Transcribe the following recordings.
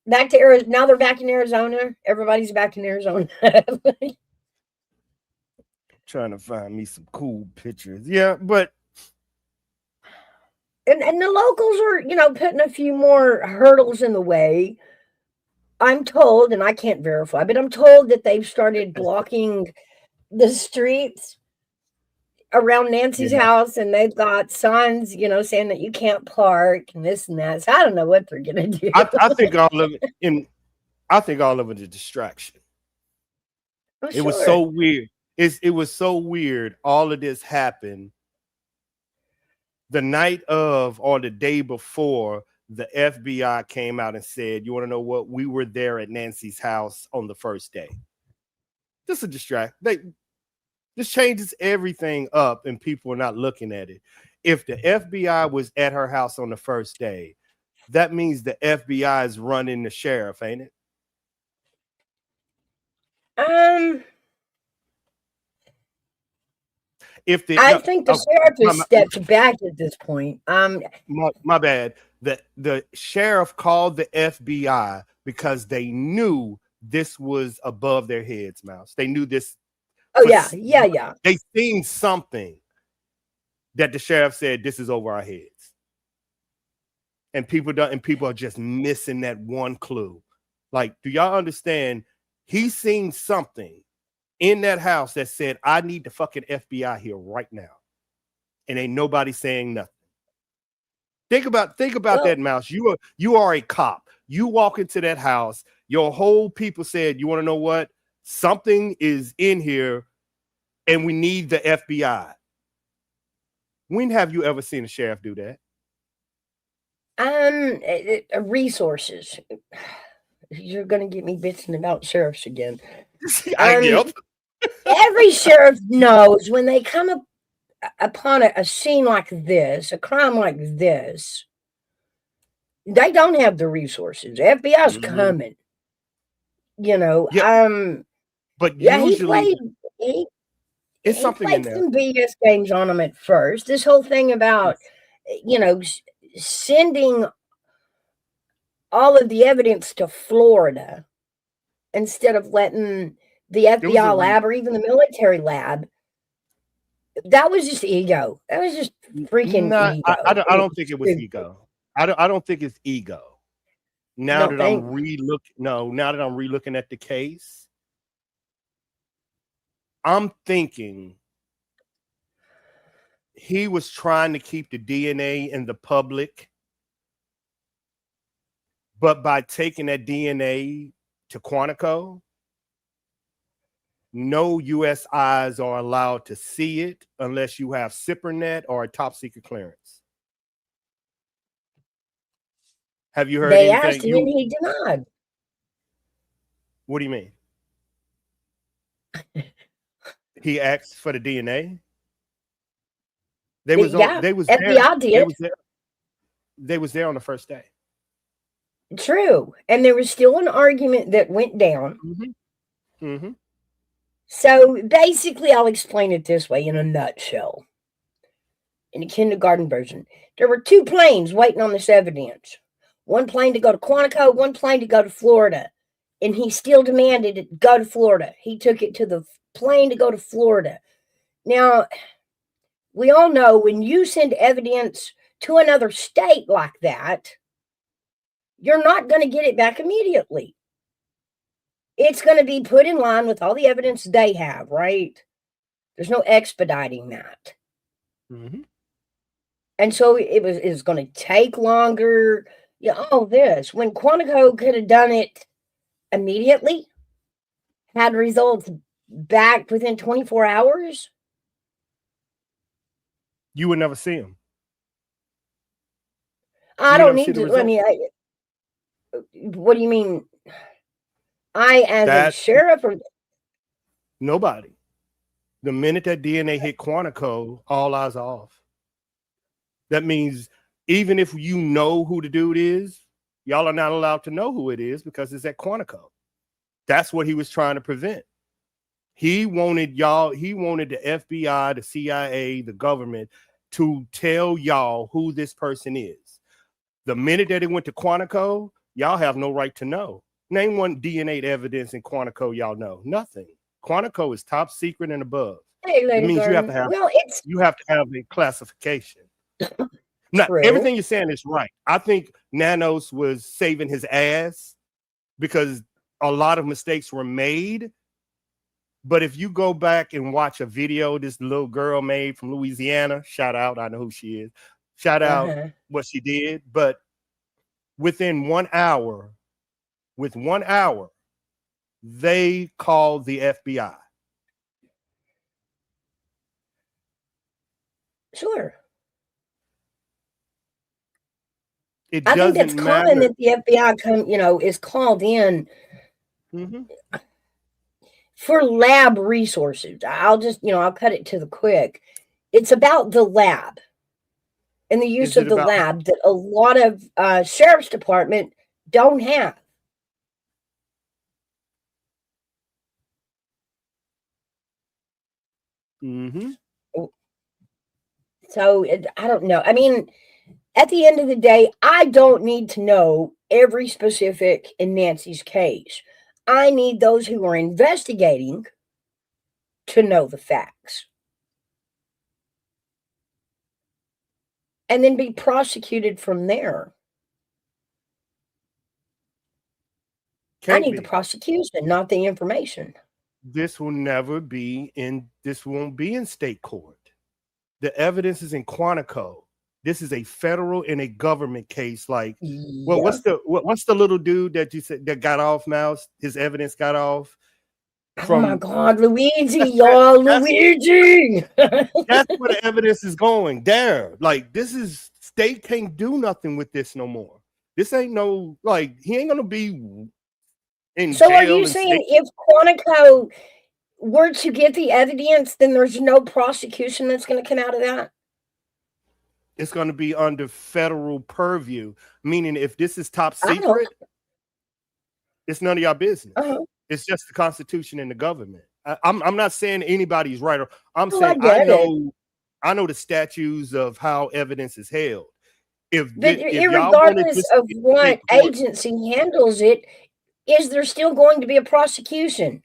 Back to Arizona. Now they're back in Arizona. Everybody's back in Arizona. Trying to find me some cool pictures. Yeah, but And the locals are, putting a few more hurdles in the way. I'm told, and I can't verify, but I'm told that they've started blocking the streets around Nancy's yeah, house, and they've got signs, saying that you can't park and this and that. So I don't know what they're gonna do. I think all of it in I think all of it is a distraction. I'm It was sure. so weird. It was so weird. All of this happened the night of or the day before. The FBI came out and said, "You want to know what? We were there at Nancy's house on the first day." Just a distract. This changes everything up, and people are not looking at it. If the FBI was at her house on the first day, that means the FBI is running the sheriff, ain't it? Um, If the I no, think the sheriff my, has stepped back at this point. my bad. The sheriff called the FBI because they knew this was above their heads, Mouse. They knew this Oh for yeah, yeah, yeah. they seen something that the sheriff said this is over our heads. And people are just missing that one clue. Like, do y'all understand? He's seen something in that house that said, I need the fucking FBI here right now. And ain't nobody saying nothing. Think about that, Well, Mouse. You are a cop. You walk into that house. Your whole people said, you want to know what? Something is in here, and we need the FBI. When have you ever seen a sheriff do that? resources. You're gonna get me bitching about sheriffs again. I Um, yep. every sheriff knows when they come upon a scene like this, a crime like this, they don't have the resources. The FBI's Mhm. coming. Yeah, but Yeah, he usually played he it's he something in played there. some BS games on them at first. This whole thing about sending all of the evidence to Florida instead of letting the There was a FBI re- lab or even the military lab, that was just ego. That was just freaking not. ego. I And it don't was think it was stupid. ego. I don't think it's ego. You don't think? Now that I'm relooking at the case, I'm thinking he was trying to keep the DNA in the public, but by taking that DNA to Quantico, no US eyes are allowed to see it unless you have SIPRNet or a top secret clearance. Have you heard They asked anything? him and he denied. What do you mean? He asked for the DNA. Yeah, They was there. FBI They did. was there. They was there on the first day. True. And there was still an argument that went down. Mm-hmm. Mm-hmm. So basically, I'll explain it this way in a nutshell. In the kindergarten version, there were two planes waiting on this evidence. One plane to go to Quantico, one plane to go to Florida. And he still demanded it go to Florida. He took it to the plane to go to Florida. Now, we all know when you send evidence to another state like that, you're not going to get it back immediately. It's going to be put in line with all the evidence they have, right? There's no expediting that. Mm-hmm. And so it's going to take longer. Yeah, all this when Quantico could have done it immediately, had results back within 24 hours. You would never see him. I You would don't never see need the to. I result. mean, what do you mean? I, as a That sheriff, or nobody. The minute that DNA hit Quantico, all eyes are off. That means even if you know who the dude is, y'all are not allowed to know who it is because it's at Quantico. That's what he was trying to prevent. He wanted the FBI, the CIA, the government to tell y'all who this person is. The minute that it went to Quantico, Y'all have no right to know. Name one DNA evidence in Quantico y'all know. Nothing. Quantico is top secret and above. Hey, It Lady means Garden. Well, it's you have to have a classification. Now, true. everything you're saying is right. I think Nanos was saving his ass because a lot of mistakes were made. But if you go back and watch a video this little girl made from Louisiana, shout out, I know who she is. Shout out what she did. But within 1 hour, with 1 hour, they called the FBI. Sure. I think that's common that the FBI is called in for lab resources. I'll just, I'll cut it to the quick. It's about the lab and the use of the lab that a lot of sheriff's department don't have. So I don't know. I mean, at the end of the day, I don't need to know every specific in Nancy's case. I need those who are investigating to know the facts. And then be prosecuted from there. I need the prosecution, not the information. This will never be this won't be in state court. The evidence is in Quantico. This is a federal and a government case. Like, well, what's the little dude that you said that got off, Mouse? His evidence got off. Oh my God, Luigi, y'all, Luigi. That's where the evidence is going. There. Like, state can't do nothing with this no more. This ain't no, like, he ain't gonna be in so jail. Are you saying if Quantico were to get the evidence, then there's no prosecution that's going to come out of that? It's going to be under federal purview, meaning if this is top secret, it's none of your business. It's just the Constitution and the government. I'm not saying anybody's right. I'm saying I know the statutes of how evidence is held. Regardless of what agency handles it, is there still going to be a prosecution?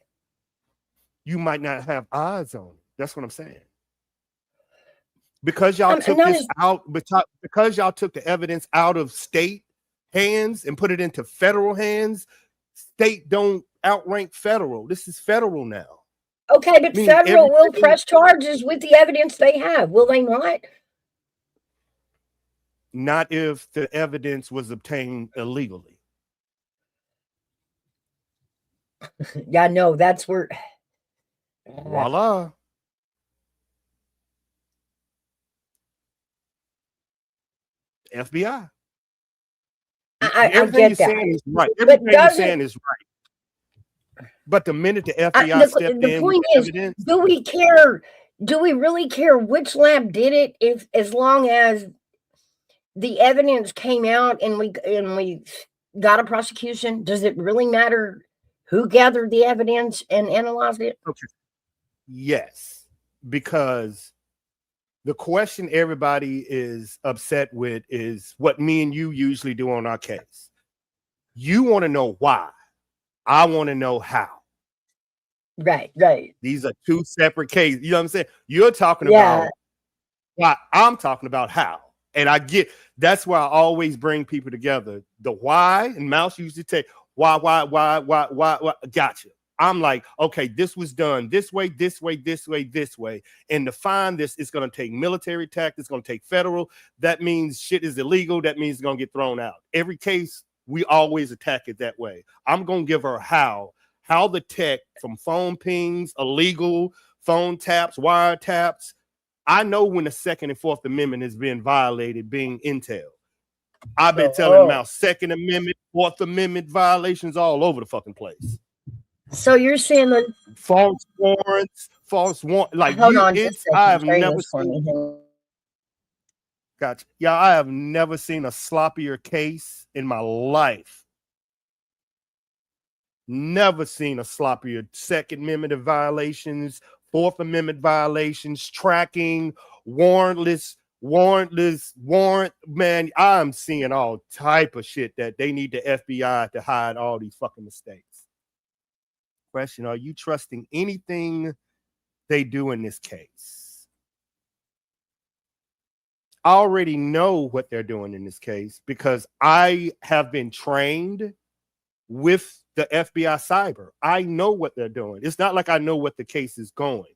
You might not have eyes on it. That's what I'm saying. Because y'all took this out, because y'all took the evidence out of state hands and put it into federal hands, state don't outrank federal. This is federal now. Okay, but federal will press charges with the evidence they have, will they not? Not if the evidence was obtained illegally. Yeah, no, that's where. Voila. FBI. Everything you're saying is right. Everything you're saying is right. But the minute the FBI stepped in, the point is, evidence, do we care? Do we really care which lab did it? As long as the evidence came out and we got a prosecution, does it really matter who gathered the evidence and analyzed it? Okay. Yes, because the question everybody is upset with is what me and you usually do on our case. You want to know why. I want to know how. Right. These are two separate cases. You know what I'm saying? You're talking about why. I'm talking about how. And I get, that's why I always bring people together. The why, and Mouse used to say, why, gotcha. I'm like, okay, this was done this way. And to find this, it's going to take military tactics. It's going to take federal. That means shit is illegal. That means it's going to get thrown out. Every case, we always attack it that way. I'm going to give her how the tech from phone pings, illegal phone taps, wiretaps. I know when the Second and Fourth Amendment is being violated, being intel. I've been telling them about Second Amendment, Fourth Amendment violations all over the fucking place. So you're saying that false warrants, like hold on just a second. I have never seen. Gotcha. Yeah, I have never seen a sloppier case in my life. Never seen a sloppier Second Amendment violations, Fourth Amendment violations, tracking, warrantless warrant, man. I'm seeing all type of shit that they need the FBI to hide all these fucking mistakes. Question: are you trusting anything they do in this case? I already know what they're doing in this case because I have been trained with the FBI cyber. I know what they're doing. It's not like I know what the case is going.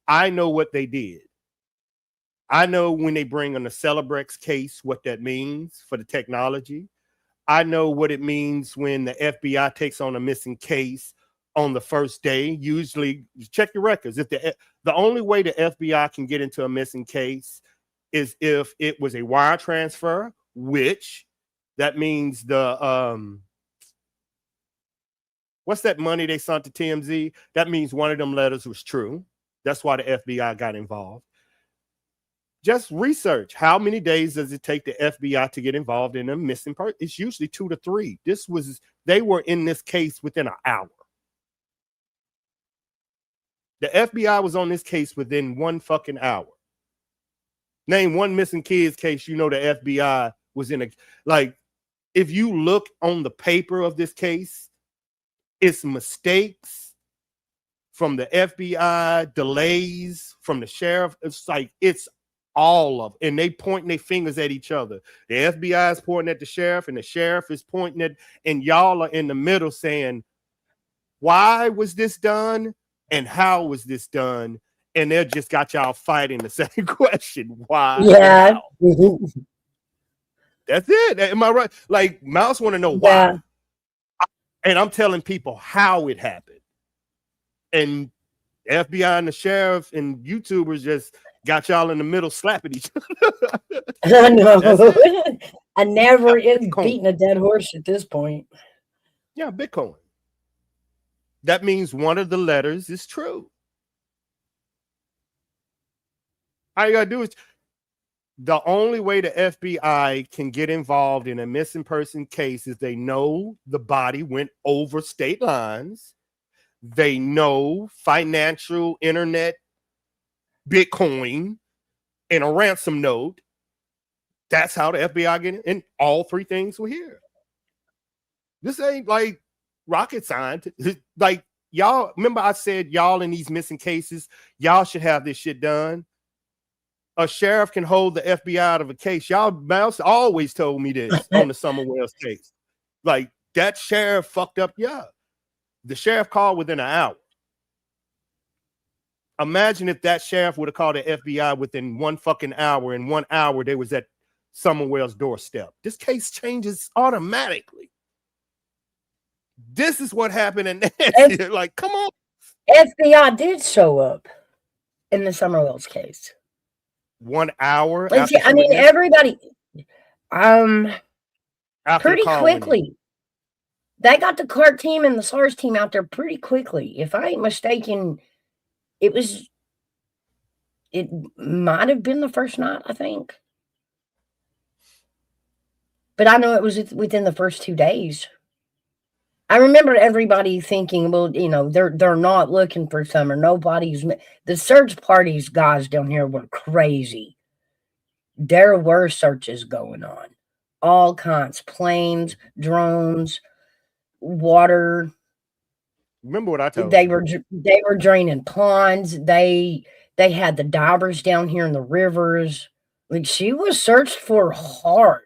I know what they did. I know when they bring on the Celebrex case, what that means for the technology. I know what it means when the FBI takes on a missing case on the first day. Usually, check your records. If the only way the FBI can get into a missing case is if it was a wire transfer, which that means the what's that money they sent to TMZ? That means one of them letters was true. That's why the FBI got involved. Just research how many days does it take the FBI to get involved in a missing person? It's usually 2 to 3. They were in this case within an hour. The FBI was on this case within 1 fucking hour. Name one missing kids case you know the FBI was in if you look on the paper of this case, it's mistakes from the FBI, delays from the sheriff. It's all of, and they pointing their fingers at each other. The FBI is pointing at the sheriff, and the sheriff is pointing at, and y'all are in the middle saying, why was this done and how was this done? And they just got y'all fighting the same question. Why? Yeah. That's it. Am I right? Like, Mouse want to know why. Yeah. And I'm telling people how it happened. And FBI and the sheriff and YouTubers just got y'all in the middle slapping each other. I know. I never is beating a dead horse at this point. Yeah, Bitcoin. That means one of the letters is true. All you gotta do is, the only way the FBI can get involved in a missing person case is they know the body went over state lines. They know financial, internet, Bitcoin, and a ransom note. That's how the FBI get in. And all 3 things were here. This ain't like rocket science. Like, y'all, remember I said y'all in these missing cases, y'all should have this shit done. A sheriff can hold the FBI out of a case. Y'all, Mouse always told me this on the Summer Wells case. Like, that sheriff fucked up. Yeah. The sheriff called within an hour. Imagine if that sheriff would have called the FBI within 1 fucking hour. In 1 hour, they was at Summer Wells' doorstep. This case changes automatically. This is what happened in Nancy. Like, come on. FBI did show up in the Summer Wells case. 1 hour. I mean, everybody, pretty quickly. They got the CART team and the SARS team out there pretty quickly. If I ain't mistaken, it might have been the first night, I think. But I know it was within the first 2 days. I remember everybody thinking, well, they're not looking for Summer. The search parties guys down here were crazy. There were searches going on. All kinds. Planes, drones, water. Remember what I told you? They were draining ponds. They had the divers down here in the rivers. Like, she was searched for hard.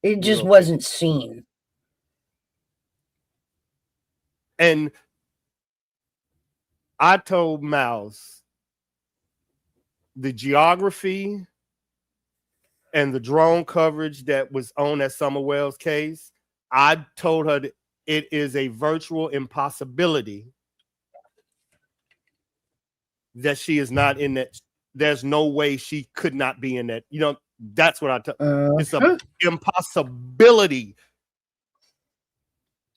It just wasn't seen. And I told Mouse the geography and the drone coverage that was on that Summer Wells case, I told her that it is a virtual impossibility that she is not in that. There's no way she could not be in that. That's what I told. It's an impossibility.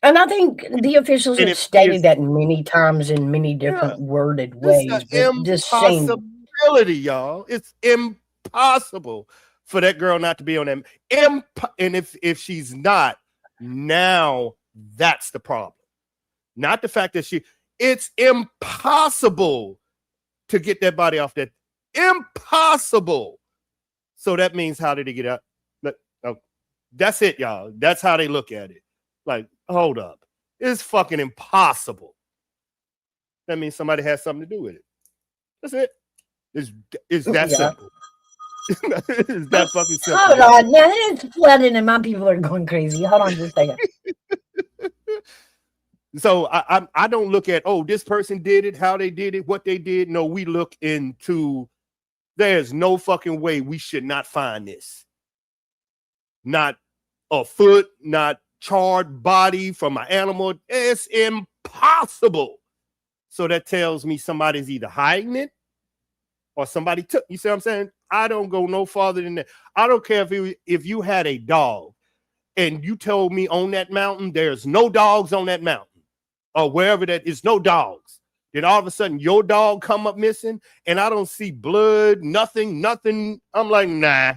And I think the officials have stated that many times in many different worded ways. It's an impossibility, y'all. It's impossible for that girl not to be on them. And if she's not, now that's the problem. Not the fact that it's impossible to get that body off that. Impossible. So that means how did he get out? That's it, y'all. That's how they look at it. Like, hold up. It's fucking impossible. That means somebody has something to do with it. That's it. It's that simple. It's that fucking simple. Hold on. Now it's flooding and my people are going crazy. Hold on just a second. So I don't look at, oh, this person did it, how they did it, what they did. No, we look into, there's no fucking way we should not find this. Not a foot, not charred body from an animal. It's impossible. So that tells me somebody's either hiding it or somebody took. You see what I'm saying? I don't go no farther than that. I don't care if you had a dog and you told me on that mountain there's no dogs on that mountain or wherever that is, no dogs. Then all of a sudden your dog come up missing and I don't see blood, nothing. I'm like, nah.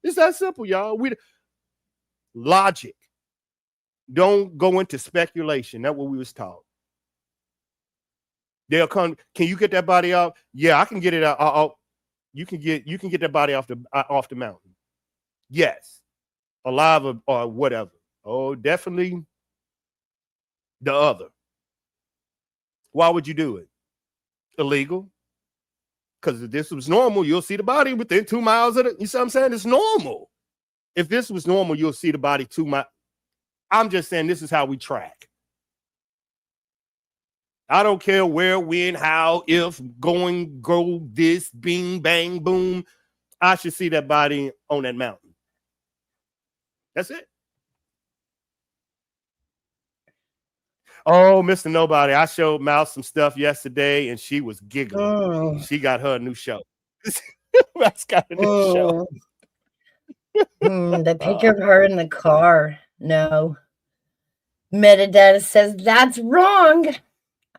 It's that simple, y'all. Logic. Don't go into speculation. That's what we was taught. They'll come. Can you get that body out? Yeah, I can get it out. You can get that body off the mountain. Yes, alive or whatever. Oh, definitely the other. Why would you do it? Illegal. Because if this was normal, you'll see the body within 2 miles of it. You see what I'm saying? It's normal. If this was normal, you'll see the body 2 miles. I'm just saying this is how we track. I don't care where, when, how, if, going, go, this, bing, bang, boom. I should see that body on that mountain. That's it. Oh, Mr. Nobody, I showed Mouse some stuff yesterday and she was giggling. She got her a new show. Mouse got a new show. The picture of her in the car. No. Metadata says that's wrong.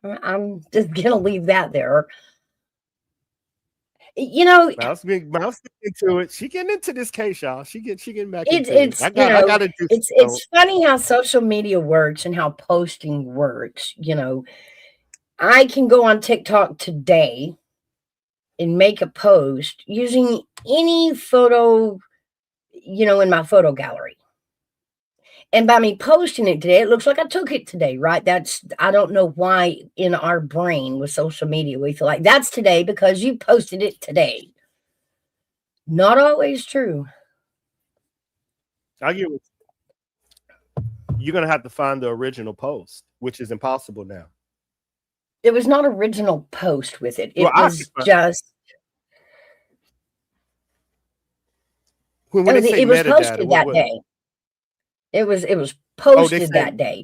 I'm just going to leave that there. You know, Mouse getting into it. She getting into this case, y'all. She getting back into it. I got to do it's funny how social media works and how posting works. You know, I can go on TikTok today and make a post using any photo, you know, in my photo gallery. And by me posting it today, it looks like I took it today, right? I don't know why in our brain with social media, we feel like that's today because you posted it today. Not always true. I get it. You're going to have to find the original post, which is impossible now. It was not original post with it. It was just. When they say it was metadata, posted that day. It was posted that day.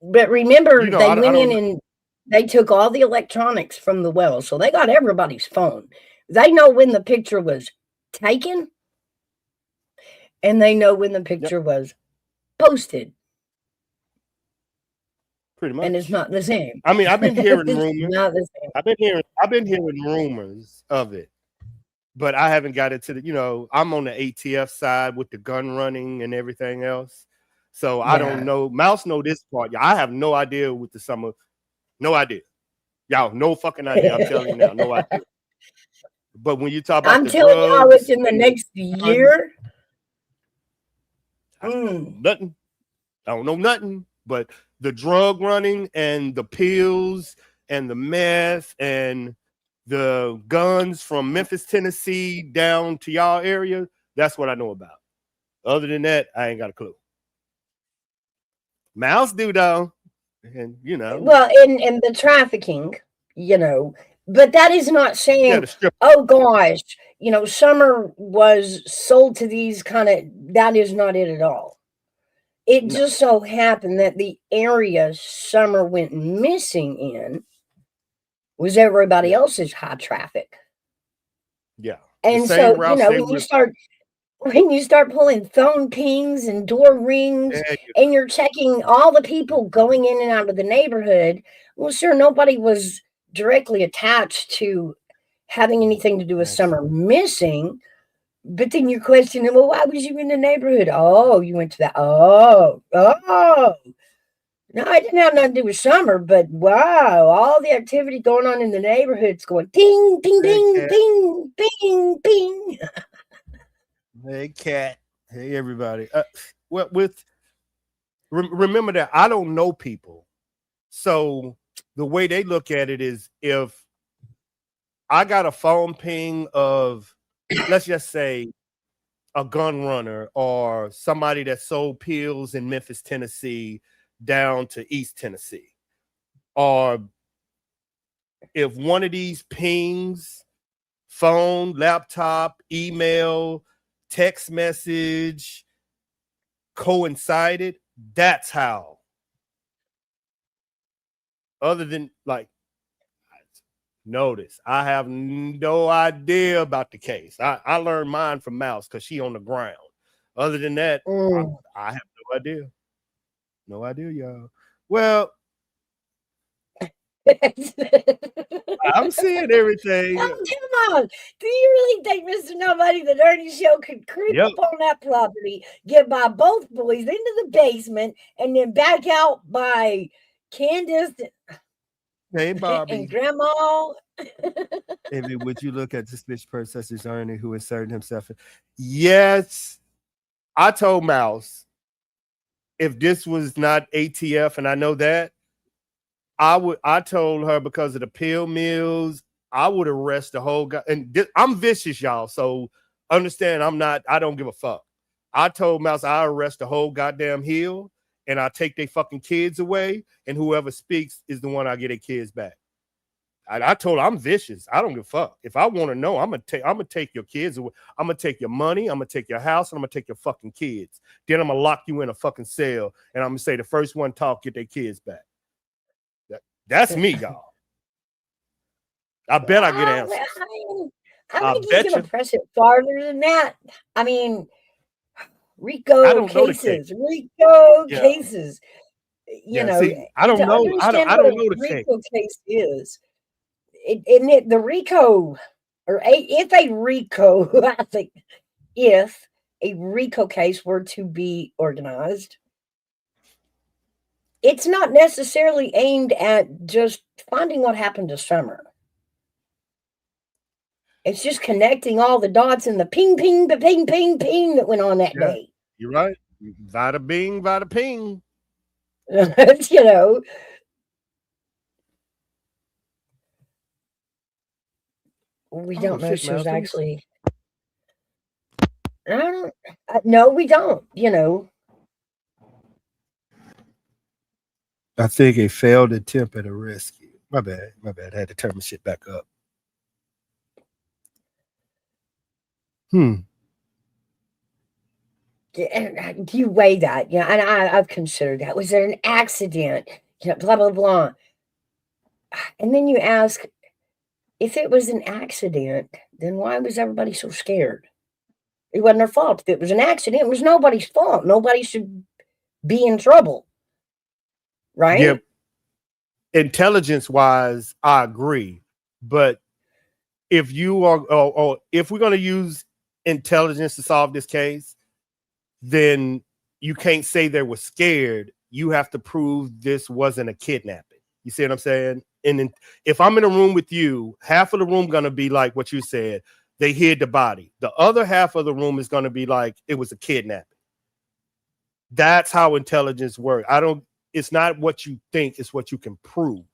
But remember, they went in and they took all the electronics from the well. So they got everybody's phone. They know when the picture was taken. And they know when the picture was posted. Pretty much. And it's not the same. I mean, I've been hearing rumors. Not the same. I've been hearing rumors of it. But I haven't got into the, you know, I'm on the ATF side with the gun running and everything else. So I don't know. Mouse know this part. I have no idea with the summer. No idea. Y'all, no fucking idea. I'm telling you now, no idea. But when you talk about I'm telling y'all within the next year. Nothing. I don't know nothing. But the drug running and the pills and the meth and the guns from Memphis, Tennessee down to y'all area, that's what I know about. Other than that, I ain't got a clue. Mouse do though. And you know. Well, and the trafficking, you know, but that is not saying, oh gosh, you know, Summer was sold to these kind of, that is not it at all. It just so happened that the area Summer went missing in was everybody else's high traffic. Yeah. And so, you know, when you start pulling phone pings and door rings and you're checking all the people going in and out of the neighborhood, well, sure, nobody was directly attached to having anything to do with Summer missing. But then you're questioning, well, why was you in the neighborhood? Oh, you went to that. Oh. No, it didn't have nothing to do with summer, but wow, all the activity going on in the neighborhood's going ping, ping, Hey, ping, cat. ping, ping, ping. Hey, cat. Hey, everybody. Well, remember that I don't know people. So the way they look at it is if I got a phone ping of, let's just say, a gun runner or somebody that sold pills in Memphis, Tennessee, down to East Tennessee, or if one of these pings, phone, laptop, email, text message coincided, that's how. Other than like, notice, I have no idea about the case. I learned mine from Mouse because she on the ground. Other than that, Mm. I have no idea. No idea, y'all. Well, I'm seeing everything. Oh, come on. Do you really think Mr. Nobody, the Dirty Show, could creep Yep. up on that property, get by both boys into the basement, and then back out by Candace Hey, and Bobby. Grandma? Would you look at this bitch person such as Ernie who inserted himself? Yes. I told Mouse if this was not ATF, and I know that, I told her because of the pill mills, I would arrest the whole guy. And I'm vicious, y'all. So understand I don't give a fuck. I told Mouse I arrest the whole goddamn hill and I take their fucking kids away, and whoever speaks is the one I get their kids back. I told her I'm vicious. I don't give a fuck. If I want to know, I'm gonna take your kids away. I'm gonna take your money. I'm gonna take your house, and I'm gonna take your fucking kids. Then I'm gonna lock you in a fucking cell, and I'm gonna say the first one talk, get their kids back. That's me, y'all. I bet I get answers. I I think he's bet going you. to press it farther than that. I mean, I Rico don't know the case. cases, Rico Yeah, cases. You yeah. know, See, I to don't know. understand I what don't a know the case. Rico case is, the Rico, if a Rico, I think, if a Rico case were to be organized, it's not necessarily aimed at just finding what happened to Summer. It's just connecting all the dots in the ping, ping, the ping, ping, ping that went on that Yeah, day. you're right. Vada bing, vada ping. You know, we Oh don't know shit, if she was Mouse. Let me see. actually. I don't. No, we don't. You know, I think a failed attempt at a rescue. My bad. My bad. I had to turn my shit back up. Hmm. do you weigh that? Yeah, and I've considered that. Was there an accident? You know, blah blah blah. And then you ask, if it was an accident, then why was everybody so scared? It wasn't their fault. If it was an accident, it was nobody's fault. Nobody should be in trouble, Yeah, right? intelligence wise, I agree. But if you are, or if we're going to use intelligence to solve this case, then you can't say they were scared. You have to prove this wasn't a kidnapping. You see what I'm saying? And then if I'm in a room with you, half of the room going to be like what you said. They hid the body. The other half of the room is going to be like it was a kidnapping. That's how intelligence works. It's not what you think, it's what you can prove.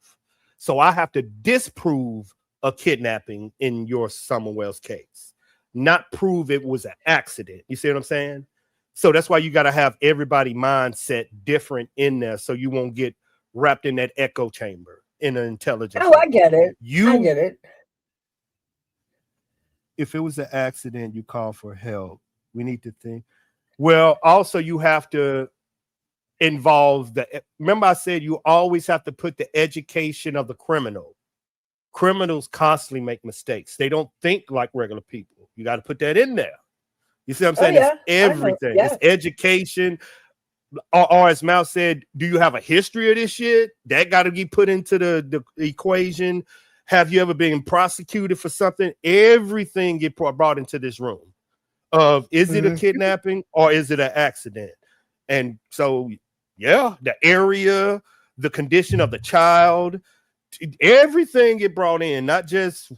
So I have to disprove a kidnapping in your Summerwell's case, not prove it was an accident. You see what I'm saying? So that's why you got to have everybody mindset different in there so you won't get wrapped in that echo chamber in an intelligence Oh, I room. get it. I You, get it. if it was an accident, you call for help. We need to think. Well, also you have to involve remember I said you always have to put the education of the criminal. Criminals constantly make mistakes. They don't think like regular people. You got to put that in there. You see what I'm Oh saying? It's yeah, I know. everything. Yeah. It's education. Or as Mal said, do you have a history of this shit? That got to be put into the equation. Have you ever been prosecuted for something? Everything get brought into this room. Of is it a Mhm. kidnapping or is it an accident? And so Yeah, the area, the condition of the child, everything get brought in, not just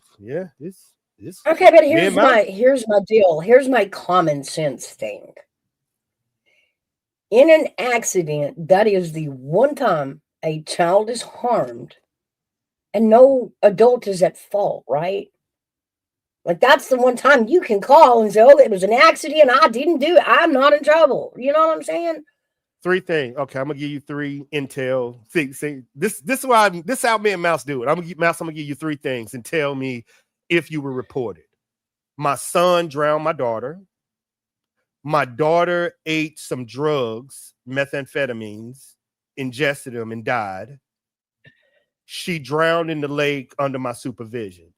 it's Okay, but me and Mouse. here's my deal. Here's my common sense thing. In an accident, that is the one time a child is harmed and no adult is at fault, right? Like that's the one time you can call and say, "Oh, it was an accident. I didn't do it. I'm not in trouble." You know what I'm saying? Three things. Okay, I'm gonna give you three intel. See, this is why this is how me and Mouse do it. I'm gonna give you three things and tell me if you were reported. My son drowned my daughter. My daughter ate some drugs, methamphetamines, ingested them, and died. She drowned in the lake under my supervision.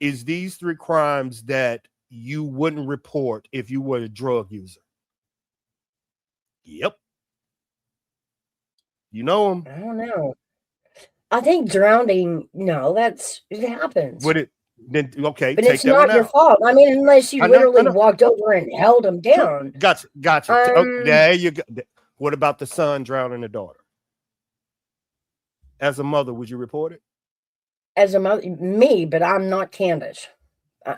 Is these three crimes that you wouldn't report if you were a drug user? Yep. You know them. I don't know. I think drowning, no, it happens. Would it then? Okay, But take it's that one not your out. fault. I mean, unless you I literally know. walked over and held them down. Gotcha. Oh, there you go. What about the son drowning the daughter? As a mother, would you report it? As a mother, me, but I'm not Candace.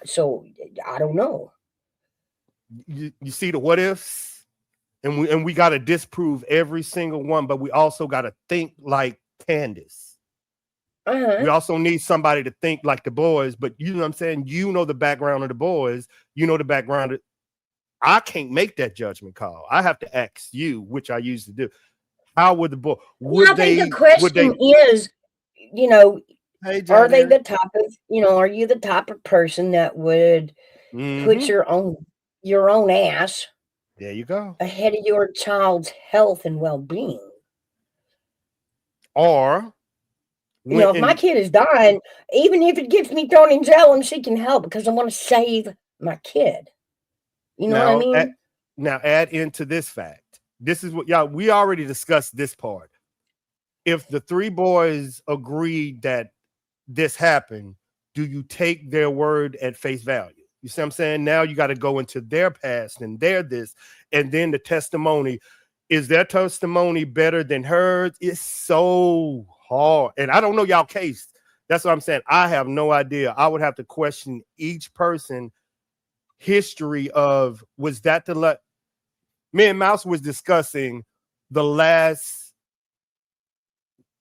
So I don't know. You see the what ifs, and we got to disprove every single one, but we also got to think like Candace. We also need somebody to think like the boys, but you know what I'm saying? You know the background of the boys. You know the background of, I can't make that judgment call. I have to ask you, which I used to do. How would the boy? I think the question is, you know, hey, are they the type of, are you the type of person that would put your own ass, there you go, ahead of your child's health and well-being? Or if my kid is dying, even if it gets me thrown in jail and she can help because I want to save my kid. You know what I mean? Now add into this fact. This is what y'all, we already discussed this part. If the three boys agreed that this happened, do you take their word at face value? You see what I'm saying? Now you got to go into their past and their this, and then the testimony. Is their testimony better than hers? It's so hard. And I don't know y'all case. That's what I'm saying. I have no idea. I would have to question each person history of, was that the me and Mouse was discussing the last,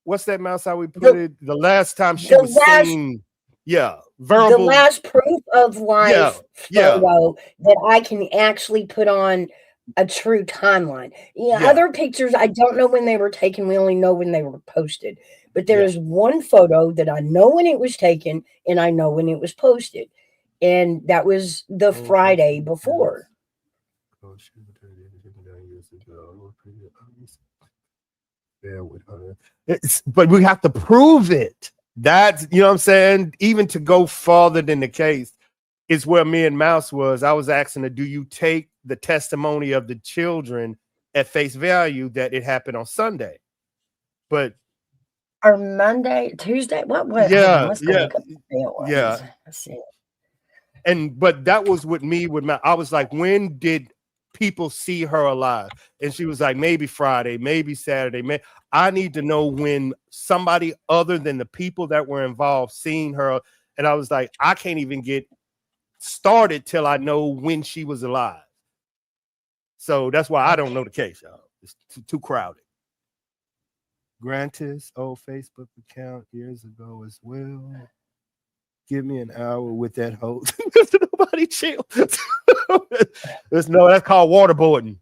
what's that, Mouse, how we put it? The last time she was seen. Yeah. Verbal. The last proof of life photo that I can actually put on a true timeline. Other pictures, I don't know when they were taken. We only know when they were posted. But there is one photo that I know when it was taken and I know when it was posted. And that was the Friday before. But we have to prove it. That's, you know what I'm saying? Even to go farther than the case is where me and Mouse was. I was asking her, do you take the testimony of the children at face value that it happened on Sunday? But or Monday, Tuesday, what? Let's go look up the day it was. Let's see. But that was with me with I was like, when did people see her alive? And she was like, maybe Friday, maybe Saturday. I need to know when somebody other than the people that were involved seen her. And I was like, I can't even get started till I know when she was alive. So that's why I don't know the case, y'all. It's too crowded. Grantis old Facebook account years ago as well. Give me an hour with that hoe. Nobody chill. That's called waterboarding.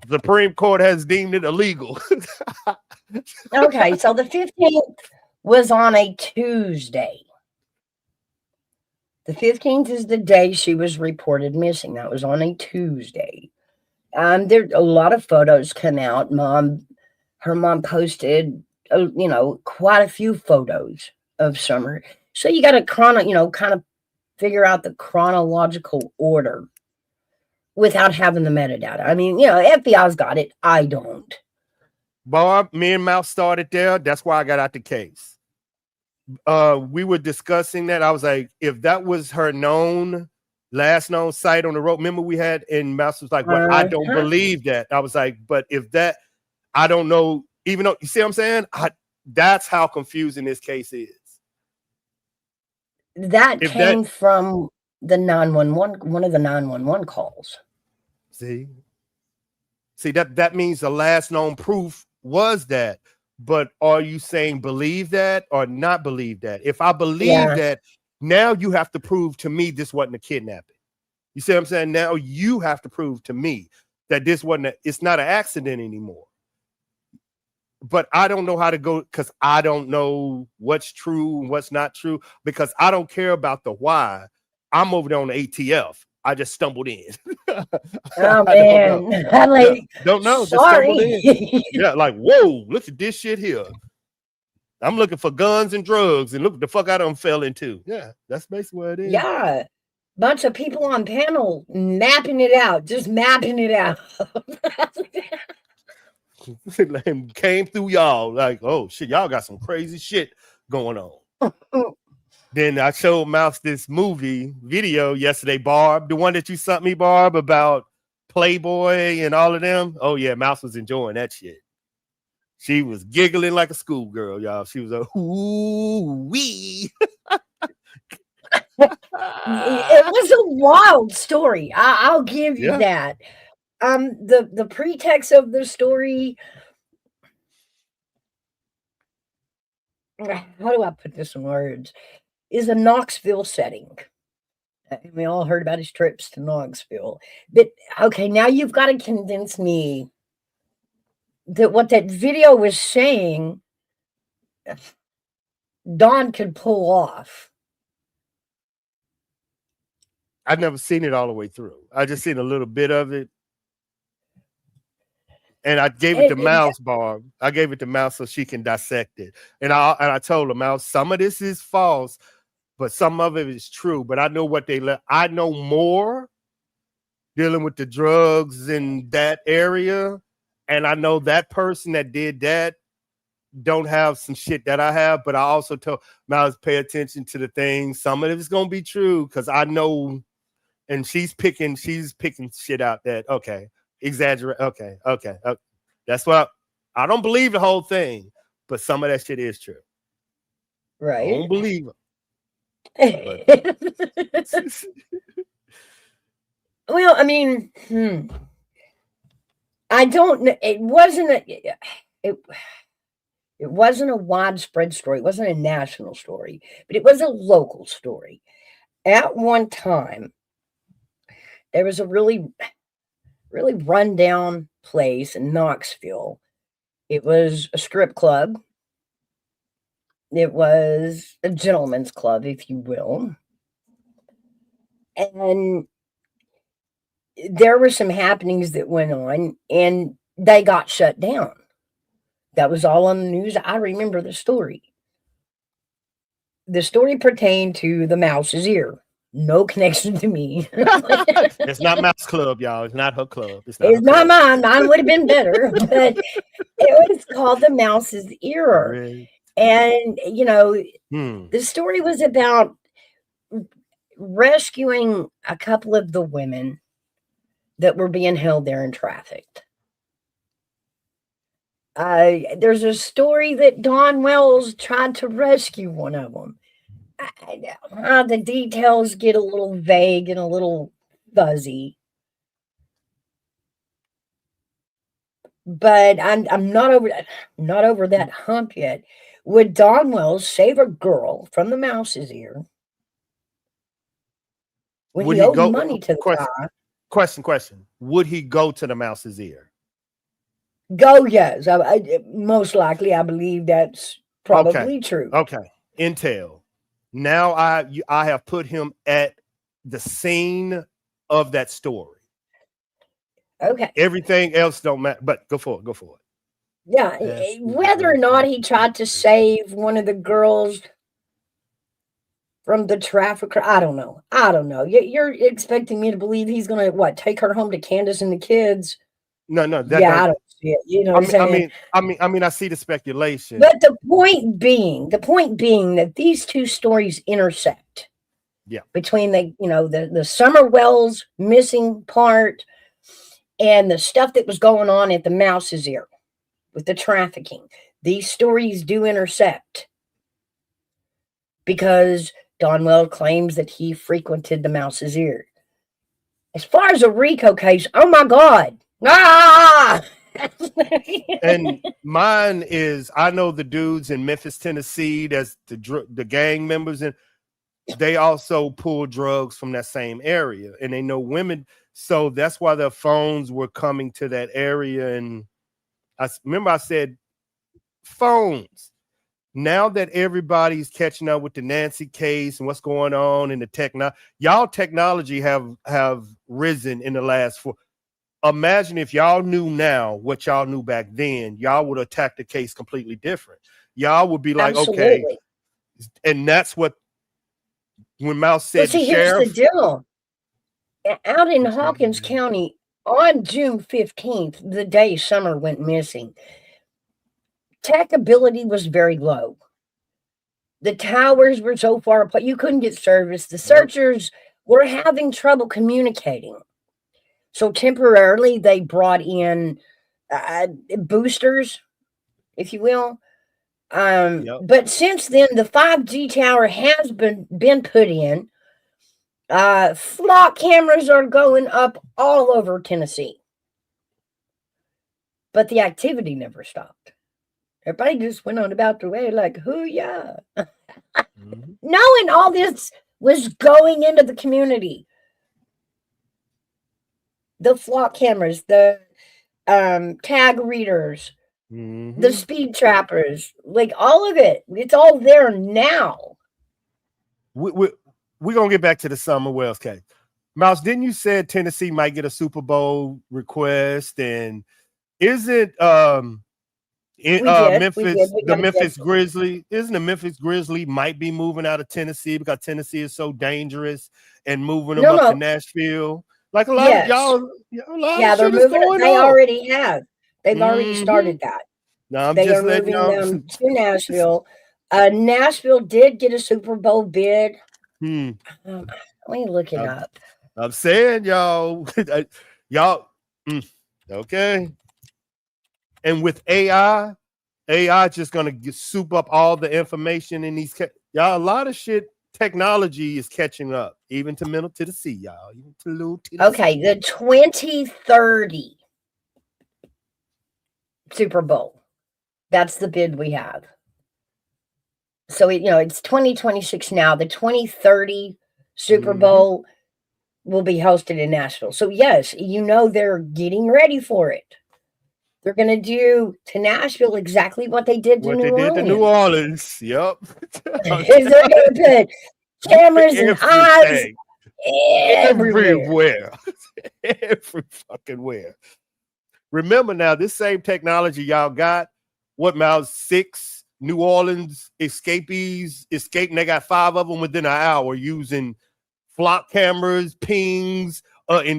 The Supreme Court has deemed it illegal. Okay, so the 15th was on a Tuesday. The 15th is the day she was reported missing. That was on a Tuesday. There a lot of photos come out. Her mom posted, quite a few photos of Summer. So you got to kind of figure out the chronological order without having the metadata. I mean, FBI's got it. I don't. Bob, me and Mouse started there. That's why I got out the case. We were discussing that. I was like, if that was her known last known site on the road. Remember we had, and Mouse was like, well, I don't believe that. I was like, but if that, I don't know, even though, you see what I'm saying? That's how confusing this case is. That came from the 911, one of the 911 calls. See, that means the last known proof was that. But are you saying believe that or not believe that? If I believe that, now you have to prove to me this wasn't a kidnapping. You see what I'm saying? Now you have to prove to me that this wasn't it's not an accident anymore. But I don't know how to go, because I don't know what's true and what's not true, because I don't care about the why. I'm over there on the ATF. I just stumbled in. Oh man, I'm like, don't know. Sorry. Just stumbled in. Yeah, like, whoa, look at this shit here. I'm looking for guns and drugs, and look, the fuck I done fell into. Yeah, that's basically what it is. Yeah, bunch of people on panel mapping it out, just mapping it out. Came through y'all like, oh shit, y'all got some crazy shit going on. Then I showed Mouse this movie video yesterday, Barb, the one that you sent me, Barb, about Playboy and all of them. Oh yeah, Mouse was enjoying that shit. She was giggling like a schoolgirl, y'all. She was a ooh wee. It was a wild story. I'll give you that. The pretext of the story, how do I put this in words, is a Knoxville setting. We all heard about his trips to Knoxville. But okay, now you've got to convince me that what that video was saying, Don could pull off. I've never seen it all the way through. I just seen a little bit of it. And I gave it to Mouse, Barb. I gave it to Mouse so she can dissect it. And I told her, Mouse, some of this is false, but some of it is true. But I know what they let. I know more dealing with the drugs in that area. And I know that person that did that don't have some shit that I have. But I also told Mouse, pay attention to the things. Some of it is going to be true because I know. And she's picking shit out that, okay. Exaggerate. Okay. That's what I don't believe the whole thing, but some of that shit is true. Right. I don't believe it. Well, I mean, I don't know. It wasn't a widespread story. It wasn't a national story, but it was a local story. At one time, there was a really rundown place in Knoxville. It was a strip club. It was a gentleman's club, if you will. And there were some happenings that went on, and they got shut down. That was all on the news. I remember the story. The story pertained to the Mouse's Ear. No connection to me. It's not Mouse Club, y'all. It's not her club. It's not mine. Mine would have been better. But it was called the Mouse's Ear. Really? And, the story was about rescuing a couple of the women that were being held there and trafficked. There's a story that Don Wells tried to rescue one of them. The details get a little vague and a little fuzzy, but I'm not over that hump yet. Would Don Wells save a girl from the Mouse's Ear when he owed money to the guy? Question. Would he go to the Mouse's Ear? Go, yes. Most likely, I believe that's probably true. Okay. Intel. Now I have put him at the scene of that story. Okay. Everything else don't matter, but go for it. Yeah. Whether or not he tried to save one of the girls from the trafficker, I don't know. You're expecting me to believe he's going to, take her home to Candace and the kids? No. I don't see it. You know what I'm saying? I mean, I see the speculation. But the point being that these two stories intersect. Yeah. between the Summer Wells missing part and the stuff that was going on at the Mouse's Ear with the trafficking. These stories do intersect because Donwell claims that he frequented the Mouse's Ear. As far as a RICO case, oh my God. Ah! And mine is, I know the dudes in Memphis, Tennessee, that's the gang members, and they also pull drugs from that same area, and they know women. So that's why their phones were coming to that area. And I remember I said phones. Now that everybody's catching up with the Nancy case and what's going on in the y'all technology have risen in the last 4. Imagine if y'all knew now what y'all knew back then, y'all would attack the case completely different. Y'all would be like, okay, Absolutely. and that's what when Mouse Well, said the see, here's the sheriff. deal. Out in Hawkins County on June 15th, the day Summer went missing, tech ability was very low. The towers were so far apart, you couldn't get service. The searchers were having trouble communicating. So temporarily, they brought in boosters, if you will. But since then, the 5G tower has been put in. Flock cameras are going up all over Tennessee. But the activity never stopped. Everybody just went on about their way like, hoo-yah. Knowing all this was going into the community. The flock cameras, the tag readers, the speed trappers, like all of it. It's all there now. We're going to get back to the Summer Wells case. Mouse, didn't you say Tennessee might get a Super Bowl request? And isn't Memphis, the Memphis Grizzly, isn't the Memphis Grizzly might be moving out of Tennessee because Tennessee is so dangerous and moving them up to Nashville? Like a lot of y'all, they're moving. They already have. They've already started that. No, I'm just letting y'all them to Nashville. Nashville did get a Super Bowl bid. Let me look it up. I'm saying y'all, okay. And with AI just gonna soup up all the information in these. Y'all, a lot of shit. Technology is catching up, even to Middle Tennessee, y'all. Even to Little Tennessee. Okay, the 2030 Super Bowl. That's the bid we have. So it's 2026 now. The 2030 Super Bowl will be hosted in Nashville. So yes, they're getting ready for it. They're going to do to Nashville exactly what they did to New Orleans. Yep. They're going to put cameras and eyes everywhere. Every fucking where. Remember now, this same technology y'all got, what, Miles, 6 New Orleans escapees escaping. They got 5 of them within an hour using flock cameras, pings, okay.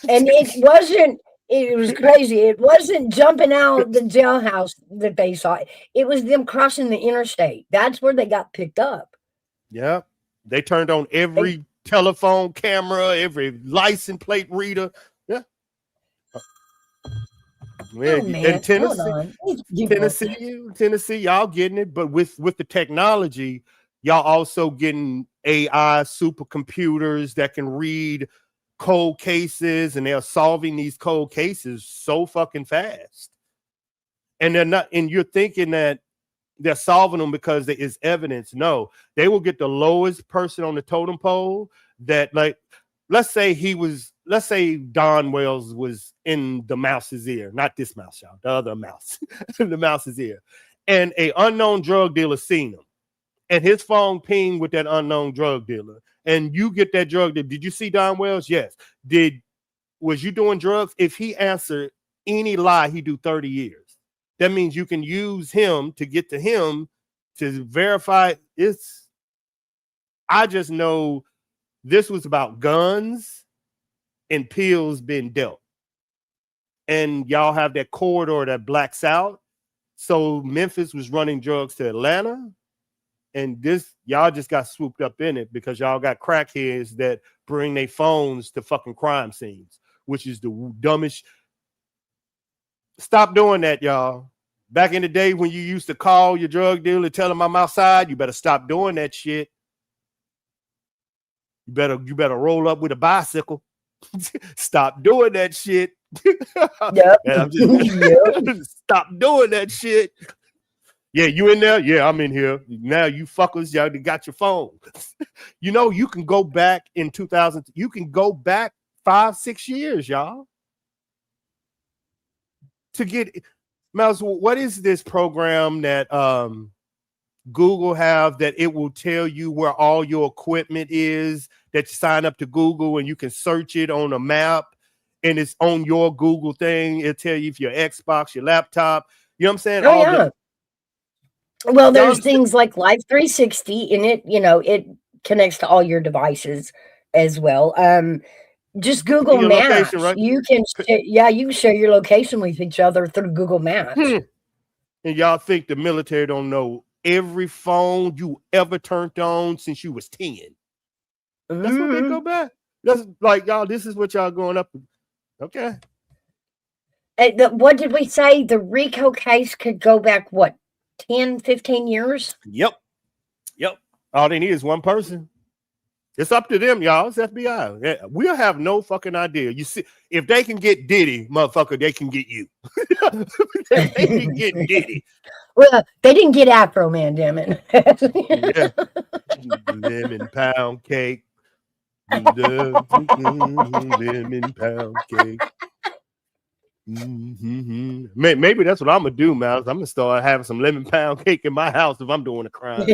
And it was crazy. It wasn't jumping out the jailhouse that they saw. It was them crossing the interstate. That's where they got picked up. Yeah. They turned on every telephone camera, every license plate reader. Yeah. Man, and Tennessee, y'all getting it, but with the technology, y'all also getting AI supercomputers that can read cold cases, and they're solving these cold cases so fucking fast. And they're not, and you're thinking that they're solving them because there is evidence. No, they will get the lowest person on the totem pole that, like, let's say Don Wells was in the mouse's ear, not this mouse, y'all, the other mouse, the mouse's ear, and a unknown drug dealer seen him, and his phone pinged with that unknown drug dealer, and you get that drug dealer. Did you see Don Wells? Yes. Was you doing drugs? If he answered any lie, he do 30 years. That means you can use him to get to him to verify it's. I just know this was about guns and pills being dealt. And y'all have that corridor that blacks out. So Memphis was running drugs to Atlanta. And this, y'all just got swooped up in it because y'all got crackheads that bring their phones to fucking crime scenes, which is the dumbest. Stop doing that, y'all. Back in the day when you used to call your drug dealer, tell him I'm outside, you better stop doing that shit. You better roll up with a bicycle. Stop doing that shit. Yep. Stop doing that shit. Yeah, you in there? Yeah, I'm in here. Now you fuckers, y'all got your phone. You know, you can go back in 2000. You can go back 5-6 years, y'all. To get Mouse, what is this program that Google have that it will tell you where all your equipment is, that you sign up to Google and you can search it on a map and it's on your Google thing. It'll tell you if your Xbox, your laptop, you know what I'm saying? Oh, yeah. Well, there's things like Live 360 and it connects to all your devices as well. Just Google your Maps. Location, right? You can share your location with each other through Google Maps. And y'all think the military don't know every phone you ever turned on since you was 10. That's what they go back. That's like, y'all, this is what y'all going up. Okay. What did we say? The RICO case could go back, what, 10, 15 years? Yep. All they need is one person. It's up to them, y'all. It's FBI. We'll have no fucking idea. You see, if they can get Diddy, motherfucker, they can get you. They can get Diddy. Well, they didn't get Afro Man, damn it. Yeah. Lemon pound cake. Lemon pound cake. Maybe that's what I'm gonna do, Miles. I'm gonna start having some lemon pound cake in my house if I'm doing a crime.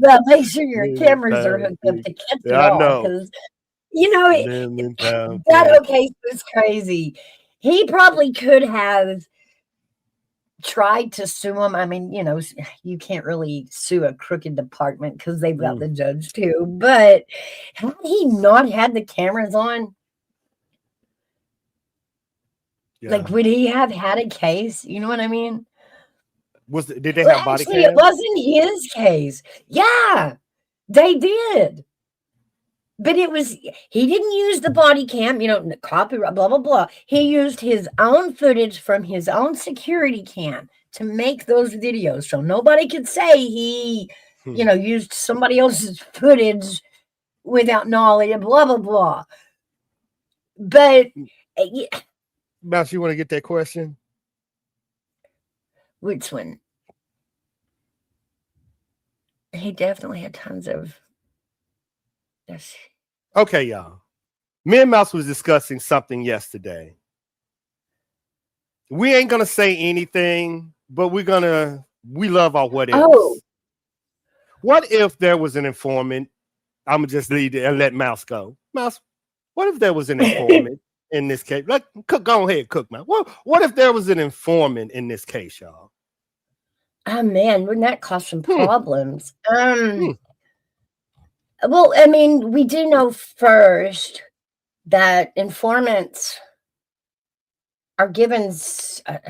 Well, make sure your cameras are hooked up to catch it all. I know. Because, that case was crazy. He probably could have tried to sue him. I mean, you can't really sue a crooked department because they've got the judge too. But had he not had the cameras on, like, would he have had a case? You know what I mean? Did they have body cams? It wasn't his case. Yeah, they did. But he didn't use the body cam, copyright, blah, blah, blah. He used his own footage from his own security cam to make those videos. So nobody could say he, used somebody else's footage without knowledge, blah, blah, blah. But, Mouse, you want to get that question? Which one? He definitely had tons of. Yes. Okay, y'all. Me and Mouse was discussing something yesterday. We ain't gonna say anything, but we love our what ifs. Oh. What if there was an informant? I'm gonna just leave it and let Mouse go. Mouse, what if there was an informant in this case? Go ahead, Cook, man. What if there was an informant in this case, y'all? Oh man, wouldn't that cause some problems? Well, I mean, we do know first that informants are given a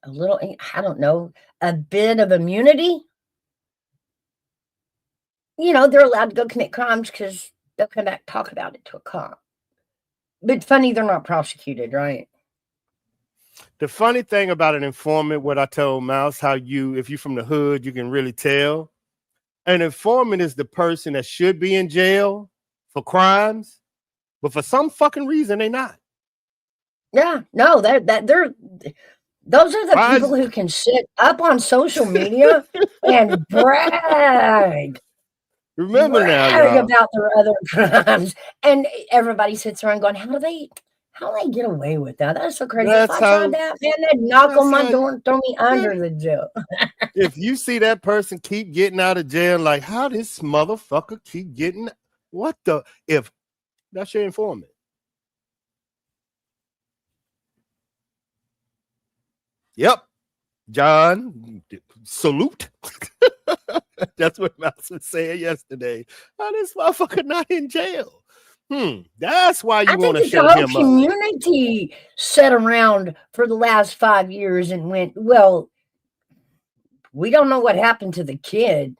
little, I don't know, a bit of immunity. They're allowed to go commit crimes because they'll come back and talk about it to a cop. But funny, they're not prosecuted, right? The funny thing about an informant, what I told Mouse, if you're from the hood, you can really tell. An informant is the person that should be in jail for crimes, but for some fucking reason, they're not. Yeah, no, those are the people who can sit up on social media and brag. Remember now, y'all, about their other crimes, and everybody sits around going, "How do they get away with that? That's so crazy." If I tried that, man, they'd knock on my door and throw me under the jail. If you see that person keep getting out of jail, like, how this motherfucker keep getting? If that's your informant? Yep, John, salute. That's what Mouse was saying yesterday. How this motherfucker not in jail? That's why you want to show him up. The whole community sat around for the last 5 years and went, well, We don't know what happened to the kid,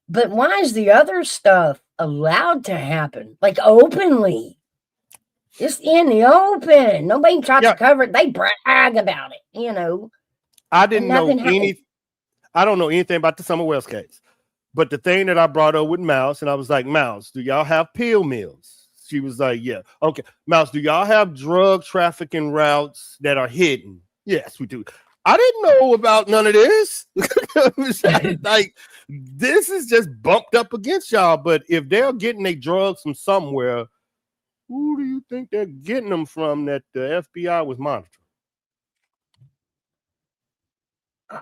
but why is the other stuff allowed to happen? Like openly. Just in the open. Nobody tries to cover it. They brag about it, you know. I didn't know any. I don't know anything about the Summer Wells case. But the thing that I brought up with Mouse, and I was like, Mouse, do y'all have pill mills? She was like, yeah. Okay. Mouse, do y'all have drug trafficking routes that are hidden? Yes, we do. I didn't know about none of this. Like, this is just bumped up against y'all. But if they're getting their drugs from somewhere, who do you think they're getting them from that the FBI was monitoring?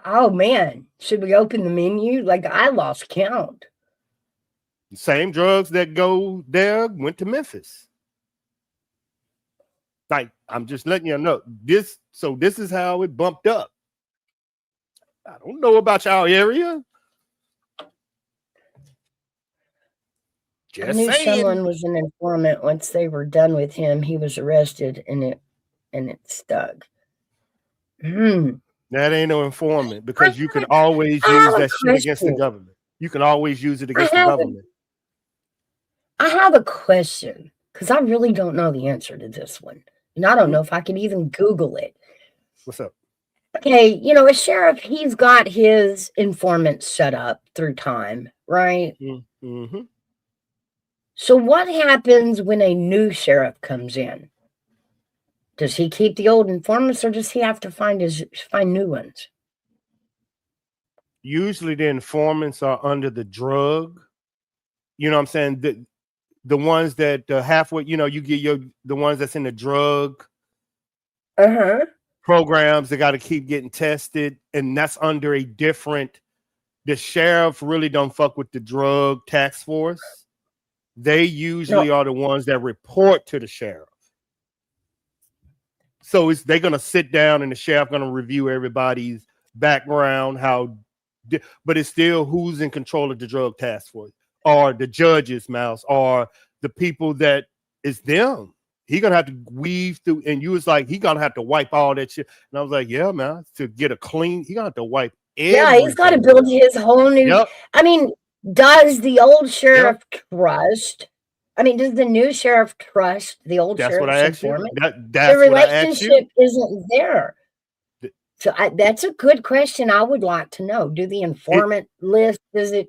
Oh man, should we open the menu? Like I lost count. The same drugs that go there went to Memphis. Like, I'm just letting you know this. So this is how it bumped up. I don't know about y'all area. I knew someone was an informant. Once they were done with him, he was arrested, and it stuck. That ain't no informant, because you can always use that shit against the government. You can always use it against the government. I have a question, because I really don't know the answer to this one. And I don't know if I can even Google it. What's up? Okay, you know, a sheriff, he's got his informants set up through time, right? Mm-hmm. So what happens when a new sheriff comes in? Does he keep the old informants, or does he have to find new ones? Usually the informants are under the drug. You know what I'm saying? The ones that halfway, you know, you get the ones that's in the drug programs, they got to keep getting tested, and that's under a different. The sheriff really don't fuck with the drug task force. They usually are the ones that report to the sheriff. So they're gonna sit down, and the sheriff gonna review everybody's background, but it's still who's in control of the drug task force, or the judges, Mouse, or the people that is them. He gonna have to weave through, and you was like, he gonna have to wipe all that shit. And I was like, yeah, man, to get a clean, he gonna have to wipe everything. Yeah, he's got to build his whole new. I mean, does the old sheriff trust? I mean, does the new sheriff trust the old sheriff's informant? That's the relationship isn't there. So that's a good question. I would like to know. Do the informant list, does it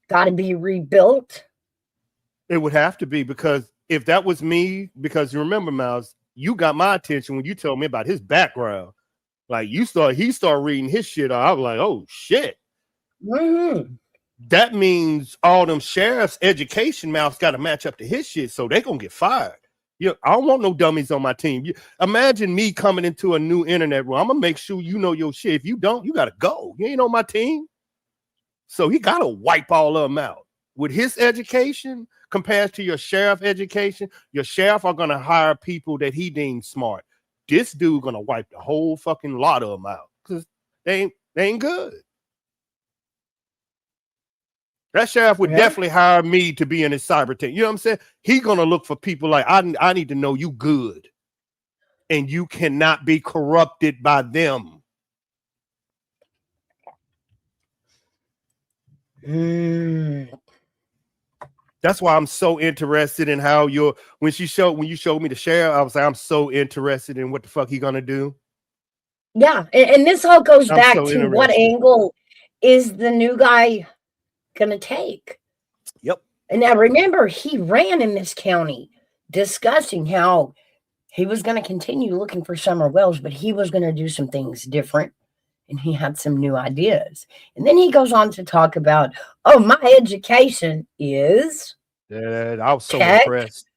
got to be rebuilt? It would have to be, because if that was me, because you remember, Miles, you got my attention when you told me about his background. Like he started reading his shit. I was like, oh shit. Mm-hmm. That means all them sheriff's education mouths got to match up to his shit, so they're gonna get fired. I don't want no dummies on my team. Imagine me coming into a new internet room. I'm gonna make sure you know your shit. If you don't, you gotta go. You ain't on my team. So he gotta wipe all of them out. With his education compared to your sheriff education, your sheriff are gonna hire people that he deems smart. This dude gonna wipe the whole fucking lot of them out because they ain't good. That sheriff would definitely hire me to be in his cyber team. You know what I'm saying? He's gonna look for people like, I need to know you good, and you cannot be corrupted by them. That's why I'm so interested in how when you showed me the sheriff, I was like, I'm so interested in what the fuck he gonna do. Yeah, and this all goes back to what angle is the new guy gonna take? Yep. And now remember, he ran in this county discussing how he was going to continue looking for Summer Wells, but he was going to do some things different, and he had some new ideas. And then he goes on to talk about, my education is I was so impressed.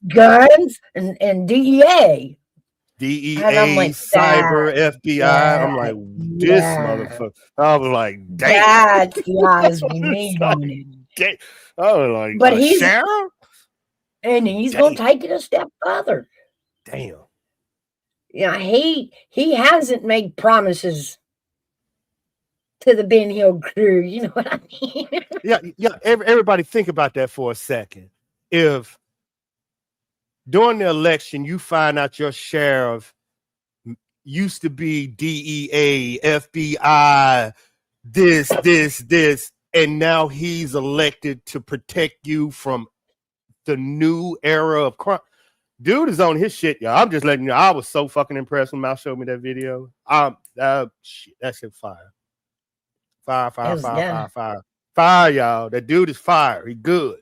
Guns and DEA. DEA, cyber, FBI. I'm like, this motherfucker. I was like, damn. That's the eyes we need on it. I was like, but he's sheriff? And he's going to take it a step further. Damn. Yeah, he hasn't made promises to the Ben Hill crew. You know what I mean? Yeah. Everybody think about that for a second. If during the election, you find out your sheriff, used to be DEA, FBI, this, and now he's elected to protect you from the new era of crime. Dude is on his shit, y'all. I'm just letting you know. I was so fucking impressed when Mal showed me that video. Shit, that shit fire. Fire, y'all. That dude is fire. He good.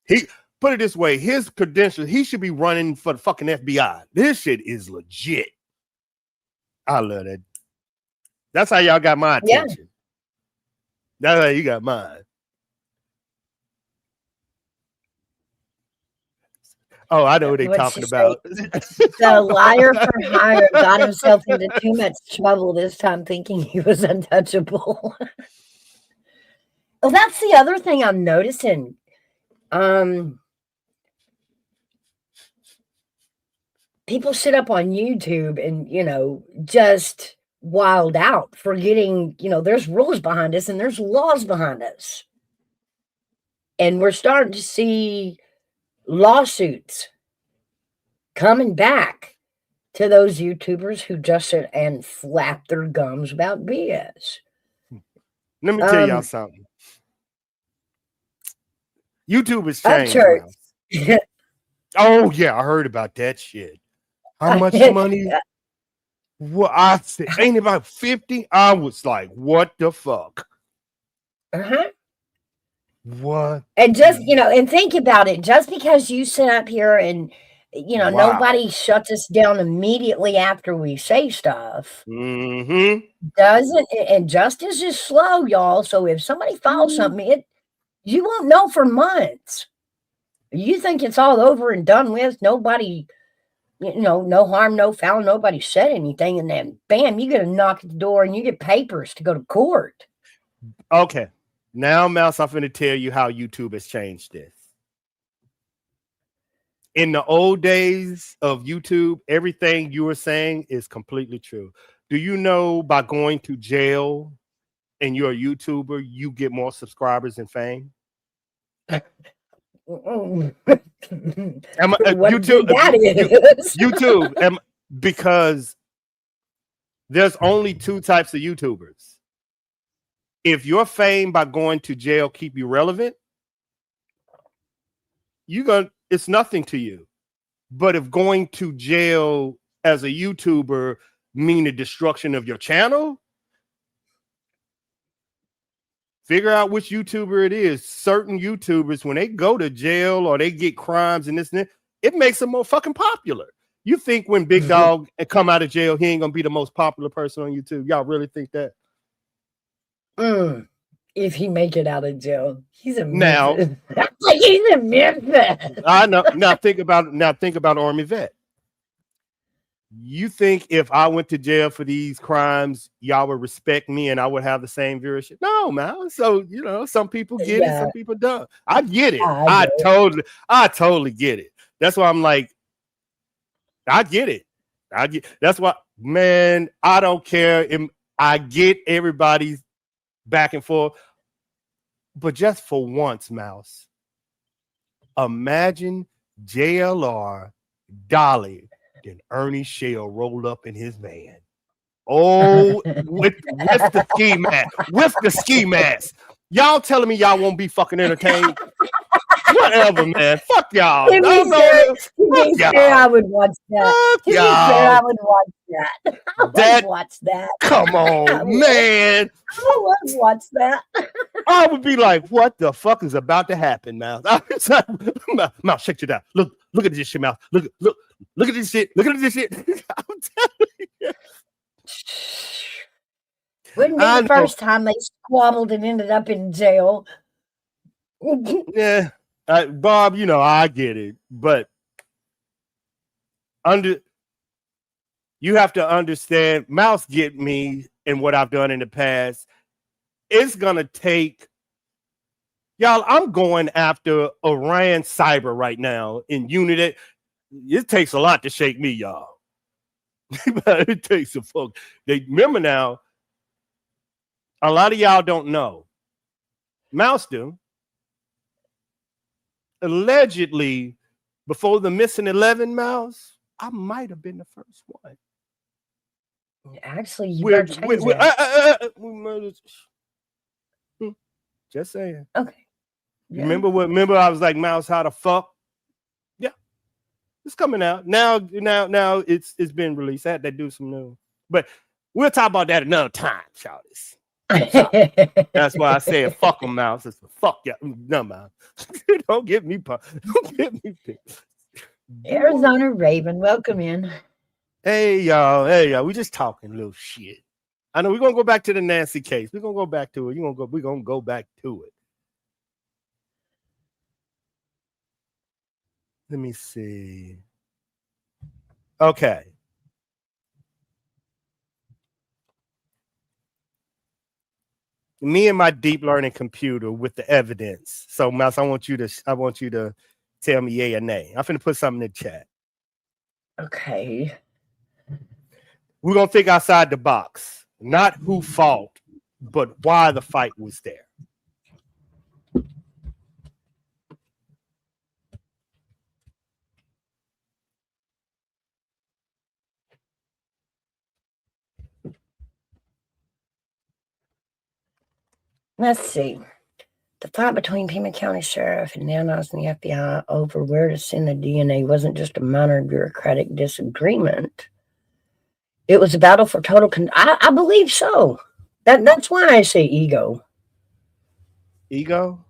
He put it this way, his credentials, he should be running for the fucking FBI. This shit is legit. I love that. That's how y'all got my attention. Yeah. That's how you got mine. Oh, I know what they're talking about. The liar for hire got himself into too much trouble this time thinking he was untouchable. Well, that's the other thing I'm noticing. People sit up on YouTube and, just wild out, forgetting, there's rules behind us and there's laws behind us. And we're starting to see lawsuits coming back to those YouTubers who just sit and flap their gums about BS. Let me tell y'all something. YouTube has changed. Oh yeah, I heard about that shit. How much money? Well, I said, ain't it about 50? I was like, what the fuck? What? And just, and think about it. Just because you sit up here and, wow, nobody shuts us down immediately after we say stuff. Doesn't, and justice is slow, y'all. So if somebody files something, you won't know for months. You think it's all over and done with. Nobody, no harm, no foul. Nobody said anything. And then, bam, you get a knock at the door and you get papers to go to court. Okay. Now, Mouse, I'm going to tell you how YouTube has changed this. In the old days of YouTube, everything you were saying is completely true. Do you know by going to jail and you're a YouTuber, you get more subscribers and fame? YouTube, because there's only two types of YouTubers. If your fame by going to jail keep you relevant, it's nothing to you. But if going to jail as a YouTuber mean the destruction of your channel, figure out which YouTuber it is. Certain YouTubers, when they go to jail or they get crimes and this and that, it makes them more fucking popular. You think when Big Dog come out of jail, he ain't gonna be the most popular person on YouTube? Y'all really think that? If he make it out of jail, he's a now. He's a Memphis. I know. Now think about Army Vet. You think if I went to jail for these crimes, y'all would respect me and I would have the same viewership? No, man. So some people get it, some people don't. I get it. I totally get it. That's why I'm like, I get it. That's why, man. I don't care. I get everybody's back and forth, but just for once, Mouse, imagine JLR, Dolly, and Ernie Shell rolled up in his van. Oh, with the ski mask, Y'all telling me y'all won't be fucking entertained? Whatever, man. Fuck y'all. To be fair, I would watch that. To be fair, I would watch that. I would watch that. Come on, man. I would watch that. I would be like, what the fuck is about to happen, Mouse? Mouse, check it out. Look at this shit, Mouse. Look at this shit. Look at this shit. I'm telling you. Wouldn't be the first time they squabbled and ended up in jail. Yeah. Bob, I get it, but you have to understand, Mouse get me and what I've done in the past. It's gonna take y'all. I'm going after Iran cyber right now in Unity. It takes a lot to shake me, y'all. It takes a fuck. Remember now, a lot of y'all don't know. Mouse do. Allegedly, before the missing 11, Mouse, I might have been the first one. Actually, you better change that. We murdered. Just saying. Okay. Yeah. Remember I was like, Mouse, how the fuck? Yeah. It's coming out. Now it's been released. I had to do some new. But we'll talk about that another time, Charles. That's why I said fuck them, Mouse. It's fuck yeah. No, Mouse. Don't get me Arizona Raven, welcome in. Hey y'all. We just talking little shit. I know we're gonna go back to the Nancy case. We're gonna go back to it. We're gonna go back to it. Let me see. Okay. Me and my deep learning computer with the evidence. So, Mouse, I want you to tell me yay or nay. I'm finna put something in the chat. Okay. We're gonna think outside the box. Not who fought, but why the fight was there. Let's see. The fight between Pima County Sheriff and Nanos and the FBI over where to send the DNA wasn't just a minor bureaucratic disagreement. It was a battle for total I believe so. That's why I say ego. Ego?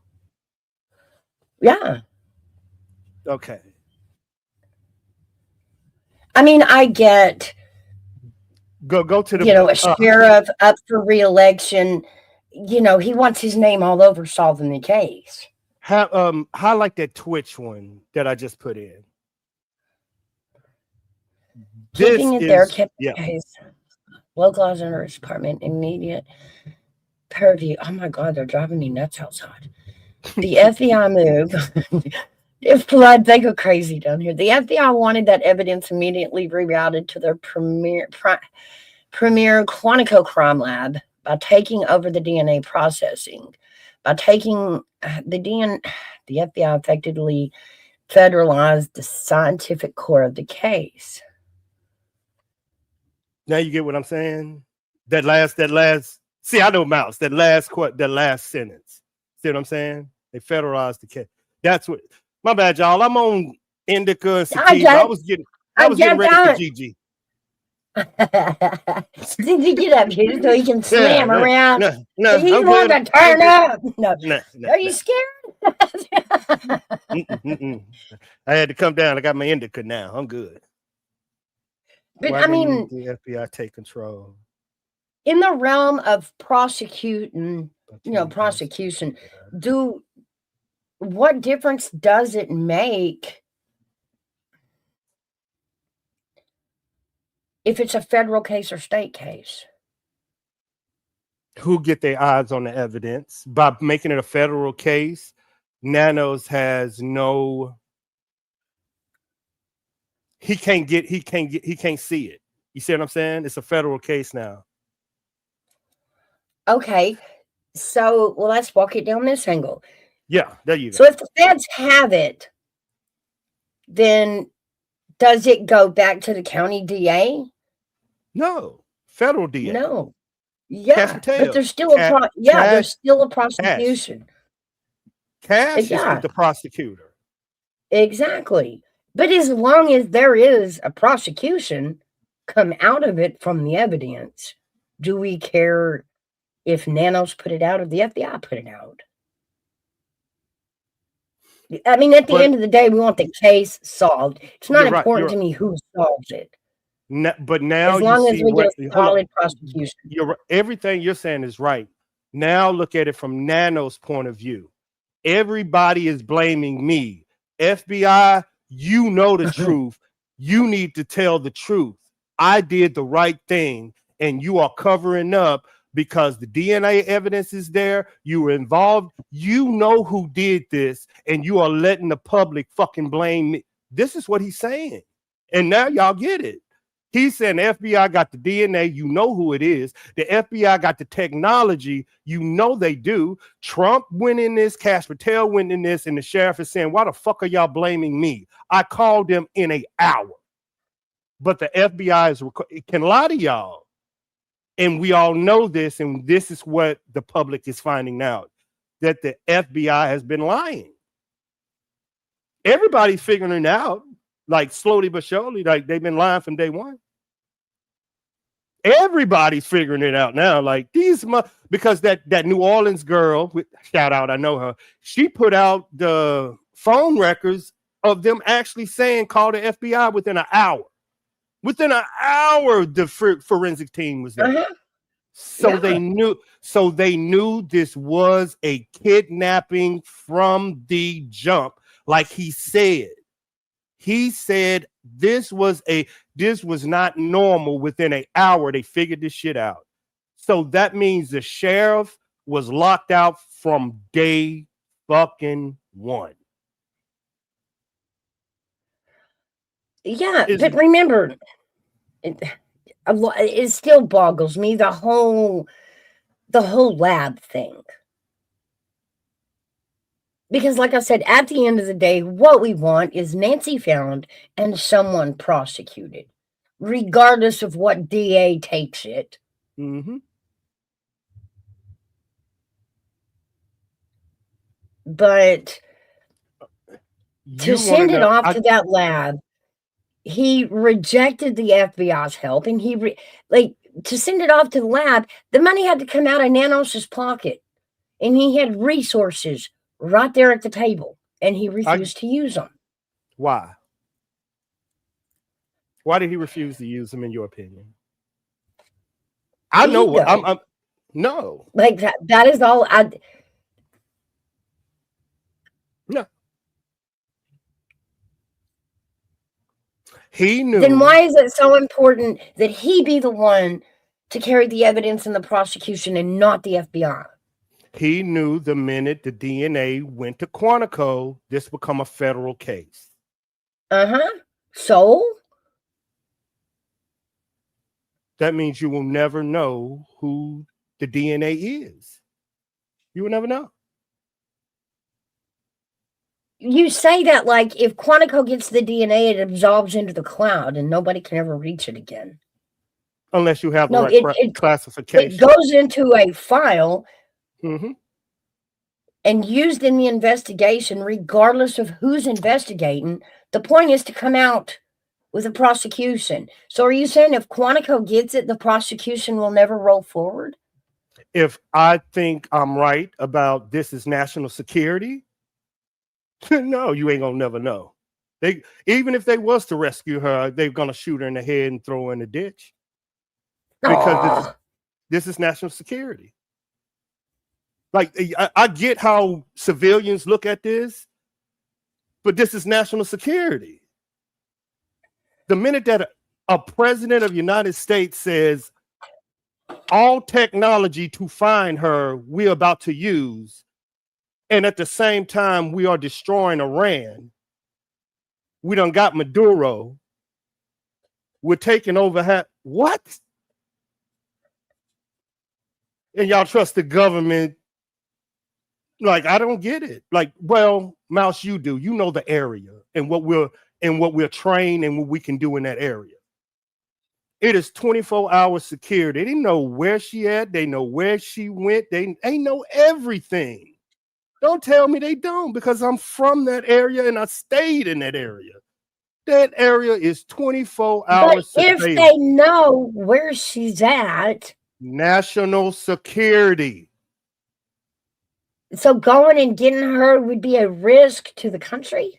Yeah. Okay. I mean, I get go to the a sheriff up for re-election. He wants his name all over solving the case. Highlight that Twitch one that I just put in. Keeping it there kept the case localized under its department immediate purview. Oh my God, they're driving me nuts outside. The FBI move. If blood, they go crazy down here. The FBI wanted that evidence immediately rerouted to their premier Quantico crime lab by taking over the DNA processing. By taking the FBI effectively federalized the scientific core of the case. Now you get what I'm saying? That last. See, I know Mouse. That last sentence. See what I'm saying? They federalized the case. That's what. My bad, y'all. I'm on indica and sativa. I was getting ready for Gigi. Did you get up here so he can slam around? No, he's I'm going good. to turn up. No. Are you No. scared? I had to come down. I got my indica now. I'm good. But Why didn't the FBI take control? In the realm of prosecution, what difference does it make if it's a federal case or state case? Who get their eyes on the evidence by making it a federal case? Nanos has no. He can't see it. You see what I'm saying? It's a federal case now. Okay, so let's walk it down this angle. Yeah, there you go. So if the feds have it, then does it go back to the county DA? No, federal DA. No. Yeah, but there's still there's still a prosecution. Cash is the prosecutor. Exactly. But as long as there is a prosecution come out of it from the evidence, do we care if Nanos put it out or the FBI put it out? I mean, at the end of the day, we want the case solved. It's not important to me who solves it. But now, as long as we get a solid prosecution, everything you're saying is right. Now look at it from Nano's point of view. Everybody is blaming me. FBI, you know the truth. You need to tell the truth. I did the right thing, and you are covering up because the DNA evidence is there. You were involved. You know who did this, and you are letting the public fucking blame me. This is what he's saying. And now y'all get it. He's saying the FBI got the DNA. You know who it is. The FBI got the technology. You know they do. Trump went in this. Cash Patel went in this. And the sheriff is saying, why the fuck are y'all blaming me? I called them in an hour. But the FBI can lie to y'all. And we all know this, and this is what the public is finding out, that the FBI has been lying. Everybody's figuring it out, like slowly but surely, like they've been lying from day one. Everybody's figuring it out now. Like because that New Orleans girl, shout out, I know her. She put out the phone records of them actually saying call the FBI within an hour. Within an hour, the forensic team was there. Uh-huh. So they knew this was a kidnapping from the jump. Like he said this was not normal. Within an hour, they figured this shit out. So that means the sheriff was locked out from day fucking one. Yeah, but remember, it still boggles me, the whole lab thing. Because like I said, at the end of the day, what we want is Nancy found and someone prosecuted, regardless of what DA takes it. Mm-hmm. But to send it off to that lab, he rejected the FBI's help, and to send it off to the lab, the money had to come out of Nanos's pocket, and he had resources right there at the table, and he refused to use them. Why? Why did he refuse to use them, in your opinion? I know what I'm no. Like that is all No. He knew. Then why is it so important that he be the one to carry the evidence in the prosecution and not the FBI? He knew the minute the DNA went to Quantico, this become a federal case. So? That means you will never know who the DNA is. You will never know. You say that like if Quantico gets the DNA, it absorbs into the cloud and nobody can ever reach it again. Unless you have the right classification. It goes into a file mm-hmm. and used in the investigation, regardless of who's investigating. The point is to come out with a prosecution. So are you saying if Quantico gets it, the prosecution will never roll forward? If I think I'm right about this is national security, no, you ain't gonna never know. Even if they was to rescue her, they're gonna shoot her in the head and throw her in the ditch. Because this is national security. Like I get how civilians look at this, but this is national security. The minute that a president of the United States says all technology to find her we're about to use, and at the same time we are destroying Iran, we done got Maduro, we're taking over what? And y'all trust the government? Like, I don't get it. Like, well, Mouse, you do. You know the area and what we're trained and what we can do in that area. It is 24-hour security. They didn't know where she at. They know where she went. They know everything. Don't tell me they don't, because I'm from that area and I stayed in that area. That area is 24 hours. But if they know where she's at, national security. So going and getting her would be a risk to the country?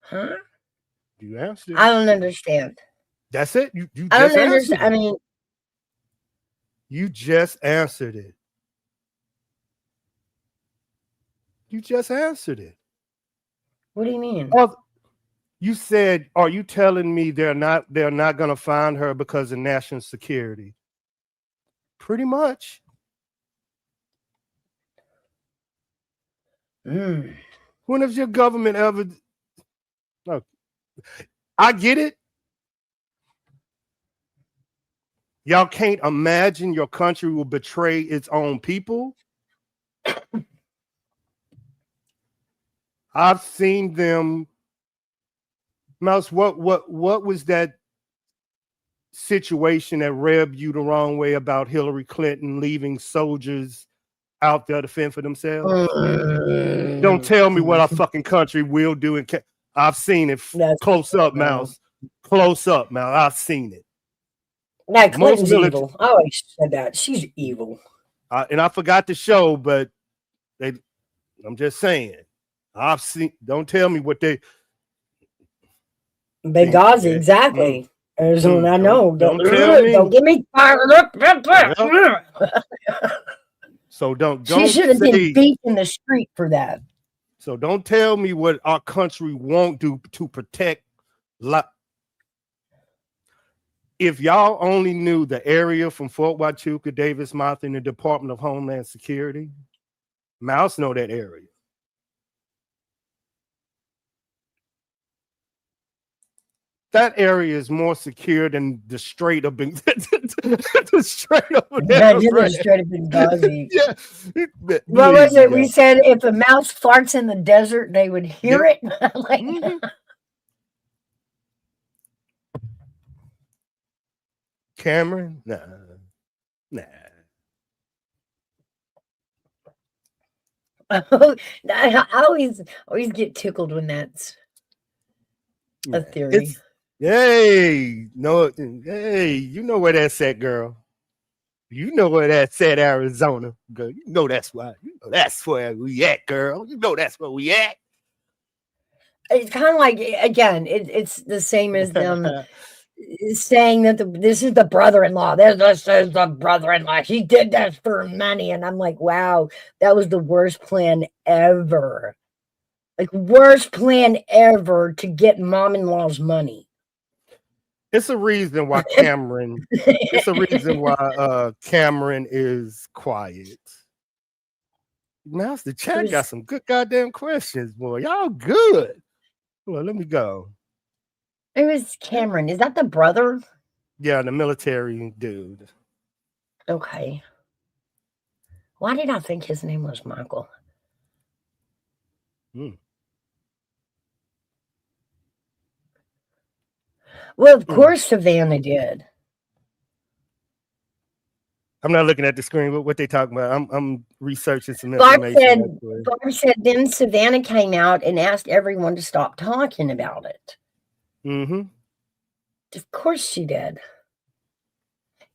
Huh? You answered. I don't understand. That's it. You I just don't understand. I mean, you just answered it. You just answered it. What do you mean? Well, you said, are you telling me they're not going to find her because of national security? Pretty much. When has your government ever? Look, I get it. Y'all can't imagine your country will betray its own people. I've seen them. Mouse, what was that situation that rubbed you the wrong way about Hillary Clinton leaving soldiers out there to fend for themselves? Don't tell me what our fucking country will do. I've seen it close up, Mouse. Close up, Mouse. I've seen it. Now, Clinton's evil. I always said that. She's evil. And I forgot to show, but I'm just saying. I've seen. Don't tell me what they. Benghazi, exactly. I know. Don't tell me. Don't get me fired up. Yep. So don't. She should have been beat in the street for that. So don't tell me what our country won't do to protect. If y'all only knew the area from Fort Huachuca, Davis Mountain, and the Department of Homeland Security, Mouse know that area. That area is more secure than the Strait of the Strait of Benghazi. Yeah. What was it? We said if a mouse farts in the desert, they would hear it. Cameron? Nah. I always get tickled when that's a theory. You know where that's at, girl. You know where that's at, Arizona. Girl. You know that's why. You know that's where we at, girl. You know that's where we at. It's kind of like, again, it's the same as them saying that this is the brother-in-law. This is the brother-in-law. He did that for money. And I'm like, wow, that was the worst plan ever. Like, worst plan ever to get mom-in-law's money. It's a reason why Cameron. It's a reason why Cameron is quiet. Mouse, the chat got some good goddamn questions, boy. Y'all good. Well, let me go. It was Cameron. Is that the brother? Yeah, the military dude. Okay. Why did I think his name was Michael? Well, of course, Savannah did. I'm not looking at the screen. What they talking about? I'm researching some information. Barb said then Savannah came out and asked everyone to stop talking about it. Of course she did.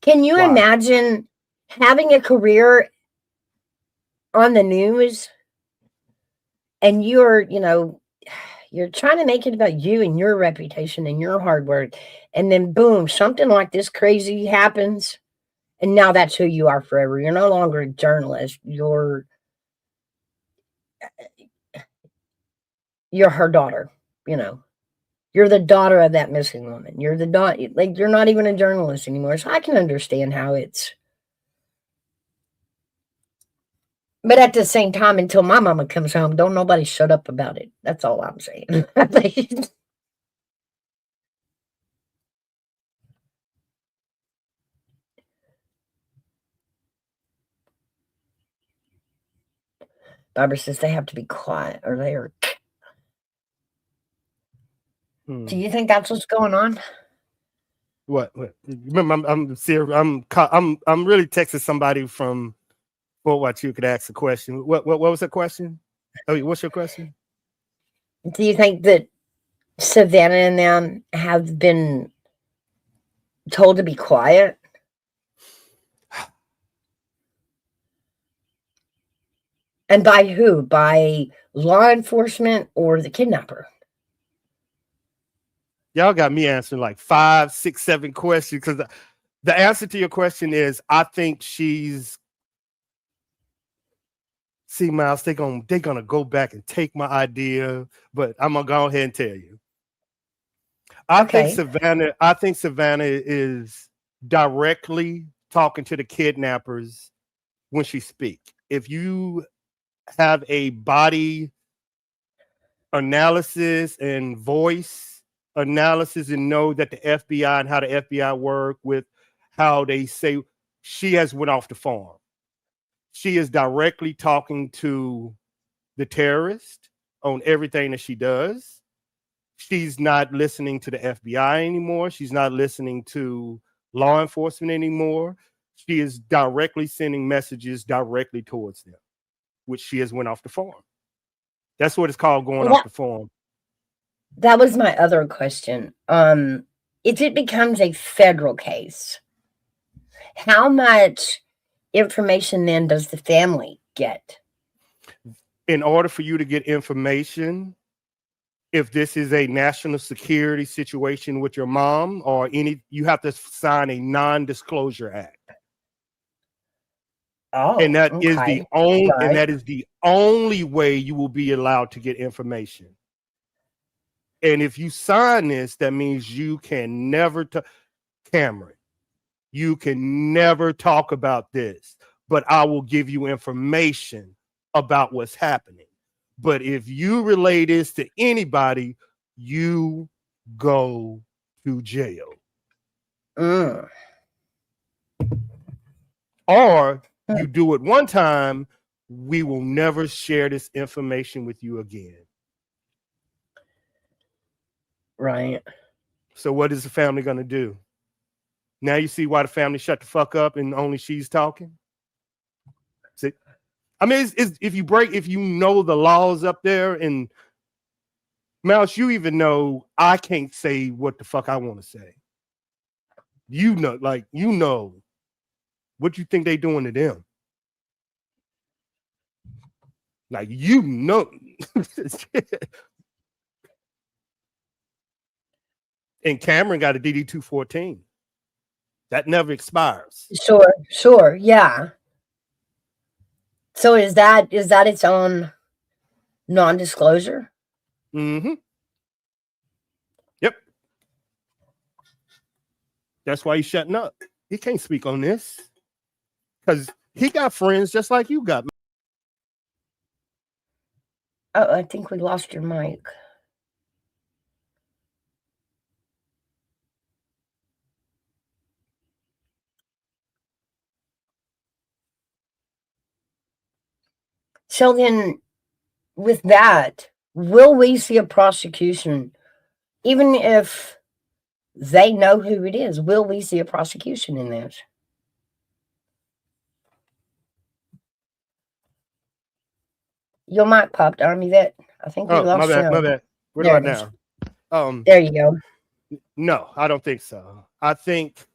Can you imagine having a career on the news and you're trying to make it about you and your reputation and your hard work, and then boom, something like this crazy happens, and now that's who you are forever. You're no longer a journalist. You're her daughter. You're the daughter of that missing woman. You're the daughter. Like, you're not even a journalist anymore. So I can understand how it's. But at the same time, until my mama comes home, don't nobody shut up about it. That's all I'm saying. Barbara says they have to be quiet or they are. Do you think that's what's going on? What? Remember, I'm really texting somebody from Fort Watch. You could ask a question. What was the question? Oh, what's your question? Do you think that Savannah and them have been told to be quiet? And by who? By law enforcement or the kidnapper? Y'all got me answering like 5, 6, 7 questions, because the answer to your question is I think she's. See, Miles, they're gonna go back and take my idea, but I'm gonna go ahead and tell you. I think Savannah is directly talking to the kidnappers when she speaks. If you have a body analysis and voice analysis and know that the FBI and how the FBI work with how they say she has went off the farm. She is directly talking to the terrorist on everything that she does. She's not listening to the FBI anymore. She's not listening to law enforcement anymore. She is directly sending messages directly towards them, which she has went off the farm. That's what it's called, going Well, off the farm. that was my other question. If it becomes a federal case, how much information then does the family get? In order for you to get information, if this is a national security situation with your mom or any, you have to sign a non-disclosure act. And Oh, that is the okay. only and Right. that is the only way you will be allowed to get information. And if you sign this, that means you can never Cameron, you can never talk about this, but I will give you information about what's happening. But if you relay this to anybody, you go to jail. Mm. Or you do it one time, we will never share this information with you again. Right. So what is the family going to do? Now you see why the family shut the fuck up and only she's talking? See? I mean, it's, if you know the laws up there, and Mouse, you even know I can't say what the fuck I want to say. You know, what you think they doing to them. Like, you know. And Cameron got a DD-214. That never expires. Sure, yeah. So is that its own non-disclosure? Mm-hmm. Yep. That's why he's shutting up. He can't speak on this because he got friends just like you got. Oh, I think we lost your mic. So then, with that, will we see a prosecution, even if they know who it is? Will we see a prosecution in this? Your mic popped, Army Vet. I think we Oh, my lost bad, my you. bad. What There about it is. now? There you go. No, I don't think so. I think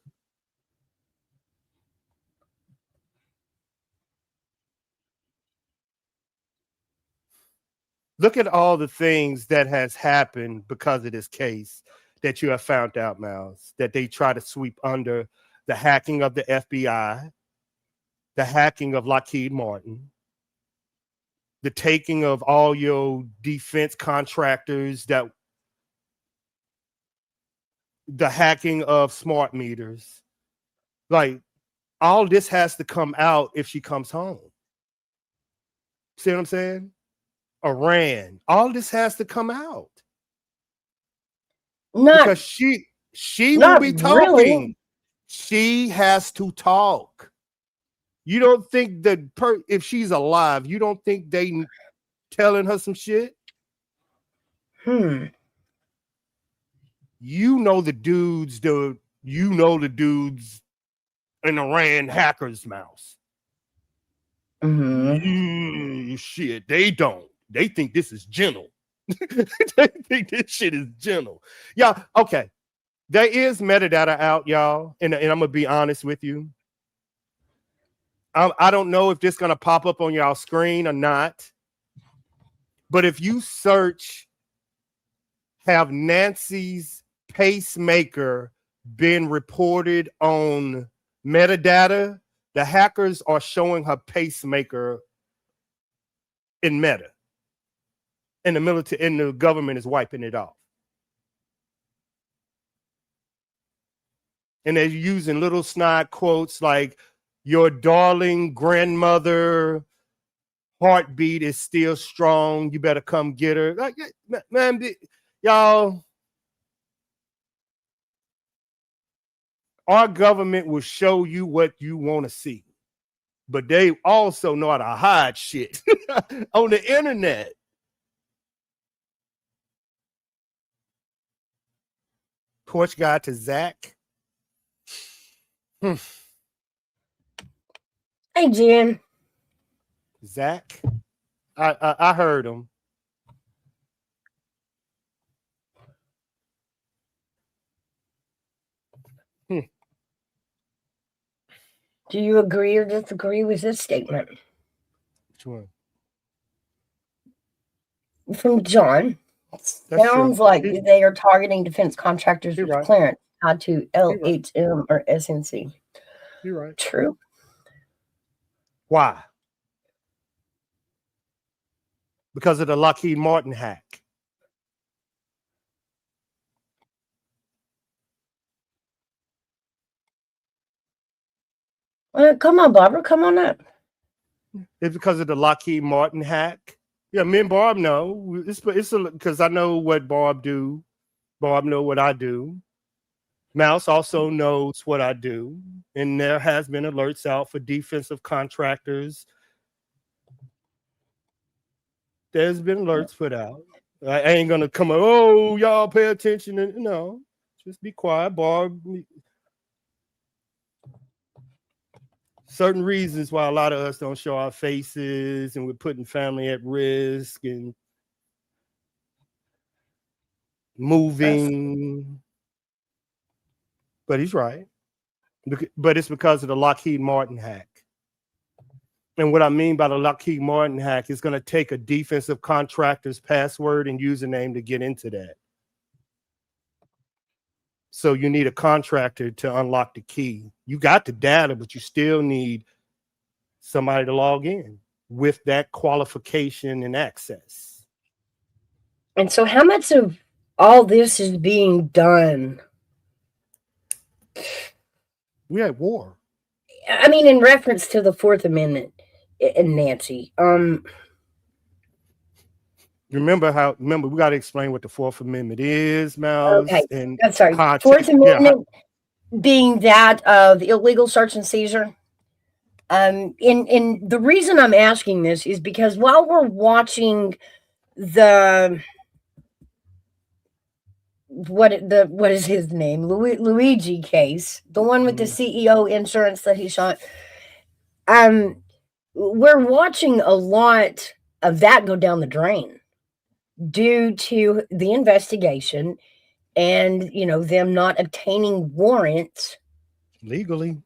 look at all the things that has happened because of this case that you have found out, Miles, that they try to sweep under: the hacking of the FBI, the hacking of Lockheed Martin, the taking of all your defense contractors, the hacking of smart meters. Like, all this has to come out if she comes home. See what I'm saying? Iran, all this has to come out because she will Not be really. talking. She has to talk. You don't think that if she's alive, you don't think they telling her some shit? You know the dudes in Iran hackers, Mouse. Shit, they don't. They think this is gentle. They think this shit is gentle. Yeah, okay. There is metadata out, y'all, and I'm gonna be honest with you. I don't know if this is gonna pop up on y'all screen or not, but if you search, have Nancy's pacemaker been reported on metadata, the hackers are showing her pacemaker in Meta, and the military and the government is wiping it off. And they're using little snide quotes like, your darling grandmother heartbeat is still strong. You better come get her. Like, man, y'all, Our government will show you what you want to see, but they also know how to hide shit on the internet. Porch guy to Zach. Hey, Jen. Zach, I heard him. Do you agree or disagree with this statement? Which one? From John. Sounds like they are targeting defense contractors with clearance tied to LHM or SNC. You're right. True. Why? Because of the Lockheed Martin hack. Come on, Barbara. Come on up. It's because of the Lockheed Martin hack. Yeah, me and Barb know. It's because I know what Barb do. Barb know what I do. Mouse also knows what I do. And there has been alerts out for defensive contractors. There's been alerts put out. I ain't gonna come up, oh, y'all pay attention. And no, just be quiet, Barb. Certain reasons why a lot of us don't show our faces, and we're putting family at risk and moving. But he's right. But it's because of the Lockheed Martin hack. And what I mean by the Lockheed Martin hack is going to take a defensive contractor's password and username to get into that. So you need a contractor to unlock the key. You got the data, but you still need somebody to log in with that qualification and access. And so how much of all this is being done? We're at war. I mean, in reference to the Fourth Amendment, and Nancy. Remember, we got to explain what the Fourth Amendment is, Mouse. Okay, and I'm sorry. Fourth Amendment being that of illegal search and seizure. In the reason I'm asking this is because while we're watching the what is his name, Luigi case, the one with the CEO insurance that he shot, we're watching a lot of that go down the drain due to the investigation and, them not obtaining warrants legally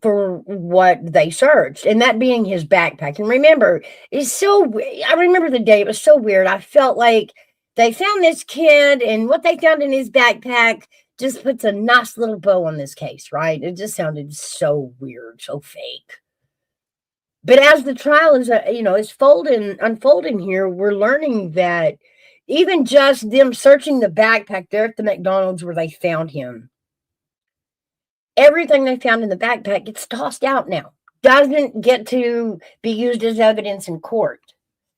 for what they searched, and that being his backpack. And remember, I remember the day, it was so weird. I felt like they found this kid, and what they found in his backpack just puts a nice little bow on this case, right? It just sounded so weird, so fake. But as the trial is, unfolding here, we're learning that even just them searching the backpack there at the McDonald's where they found him, everything they found in the backpack gets tossed out now. Doesn't get to be used as evidence in court.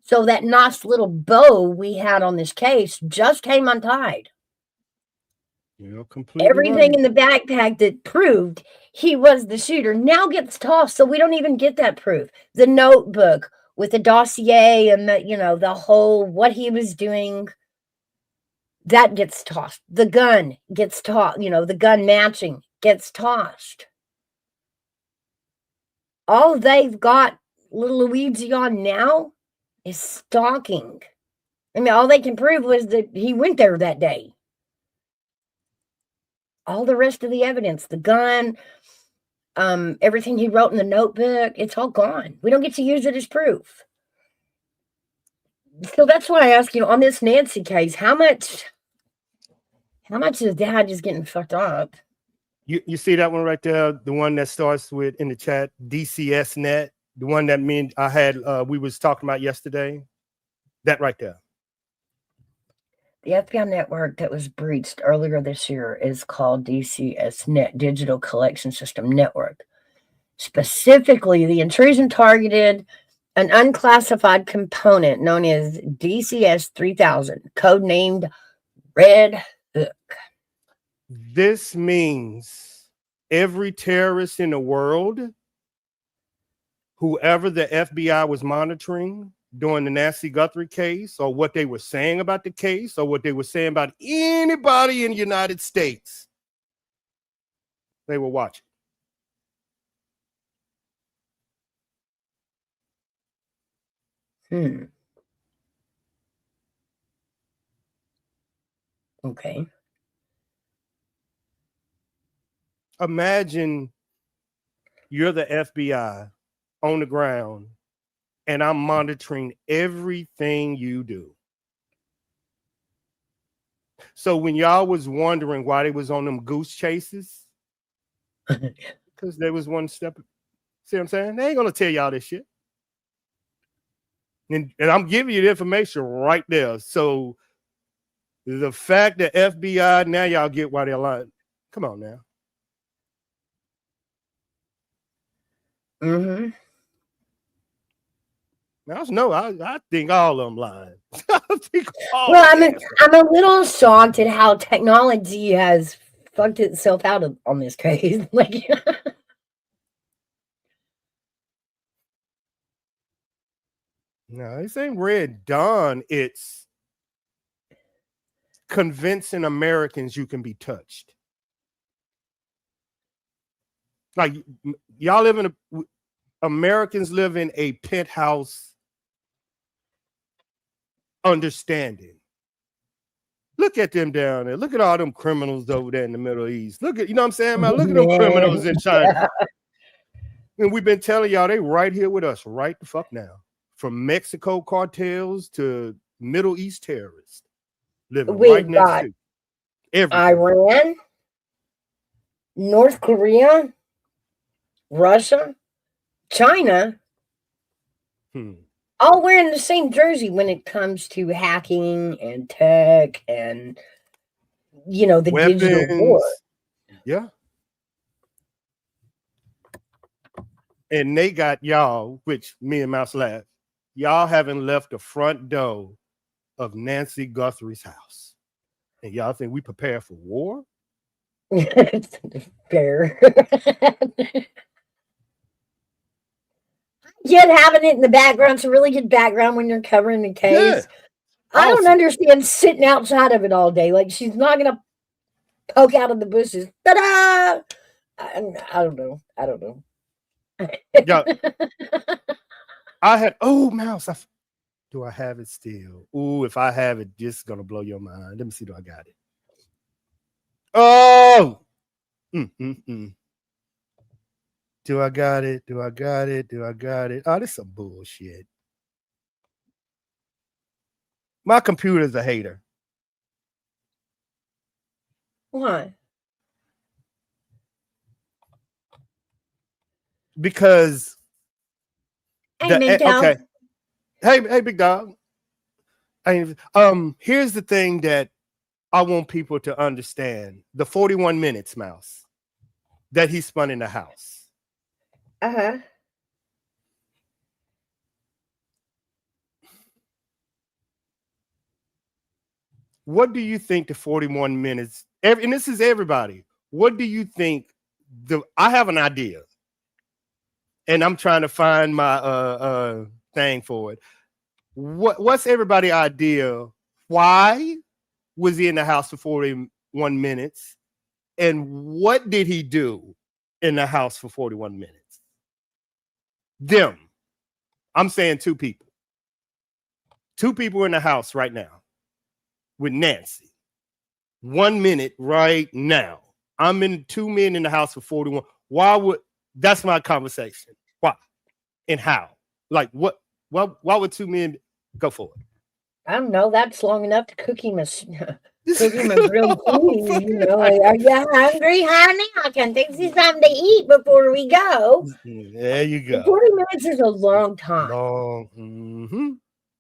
So that nice little bow we had on this case just came untied. You're completely Everything right. in the backpack that proved he was the shooter now gets tossed, so we don't even get that proof. The notebook with the dossier and the whole what he was doing, that gets tossed. The gun gets tossed, the gun matching gets tossed. All they've got little Luigi on now is stalking. I mean, all they can prove was that he went there that day. All the rest of the evidence, the gun, everything he wrote in the notebook, it's all gone. We don't get to use it as proof. So that's why I ask you, on this Nancy case, how much is Dad just getting fucked up? You see that one right there, the one that starts with in the chat, DCS net, the one that we was talking about yesterday, that right there. The FBI network that was breached earlier this year is called DCS Net, Digital Collection System Network. Specifically, the intrusion targeted an unclassified component known as DCS 3000, codenamed Red Hook. This means every terrorist in the world, whoever the FBI was monitoring during the Nancy Guthrie case, or what they were saying about the case, or what they were saying about anybody in the United States, they were watching. Okay. Imagine you're the FBI on the ground and I'm monitoring everything you do. So when y'all was wondering why they was on them goose chases, because there was one step. See what I'm saying? They ain't gonna tell y'all this shit. And I'm giving you the information right there. So the fact that FBI, now y'all get why they're lying. Come on now. Mm-hmm. I think all of them lying. Well, I'm a little shocked at how technology has fucked itself out on this case. Like, no, this ain't Red Dawn. It's convincing Americans you can be touched. Like y'all live in Americans live in a penthouse understanding. Look at them down there. Look at all them criminals over there in the Middle East. Look at, you know what I'm saying, man? Look at them criminals in China. Yeah. And we've been telling y'all they right here with us right the fuck now. From Mexico cartels to Middle East terrorists living right next to everything. Iran, North Korea, Russia, China, all wearing the same jersey when it comes to hacking and tech and, you know, the weapons, digital war. Yeah. And they got y'all, which me and Mouse laugh, y'all haven't left the front door of Nancy Guthrie's house. And y'all think we prepare for war? Fair. Yet having it in the background, it's a really good background when you're covering the case. Yeah. I don't understand sitting outside of it all day. Like, she's not going to poke out of the bushes. Ta-da! I don't know. Yeah. I had, Mouse, do I have it still? Ooh, if I have it, this is going to blow your mind. Let me see, do I got it? Oh! Do I got it? Oh, this is some bullshit. My computer's a hater. Why? Because okay. Hey, big dog. Here's the thing that I want people to understand: the 41 minutes, Mouse, that he spun in the house. Uh-huh. What do you think the 41 minutes? And this is everybody. What do you think? I have an idea, and I'm trying to find my thing for it. What's everybody's idea? Why was he in the house for 41 minutes? And what did he do in the house for 41 minutes? Them. I'm saying two people. Two people in the house right now with Nancy. 1 minute right now. I'm in 2 men in the house for 41. That's my conversation. Why? And how? Like why would 2 men go for it? I don't know. That's long enough to cook him a grilled cheese. You know, like, are you hungry, honey? I can fix you something to eat before we go. There you go. 40 minutes is a long time. Mm-hmm.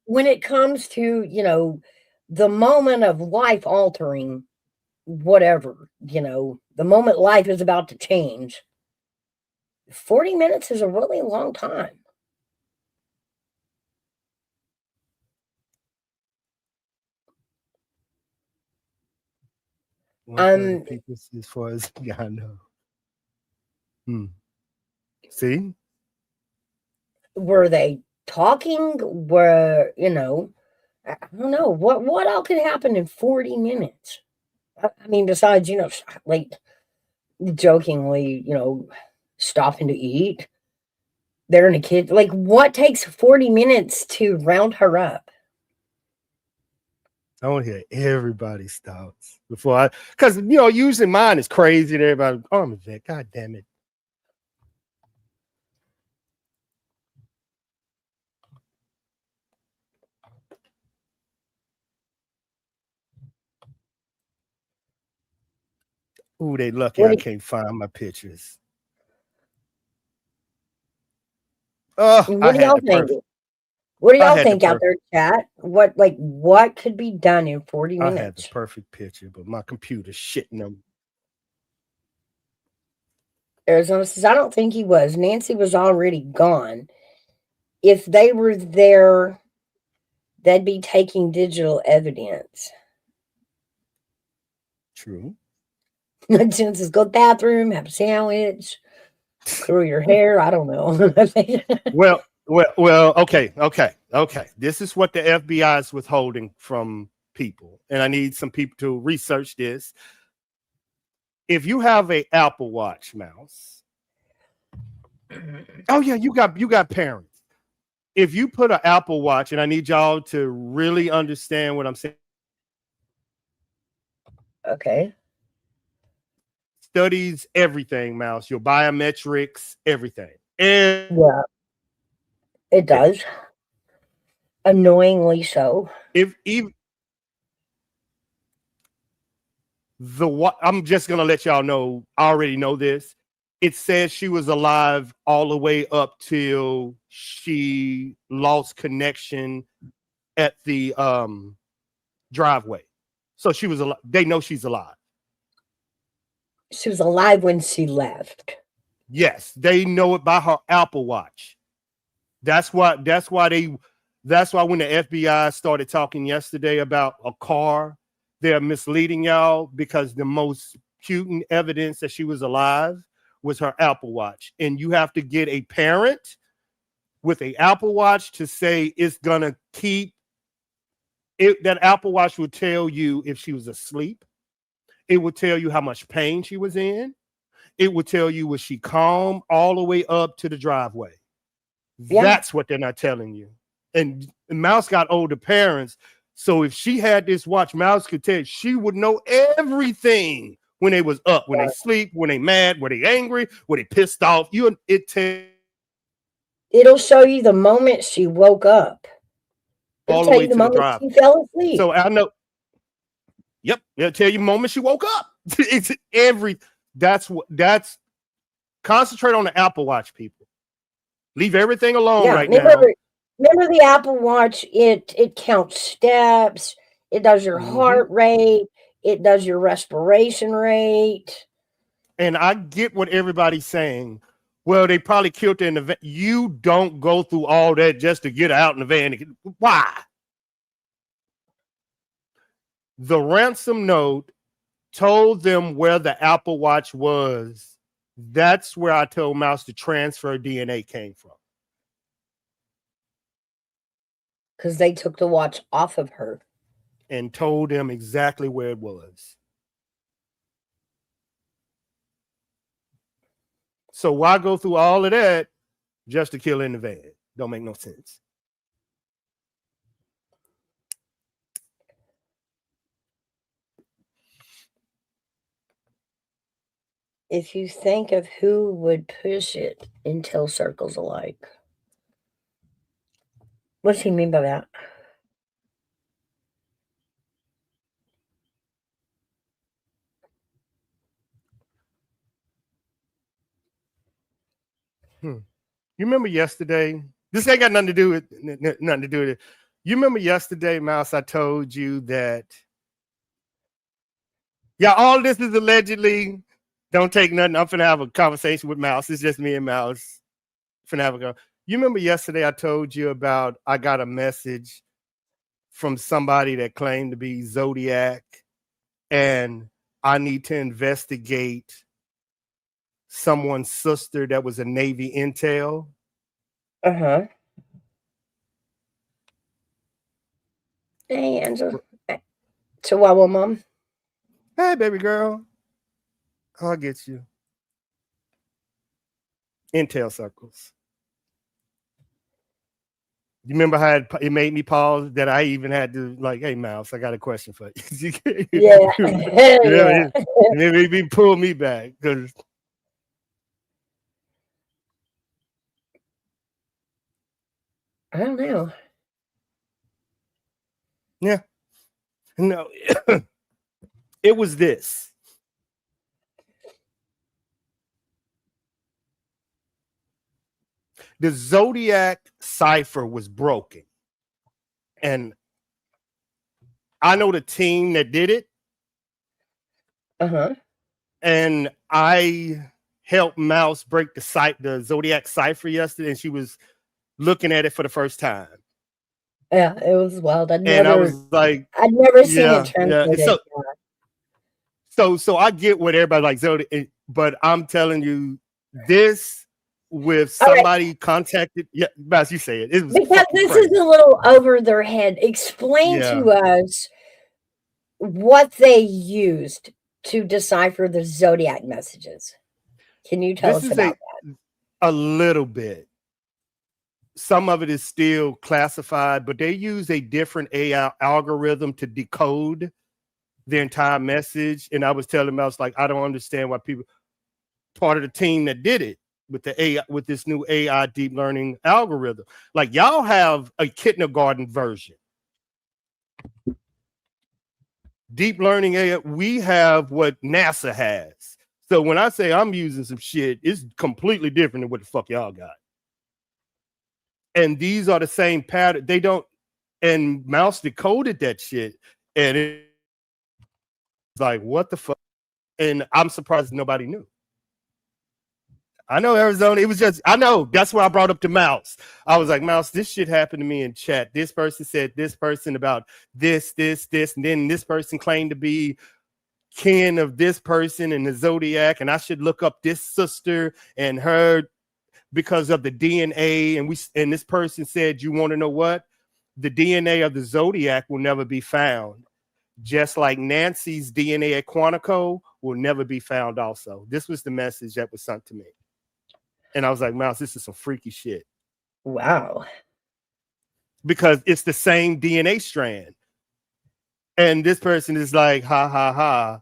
When it comes to, you know, the moment of life altering, whatever, you know, the moment life is about to change, 40 minutes is a really long time. People, as far as I know. Hmm. See? Were they talking? Were, I don't know. What all could happen in 40 minutes? I mean, besides, like jokingly, stopping to eat. They're in a kid. Like, what takes 40 minutes to round her up? I want to hear everybody's thoughts before because usually mine is crazy and everybody, oh, I'm Vivek, god damn it. Ooh, they lucky What I do, can't find my pictures. Oh, what do y'all think? What do I y'all had the think out perfect there, chat? What could be done in 40 I had the minutes? perfect picture, but my computer's shitting them. Arizona says, I don't think he was. Nancy was already gone. If they were there, they'd be taking digital evidence. True. Jen says, go to the bathroom, have a sandwich, curl your hair. I don't know. Well, okay. This is what the FBI is withholding from people, and I need some people to research this. If you have a Apple Watch, Mouse, oh yeah, you got parents. If you put an Apple Watch, and I need y'all to really understand what I'm saying. Okay. Studies everything, Mouse. Your biometrics, everything. Yeah, it does. Annoyingly so. If even I'm just gonna let y'all know. I already know this. It says she was alive all the way up till she lost connection at the driveway. So she was alive. They know she's alive. She was alive when she left. Yes, they know it by her Apple Watch. That's why. That's why when the FBI started talking yesterday about a car, they're misleading y'all because the most potent evidence that she was alive was her Apple Watch, and you have to get a parent with a Apple Watch to say it's gonna keep it. That Apple Watch would tell you if she was asleep. It would tell you how much pain she was in. It would tell you was she calm all the way up to the driveway. Yeah. That's what they're not telling you. And Mouse got older parents. So if she had this watch, Mouse could tell she would know everything when they was up, when they sleep, when they mad, when they angry, when they pissed off. It'll show you the moment she woke up. It'll All the tell way you the to the moment drive. she fell asleep. So I know. Yep, it'll tell you the moment she woke up. It's that's concentrate on the Apple Watch, people. Leave everything alone right now. Remember the Apple Watch, it counts steps, it does your Mm-hmm. heart rate, it does your respiration rate. And I get what everybody's saying. Well, they probably killed her in the van. You don't go through all that just to get out in the van. Why? The ransom note told them where the Apple Watch was. That's where I told Mouse to transfer DNA came from. Because they took the watch off of her. And told them exactly where it was. So why go through all of that just to kill in the van? Don't make no sense. If you think of who would push it until circles alike. What does he mean by that? You remember yesterday? This ain't got nothing to do with it. You remember yesterday, Mouse? I told you that. Yeah, all this is allegedly. Don't take nothing. I'm finna have a conversation with Mouse. It's just me and Mouse. Finna have a go. You remember yesterday? I told you about. I got a message from somebody that claimed to be Zodiac, and I need to investigate someone's sister that was a Navy intel. Uh-huh. Hey, Angela. Chihuahua mom. Hey, baby girl, I'll get you. Intel circles. You remember how it made me pause that I even had to like, hey, Mouse, I got a question for you. Yeah. Yeah. Remember, it made me pull me back because I don't know. yeah, no, it was this. The Zodiac cipher was broken, and I know the team that did it, Uh-huh. and I helped Mouse break the Zodiac cipher yesterday, and she was looking at it for the first time. Yeah, it was wild. And I was like, I'd never seen it yeah, yeah. And translated. so I get what everybody like Zodiac, but I'm telling you, this with All right, somebody contacted, yeah, Mouse, you say it. It was because fucking this crazy. is a little over their head. Explain Yeah. to us what they used to decipher the zodiac messages. Can you tell This us is about a little bit. Some of it is still classified, but they use a different AI algorithm to decode the entire message. And I was telling them, I was like, I don't understand why people, part of the team that did it with the AI, with this new AI deep learning algorithm, like y'all have a kindergarten version. Deep learning AI, we have what NASA has. So when I say I'm using some shit, it's completely different than what the fuck y'all got. And these are the same pattern. They don't, and Mouse decoded that shit, and it's like, what the fuck? And I'm surprised nobody knew. I know Arizona. It was just, I know. That's why I brought up the Mouse. I was like, Mouse, this shit happened to me in chat. This person said this person about this, and then this person claimed to be kin of this person in the Zodiac, and I should look up this sister and her because of the DNA. And this person said, you want to know what? The DNA of the Zodiac will never be found. Just like Nancy's DNA at Quantico will never be found also. This was the message that was sent to me. And I was like, Mouse, this is some freaky shit. Wow. Because it's the same DNA strand. And this person is like, ha, ha, ha.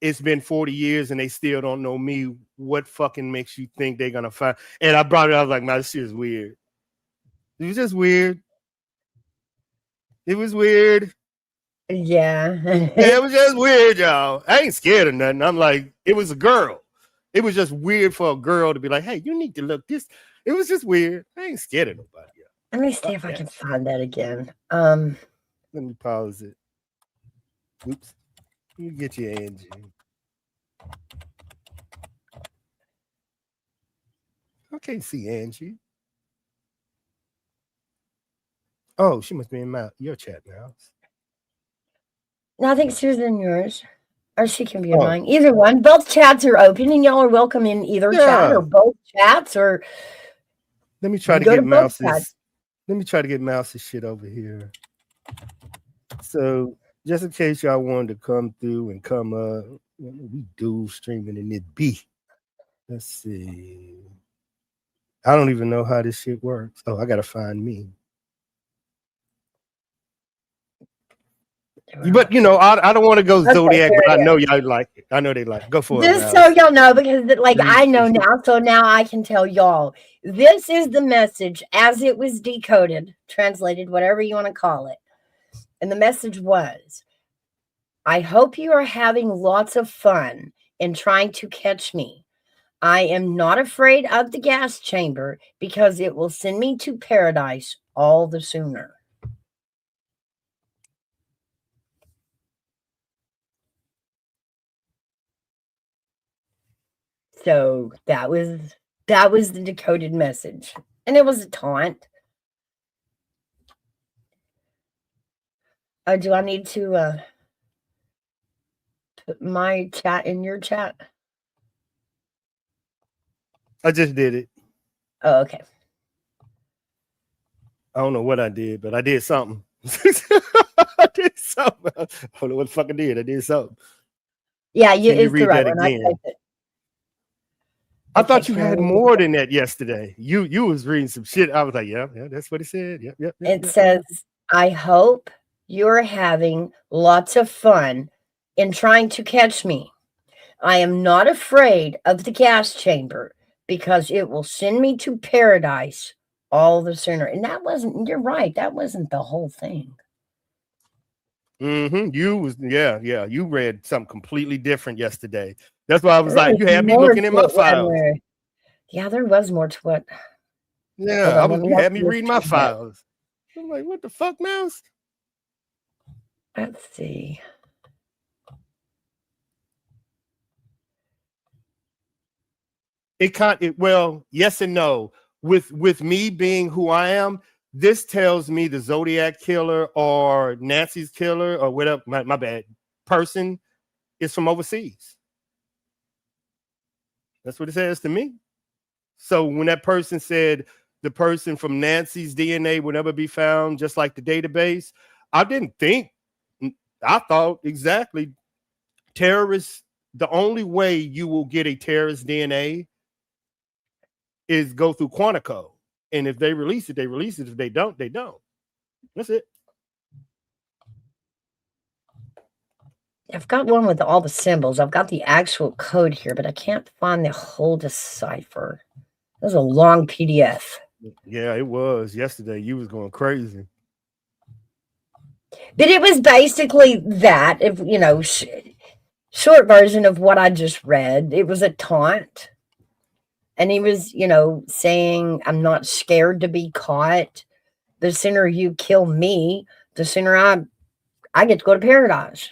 It's been 40 years and they still don't know me. What fucking makes you think they're going to find? And I brought it up, I was like, man, this shit is weird. It was just weird. It was weird. Yeah. It was just weird, y'all. I ain't scared of nothing. I'm like, it was a girl. It was just weird for a girl to be like, hey, you need to look this. It was just weird. I ain't scared of nobody. Let me see Fuck if I that can shit. find that again. Let me pause it. Oops. You get your Angie. I can't see Angie. Oh, she must be in your chat now. No, I think Sue's in yours. Or she can be in Oh, mine. Either one. Both chats are open and y'all are welcome in either chat yeah. or both chats, or Let me you try can to go get to both chats. Mouse's shit over here. So just in case y'all wanted to come through and come we dual streaming in this B. Let's see. I don't even know how this shit works. Oh, I gotta find me. But I don't want to go Okay, Zodiac, here but I it know is. y'all like it. I know they like it. Go for it, Just so Mouse. y'all know, because I know now, so now I can tell y'all. This is the message as it was decoded, translated, whatever you want to call it. And the message was, I hope you are having lots of fun in trying to catch me. I am not afraid of the gas chamber because it will send me to paradise all the sooner. So that was the decoded message. And it was a taunt. Do I need to put my chat in your chat? I just did it. Oh, okay. I don't know what I did, but I did something. I did something. I don't know what the fuck I did. I did something. Yeah, Can you it's the read right that one. I again? typed it. I Okay, thought you can I had read it more again? than that yesterday. You was reading some shit. I was like, yeah, that's what it said. Yep, yep, yep, It yep, yep. says, I hope you're having lots of fun in trying to catch me. I am not afraid of the gas chamber because it will send me to paradise all the sooner. And that wasn't, you're right, that wasn't the whole thing. You was yeah. You read something completely different yesterday. That's why I was There like, was you had me more looking to in my it when files. yeah, there was more to it. Hold Yeah, on, let me you look had me at this reading my tweet. files. I'm like, what the fuck, mouse? Let's see. Well, yes and no. With me being who I am, this tells me the Zodiac killer or Nancy's killer or whatever, my bad, person is from overseas. That's what it says to me. So when that person said the person from Nancy's DNA would never be found, just like the database, I didn't think, I thought exactly terrorists, the only way you will get a terrorist DNA is go through Quantico. And if they release it, they release it. If they don't, they don't. That's it. I've got one with all the symbols. I've got the actual code here, but I can't find the whole decipher. It was a long PDF. Yeah, it was yesterday. You was going crazy. But it was basically that, if short version of what I just read. It was a taunt. And he was, saying, I'm not scared to be caught. The sooner you kill me, the sooner I get to go to paradise.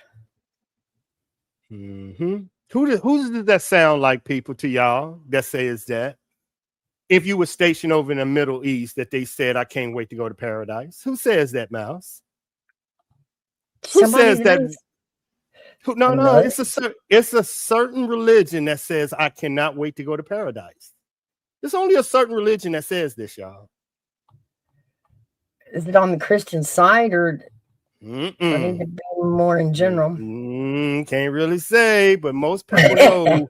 Who does that sound like, people, to y'all that says that? If you were stationed over in the Middle East, that they said, I can't wait to go to paradise. Who says that, Mouse? Who Somebody says that that? is a No, nut. it's a certain religion that says, I cannot wait to go to paradise. There's only a certain religion that says this, y'all. Is it on the Christian side, or I need to be more in general? Can't really say, but most people know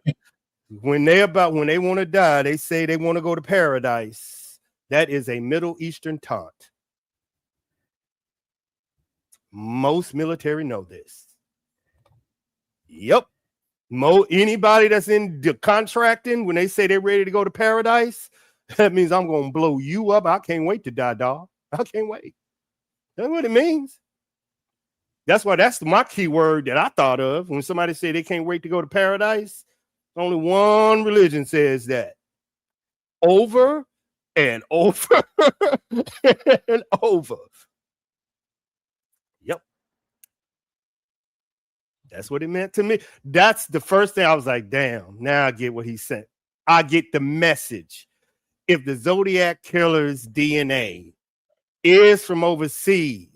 when they want to die, they say they want to go to paradise. That is a Middle Eastern taunt. Most military know this. Yep. Anybody that's in the contracting, when they say they're ready to go to paradise, that means I'm gonna blow you up. I can't wait to die, dog. I can't wait. That's what it means. That's my key word that I thought of when somebody say they can't wait to go to paradise. Only one religion says that. Over and over and over. Yep. That's what it meant to me. That's the first thing I was like, damn, now I get what he said. I get the message. If the Zodiac killer's DNA is from overseas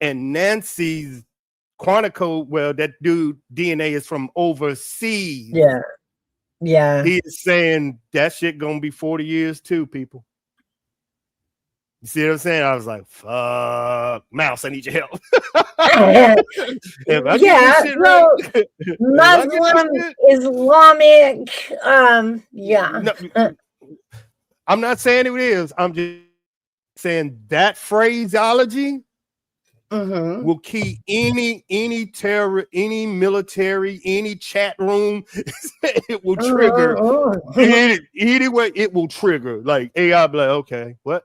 and Nancy's Quantico, well, that dude DNA is from overseas. Yeah. Yeah. He is saying that shit gonna be 40 years too, people. You see what I'm saying? I was like, fuck, Mouse, I need your help. If I get this shit right, Muslim, Islamic, yeah. No, I'm not saying it is. I'm just saying that phraseology will key any terror, any military, any chat room. It will trigger. Anyway, it will trigger. Like AI, be like, okay, what?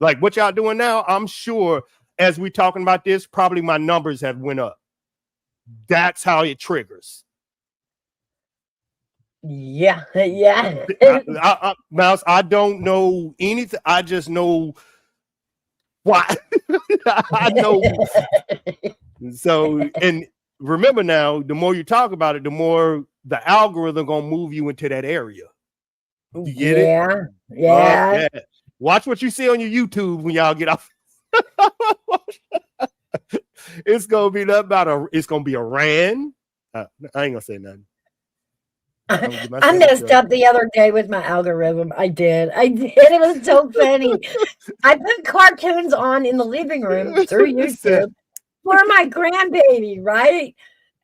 Like what y'all doing now? I'm sure as we talking about this, probably my numbers have went up. That's how it triggers. Yeah. Mouse, I don't know anything. I just know why. I know. So, and remember now, the more you talk about it, the more the algorithm gonna move you into that area. You get it? Yeah. Watch what you see on your YouTube when y'all get off. It's gonna be Iran. I ain't gonna say nothing. I messed up the other day with my algorithm. I did. It was so funny. I put cartoons on in the living room through YouTube for my grandbaby, right?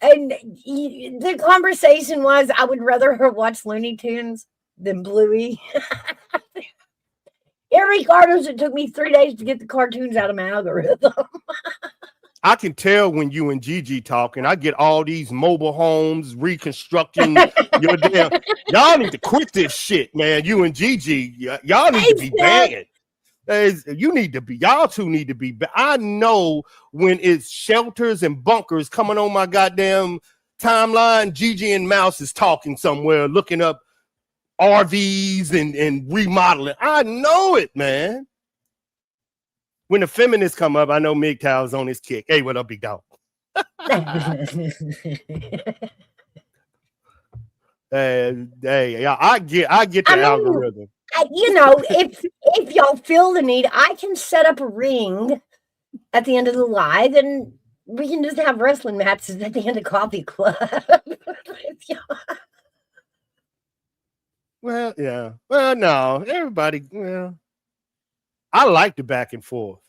And the conversation was I would rather her watch Looney Tunes than Bluey. Irregardless, it took me 3 days to get the cartoons out of my algorithm. I can tell when you and Gigi talking. I get all these mobile homes reconstructing your damn. Y'all need to quit this shit, man. You and Gigi, y'all need to be banned. You need to be. Y'all two need to be. I know when it's shelters and bunkers coming on my goddamn timeline. Gigi and Mouse is talking somewhere, looking up RVs and remodeling. I know it, man. When the feminists come up, I know MGTOW's on his kick. Hey, what up, big dog? Hey, I get the algorithm. If y'all feel the need, I can set up a ring at the end of the live, and we can just have wrestling matches at the end of Coffee Club. Well, yeah. Well, no, everybody. Well, I like the back and forth,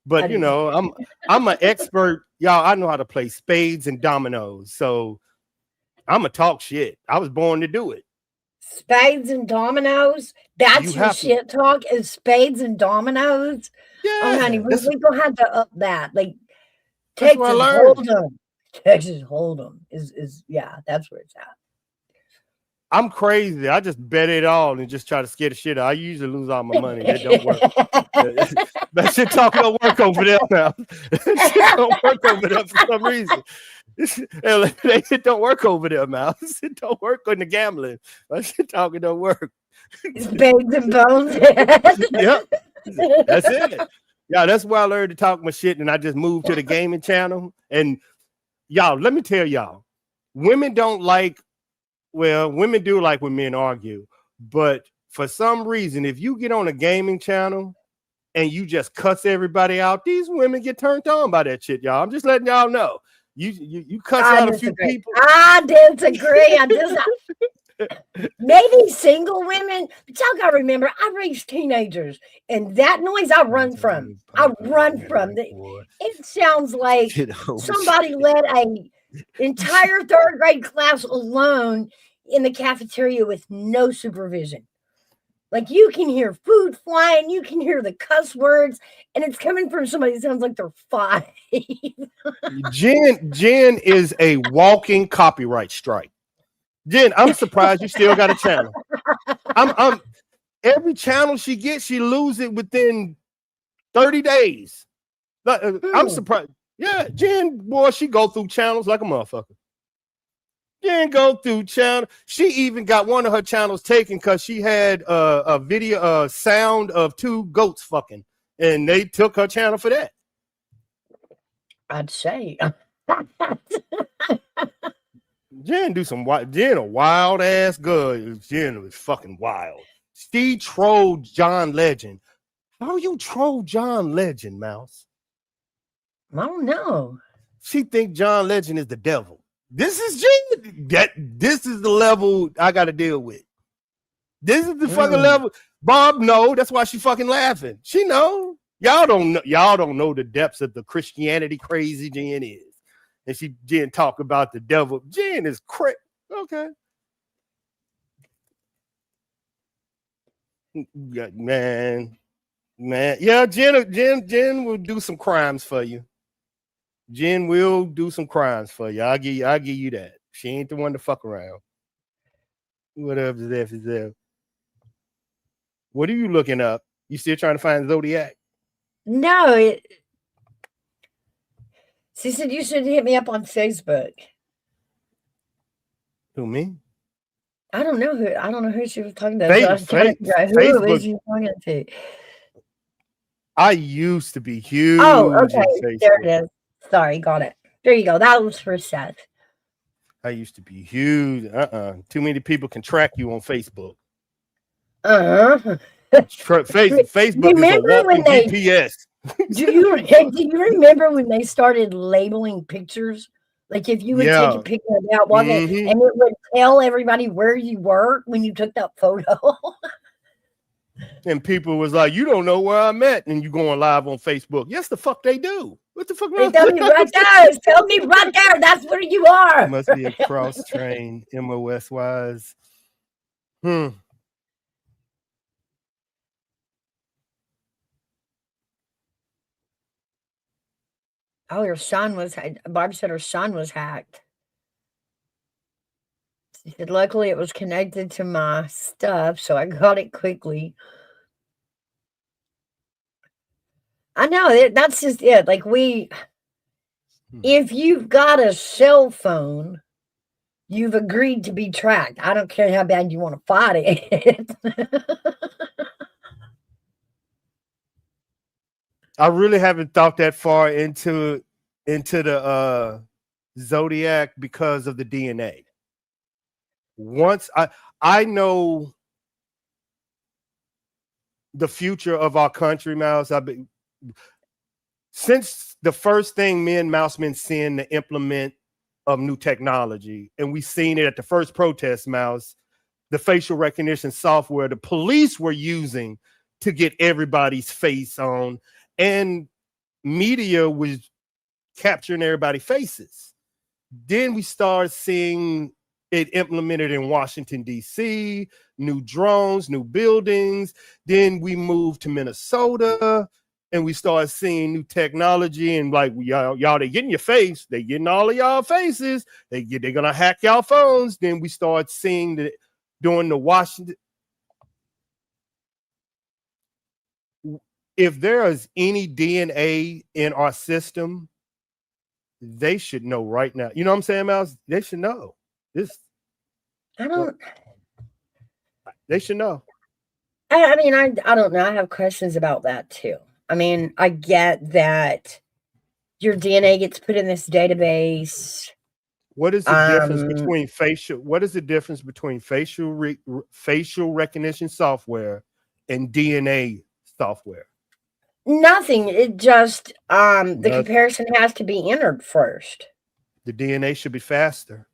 but I'm an expert. Y'all, I know how to play spades and dominoes, so I'm a talk shit. I was born to do it. Spades and dominoes. That's your shit talk is spades and dominoes. Yeah, oh, honey, we're gonna have to up that. Like Texas Hold'em. Texas Hold'em is yeah, that's where it's at. I'm crazy. I just bet it all and just try to scare the shit out. I usually lose all my money. That don't work. That shit talk don't work over there now. That shit don't work over there for some reason. It don't work over there, Mouse. It don't work on the gambling. That shit talking don't work. Spades and bones. Yep. That's it. Yeah, that's why I learned to talk my shit and I just moved to the gaming channel. And y'all, let me tell y'all, women don't like. Well, women do like when men argue, but for some reason, if you get on a gaming channel and you just cuss everybody out, these women get turned on by that shit, y'all. I'm just letting y'all know. You cuss out a few people. I disagree. Maybe single women, but y'all gotta remember, I raised teenagers, and that noise I run from. It sounds like somebody let a entire third grade class alone in the cafeteria with no supervision. Like you can hear food flying, you can hear the cuss words, and it's coming from somebody that sounds like they're 5. Jen is a walking copyright strike. Jen, I'm surprised you still got a channel. I'm every channel she gets, she loses it within 30 days. I'm surprised. Yeah, Jen, boy, she go through channels like a motherfucker. Jen go through channel. She even got one of her channels taken because she had a video, sound of 2 goats fucking, and they took her channel for that. I'd say. Jen Jen a wild ass girl. Jen was fucking wild. She trolled John Legend. How you troll John Legend, Mouse? I don't know. She think John Legend is the devil. This is Jen. This is the level I got to deal with. This is the fucking level. Bob, no, that's why she fucking laughing. She know. Y'all don't know the depths of the Christianity crazy Jen is. And Jen talk about the devil. Jen is crazy. Okay. Man. Yeah, Jen will do some crimes for you. Jen will do some crimes for you. I'll give you that. She ain't the one to fuck around. What up is there? What are you looking up? You still trying to find Zodiac? No. She said you should hit me up on Facebook. Who, me? I don't know who she was talking to. Facebook. Was she talking to? I used to be huge. Oh, okay. There it is. Sorry, got it. There you go. That was for Seth. I used to be huge. Too many people can track you on Facebook. Facebook is a walking GPS. Do you remember when they started labeling pictures? Like if you would take a Yeah. picture of that walking, and Hmm. it would tell everybody where you were when you took that photo. And people was like, "You don't know where I'm at," and you going live on Facebook. Yes, the fuck they do. What the fuck They wrong? tell me right there. Tell me right there. That's where you are. Must be a cross train, MOS wise. Hmm. Oh, her son was. Barb said her son was hacked. She said, luckily it was connected to my stuff, so I got it quickly. I know that's just it. Like if you've got a cell phone, you've agreed to be tracked. I don't care how bad you want to fight it. I really haven't thought that far into the zodiac because of the DNA. Once I know the future of our country, Mouse. I've been since the first thing me and Mouseman seen to implement of new technology, and we seen it at the first protest, Mouse, the facial recognition software the police were using to get everybody's face on, and media was capturing everybody's faces. Then we started seeing it implemented in Washington, D.C., new drones, new buildings. Then we moved to Minnesota and we started seeing new technology and like y'all they getting your face, they getting all of y'all faces, they're gonna hack y'all phones. Then we start seeing that during the Washington. If there is any DNA in our system, they should know right now. You know what I'm saying, Mouse? They should know. This I don't. they should know. I mean, I don't know. I have questions about that too. I mean, I get that your DNA gets put in this database. What is the difference Um, between facial? What is the difference between facial recognition software and DNA software? Nothing. It just the Nothing. comparison has to be entered first. The DNA should be faster.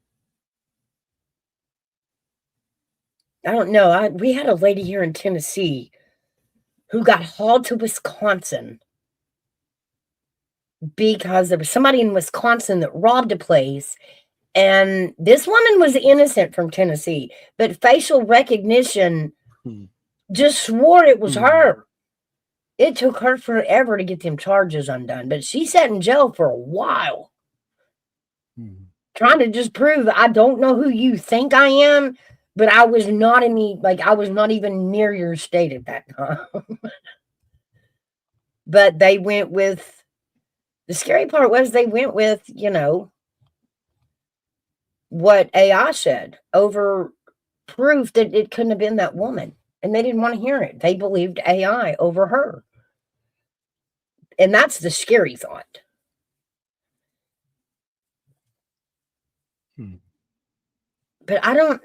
I don't know. We had a lady here in Tennessee who got hauled to Wisconsin because there was somebody in Wisconsin that robbed a place. And this woman was innocent from Tennessee, but facial recognition Hmm. just swore it was Hmm. her. It took her forever to get them charges undone, but she sat in jail for a while Hmm. trying to just prove I don't know who you think I am, but I was not I was not even near your state at that time. But they went with the scary part was they went with, what AI said over proof that it couldn't have been that woman. And they didn't want to hear it. They believed AI over her. And that's the scary thought. Hmm. But I don't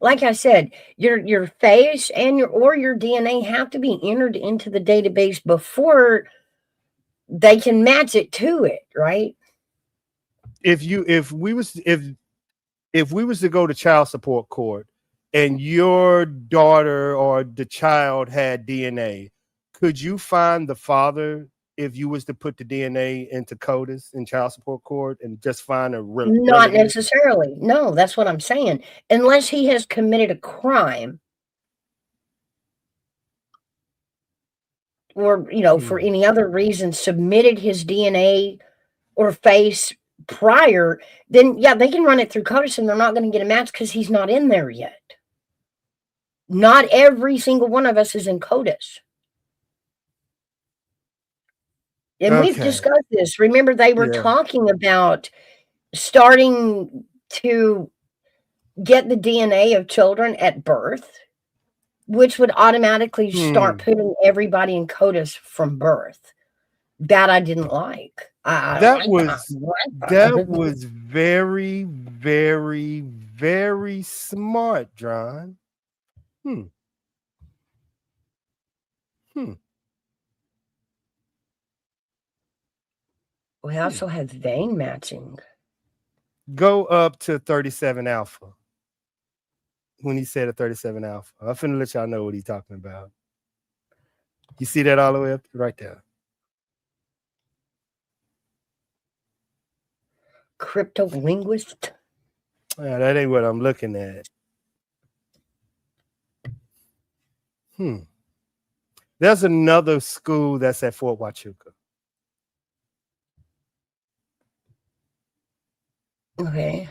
like I said, your face and your DNA have to be entered into the database before they can match it to it, right? If we was to go to child support court and your daughter or the child had DNA, could you find the father if you was to put the DNA into CODIS in child support court and just find a Not relative? necessarily. No, that's what I'm saying. Unless he has committed a crime or, for Hmm. any other reason submitted his DNA or face prior, then yeah, they can run it through CODIS and they're not going to get a match because he's not in there yet. Not every single one of us is in CODIS. And we've Okay. discussed this. Remember, they were Yeah. talking about starting to get the DNA of children at birth, which would automatically start Hmm. putting everybody in CODIS from birth. That I didn't like. I don't That like that. was that was very, very, very smart, John. Hmm. Hmm. We also have vein matching. Go up to 37 alpha. When he said a 37 alpha, I'm finna let y'all know what he's talking about. You see that all the way up right there? Cryptolinguist. That ain't what I'm looking at. There's another school that's at Fort Huachuca. Okay.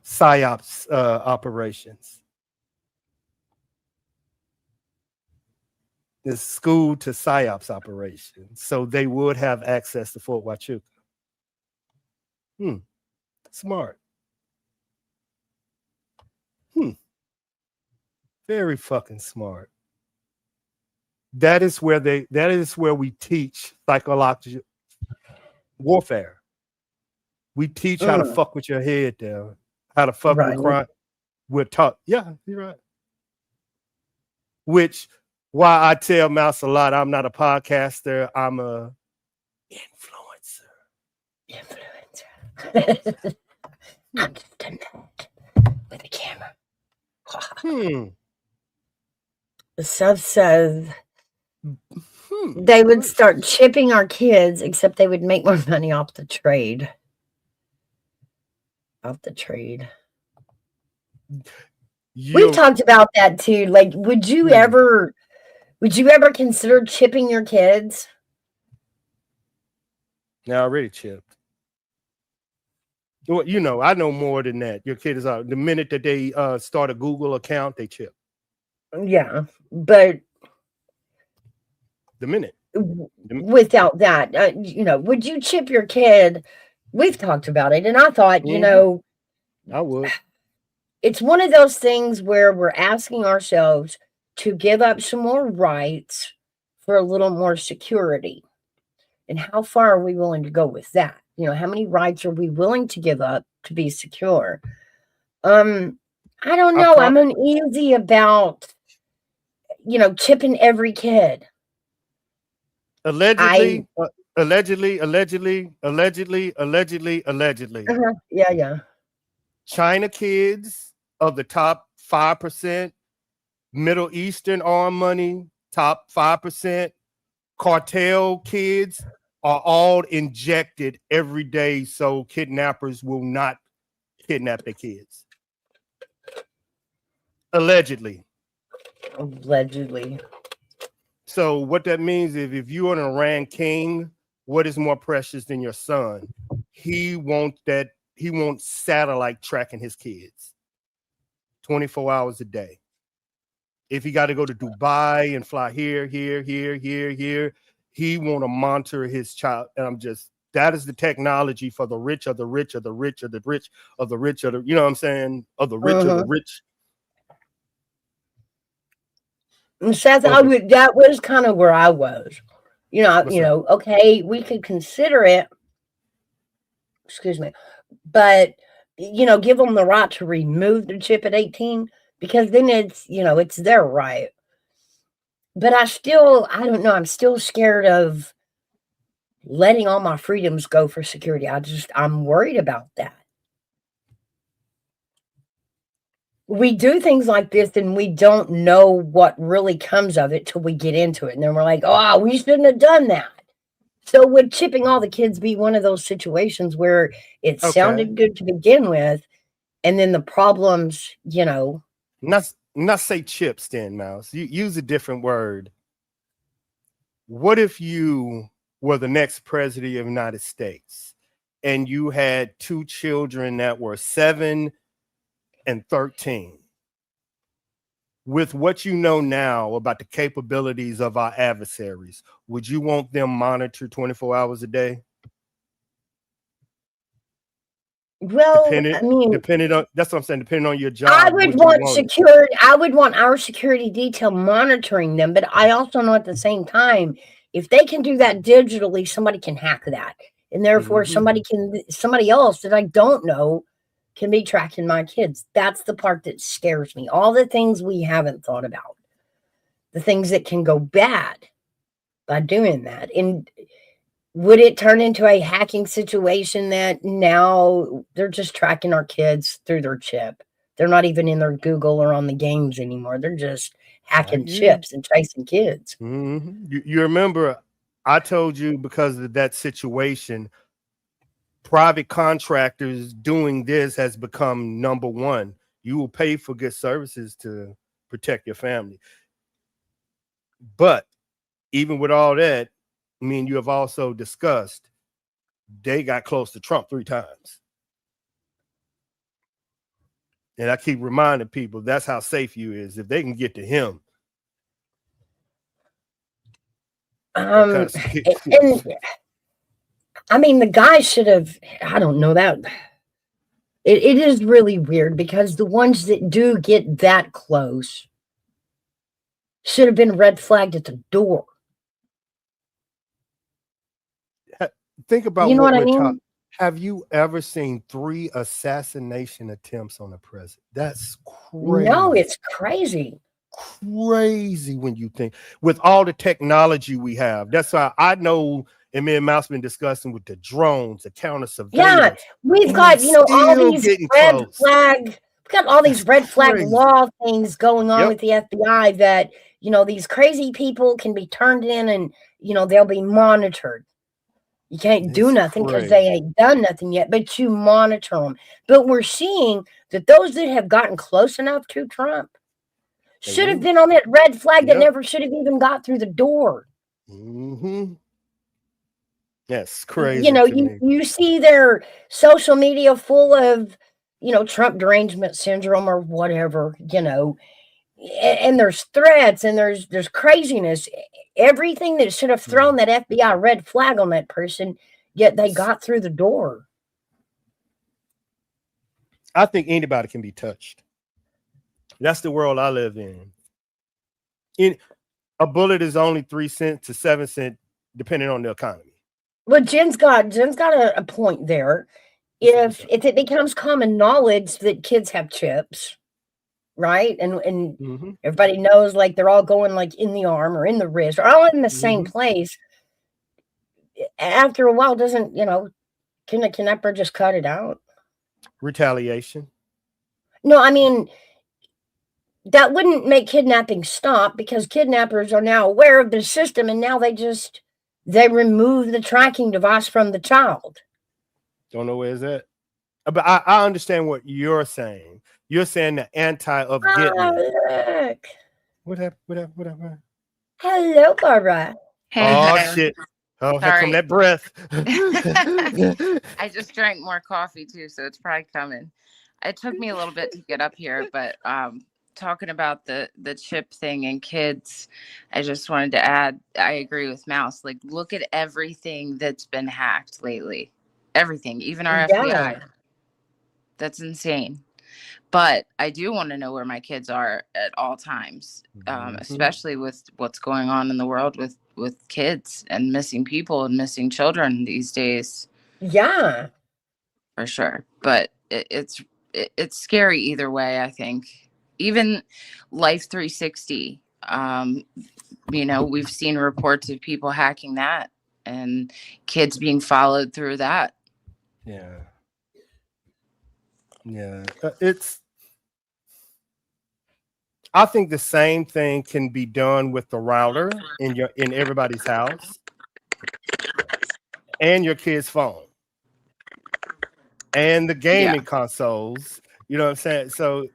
PSYOPs operations. The school to PSYOPs operations. So they would have access to Fort Huachuca. Smart. Very fucking smart. That is where we teach psychological warfare. We teach how to fuck with your head there, how to fuck with crime. We're taught. Yeah, you're right. Which, why I tell Mouse a lot, I'm not a podcaster, I'm a Influencer. I'm just a nut with a camera. The sub says they would start chipping our kids, except they would make more money off the trade. We've talked about that too. Like, would you ever consider chipping your kids? They're already chipped. Well, you know, I know more than that. Your kid is out. The minute that they start a Google account, they chip. Yeah, but the minute. Without that, you know, would you chip your kid? We've talked about it, and I thought, you know, I would. It's one of those things where we're asking ourselves to give up some more rights for a little more security. And how far are we willing to go with that? You know, how many rights are we willing to give up to be secure? I don't know. I'm uneasy about, you know, chipping every kid. Allegedly. Yeah. China kids of the top 5%, Middle Eastern armed money, top 5%, cartel kids are all injected every day so kidnappers will not kidnap their kids. Allegedly. So what that means is if you're an Iran king, what is more precious than your son? He wants satellite tracking his kids 24 hours a day. If he got to go to Dubai and fly here, he want to monitor his child. And that is the technology for the rich of the rich of the rich of the rich of the rich of the, you know what I'm saying? Of the rich of the rich. And Seth, that was kind of where I was. You know, okay, we could consider it. Excuse me. But, you know, give them the right to remove the chip at 18, because then it's, you know, it's their right. But I don't know. I'm still scared of letting all my freedoms go for security. I'm worried about that. We do things like this and we don't know what really comes of it till we get into it. And then we're like, oh, we shouldn't have done that. So would chipping all the kids be one of those situations where it sounded good to begin with, and then the problems, you know? Not say chips then, Mouse. You use a different word. What if you were the next president of the United States and you had two children that were 7 and 13? With what you know now about the capabilities of our adversaries, would you want them monitored 24 hours a day? Well, depending on, that's what I'm saying, depending on your job. I would want our security detail monitoring them, but I also know at the same time, if they can do that digitally, somebody can hack that. And therefore somebody else that I don't know can be tracking my kids. That's the part that scares me. All the things we haven't thought about, the things that can go bad by doing that. And Would it turn into a hacking situation that now they're just tracking our kids through their chip? They're not even in their Google or on the games anymore. They're just hacking Yeah. chips and chasing kids. You remember I told you because of that situation, private contractors doing this has become number one. You will pay for good services to protect your family. But even with all that, I mean, you have also discussed they got close to Trump 3 times. And I keep reminding people that's how safe you is. If they can get to him, that kind Um, of and I mean, the guy should have, I don't know that. It is really weird because the ones that do get that close should have been red flagged at the door. think about You know what what I we're talking. mean? Have you ever seen 3 assassination attempts on a president? That's No, crazy. it's crazy. Crazy when you think with all the technology we have. That's why I know, and me and Mouse been discussing with the drones, the counter Yeah, surveillance, we've and we got, all still these getting red close. flag we've got all these That's red flag crazy. law things going on Yep. with the FBI that, these crazy people can be turned in and, they'll be monitored. You can't do It's nothing because they crazy. ain't done nothing yet, but you monitor them. But we're seeing that those that have gotten close enough to Trump They should have move. been on that red flag that Yep. never should have even got through the door. Mm-hmm. That's You crazy know, to you me. you see their social media full of, Trump derangement syndrome or whatever, and there's threats and there's craziness. Everything that should have Yeah. thrown that FBI red flag on that person, yet they got through the door. I think anybody can be touched. That's the world I live in. In a bullet is only 3 cents to 7 cents, depending on the economy. But Jen's got a point there. What's If up? if it becomes common knowledge that kids have chips, right? And Mm-hmm. everybody knows like they're all going like in the arm or in the wrist or all in the same Mm-hmm. place. After a while, doesn't can the kidnapper just cut it out? Retaliation. No, I mean that wouldn't make kidnapping stop because kidnappers are now aware of the system and now they remove the tracking device from the child. Don't know where it's at. But I understand what you're saying. You're saying the anti of getting Oh, it. look. What happened? What happened? What happened? Hello, Barbara. Hey Oh there. shit. Oh, here come Sorry. that breath. I just drank more coffee too, so it's probably coming. It took me a little bit to get up here, but talking about the chip thing and kids, I just wanted to add I agree with Mouse. Like look at everything that's been hacked lately. Everything, even our Yeah. FBI. That's insane. But I do want to know where my kids are at all times, Mhm. especially with what's going on in the world with kids and missing people and missing children these days, Yeah. for sure. But it's scary either way. I think even Life 360. We've seen reports of people hacking that and kids being followed through that. Yeah. Yeah. I think the same thing can be done with the router in everybody's house and your kid's phone and the Yeah. gaming consoles. You know what I'm saying? So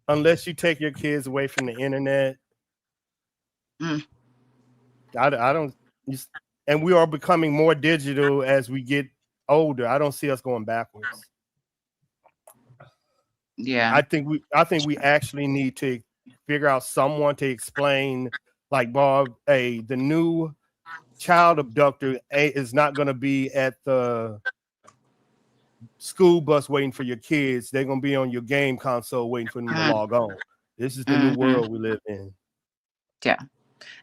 unless you take your kids away from the internet, Mm, I don't. And we are becoming more digital as we get older. I don't see us going backwards. yeah. I think we actually need to figure out someone to explain, like Bob, the new child abductor is not going to be at the school bus waiting for your kids. They're going to be on your game console waiting for them to Mm, log on. This is the new hmm world we live in. yeah.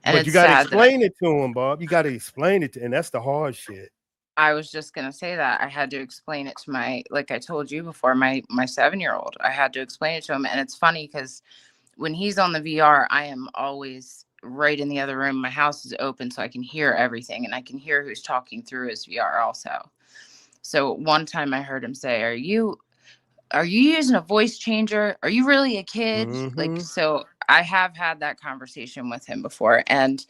And But you it's got to sad that explain it to them, Bob. You got to explain it to, and that's the hard shit. I was just gonna say that I had to explain it to like I told you before, my 7-year-old. I had to explain it to him, and it's funny because when he's on the VR, I am always right in the other room. My house is open, so I can hear everything, and I can hear who's talking through his VR also. So one time I heard him say, are you using a voice changer? Are you really a kid? Like, so I have had that conversation with him before. And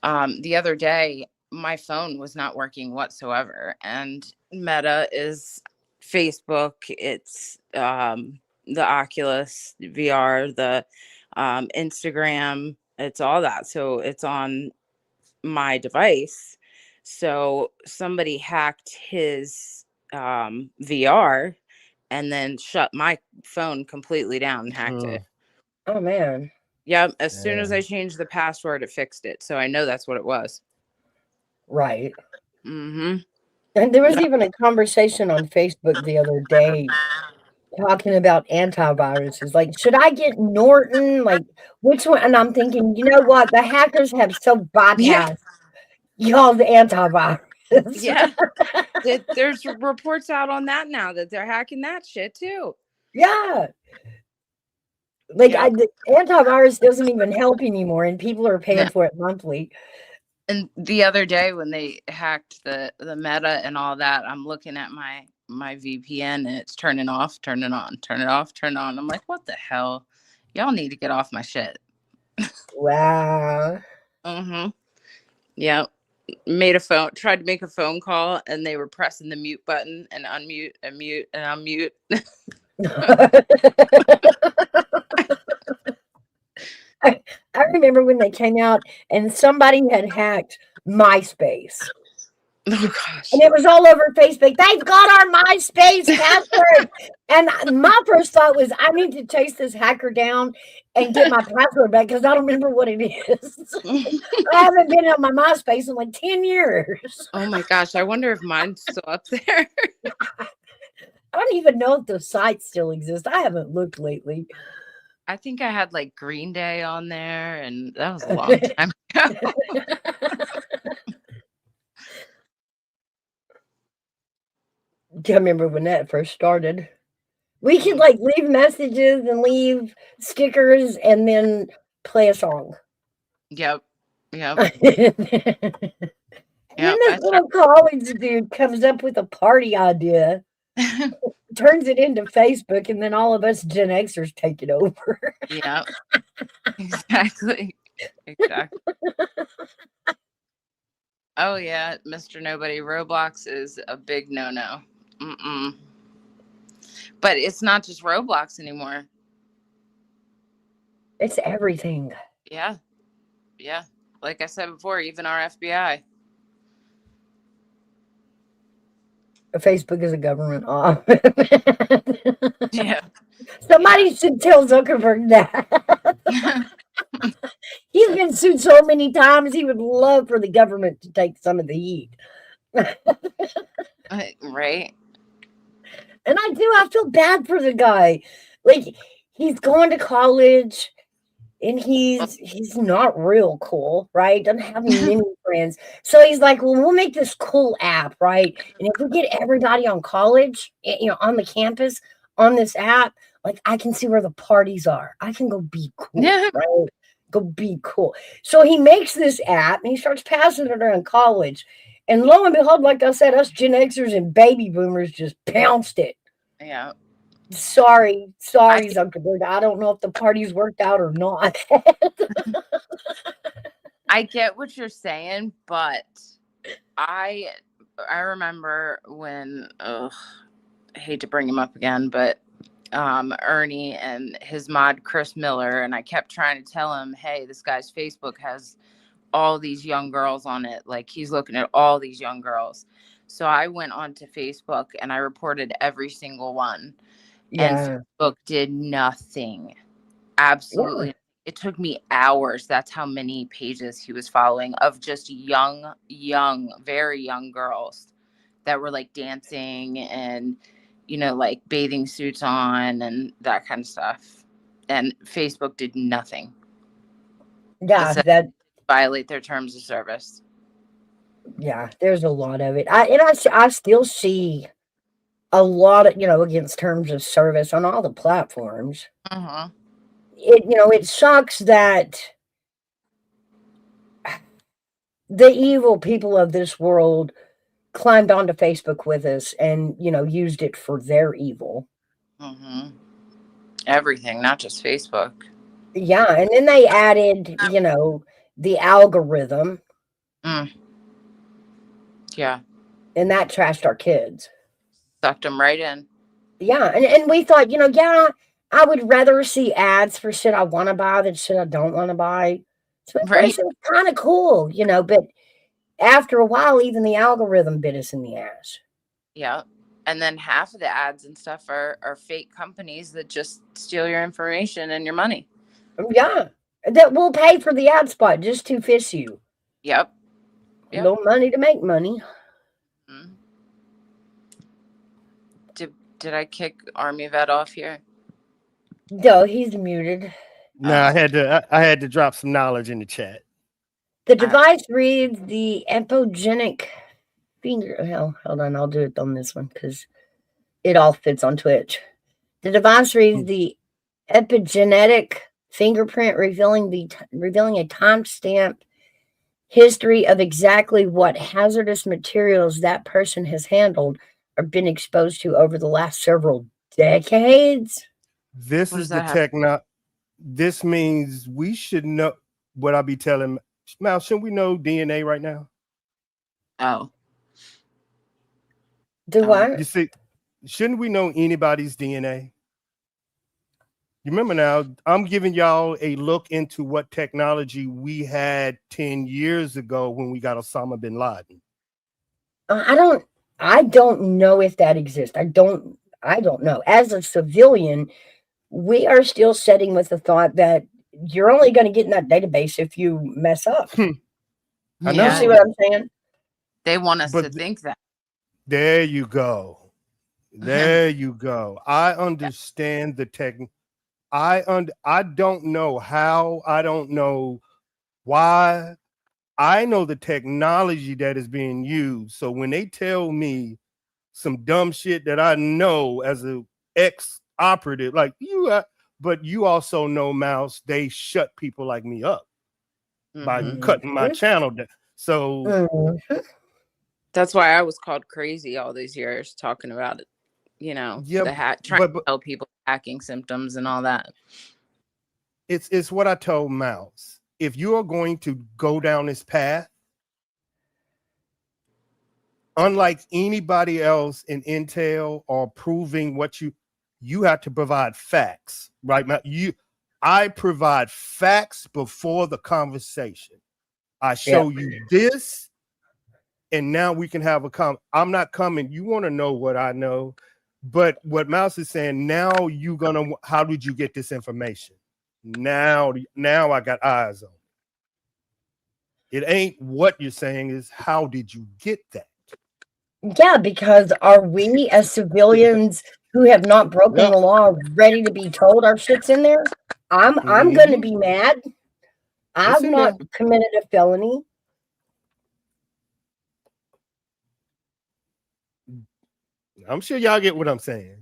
the other day, my phone was not working whatsoever. And Meta is Facebook. It's the Oculus VR, the Instagram. It's all that. So it's on my device. So somebody hacked his VR and then shut my phone completely down and hacked it. Oh man. Yep. As soon as I changed the password, it fixed it. So I know that's what it was. Right. Mm-hmm. And there was even a conversation on Facebook the other day talking about antiviruses. Like, should I get Norton? Like, which one? And I'm thinking, you know what? The hackers have so bypassed y'all's antivirus. Yeah. There's reports out on that now that they're hacking that shit too. Yeah. Like, the antivirus doesn't even help anymore, and people are paying for it monthly. And the other day when they hacked the Meta and all that, I'm looking at my VPN and it's turning off, turning on, turn it off, turn on. I'm like, what the hell? Y'all need to get off my shit. Wow. Mm-hmm. Yeah. Tried to make a phone call and they were pressing the mute button and unmute and mute and unmute. I remember when they came out and somebody had hacked MySpace. Oh gosh. And it was all over Facebook. They've got our MySpace password. And my first thought was, I need to chase this hacker down and get my password back because I don't remember what it is. I haven't been on my MySpace in like 10 years. Oh my gosh. I wonder if mine's still up there. I don't even know if the site still exists. I haven't looked lately. I think I had like Green Day on there, and that was a long time ago. Do you remember when that first started? We could like leave messages and leave stickers and then play a song. Yep. Yep. And then this little college dude comes up with a party idea, turns it into Facebook, and then all of us Gen Xers take it over. Yep. Exactly. Exactly. Oh yeah, Mr. Nobody, Roblox is a big no-no. Mm-mm. But it's not just Roblox anymore. It's everything. Yeah. Yeah. Like I said before, even our FBI. Facebook is a government off. Yeah. Somebody should tell Zuckerberg that. He's been sued so many times. He would love for the government to take some of the heat. Right. And I feel bad for the guy. Like, he's going to college and he's not real cool, right? Doesn't have many friends. So he's like, well, we'll make this cool app, right? And if we get everybody on college, on the campus on this app, like I can see where the parties are. I can go be cool, right? Go be cool. So he makes this app and he starts passing it around college. And lo and behold, like I said, us Gen Xers and baby boomers just pounced it. Yeah. Sorry, Zuckerberg. I don't know if the party's worked out or not. I get what you're saying, but I remember when I hate to bring him up again, but Ernie and his mod Chris Miller, and I kept trying to tell him, hey, this guy's Facebook has all these young girls on it. Like he's looking at all these young girls. So I went onto Facebook and I reported every single one. Yeah. And Facebook did nothing. Absolutely. Yeah. It took me hours. That's how many pages he was following of just young, very young girls that were like dancing and, like bathing suits on and that kind of stuff. And Facebook did nothing. Yeah, that violate their terms of service. Yeah, there's a lot of it. I still see a lot of, against terms of service on all the platforms. Uh-huh. It sucks that the evil people of this world climbed onto Facebook with us and, used it for their evil. Mm-hmm. Everything, not just Facebook. Yeah, and then they added, the algorithm, Mm, yeah, and that trashed our kids. sucked them right in. Yeah, and we thought, yeah, I would rather see ads for shit I want to buy than shit I don't want to buy. So at Right. first it was kind of cool, but after a while, even the algorithm bit us in the ass. Yeah. And then half of the ads and stuff are fake companies that just steal your information and your money. Yeah, that will pay for the ad spot just to fish you. Yep. Yep. No money to make money. Mm. Did I kick Army Vet off here? No, he's muted. No, I had to drop some knowledge in the chat. The device reads the epigenic finger. Hell, hold on, I'll do it on this one because it all fits on Twitch. The device reads the epigenetic fingerprint, revealing a timestamp history of exactly what hazardous materials that person has handled or been exposed to over the last several decades. This is the techno. This means we should know what I'll be telling. Mal, shouldn't we know DNA right now? Oh. Do what? You see, shouldn't we know anybody's DNA? You remember now, I'm giving y'all a look into what technology we had 10 years ago when we got Osama bin Laden. I don't know if that exists. I don't know. As a civilian, we are still sitting with the thought that you're only going to get in that database if you mess up. I know. You see what I'm saying? They want us to think that. There you go. There you go. I understand the tech. I don't know how. I don't know why. I know the technology that is being used. So when they tell me some dumb shit that I know as an ex-operative, like you, but you also know, Mouse, they shut people like me up by cutting my channel down. So that's why I was called crazy all these years talking about it. Trying to tell people hacking symptoms and all that. It's what I told Mouse. If you are going to go down this path, unlike anybody else in Intel or proving what you have to provide facts, right? I provide facts before the conversation. I show you this, and now we can have a I'm not coming. You want to know what I know, but what Mouse is saying now, how did you get this information? Now I got eyes on it. It ain't what you're saying, is how did you get that? Yeah, because are we as civilians who have not broken the law ready to be told our shit's in there? I'm going to be mad. I've not committed a felony. I'm sure y'all get what I'm saying.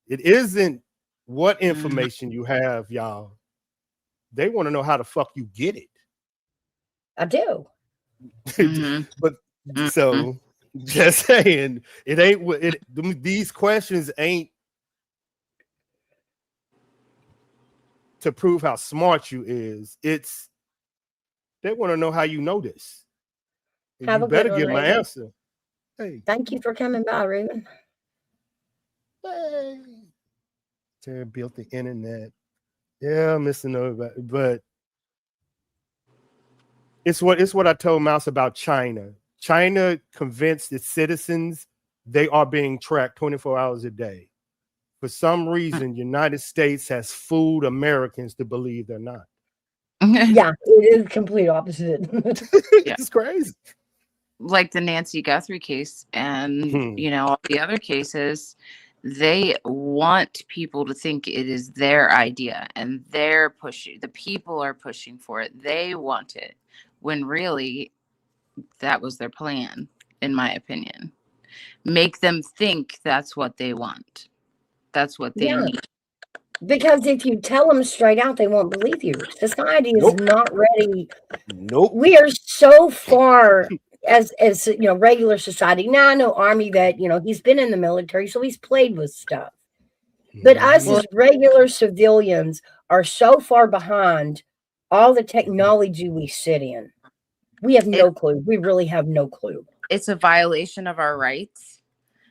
It isn't what information you have, y'all. They want to know how the fuck you get it. I do. But so just saying, it ain't these questions ain't to prove how smart you is. It's they want to know how you know this. Have you a better good get one, my Raven. answer. Hey. Thank you for coming by, Raven. Hey. Terry built the internet. Yeah, I'm missing over, but it's what I told Mouse about China. China convinced its citizens they are being tracked 24 hours a day. For some reason, United States has fooled Americans to believe they're not. Yeah, it is complete opposite. It's crazy. Like the Nancy Guthrie case and, all the other cases, they want people to think it is their idea and they're pushing, the people are pushing for it. They want it when really that was their plan, in my opinion. Make them think that's what they want. That's what they need. Because if you tell them straight out, they won't believe you. Society is Nope. not ready. Nope. We are so far as regular society. Now I know Army vet, he's been in the military, so he's played with stuff. But us Well, as regular civilians are so far behind all the technology we sit in. We have no clue. We really have no clue. it's a violation of our rights.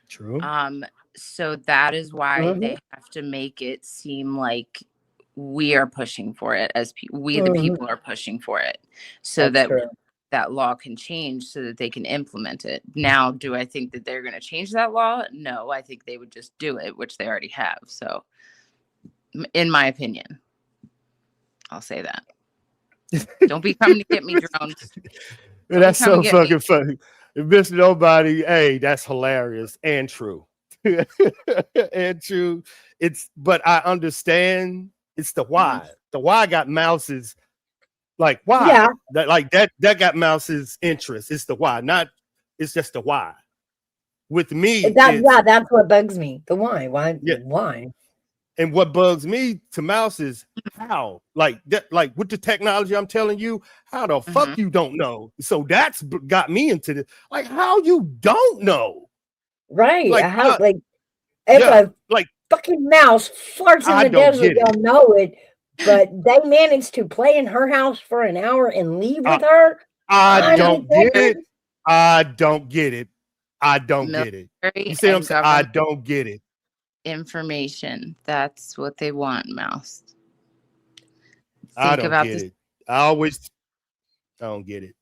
True. So that is why Mhm. they have to make it seem like we are pushing for it, as we the Mhm. people are pushing for it, so That's that true. that law can change, so that they can implement it. Now, do I think that they're going to change that law? No, I think they would just do it, which they already have. So, in my opinion, I'll say that. Don't be coming to get me, drones. Don't That's be coming so to get me. fucking funny. If Mr. Nobody, hey, that's hilarious and true. And true. But I understand it's the why. The why got Mouse's like why? Yeah. That got Mouse's interest. It's the why, not it's just the why. With me, That's what bugs me. The why. Why? Yeah. Why? And what bugs me to Mouse is how, like with the technology I'm telling you, how the fuck you don't know? So that's got me into this. Like, how you don't know? Right. Like, How? If a fucking mouse farts in the desert, you'll know it. But they managed to play in her house for an hour and leave with her. I don't get it. I don't get it. I don't get it. You see what I'm saying? I don't get it. Information. That's what they want, Mouse. I don't get it. I don't get it.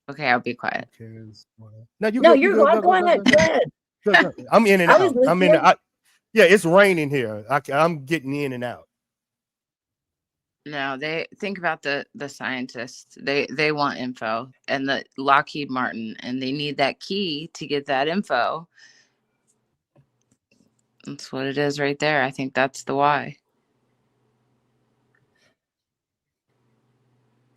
Okay, I'll be quiet. No, you're go ahead. Go ahead. I'm in and out. I'm in. Yeah, it's raining here. I'm getting in and out. No, they think about the scientists. They want info, and the Lockheed Martin, and they need that key to get that info. That's what it is right there. I think that's the why.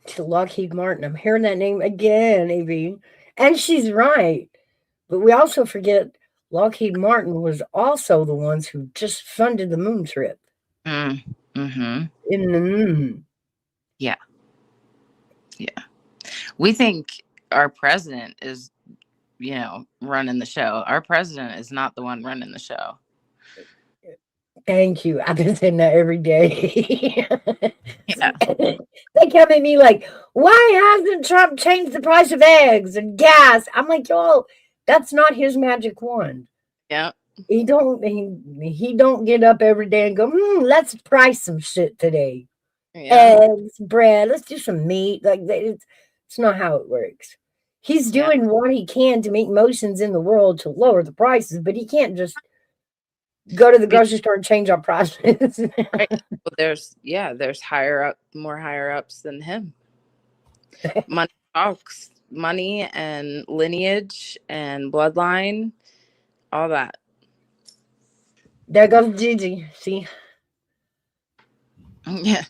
To Lockheed Martin. I'm hearing that name again, AV. And she's right. But we also forget Lockheed Martin was also the ones who just funded the moon trip. Mm-hmm. In the moon. Yeah. Yeah. We think our president is, running the show. Our president is not the one running the show. Thank you. I've been saying that every day. Yeah. They come at me like, why hasn't Trump changed the price of eggs and gas? I'm like, y'all, that's not his magic wand. Yeah. He don't get up every day and go, let's price some shit today. Yeah. Eggs, bread, let's do some meat. Like it's not how it works. He's doing what he can to make motions in the world to lower the prices, but he can't just go to the grocery store and change our prices. Right. Well, there's more higher ups than him. Money talks, money and lineage and bloodline, all that. There goes Gigi. See? Yeah.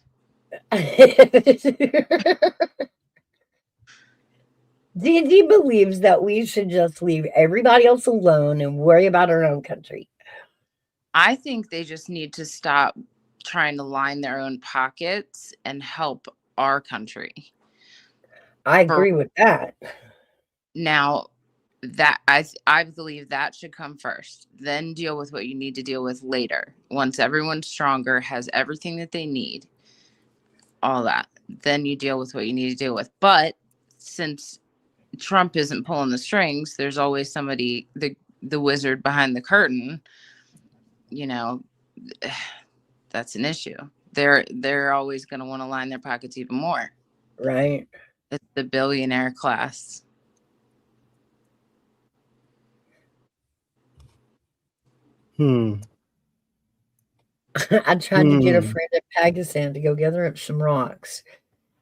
Gigi believes that we should just leave everybody else alone and worry about our own country. I think they just need to stop trying to line their own pockets and help our country. I agree with that. Now, that I believe that should come first. Then deal with what you need to deal with later. Once everyone's stronger, has everything that they need, all that, then you deal with what you need to deal with. But since Trump isn't pulling the strings, there's always somebody, the wizard behind the curtain. That's an issue. They're always going to want to line their pockets even more. Right. It's the billionaire class. I tried to get a friend in Pakistan to go gather up some rocks.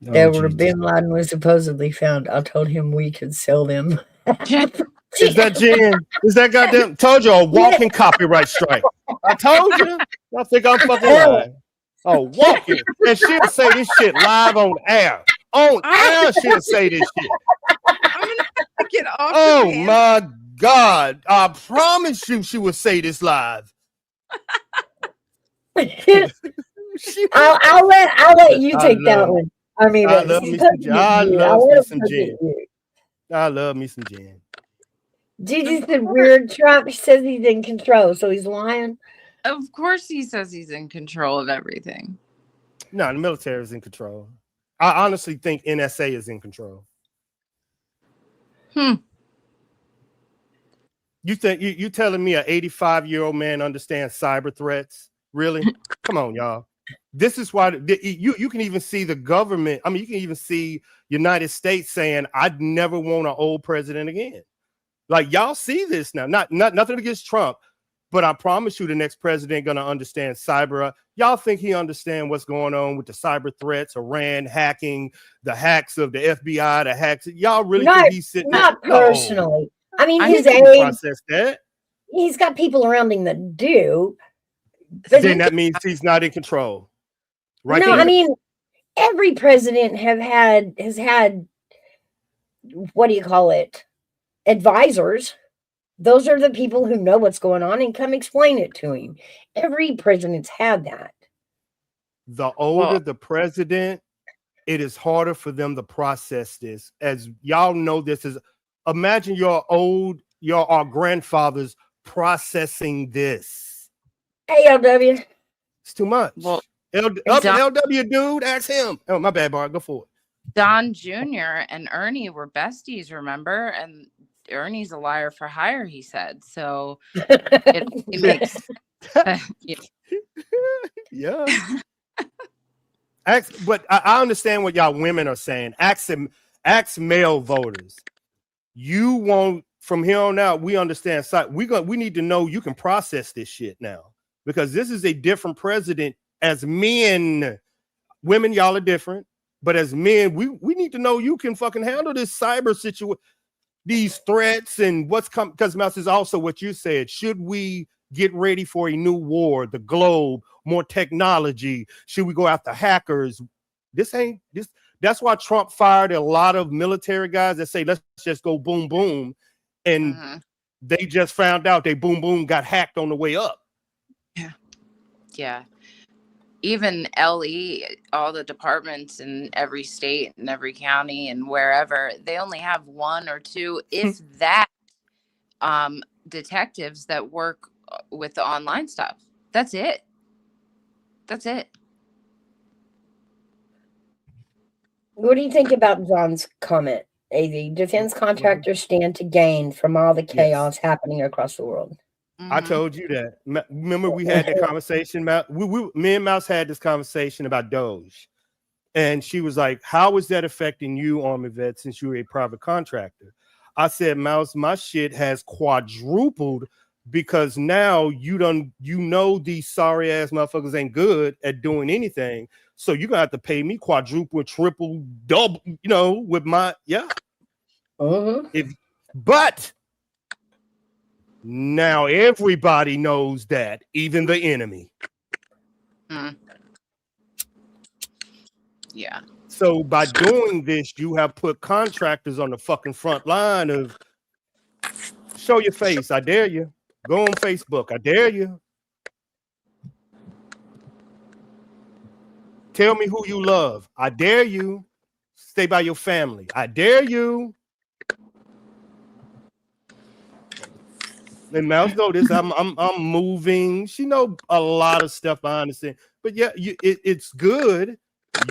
That were Bin Laden was supposedly found. I told him we could sell them. Is that Jen? Is that goddamn? Told you a walking copyright strike. I told you. I think I'm fucking lying. Oh, walking. And she'll say this shit live on air. On air, she'll say this shit. I'm gonna have to get off. Oh my God. I promise you she will say this live. I'll let you I take that love, one. I mean, I love he's me some gin. poking at I you. I love me want to some poke at gin. you. I love me some gin. Gigi Of said course. weird. Trump says he's in control, so he's lying. Of course he says he's in control of everything. No, the military is in control. I honestly think NSA is in control. You think you telling me an 85-year-old man understands cyber threats? Really? Come on, y'all. This is why you can even see the government. I mean, you can even see United States saying, "I'd never want an old president again." Like y'all see this now. Not nothing against Trump, but I promise you, the next president gonna understand cyber. Y'all think he understand what's going on with the cyber threats, Iran hacking, the hacks of the FBI, the hacks? Y'all really think he's sitting there? Not No, personally. I mean, I his he can't age. process that. He's got people around him that do, but Then that means he's not in control. Right no. I there. mean, every president has had what do you call it? Advisors. Those are the people who know what's going on and come explain it to him. Every president's had that. The older well, the president, it is harder for them to process this. As y'all know, this is imagine our grandfathers processing this. ALW. It's too much. well, Up Don, LW dude, ask him. Oh, my bad, Bart. Go for it. Don Jr. and Ernie were besties, remember? And Ernie's a liar for hire, he said. So it makes yeah. Yeah. But I understand what y'all women are saying. Ask male voters. You won't from here on out. We understand. We need to know you can process this shit now because this is a different president. As men, women, y'all are different. But as men, we need to know you can fucking handle this cyber situation, these threats, and what's coming. Because Mouse is also what you said. Should we get ready for a new war? The globe, more technology. Should we go after hackers? This ain't this. That's why Trump fired a lot of military guys that say, let's just go boom, boom. And they just found out they boom, boom got hacked on the way up. Yeah. Even LE, all the departments in every state and every county and wherever, they only have one or two, if that, detectives that work with the online stuff. That's it. That's it. What do you think about John's comment? AZ, defense contractors stand to gain from all the chaos happening across the world. I told you that. Remember, we had that conversation about me and Mouse had this conversation about Doge, and she was like, "How is that affecting you, Army vet, since you're a private contractor?" I said, "Mouse, my shit has quadrupled because now you know these sorry ass motherfuckers ain't good at doing anything, so you're gonna have to pay me quadruple, triple, double, with my but." Now everybody knows that, even the enemy. Yeah. So by doing this, you have put contractors on the fucking front line of show your face. I dare you. Go on Facebook. I dare you. Tell me who you love. I dare you. Stay by your family. I dare you. And Mouse know this. I'm moving. She know a lot of stuff behind the scene. But yeah, it's good.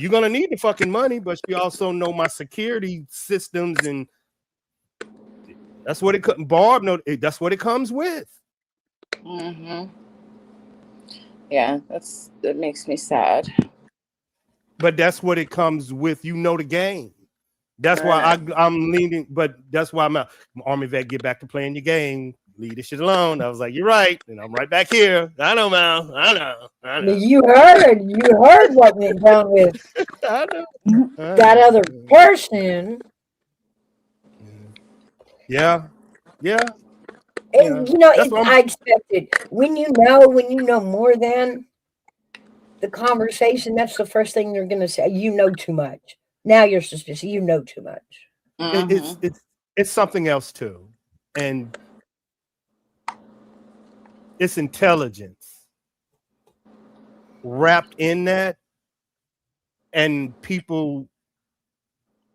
You're gonna need the fucking money, but she also know my security systems, and that's what it could. Barb know that's what it comes with. Yeah, that makes me sad. But that's what it comes with. You know the game. That's why I'm leaning. But that's why I'm out. Army vet, get back to playing your game. Leave this shit alone. I was like, you're right, and I'm right back here. I know, Mal. I know. You heard what went down with I know. that other person. Yeah. And, I expected when you know more than the conversation, that's the first thing they're going to say. You know too much. Now you're suspicious. You know too much. It's something else too, and it's intelligence. wrapped in that, and people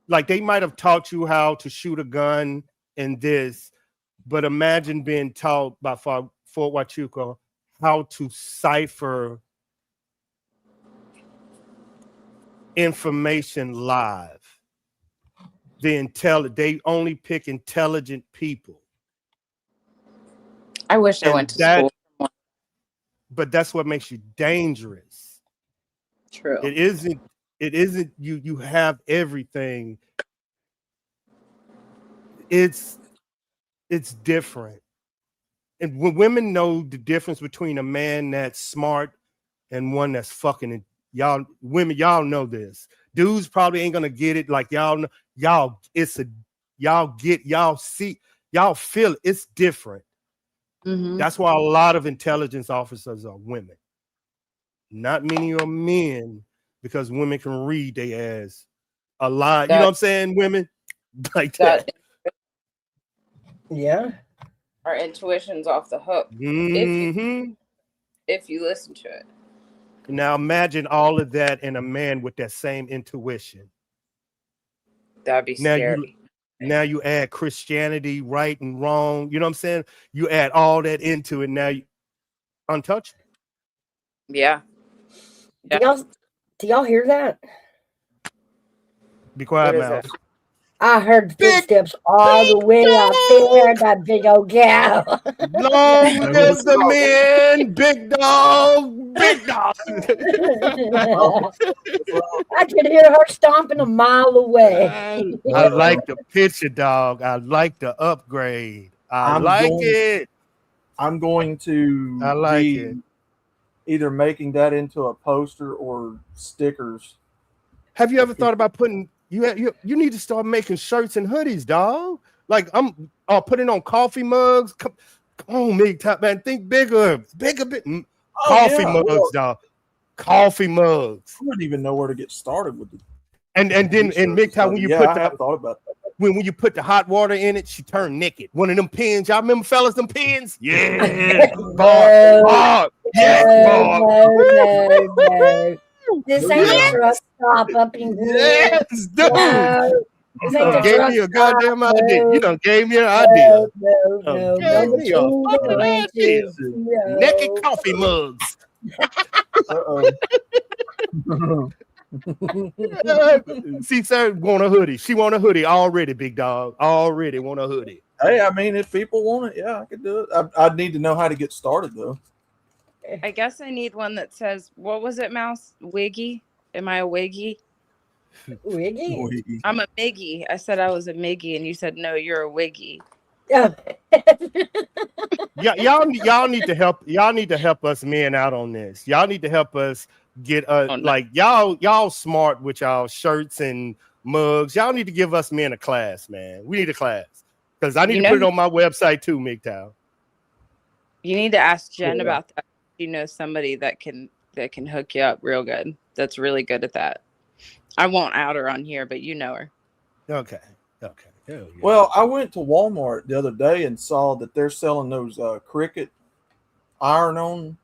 like they might have taught you how to shoot a gun and this, but imagine being taught by Fort Huachuca how to cipher information live. They only pick intelligent people. I wish I went to school. But that's what makes you dangerous. True. It isn't you have everything. It's different. And when women know the difference between a man that's smart and one that's fucking, y'all women, y'all know this. Dudes probably ain't gonna get it. Like y'all know, y'all see, y'all feel it. It's different. Mm-hmm. That's why a lot of intelligence officers are women. Not many are men, because women can read their ass a lot. You know what I'm saying? Women like that. Yeah. Our intuition's off the hook. Mm-hmm. If you listen to it. Now imagine all of that in a man with that same intuition. That'd be scary. Now you add Christianity, right and wrong. You know what I'm saying? You add all that into it. Now you untouchable. Yeah. Do y'all hear that? Be quiet, Mouse. I heard footsteps all the way out there. That big old gal. Long live the men, big dog, big dog. I could hear her stomping a mile away. I like the picture, dog. I like the upgrade. I like it. I'm going to it. Either making that into a poster or stickers. Have you ever thought about putting you need to start making shirts and hoodies, dog? Like I'm putting on coffee mugs. Come on, me, top man. Think bigger. Coffee mugs, dog. Coffee mugs. I wouldn't even know where to get started with it. And then in MGTOW, when you I have thought about that. When you put the hot water in it, she turned naked. One of them pins. Y'all remember, fellas, them pins? Yeah. Bob. Yes, no. This ain't a truck stop up in here. Yes, dude. No. You done gave me a goddamn idea. You done gave me an idea. No. Naked coffee mugs. See, sir, want a hoodie. She want a hoodie already, big dog. Already want a hoodie. Hey, I mean, if people want it, yeah, I could do it. I'd need to know how to get started, though. I guess I need one that says, what was it, Mouse? Wiggy? Am I a wiggy? Wiggy? I'm a Miggy. I said I was a Miggy, and you said, no, you're a wiggy. Yeah. Y'all need to help. Y'all need to help us men out on this. Y'all need to help us get like y'all smart with y'all shirts and mugs. Y'all need to give us men a class, man. We need a class because I need to put it on my website too, MGTOW. You need to ask Jen about that. You know somebody that can hook you up real good. That's really good at that. I won't out her on here, but you know her. Okay. Well, I went to Walmart the other day and saw that they're selling those Cricut iron-on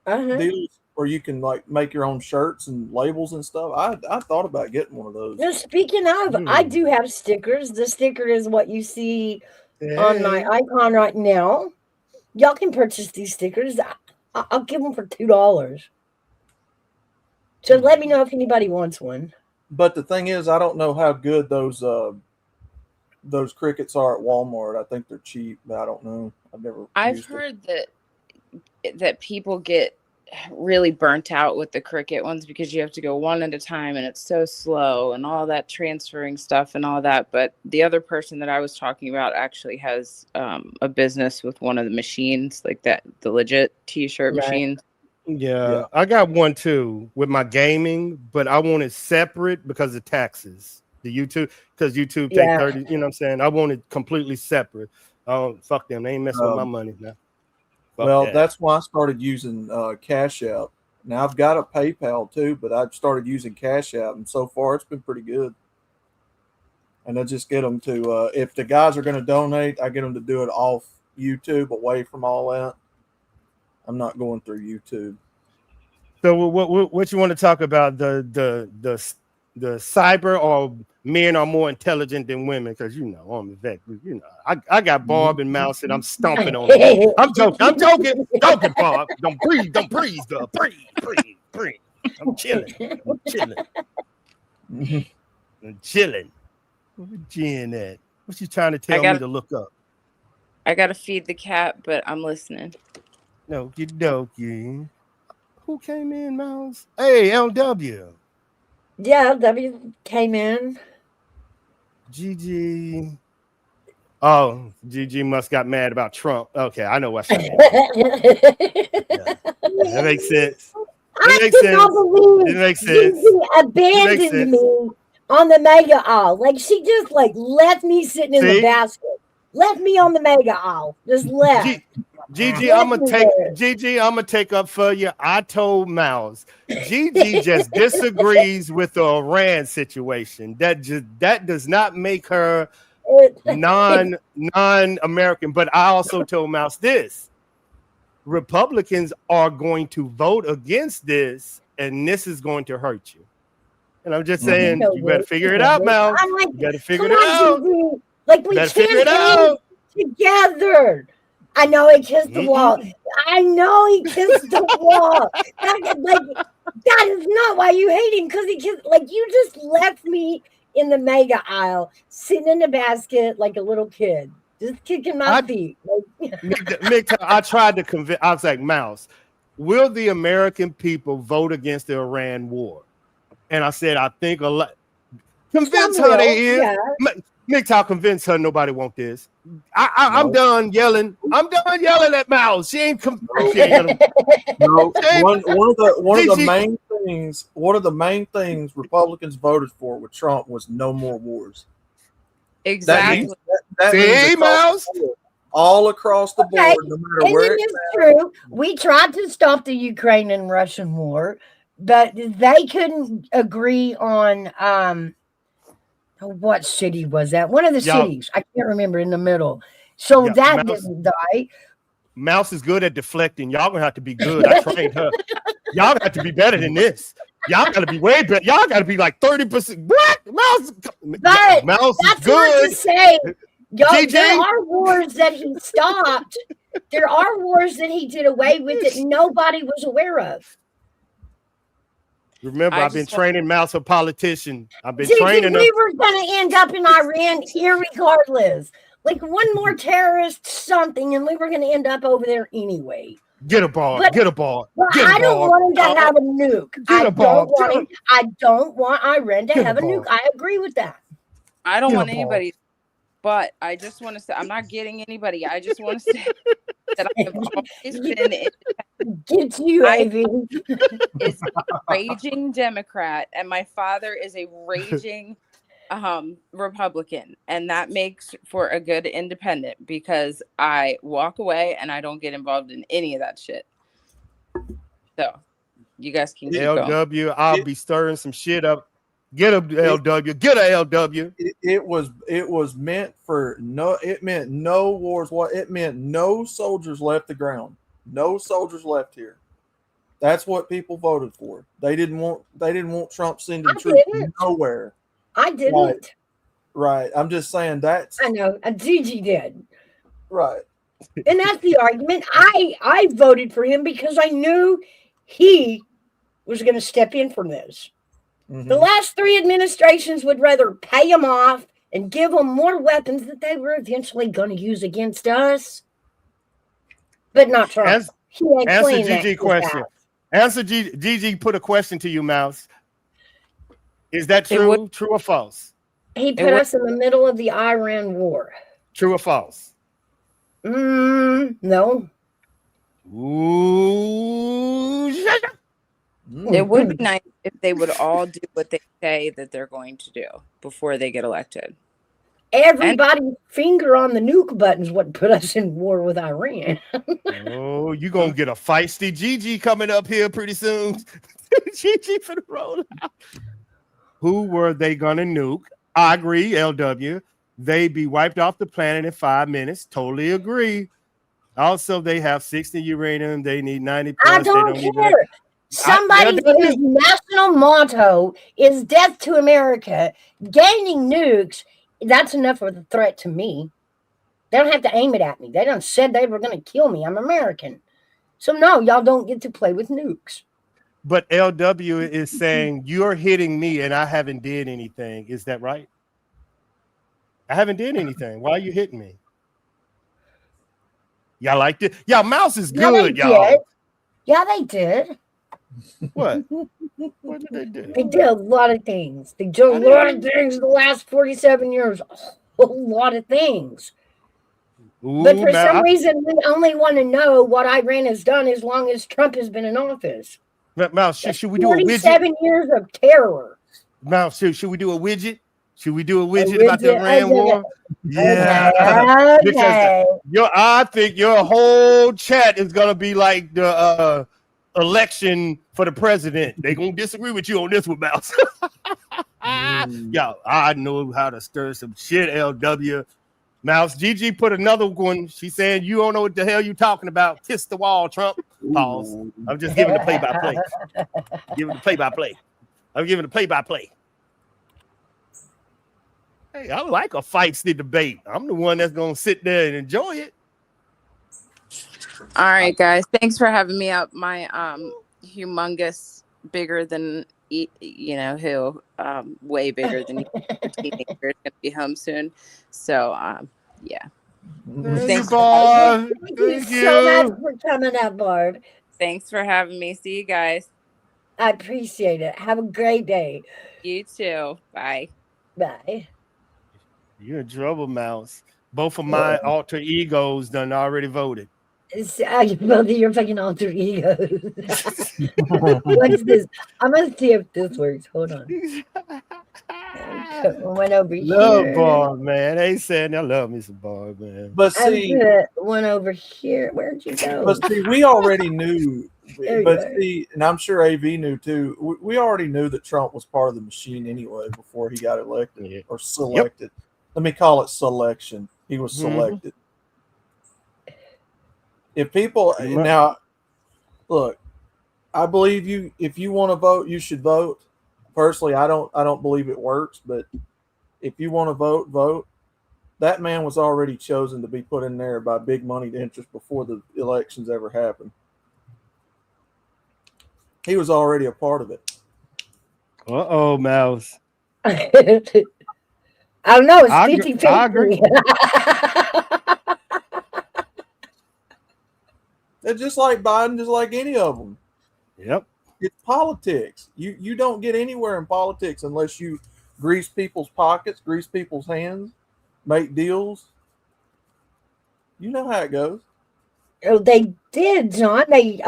deals where you can like make your own shirts and labels and stuff. I thought about getting one of those. Now, speaking of, I do have stickers. The sticker is what you see on my icon right now. Y'all can purchase these stickers. I'll give them for $2. So let me know if anybody wants one. But the thing is, I don't know how good those Cricuts are at Walmart. I think they're cheap, but I don't know. I've heard that people get really burnt out with the Cricut ones because you have to go one at a time and it's so slow and all that transferring stuff and all that. But the other person that I was talking about actually has a business with one of the machines, like the legit t-shirt machine. Yeah, I got one too with my gaming, but I want it separate because of taxes. The YouTube, because YouTube take 30, you know what I'm saying? I want it completely separate. Fuck them. They ain't messing with my money now. That's why I started using Cash App. Now I've got a PayPal too, but I've started using Cash App, and so far it's been pretty good. And I just get them to, if the guys are going to donate, I get them to do it off YouTube, away from all that. I'm not going through YouTube. So what you want to talk about? The cyber, or men are more intelligent than women? Because I'm a vet. I got Barb and Mouse, and I'm stomping on them. I'm joking, Barb. Don't breathe, girl. Breathe. I'm chilling. I'm chilling. Where Jen at? What's she trying to tell me to look up? I gotta feed the cat, but I'm listening. Okie dokie. Who came in, Mouse? Hey, LW. Yeah, W came in. Gigi. Oh, Gigi must got mad about Trump. Okay, I know what's happening. That makes sense. I cannot believe Gigi abandoned me on the mega aisle. Like, she just left me sitting in the basket. Left me on the mega aisle. Just left. Gigi, I'm gonna take up for you. I told Mouse, Gigi just disagrees with the Iran situation. That does not make her non-American. But I also told Mouse this: Republicans are going to vote against this, and this is going to hurt you. And I'm just saying, you better figure it out, Mouse. You better figure it out. Gigi. Like, we campaigned together. I know he kissed the wall. I know he kissed the wall. That is not why you hate him, because he kissed. Like, you just left me in the mega aisle, sitting in the basket like a little kid, just kicking my feet. I tried to convince. I was like, Mouse, will the American people vote against the Iran war? And I said, I think a lot. Convince her they is. Yeah. I'll convince her nobody want this. I'm done yelling. I'm done yelling at Mouse. She ain't gonna. No. One of the main things Republicans voted for with Trump was no more wars. Exactly. That means Mouse. All across the board, no matter where it's true. We tried to stop the Ukraine and Russian war, but they couldn't agree on what city was that? One of the cities. I can't remember, in the middle. So that didn't die. Mouse is good at deflecting. Y'all gonna have to be good. I trained her. Y'all got to be better than this. Y'all got to be way better. Y'all got to be like 30%. What? Mouse that's is good. What to say. There are wars that he stopped. There are wars that he did away with that nobody was aware of. Remember, I've been training Mouse a politician. I've been training her. We were going to end up in Iran irregardless. Like, one more terrorist something, and we were going to end up over there anyway. Get a ball. Get a ball. I don't want him to have a nuke. I don't want Iran to have a nuke. I agree with that. I don't want anybody. But I just want to say, I'm not getting anybody. I just want to say that I have always been. Get you, Ivy. Is a raging Democrat, and my father is a raging Republican, and that makes for a good independent, because I walk away and I don't get involved in any of that shit. So you guys can keep LW, going. I'll be stirring some shit up. Get a LW. Get a LW. It was meant for no. It meant no wars. What it meant? No soldiers left the ground. No soldiers left here. That's what people voted for. They didn't want Trump sending troops nowhere. I didn't. Right. I'm just saying that's. I know. Gigi did. Right. And that's the argument. I voted for him because I knew he was going to step in from this. Mm-hmm. The last 3 administrations would rather pay him off and give them more weapons that they were eventually going to use against us. But not Trump. Answer Gigi question. Answer Gigi put a question to you, Mouse. Is that true? True or false? He put us in the middle of the Iran war. True or false? No. Ooh. It would be nice if they would all do what they say that they're going to do before they get elected. Everybody's finger on the nuke button is what put us in war with Iran. Oh, you're going to get a feisty Gigi coming up here pretty soon. Gigi for the roll out. Who were they going to nuke? I agree, LW. They be wiped off the planet in 5 minutes. Totally agree. Also, they have 60 uranium. They need 90 plus. I don't care. Somebody whose national motto is death to America, gaining nukes, that's enough of a threat to me. They don't have to aim it at me. They done said they were going to kill me. I'm American. So no, y'all don't get to play with nukes. But LW is saying you're hitting me and I haven't did anything. Is that right? I haven't did anything. Why are you hitting me? Y'all liked it? Y'all mouse is good, y'all. Did. Yeah, they did. What? What did they do? They did a lot of things. They did a lot of things in the last 47 years. A whole lot of things. Ooh, but for some reason, we only want to know what Iran has done as long as Trump has been in office. Mouse, should we do a widget? 47 years of terror. Mouse, should we do a widget? Should we do a widget about the Iran war? Yeah. Okay. Because I think your whole chat is going to be like the election for the president. They're going to disagree with you on this one, Mouse. Yo, I know how to stir some shit, LW. Mouse, Gigi put another one. She's saying, you don't know what the hell you talking about. Kiss the wall, Trump. Pause. I'm just giving the play-by-play. Giving the play-by-play. I'm giving the play-by-play. Hey, I like a feisty debate. I'm the one that's going to sit there and enjoy it. All right, guys. Thanks for having me up. My humongous, bigger than, who, way bigger than teenager is going to be home soon. So, yeah. Thanks, Barb. Thank you so much for coming up, Barb. Thanks for having me. See you guys. I appreciate it. Have a great day. You too. Bye. Bye. You're in trouble, Mouse. Both of my alter egos done already voted. Both of your fucking alter egos. What's this? I'm gonna see if this works. Hold on. One over love here. Barb, man. They saying I love me some Barb, man. But see, one over here. Where'd you go? But see, we already knew. And I'm sure AV knew too. We already knew that Trump was part of the machine anyway before he got elected or selected. Yep. Let me call it selection. He was selected. If people now look, I believe you. If you want to vote, you should vote. Personally, I don't believe it works, but if you want to vote, vote. That man was already chosen to be put in there by big money interest before the elections ever happened. He was already a part of it. Uh-oh, Mouse. I don't know. It's 50-50. I agree. They're just like Biden, just like any of them. Yep. It's politics. You don't get anywhere in politics unless you grease people's pockets, grease people's hands, make deals. You know how it goes. Oh, they did, John. They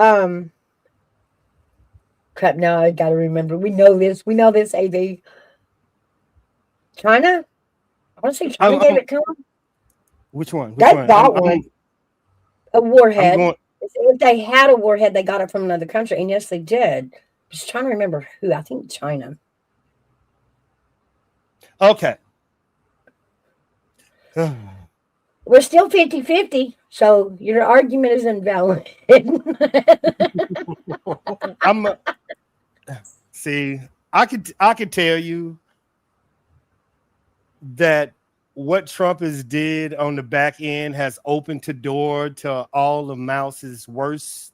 crap. Now I got to remember. We know this. AV. China. I want to say China gave it to them. Which one? They got one. A warhead. If they had a warhead, they got it from another country, and yes, they did. Just trying to remember who. I think China. Okay. We're still 50-50, so your argument is invalid. See, I could tell you that what Trump has did on the back end has opened the door to all of Mouse's worst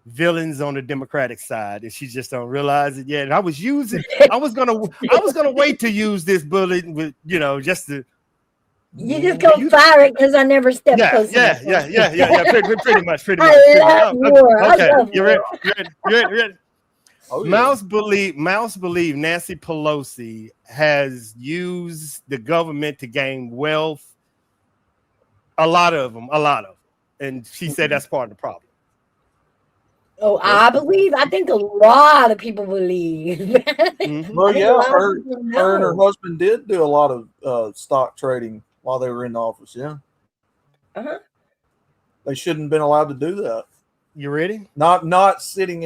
villains on the Democratic side, and she just don't realize it yet. And I was gonna wait to use this bullet with just to. You just go fire it because I never stepped close enough. Yeah. Pretty much. I love war. Okay, I love you ready? Oh, yeah. Mouse believe Nancy Pelosi has used the government to gain wealth. A lot of them, and she said that's part of the problem. Oh, I think a lot of people believe. Mm-hmm. Well, yeah, her and her husband did do a lot of stock trading while they were in office. Yeah, they shouldn't have been allowed to do that. You ready? Not sitting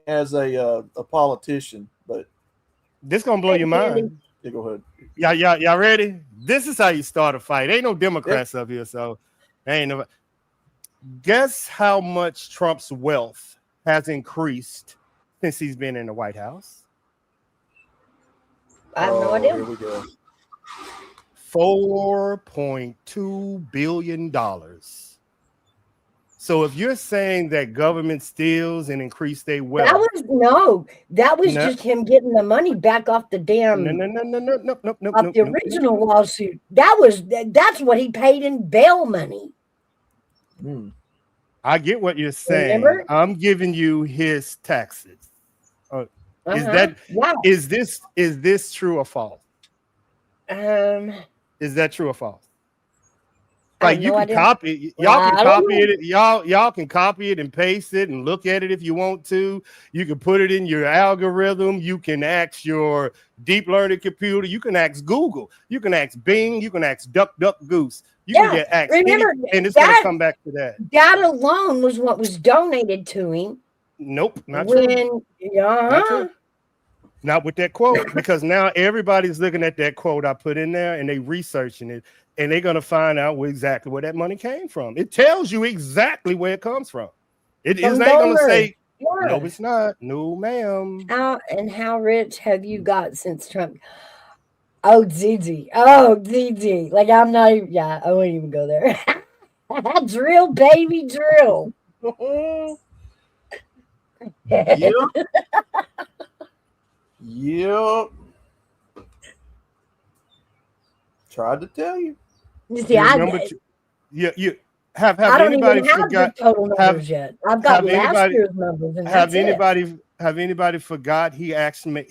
as a politician, but this gonna blow your mind. Yeah, go ahead. Y'all ready? This is how you start a fight. Ain't no Democrats up here, so ain't no. Guess how much Trump's wealth has increased since he's been in the White House? I have no Here idea. we go. $4.2 billion. So if you're saying that government steals and increase their wealth, that was No. just him getting the money back off the damn off the original lawsuit. That's what he paid in bail money. I get what you're saying. Remember? I'm giving you his taxes. Is this true or false? Is that true or false? Like you can copy, y'all can copy it. Y'all can copy it and paste it and look at it if you want to. You can put it in your algorithm. You can ask your deep learning computer. You can ask Google. You can ask Bing. You can ask DuckDuckGoose. You can get access, and it's going to come back to that. That alone was what was donated to him. Nope, not true. Not true. Not with that quote, because now everybody's looking at that quote I put in there and they researching it, and they're gonna find out exactly where that money came from. It tells you exactly where it comes from. It is not gonna say no, it's not. No, ma'am. How rich have you got since Trump? Oh, Gigi. Like I'm not even. Yeah, I won't even go there. Drill, baby, drill. Yep. Tried to tell you. You see, you have anybody forgot the total numbers yet? I've got last year's numbers. And have anybody forgot he actually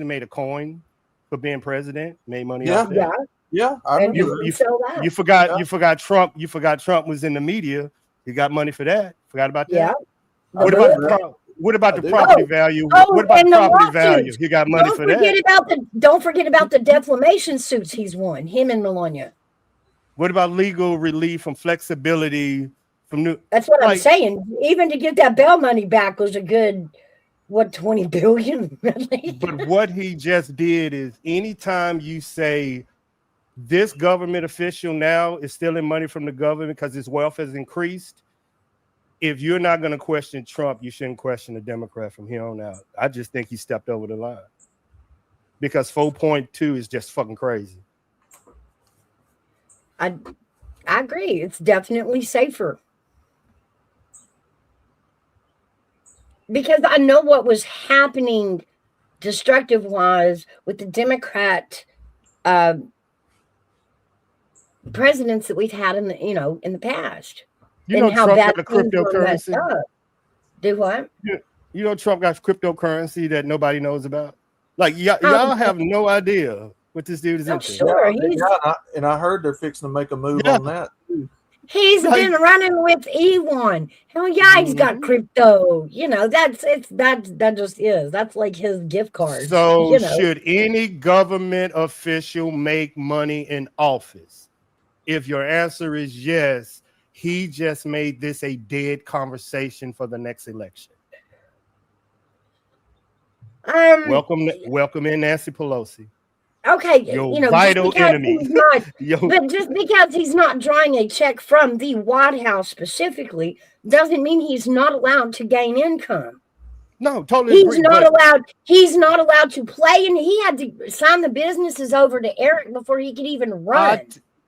made a coin for being president? Made money off that. Yeah. I remember. You forgot Trump. You forgot Trump was in the media. You got money for that. Forgot about that. Yeah. What about the property value? What about the property value? You got money for that. Don't forget about the defamation suits he's won, him and Melania. What about legal relief and flexibility from new? That's what I'm saying. Even to get that bail money back was a good, $20 billion? Really? But what he just did is anytime you say this government official now is stealing money from the government because his wealth has increased, if you're not going to question Trump, you shouldn't question a Democrat from here on out. I just think he stepped over the line because 4.2 is just fucking crazy. I agree. It's definitely safer. Because I know what was happening destructive-wise with the Democrat presidents that we've had in the past. You know, Trump got a cryptocurrency. Do what? You know, Trump got cryptocurrency that nobody knows about. Like y'all have no idea what this dude is into. Sure, and I heard they're fixing to make a move on that. He's been running with E1. Hell yeah, he's got crypto. That just is. That's like his gift card. So should any government official make money in office? If your answer is yes, he just made this a dead conversation for the next election. Welcome in Nancy Pelosi. Okay, your vital enemy. But just because he's not drawing a check from the White House specifically doesn't mean he's not allowed to gain income. No, totally. He's not allowed to play, and he had to sign the businesses over to Eric before he could even run.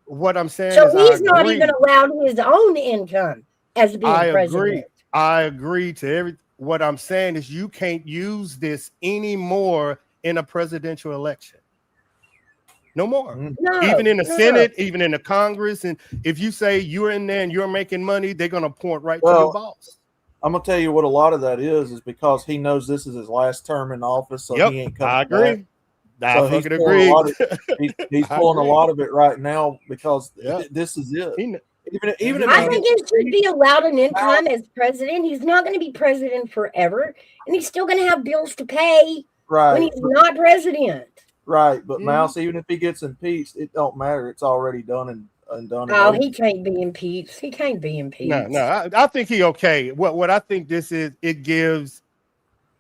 What I'm saying is he's not even allowed his own income as being president. I agree to what I'm saying is you can't use this anymore in a presidential election. No more. No, even in the Senate, even in the Congress. And if you say you're in there and you're making money, they're going to point right to your boss. I'm going to tell you what a lot of that is because he knows this is his last term in office. So he ain't coming I agree. Back. I So fucking agree. He's pulling a lot of it right now because this is it. Even I think he should be allowed an income as president. He's not going to be president forever, and he's still going to have bills to pay when he's not president. Right, but Mouse, even if he gets impeached, it don't matter. It's already done and done. Oh, he can't be impeached. He can't be impeached. No, I think he okay. What I think this is, it gives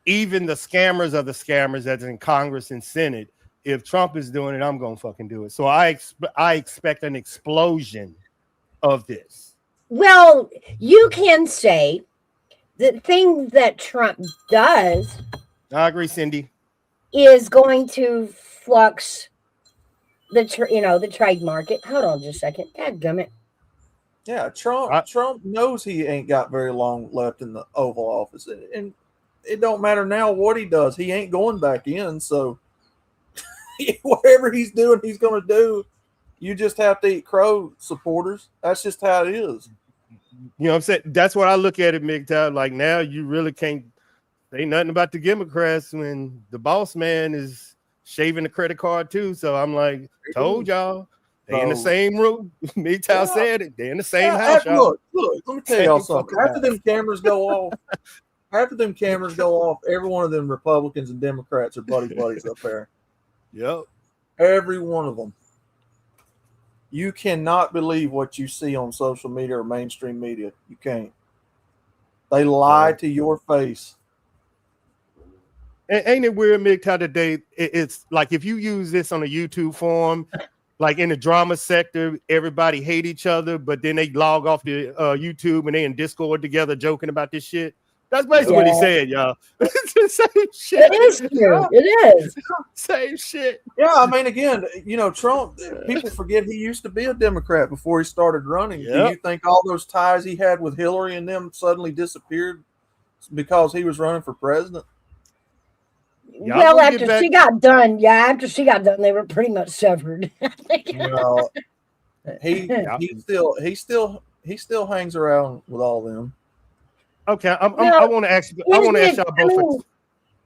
even the scammers of the scammers that's in Congress and Senate. If Trump is doing it, I'm gonna fucking do it. So I expect an explosion of this. Well, you can say the thing that Trump does I agree, Cindy. is going to flux the trade market. Hold on just a second. Dadgummit. Yeah, I, Trump knows he ain't got very long left in the Oval Office, and it don't matter now what he does. He ain't going back in, so whatever he's doing, he's going to do. You just have to eat crow, supporters. That's just how it is. you know what I'm saying? That's what I look at it, MGTOW. Like now you really can't say nothing about the Democrats when the boss man is shaving the credit card too. So I'm like, told y'all, they in the same room. MGTOW said it. They're in the same house, y'all. Look, let me tell y'all something. After them cameras go off, every one of them Republicans and Democrats are buddies up there. Yep. Every one of them. You cannot believe what you see on social media or mainstream media. You can't. They lie to your face. Ain't it weird, Mick, how today it's like if you use this on a YouTube forum, like in the drama sector, everybody hate each other, but then they log off to YouTube and they in Discord together joking about this shit. That's basically what he said, y'all. It's the same shit. It is true. It is. Same shit. Yeah, I mean, again, Trump, people forget he used to be a Democrat before he started running. Yep. Do you think all those ties he had with Hillary and them suddenly disappeared because he was running for president? Well, after she got done, they were pretty much severed. He still hangs around with all them. Okay, I want to ask you. I want to ask y'all both.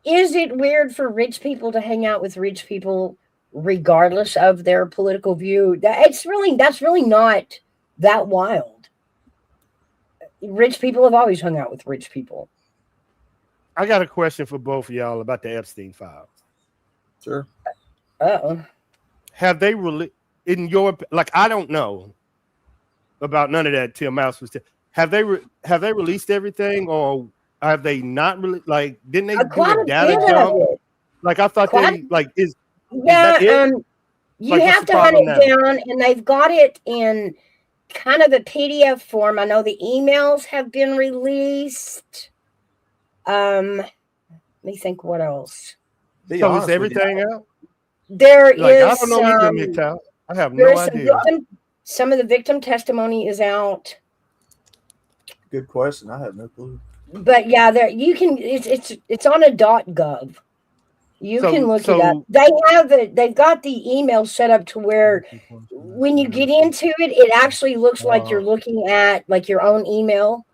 Is it weird for rich people to hang out with rich people, regardless of their political view? That's really not that wild. Rich people have always hung out with rich people. I got a question for both of y'all about the Epstein files. Sure. Have they in your I don't know about none of that till Mouse was. Have they released everything, or have they not really? Like, didn't they do a data dump? Like, I thought is that it? You have to hunt it down, and they've got it in kind of a PDF form. I know the emails have been released. Let me think. What else? So is everything out? There is. I don't know either, MGTOW. I have no idea. Some of the victim testimony is out. Good question. I have no clue. But yeah, there you can. It's on a .gov. You can look it up. They've got the email set up to where when you get into it, it actually looks like you're looking at like your own email,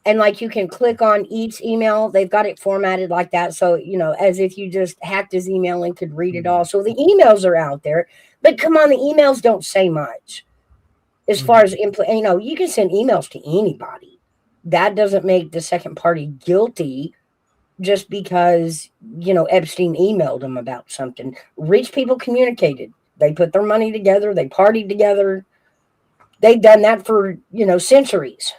and like you can click on each email. They've got it formatted like that, so as if you just hacked his email and could read it all. So the emails are out there, but come on, the emails don't say much as far as you can send emails to anybody. That doesn't make the second party guilty just because, Epstein emailed them about something. Rich people communicated. They put their money together. They partied together. They've done that for, centuries.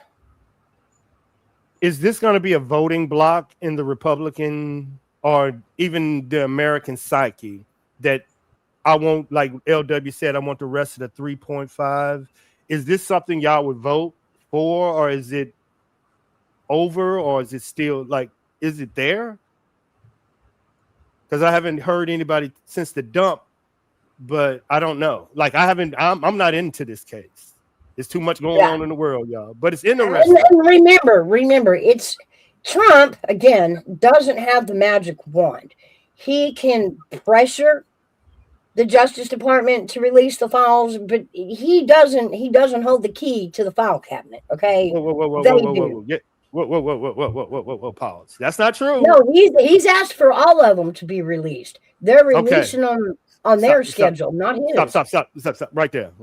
Is this going to be a voting block in the Republican or even the American psyche that I won't, like LW said, I want the rest of the 3.5? Is this something y'all would vote for, or is it over, or is it still is it there? Because I haven't heard anybody since the dump, but I don't know. I'm not into this case. There's too much going on in the world, y'all. But it's interesting. And remember, it's Trump again doesn't have the magic wand. He can pressure the Justice Department to release the files, but he doesn't hold the key to the file cabinet. Okay. Whoa, pause. That's not true. No, he's asked for all of them to be released. They're releasing them on their schedule, not his. Stop. Right there.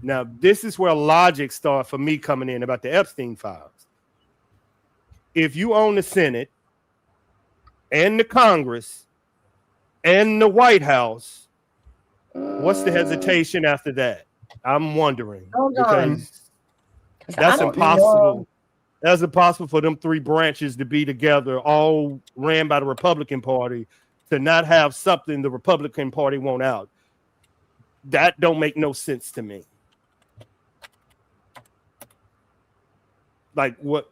Now, this is where logic starts for me coming in about the Epstein files. If you own the Senate and the Congress and the White House, what's the hesitation after that? I'm wondering. Hold on. That's impossible. That's impossible for them three branches to be together, all ran by the Republican Party, to not have something the Republican Party want out. That don't make no sense to me. like what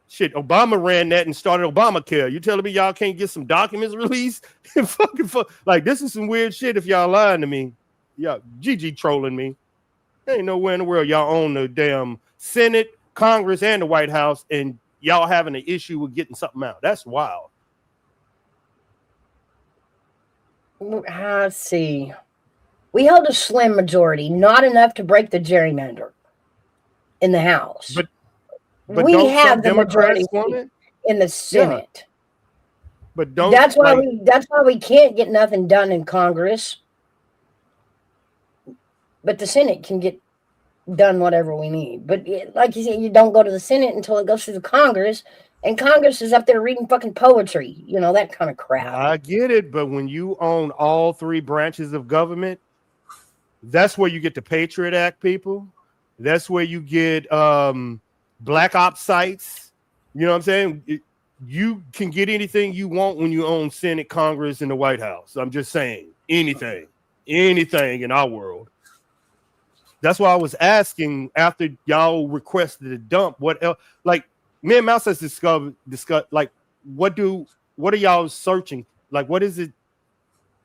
shit? Obama ran that and started Obamacare. You telling me y'all can't get some documents released? Like this is some weird shit. If y'all lying to me, yeah, Gigi trolling me. There ain't nowhere in the world y'all own the damn Senate, Congress, and the White House, and y'all having an issue with getting something out. That's wild. Let's see. We held a slim majority, not enough to break the gerrymander in the House. But we don't have some the Democrats majority want it? in the Senate. Yeah. But don't that's why we can't get nothing done in Congress. But the Senate can get done whatever we need. But like you said, you don't go to the Senate until it goes through the Congress, and Congress is up there reading fucking poetry, you know, that kind of crap. I get it, but when you own all three branches of government, that's where you get the Patriot Act people. That's where you get black ops sites. You know what I'm saying? You can get anything you want when you own Senate, Congress, and the White House. I'm just saying anything in our world. That's why I was asking after y'all requested a dump. What else? Like me and Mouse has discussed. Like what are y'all searching? Like what is it?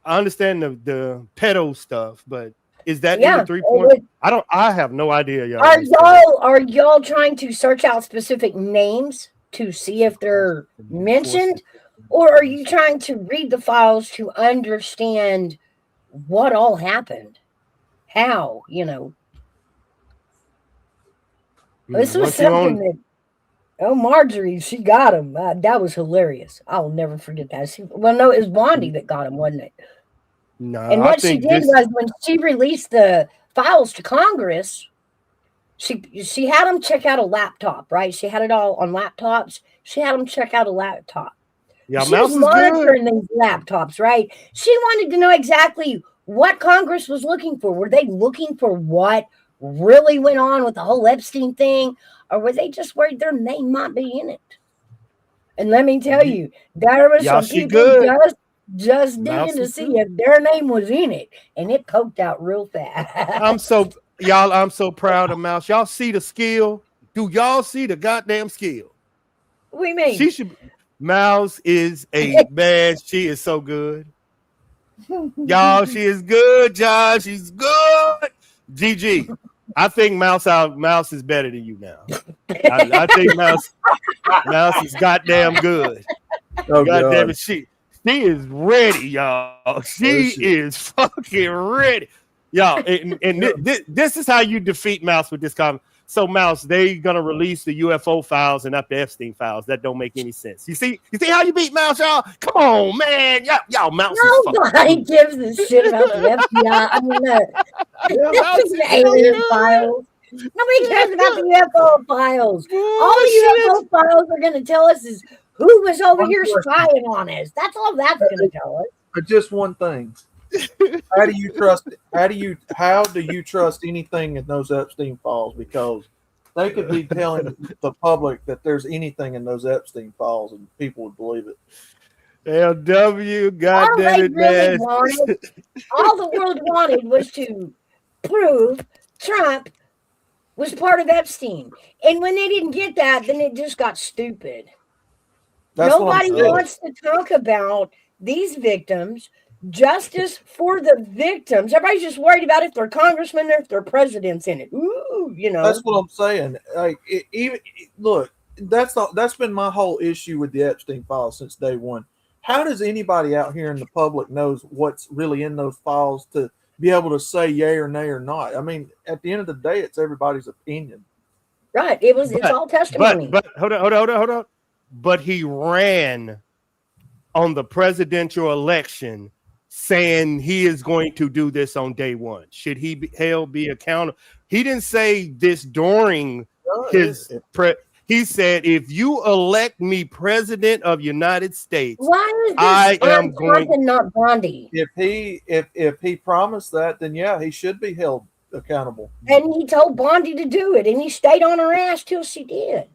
I understand the pedo stuff, but is that in the 3 point? I have no idea, y'all. Are y'all trying to search out specific names to see if they're mentioned, or are you trying to read the files to understand what all happened? How, you know? This was something that Marjorie, she got him. That was hilarious. I'll never forget that. No, it was Bondi that got him, wasn't it? No, and what she did was when she released the files to Congress, she had them check out a laptop, right? She had it all on laptops. She had them check out a laptop. Yeah, she was monitoring these laptops, right? She wanted to know exactly what Congress was looking for. Were they looking for what really went on with the whole Epstein thing, or were they just worried their name might be in it? And let me tell you, there were some people just digging to see if their name was in it, and it poked out real fast. I'm so proud of Mouse. Y'all see the skill? Do y'all see the goddamn skill? What do you mean? Mouse is a man. She is so good. Y'all, she is good, John. She's good. GG. I think Mouse is better than you now. I think Mouse is goddamn good. Oh, goddamn it, she is ready, y'all. She is fucking ready, y'all. And this is how you defeat Mouse with this comment. So Mouse, they gonna release the UFO files and not the Epstein files. That don't make any sense. You see how you beat Mouse, y'all? Come on, man, y'all Mouse. Nobody gives a shit about the FBI. I mean, the alien files. Nobody cares about the UFO files. All the UFO files are gonna tell us is who was over here spying on us. That's all that's gonna tell us. But just one thing. How do you trust anything in those Epstein files? Because they could be telling the public that there's anything in those Epstein files and people would believe it. LW, goddamn it, man. All the world wanted was to prove Trump was part of Epstein. And when they didn't get that, then it just got stupid. Nobody wants to talk about these victims. Justice for the victims. Everybody's just worried about if they're congressmen or if they're presidents in it. Ooh, you know. That's what I'm saying. Like, look, that's been my whole issue with the Epstein files since day one. How does anybody out here in the public knows what's really in those files to be able to say yay or nay or not? I mean, at the end of the day, it's everybody's opinion. Right. It's all testimony. But hold on. But he ran on the presidential election saying he is going to do this on day one. Should he be accountable? He didn't say this during his he said, if you elect me president of United States, why is this I am going and not Bondi? If he promised that, then yeah, he should be held accountable. And he told Bondi to do it, and he stayed on her ass till she did.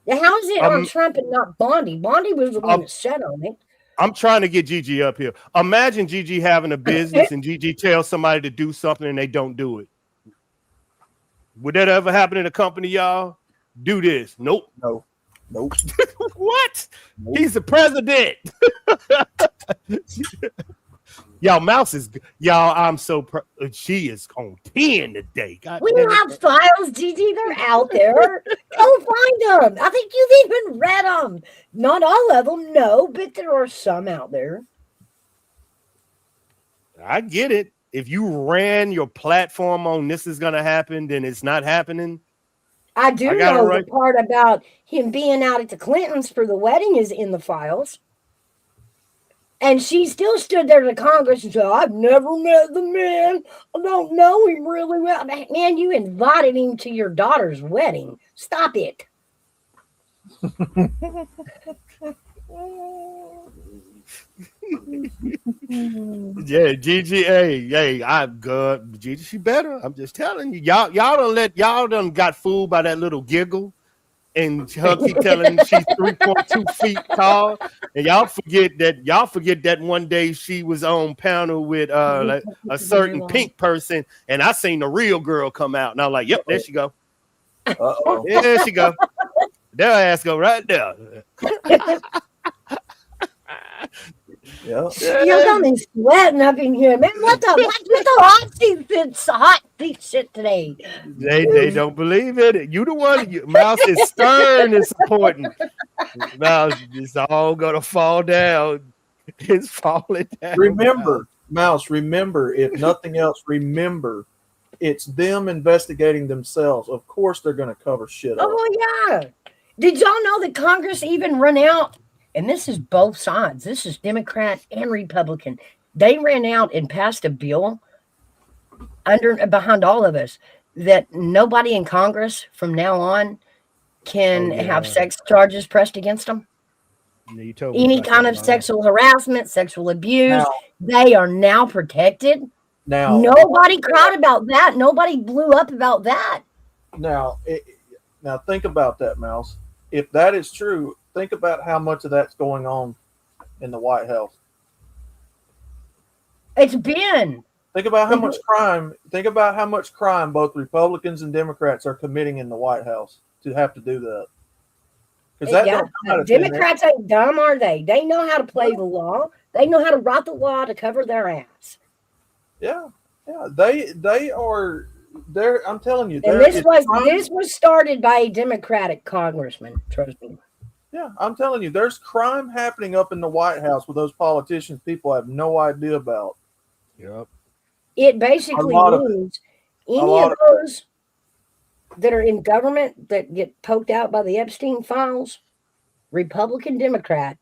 Now, how is it on Trump and not Bondi? Bondi was the one that said on it. I'm trying to get Gigi up here. Imagine Gigi having a business and Gigi tells somebody to do something and they don't do it. Would that ever happen in a company, y'all? do this. Nope. No. Nope. What? Nope. He's the president. Y'all, Mouse is y'all. I'm so she is on 10 today. God We damn it. have files, Gigi. They're out there. Go find them. I think you've even read them. Not all of them, no, but there are some out there. I get it. If you ran your platform on this is gonna happen, then it's not happening. I do I got it know right. the part about him being out at the Clintons for the wedding is in the files. And she still stood there to Congress and said, I've never met the man. I don't know him really well. Man, you invited him to your daughter's wedding. Stop it. Yeah, Gigi, hey, I'm good. Gigi, she better. I'm just telling you. Y'all done got fooled by that little giggle. And her keep telling she's 3.2 feet tall. And y'all forget that one day she was on panel with like a certain pink person, and I seen the real girl come out, and I was like, yep, there she go. Uh-oh. There she go. There ass go right there. Yeah. You're gonna be sweating up in here, man. What's the hot seat shit today? They don't believe it. You the one. Mouse is stern and supporting. Mouse, it's all gonna fall down. It's falling down. Remember, Mouse, remember, if nothing else, remember, it's them investigating themselves. Of course they're going to cover shit up. Oh, yeah. Did y'all know that Congress even ran out? And this is both sides. This is Democrat and Republican. They ran out and passed a bill behind all of us that nobody in Congress from now on can have sex charges pressed against them. You told me Any about kind that, of sexual harassment, sexual abuse, they are now protected. Now, Nobody cried about that. Nobody blew up about that. Now think about that, Mouse. If that is true, think about how much of that's going on in the White House. It's been. Think about how much crime. Think about how much crime both Republicans and Democrats are committing in the White House to have to do that. Because that don't come out of Democrats ain't dumb, are they? They know how to play the law. They know how to write the law to cover their ass. Yeah. They are. I'm telling you. And this was started by a Democratic congressman. Trust me. Yeah, I'm telling you, there's crime happening up in the White House with those politicians people have no idea about. Yep. It basically means any of those that are in government that get poked out by the Epstein files, Republican, Democrat,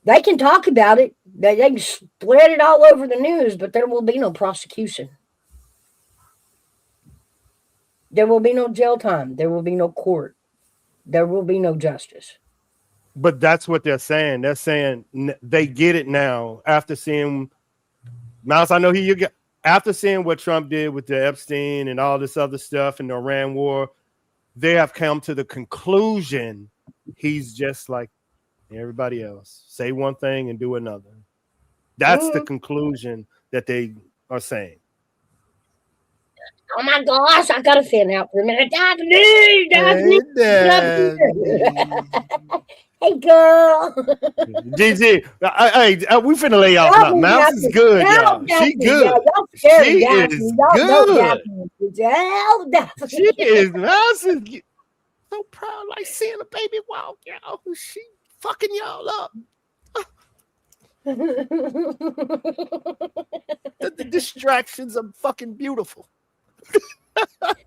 they can talk about it. They can spread it all over the news, but there will be no prosecution. There will be no jail time. There will be no court. There will be no justice. But that's what they're saying. They're saying they get it now after seeing Mouse. I know you get after seeing what Trump did with the Epstein and all this other stuff in the Iran war. They have come to the conclusion he's just like everybody else. Say one thing and do another. That's the conclusion that they are saying. Oh my gosh, I gotta fan out for a minute. Daphne. Hey, girl. GG, we finna lay off now. Mouse is good, y'all. She good. She is good. She is. Mouse is so proud, like seeing a baby walk, y'all. She fucking y'all up. The distractions are fucking beautiful.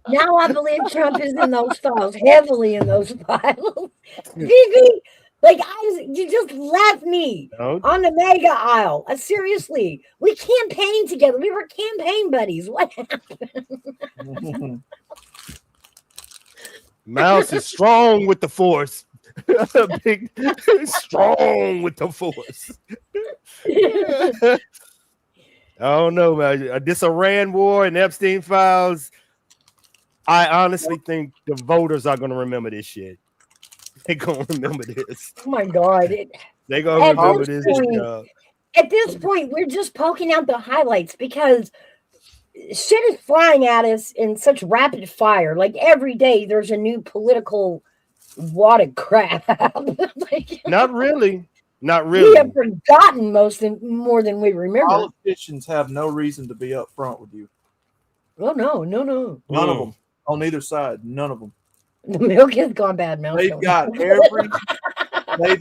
Now I believe Trump is in those files, heavily in those files. Vivi, you just left me on the mega aisle. Seriously, we campaigned together. We were campaign buddies. What happened? Mouse is strong with the force. Big, strong with the force. I don't know, man. This Iran war and Epstein files. I honestly think the voters are going to remember this shit. They're going to remember this. Oh, my God. They're going to remember this. At this point, we're just poking out the highlights because shit is flying at us in such rapid fire. Like every day, there's a new political wad of crap. Like, Not really. Not we really. have forgotten more than we remember. Politicians have no reason to be upfront with you. Oh no. None of them on either side. None of them. The milk has gone bad. Milk. They've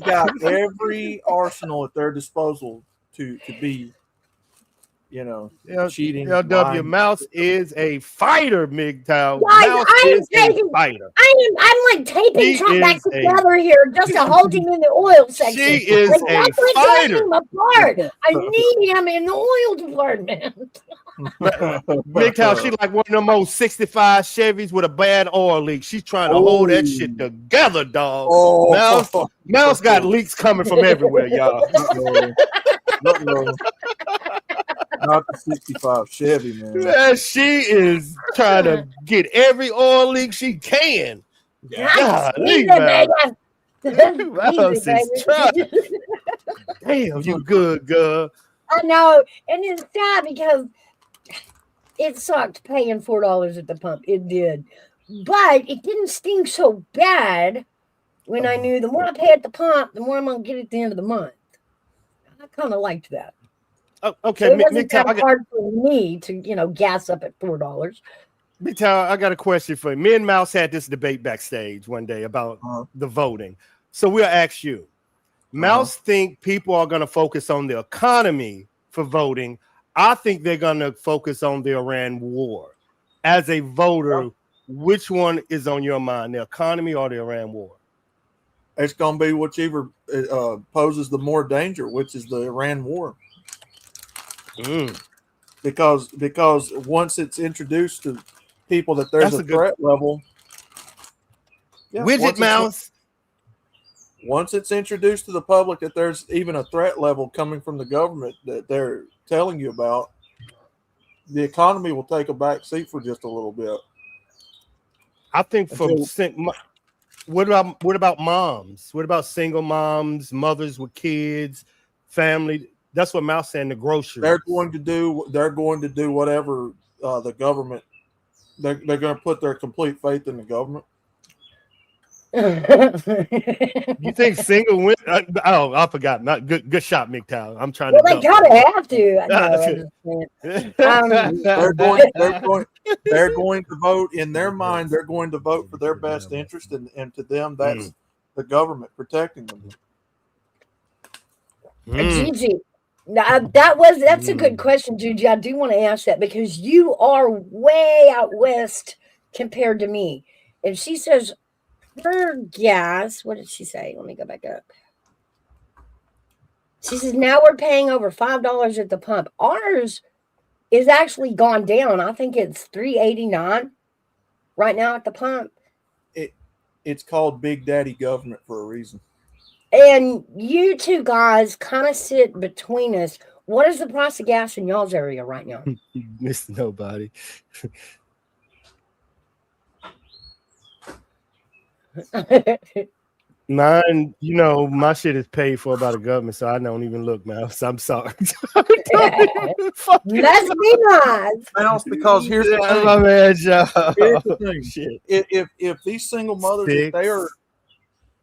got every arsenal at their disposal to be, cheating. LW lying. Mouse is a fighter, MGTOW. Guys, Mouse I am is a taking- fighter. I'm like taping She Trump back is a- together here just to hold him in the oil section. She is Like, a that's what fighter. him apart. I need him in the oil department. MGTOW, she like one of them old 65 Chevys with a bad oil leak. She's trying to hold that shit together, dog. Mouse got leaks coming from everywhere, y'all. Not the 65 Chevy, man. Yeah, she is trying to get every oil leak she can. That's Golly, easy, Mouse. baby. Mouse Easy, is trying. baby. Damn, you good, girl. I know, and it's sad because it sucked paying $4 at the pump. It did, but it didn't sting so bad when I knew the more I pay at the pump, the more I'm gonna get at the end of the month. I kind of liked that. Oh, So okay, it wasn't MGTOW, that hard for me to, gas up at $4. MGTOW, I got a question for you. Me and Mouse had this debate backstage one day about the voting. So we'll ask you. Mouse think people are going to focus on the economy for voting. I think they're going to focus on the Iran war. As a voter, which one is on your mind, the economy or the Iran war? It's going to be whichever poses the more danger, which is the Iran war. Because once it's introduced to people that there's a threat level. Widget Mouse. Once it's introduced to the public that there's even a threat level coming from the government that they're telling you about, the economy will take a back seat for just a little bit. I think what about moms? What about single moms, mothers with kids, family? That's what Mouse saying. The groceries. They're going to do whatever the government. They're going to put their complete faith in the government. You think single women? I forgot. Not good shot, MGTOW. I'm trying well, to. they kind of have to. No, they're going to vote in their mind. They're going to vote for their best interest, and to them, that's the government protecting them. Gigi, that's a good question, Gigi. I do want to ask that because you are way out west compared to me, and she says. Her gas, what did she say? Let me go back up. She says, now we're paying over $5 at the pump. Ours is actually gone down. I think it's $3.89 right now at the pump. It's called Big Daddy government for a reason. And you two guys kind of sit between us. What is the price of gas in y'all's area right now? Miss nobody. Mine, my shit is paid for by the government, so I don't even look, man. So I'm sorry. Let's be nice. Because here's the thing. My man, here's the thing. Shit. If these single mothers,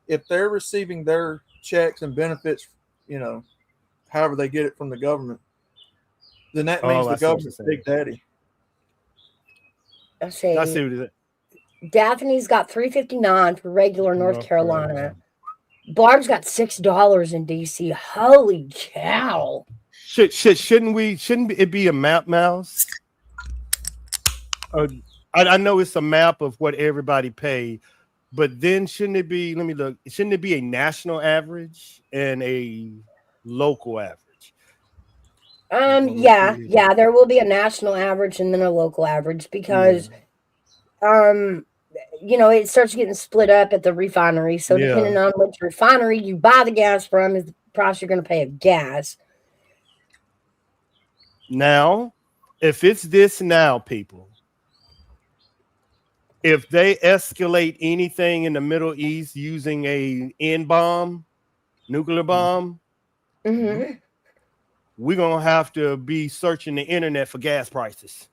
if they're receiving their checks and benefits, however they get it from the government, then that means the government's Big Daddy. I see what it is. Daphne's got $3.59 for regular North Carolina. Barb's got $6 in DC. Holy cow! Shouldn't it be a map, Mouse? I know it's a map of what everybody paid, but then shouldn't it be? Let me look. Shouldn't it be a national average and a local average? Yeah. There will be a national average and then a local average because, it starts getting split up at the refinery. So depending on which refinery you buy the gas from is the price you're going to pay of gas. Now, if it's this now, people, if they escalate anything in the Middle East using a nuclear bomb, we're going to have to be searching the internet for gas prices.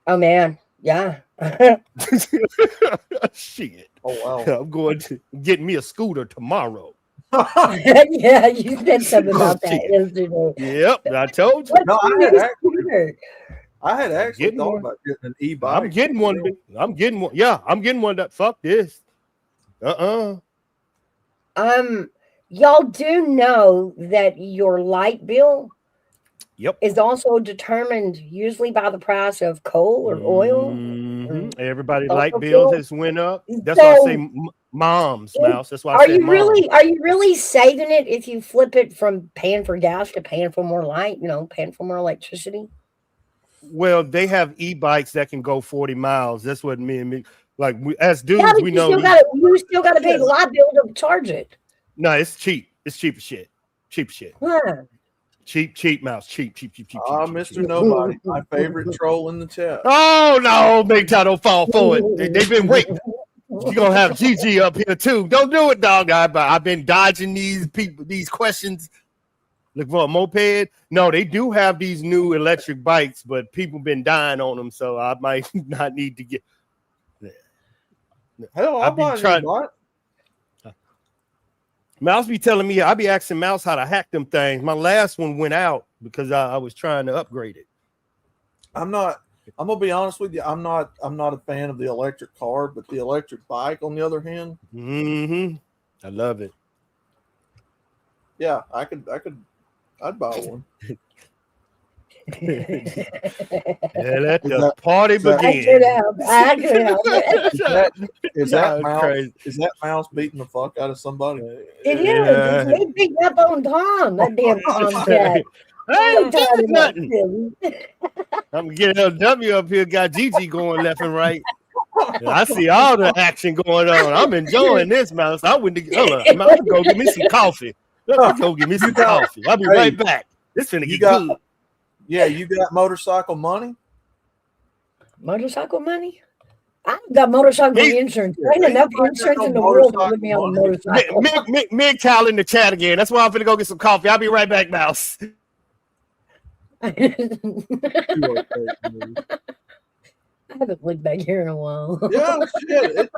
Oh man, yeah. Shit. Oh wow. I'm going to get me a scooter tomorrow. Yeah, you said something Oh, about that shit. yesterday. Yep, I told you. What's No, the new scooter? I had I'm actually getting thought one. about getting an I'm e-bike. getting one. I'm getting one. Yeah, I'm getting one. That fuck this. Uh-uh. Um, y'all do know that your light bill Yep. is also determined usually by the price of coal or oil or Everybody light fossil bills fuel. has went up. That's why I say So, moms, mouse. That's why I are said you mom. really saving it if you flip it from paying for gas to paying for more light? Paying for more electricity. Well, they have e-bikes that can go 40 miles. That's what me like as Yeah, dudes, but we know these. you still gotta pay Yeah. the light bill to charge it. No, it's cheap. It's cheap as shit. Cheap as shit. Huh. Cheap mouse. Cheap. Mr. Nobody, my favorite troll in the chat. Oh no, Big Time don't fall for it. They've been waiting. You're gonna have Gigi up here too. Don't do it, dog. I've been dodging these people, these questions. Look for a moped. No, they do have these new electric bikes, but people been dying on them, so I might not need to get. Hell, I'll I've been buy an trying. e-bike. Mouse be telling me I be asking Mouse how to hack them things. My last one went out because I was trying to upgrade it. I'm gonna be honest with you. I'm not a fan of the electric car, but the electric bike, on the other hand, I love it. yeah, I'd buy one. Yeah, let the that- party is that- begin. I could help it. Is Nah, that mouse? crazy. Is that mouse beating the fuck out of somebody? It is. It's me beating up on Tom, that damn Tomcat. I ain't So tired doing of nothing. that I'm getting LW up here, got Gigi going left and right. And I see all the action going on. I'm enjoying this, Mouse. I went to Mouse, go get me some coffee. Let me go get me some coffee. I'll be right back. This finna get good. Yeah, you got motorcycle money? Motorcycle money? I've got motorcycle insurance. There ain't enough insurance in the world to put me on a motorcycle. Me and Cal in the chat again. That's why I'm finna go get some coffee. I'll be right back, Mouse. I haven't looked back here in a while. Yeah, shit.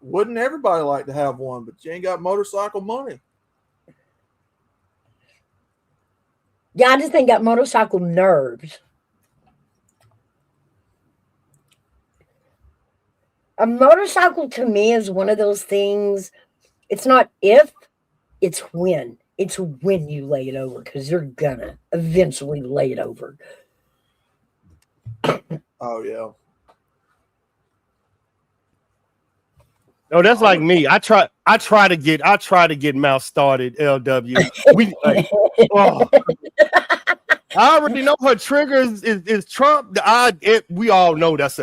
Wouldn't everybody like to have one, but you ain't got motorcycle money. Yeah, I just ain't got motorcycle nerves. A motorcycle to me is one of those things. It's not if, it's when. It's when you lay it over because you're gonna eventually lay it over. Oh yeah. Oh, that's like me. I try to get Mouse started. LW. I already know her trigger is Trump. We all know that's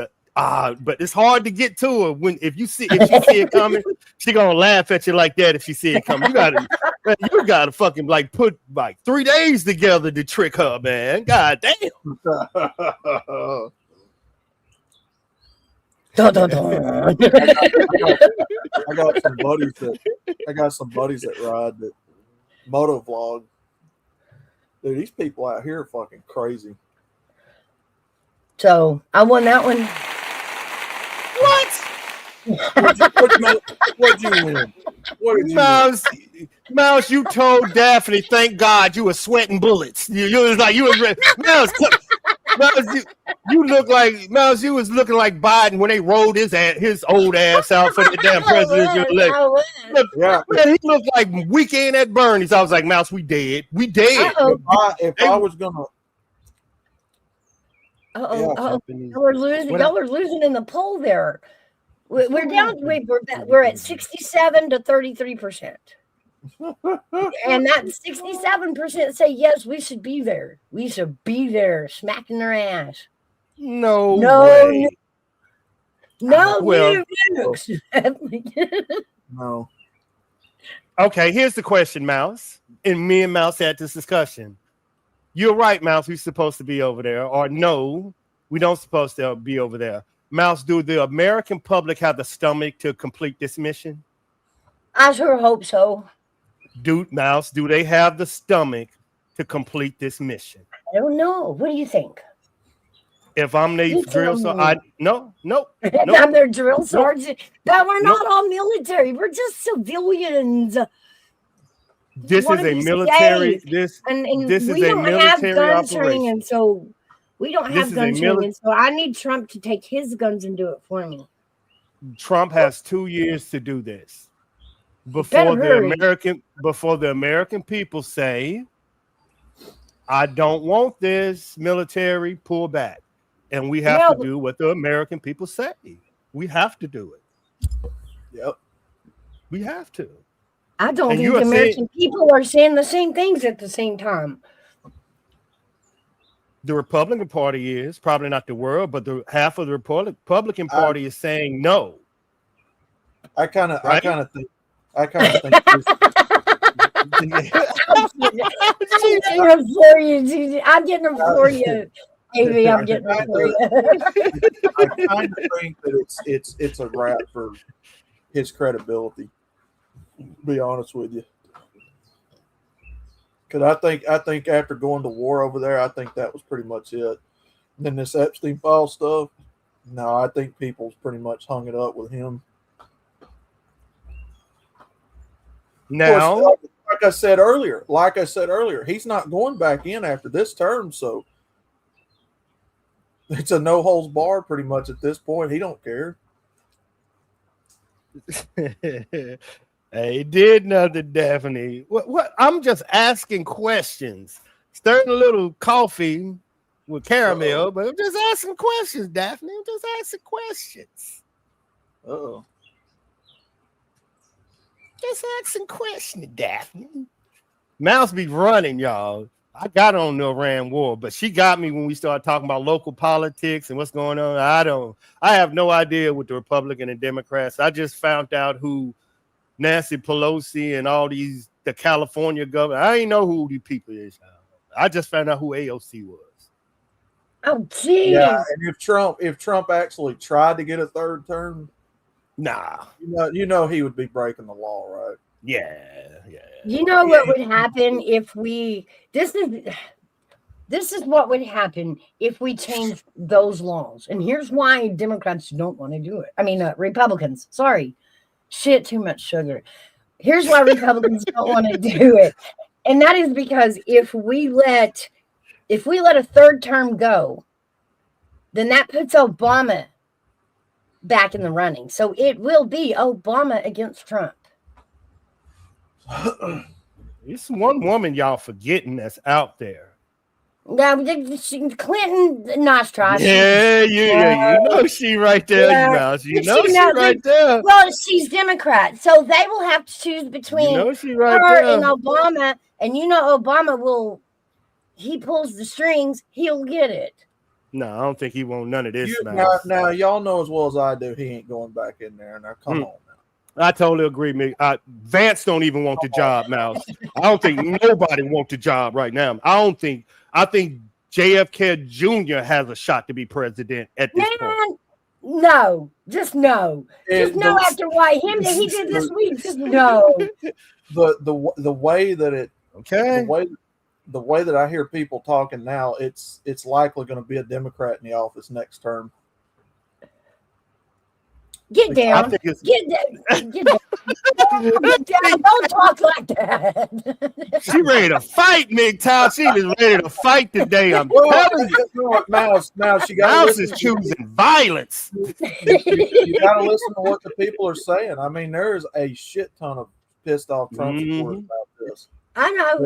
but it's hard to get to her if she see it coming. She gonna laugh at you like that if she see it coming. You gotta fucking like put like 3 days together to trick her, man. God damn. Dun, dun, dun. I got some buddies that ride that moto vlog. Dude, these people out here are fucking crazy. So I won that one. What'd you win? What did you win? Mouse, you told Daphne, thank God you were sweating bullets. You was like, you was ready. Mouse, you look like Mouse, you was looking like Biden when they rolled his old ass out for the damn presidential election. Yeah. Man, he looked like Weekend at Bernie's. I was like, Mouse, we dead. We dead. If I was gonna Y'all are losing in the poll there. We're down. We're at 67 to 33%, and that 67% say yes. We should be there. We should be there, smacking their ass. No way. No. No. Okay, here's the question, Mouse. And me and Mouse had this discussion. You're right, Mouse. We're supposed to be over there. Or no, we don't supposed to be over there. Mouse, do the American public have the stomach to complete this mission? I sure hope so. Mouse, do they have the stomach to complete this mission? I don't know. What do you think? If I'm the You drill, tell so me. no. I'm their drill sergeant. But we're Nope. not all military. We're just civilians. This Want is to a be military. safe. This And is we a don't have military gun training, operation. and so we don't This have is a gun training. So I need Trump to take his guns and do it for me. Trump has 2 years to do this Better hurry. before the American people say, I don't want this military, pull back. And we have to Now, do what the American people say. We have to do it. Yep. We have to. I don't And think you the are saying American people are saying the same things at the same time. the Republican Party is probably not the world, but the half of the Republican Party is saying no. I kind of Right? think this, I'm getting them for you, Gigi. I'm getting them for you. Maybe I'm getting them for you. I kind of think that it's a wrap for his credibility. To be honest with you, because I think after going to war over there, I think that was pretty much it. And then this Epstein file stuff, no, I think people's pretty much hung it up with him. Now, Of course, like I said earlier, he's not going back in after this term, so it's a no holds barred pretty much at this point. He don't care. he did nothing, Daphne. What? I'm just asking questions, stirring a little coffee with caramel, but I'm just asking questions, Daphne. I'm just asking questions. Oh, Just asking questions, Daphne. Mouse be running, y'all. I got on the Iran war, but she got me when we started talking about local politics and what's going on. I have no idea what the Republican and Democrats. I just found out who Nancy Pelosi and all the California governor. I ain't know who these people is. I just found out who AOC was. Oh, jeez. yeah. And if Trump actually tried to get a third term, Nah. you know he would be breaking the law, right? Yeah. You know what would happen if we this is what would happen if we changed those laws. And here's why Democrats don't want to do it. I mean, Republicans. Sorry. Shit, too much sugar. Here's why Republicans don't want to do it. And that is because if we let a third term go, then that puts Obama back in the running. So it will be Obama against Trump. It's one woman y'all forgetting that's out there. Now, Clinton, nice try. Yeah, you know she right there, Mouse. You know she right there. Well, she's Democrat, so they will have to choose between her and Obama. And you know Obama he pulls the strings, he'll get it. No, I don't think he want none of this. Now, y'all know as well as I do, he ain't going back in there. Now, come on now. I totally agree, Mick. Vance don't even want the job, Mouse. I don't think nobody wants the job right now. I think JFK Jr. has a shot to be president at this point. No, just no. Just no after why he did this week. Just no. The way that it okay. The way that I hear people talking now, it's likely going to be a Democrat in the office next term. Get down. Get down. Get down. Don't talk like that. She ready to fight, MGTOW. She is ready to fight today. I'm telling you. Mouse is choosing violence. You got to listen to what the people are saying. I mean, there's a shit ton of pissed off Trump supporters about this. I know.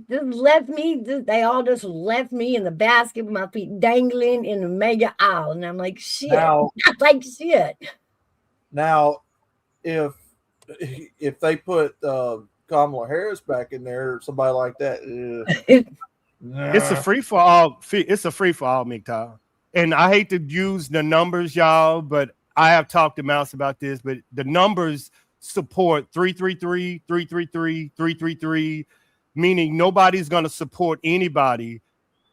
They all just left me in the basket with my feet dangling in the mega aisle. And I'm like, shit. Shit. Now, if they put Kamala Harris back in there, or somebody like that, it's a free for all. It's a free for all, MGTOW. And I hate to use the numbers, y'all, but I have talked to Mouse about this. But the numbers support 333, 333, 333, meaning nobody's going to support anybody.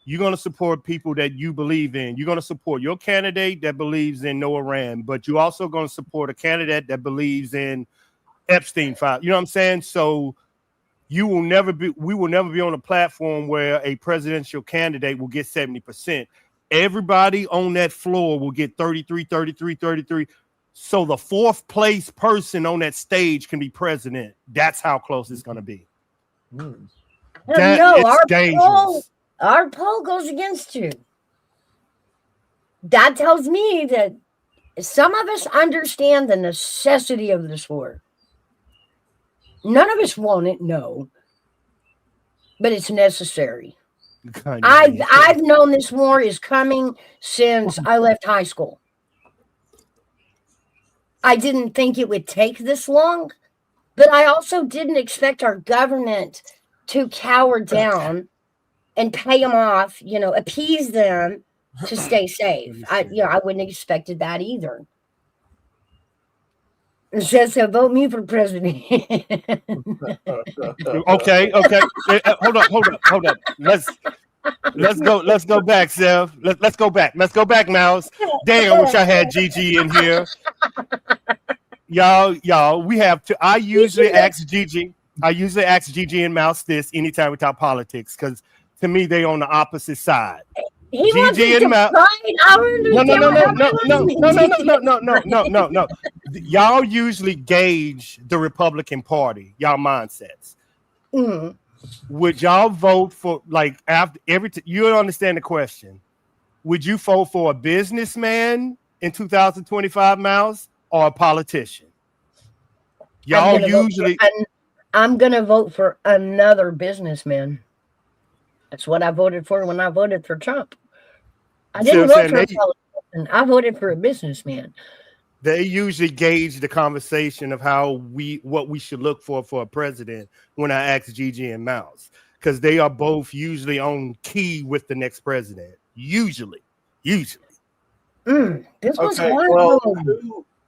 You're going to support people that you believe in. You're going to support your candidate that believes in no Iran, but you're also going to support a candidate that believes in Epstein file. You know what I'm saying? So we will never be on a platform where a presidential candidate will get 70%. everybody on that floor will get 33, 33, 33. So the fourth place person on that stage can be president. That's how close it's going to be. It's dangerous. Our poll goes against you. That tells me that some of us understand the necessity of this war. None of us want it, no. But it's necessary. I've known this war is coming since I left high school. I didn't think it would take this long, but I also didn't expect our government to cower down and pay them off, appease them to stay safe. I wouldn't have expected that either. So vote me for president. Okay. Hold up. Let's go back, Sev. Let's go back, Mouse. Dang, I wish I had Gigi in here. Y'all, we have to. I usually ask Gigi and Mouse this anytime we talk politics, because to me they on the opposite side. He Gigi and Mouse. No. Y'all usually gauge the Republican Party, y'all mindsets. Mm-hmm. Would y'all vote for, like, after you don't understand the question? Would you vote for a businessman in 2025, Mouse, or a politician? Y'all usually. I'm gonna vote for another businessman. That's what I voted for when I voted for Trump. I didn't vote for a politician. I voted for a businessman. They usually gauge the conversation of what we should look for a president when I ask Gigi and Mouse, because they are both usually on key with the next president. Usually. This was hard. Well,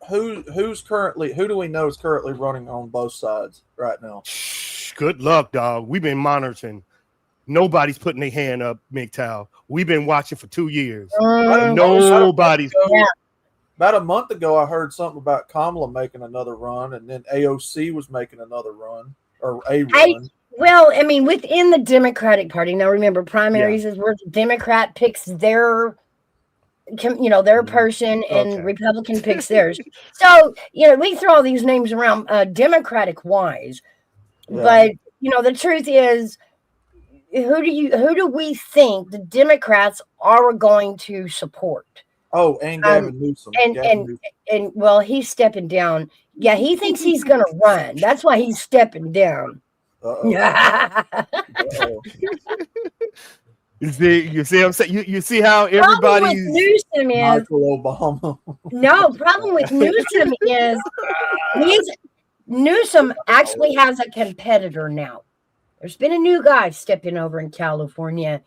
who do we know is currently running on both sides right now? Good luck, dog. We've been monitoring. Nobody's putting their hand up, MGTOW. We've been watching for 2 years. Nobody's. About a month ago, I heard something about Kamala making another run, and then AOC was making anher run, or a run. Well, I mean, within the Democratic Party. Now, remember, primaries is where the Democrat picks their person, and Republican picks theirs. So, we throw all these names around Democratic wise, but the truth is, who do we think the Democrats are going to support? Oh, and Gavin Newsom. And well, he's stepping down. Yeah, he thinks he's going to run. That's why he's stepping down. You see what I'm saying? You see how everybody's Newsom is Michael Obama. No, problem with Newsom is Newsom actually has a competitor now. There's been a new guy stepping over in California,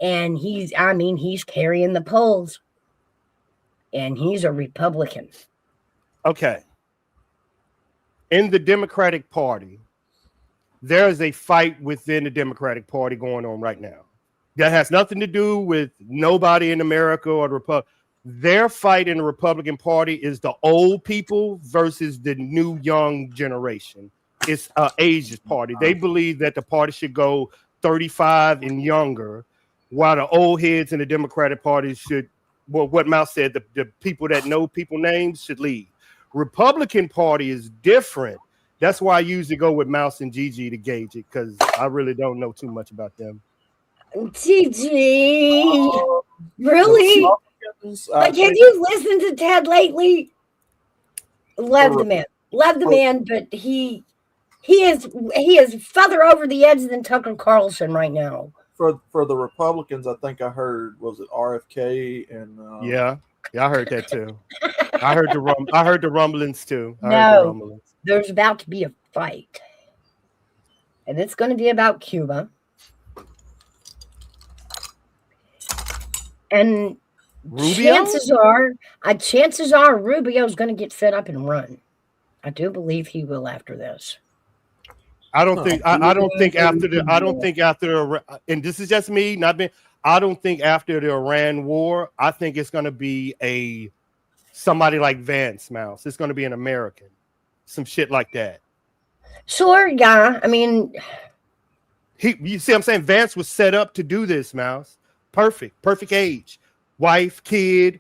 and he's carrying the polls. And he's a Republican. Okay. In the Democratic Party, there is a fight within the Democratic Party going on right now. That has nothing to do with nobody in America or the Republic. Their fight in the Republican Party is the old people versus the new young generation. It's an ageist party. They believe that the party should go 35 and younger, while the old heads in the Democratic Party should. Well, what Mouse said, the people that know people names should lead. Republican Party is different. That's why I usually go with Mouse and Gigi to gauge it, because I really don't know too much about them. Gigi, really? Like, have you listened to Ted lately? Love the man, but he is further over the edge than Tucker Carlson right now. For the Republicans, I think I heard, was it RFK and yeah, I heard that too. I heard the rumblings too. There's about to be a fight, and it's going to be about Cuba. And Rubio? chances are Rubio's going to get fed up and run. I do believe he will after this. I don't think after and this is just me, I don't think after the Iran war, I think it's going to be somebody like Vance, Mouse. It's going to be an American, some shit like that. Sure, yeah. I mean, you see what I'm saying? Vance was set up to do this, Mouse. Perfect age. wife, kid,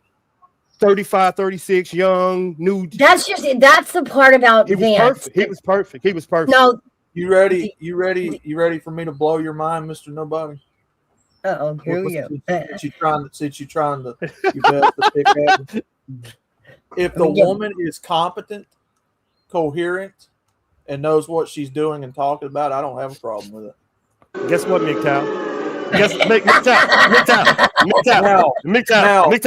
35, 36, young, new. That's the part about He was Vance. perfect. He was perfect. He was perfect. No. You ready? You ready for me to blow your mind, Mr. Nobody? Uh-oh, here we go. Since you're trying to your best to pick at me. If the woman is competent, coherent, and knows what she's doing and talking about, I don't have a problem with it. Guess what, MGTOW? Guess MGTOW.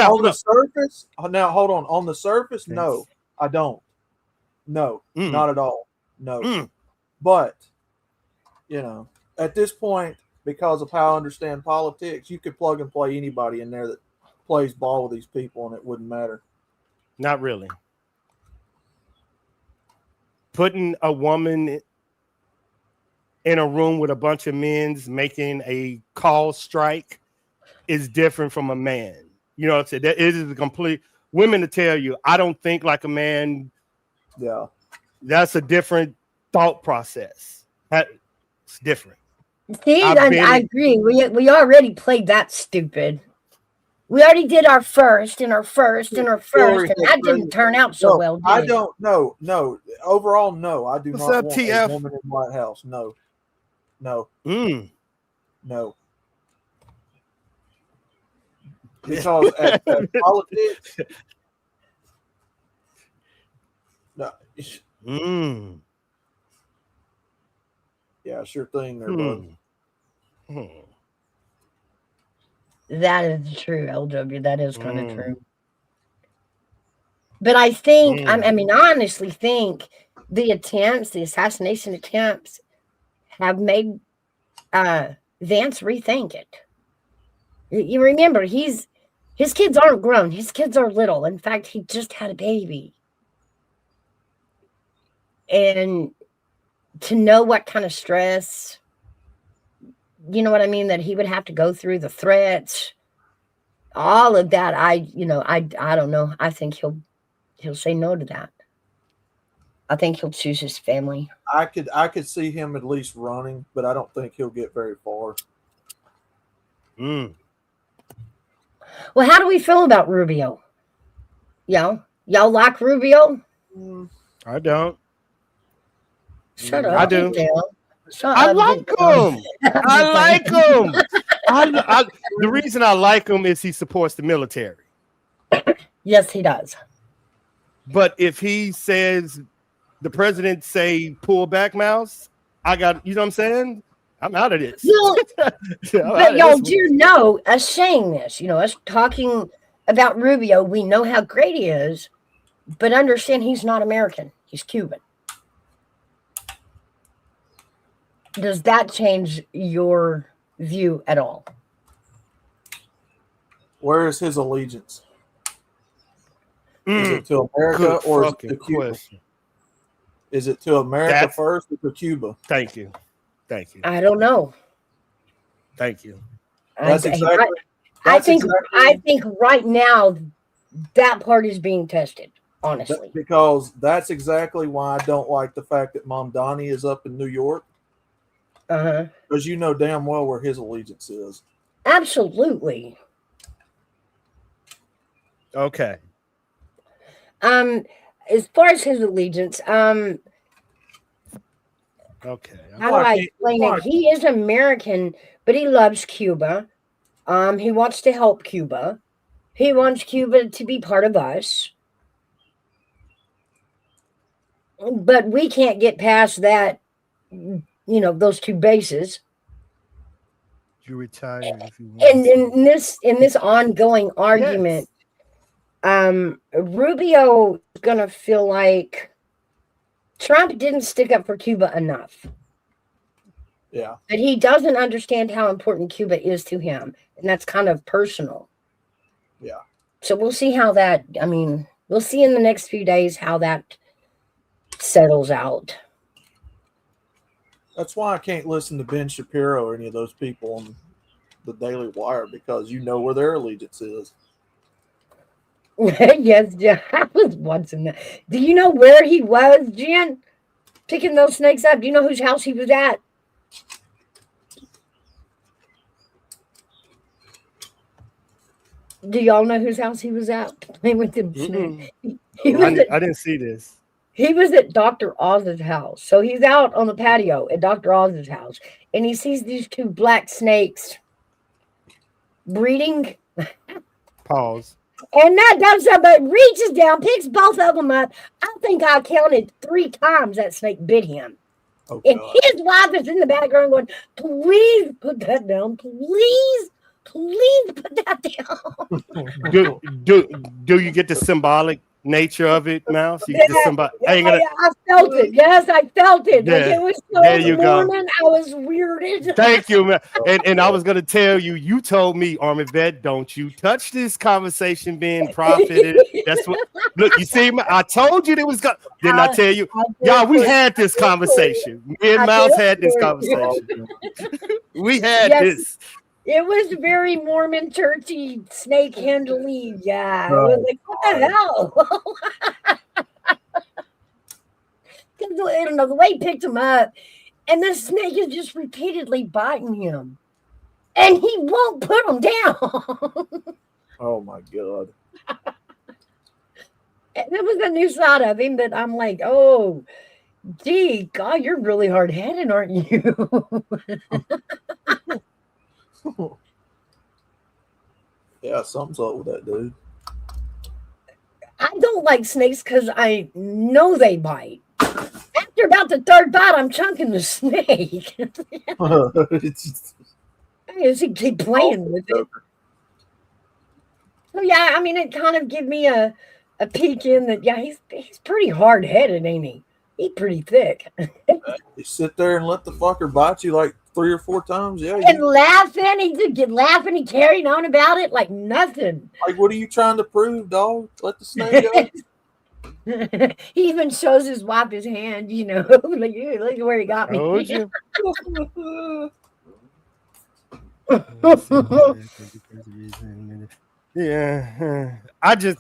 On the surface, hold on. On the surface, no, I don't. No, not at all. No. But, at this point, because of how I understand politics, you could plug and play anybody in there that plays ball with these people and it wouldn't matter. Not really. Putting a woman in a room with a bunch of men making a call strike is different from a man. You know what I'm saying? That is a complete women to tell you, I don't think like a man. Yeah. That's a different thought process. It's different. See, I agree. We already played that stupid. We already did our first, and that didn't turn out so well. I don't know. No. Overall, no. I do What's not up, want TF? a woman in White House. No. No. No. Because at politics. No. Yeah, sure thing there, bud. That is true, LW. That is kind of true. But I think, I honestly think the assassination attempts have made Vance rethink it. You remember, his kids aren't grown. His kids are little. In fact, he just had a baby. And to know what kind of stress, you know what I mean, that he would have to go through, the threats, all of that, I don't know. I think he'll say no to that. I think he'll choose his family. I could see him at least running, but I don't think he'll get very far. Well, how do we feel about Rubio? Y'all like Rubio? I don't. Shut up. I do. I like him. I like him. The reason I like him is he supports the military. Yes, he does. But if he says the president say pull back mouse, you know what I'm saying? I'm out of this. Well, but y'all do know us saying this, us talking about Rubio, we know how great he is, but understand he's not American. He's Cuban. Does that change your view at all? Where is his allegiance? Is it to America or is it to Cuba? Question. Is it to America first or to Cuba? Thank you. I don't know. Thank you. I think right now that part is being tested, honestly. Because that's exactly why I don't like the fact that Mom Donnie is up in New York. Because you know damn well where his allegiance is. Absolutely. Okay. As far as his allegiance, okay. How do I explain it? He is American, but he loves Cuba. He wants to help Cuba. He wants Cuba to be part of us. But we can't get past that, those two bases. You retire if you want. And in this ongoing argument, Rubio is gonna feel like Trump didn't stick up for Cuba enough. Yeah. But he doesn't understand how important Cuba is to him. And that's kind of personal. Yeah. So we'll see how we'll see in the next few days how that settles out. That's why I can't listen to Ben Shapiro or any of those people on the Daily Wire, because you know where their allegiance is. Yes, Jen. I was watching that. Do you know where he was, Jen? Picking those snakes up. Do you know whose house he was at? Do y'all know whose house he was at playing with them snakes? He I, was at I didn't see this. he was at Dr. Oz's house. So he's out on the patio at Dr. Oz's house, and he sees these two black snakes breeding. Pause. And that dumb somebody reaches down, picks both of them up. I think I counted 3 times that snake bit him. Oh, And God. his wife is in the background going, please put that down. Please put that down. Do you get the symbolic nature of it, Mouse? You get the symbol. I ain't gonna. I felt it. Yes, I felt it. Like Yeah, it was so there you go. morning. I was weirded. Thank you, man. And I was gonna tell you. You told me, Army Vet, don't you touch this conversation being profited. That's what. Look, you see, I told you it was gonna. Didn't I tell you? Y'all, we had this conversation. Me and Mouse had this conversation. We had this. It was very Mormon churchy snake handling. Yeah. It was like, what the hell? The way he picked him up, and the snake is just repeatedly biting him. And he won't put him down. Oh my God. And there was a new side of him that I'm like, oh, gee, God, you're really hard headed, aren't you? Yeah, something's up with that dude. I don't like snakes because I know they bite. After about the 3rd bite, I'm chunking the snake. I just keep playing with it. So yeah, I mean, it kind of give me a peek in that. Yeah, he's pretty hard headed, ain't he? He's pretty thick. You sit there and let the fucker bite you like 3 or 4 times. Yeah. And laughing, he carried on about it like nothing. Like, what are you trying to prove, dog? Let the snake go. He even shows his wife his hand, you know, like, look where he got me. Told you. Yeah, I just.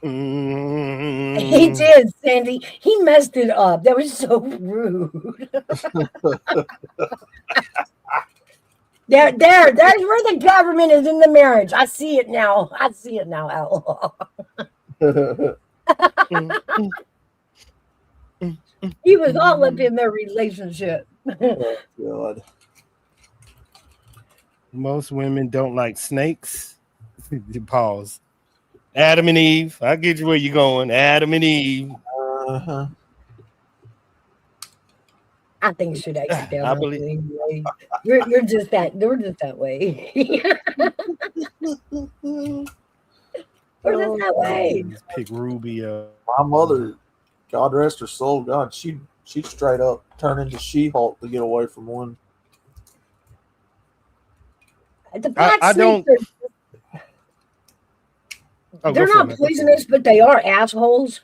He did, Sandy. He messed it up. That was so rude. There's where the government is in the marriage. I see it now. Al. He was all up in their relationship. Oh, God. Most women don't like snakes. Pause. Adam and Eve. I get you where you're going. Adam and Eve. Uh-huh. I think you should exit down. I believe. Anyway. We're just that way. We're just that way. Pick Rubio. My mother, God rest her soul, God, she'd straight up turn into She-Hulk to get away from one. The black I don't. They're not poisonous, but they are assholes.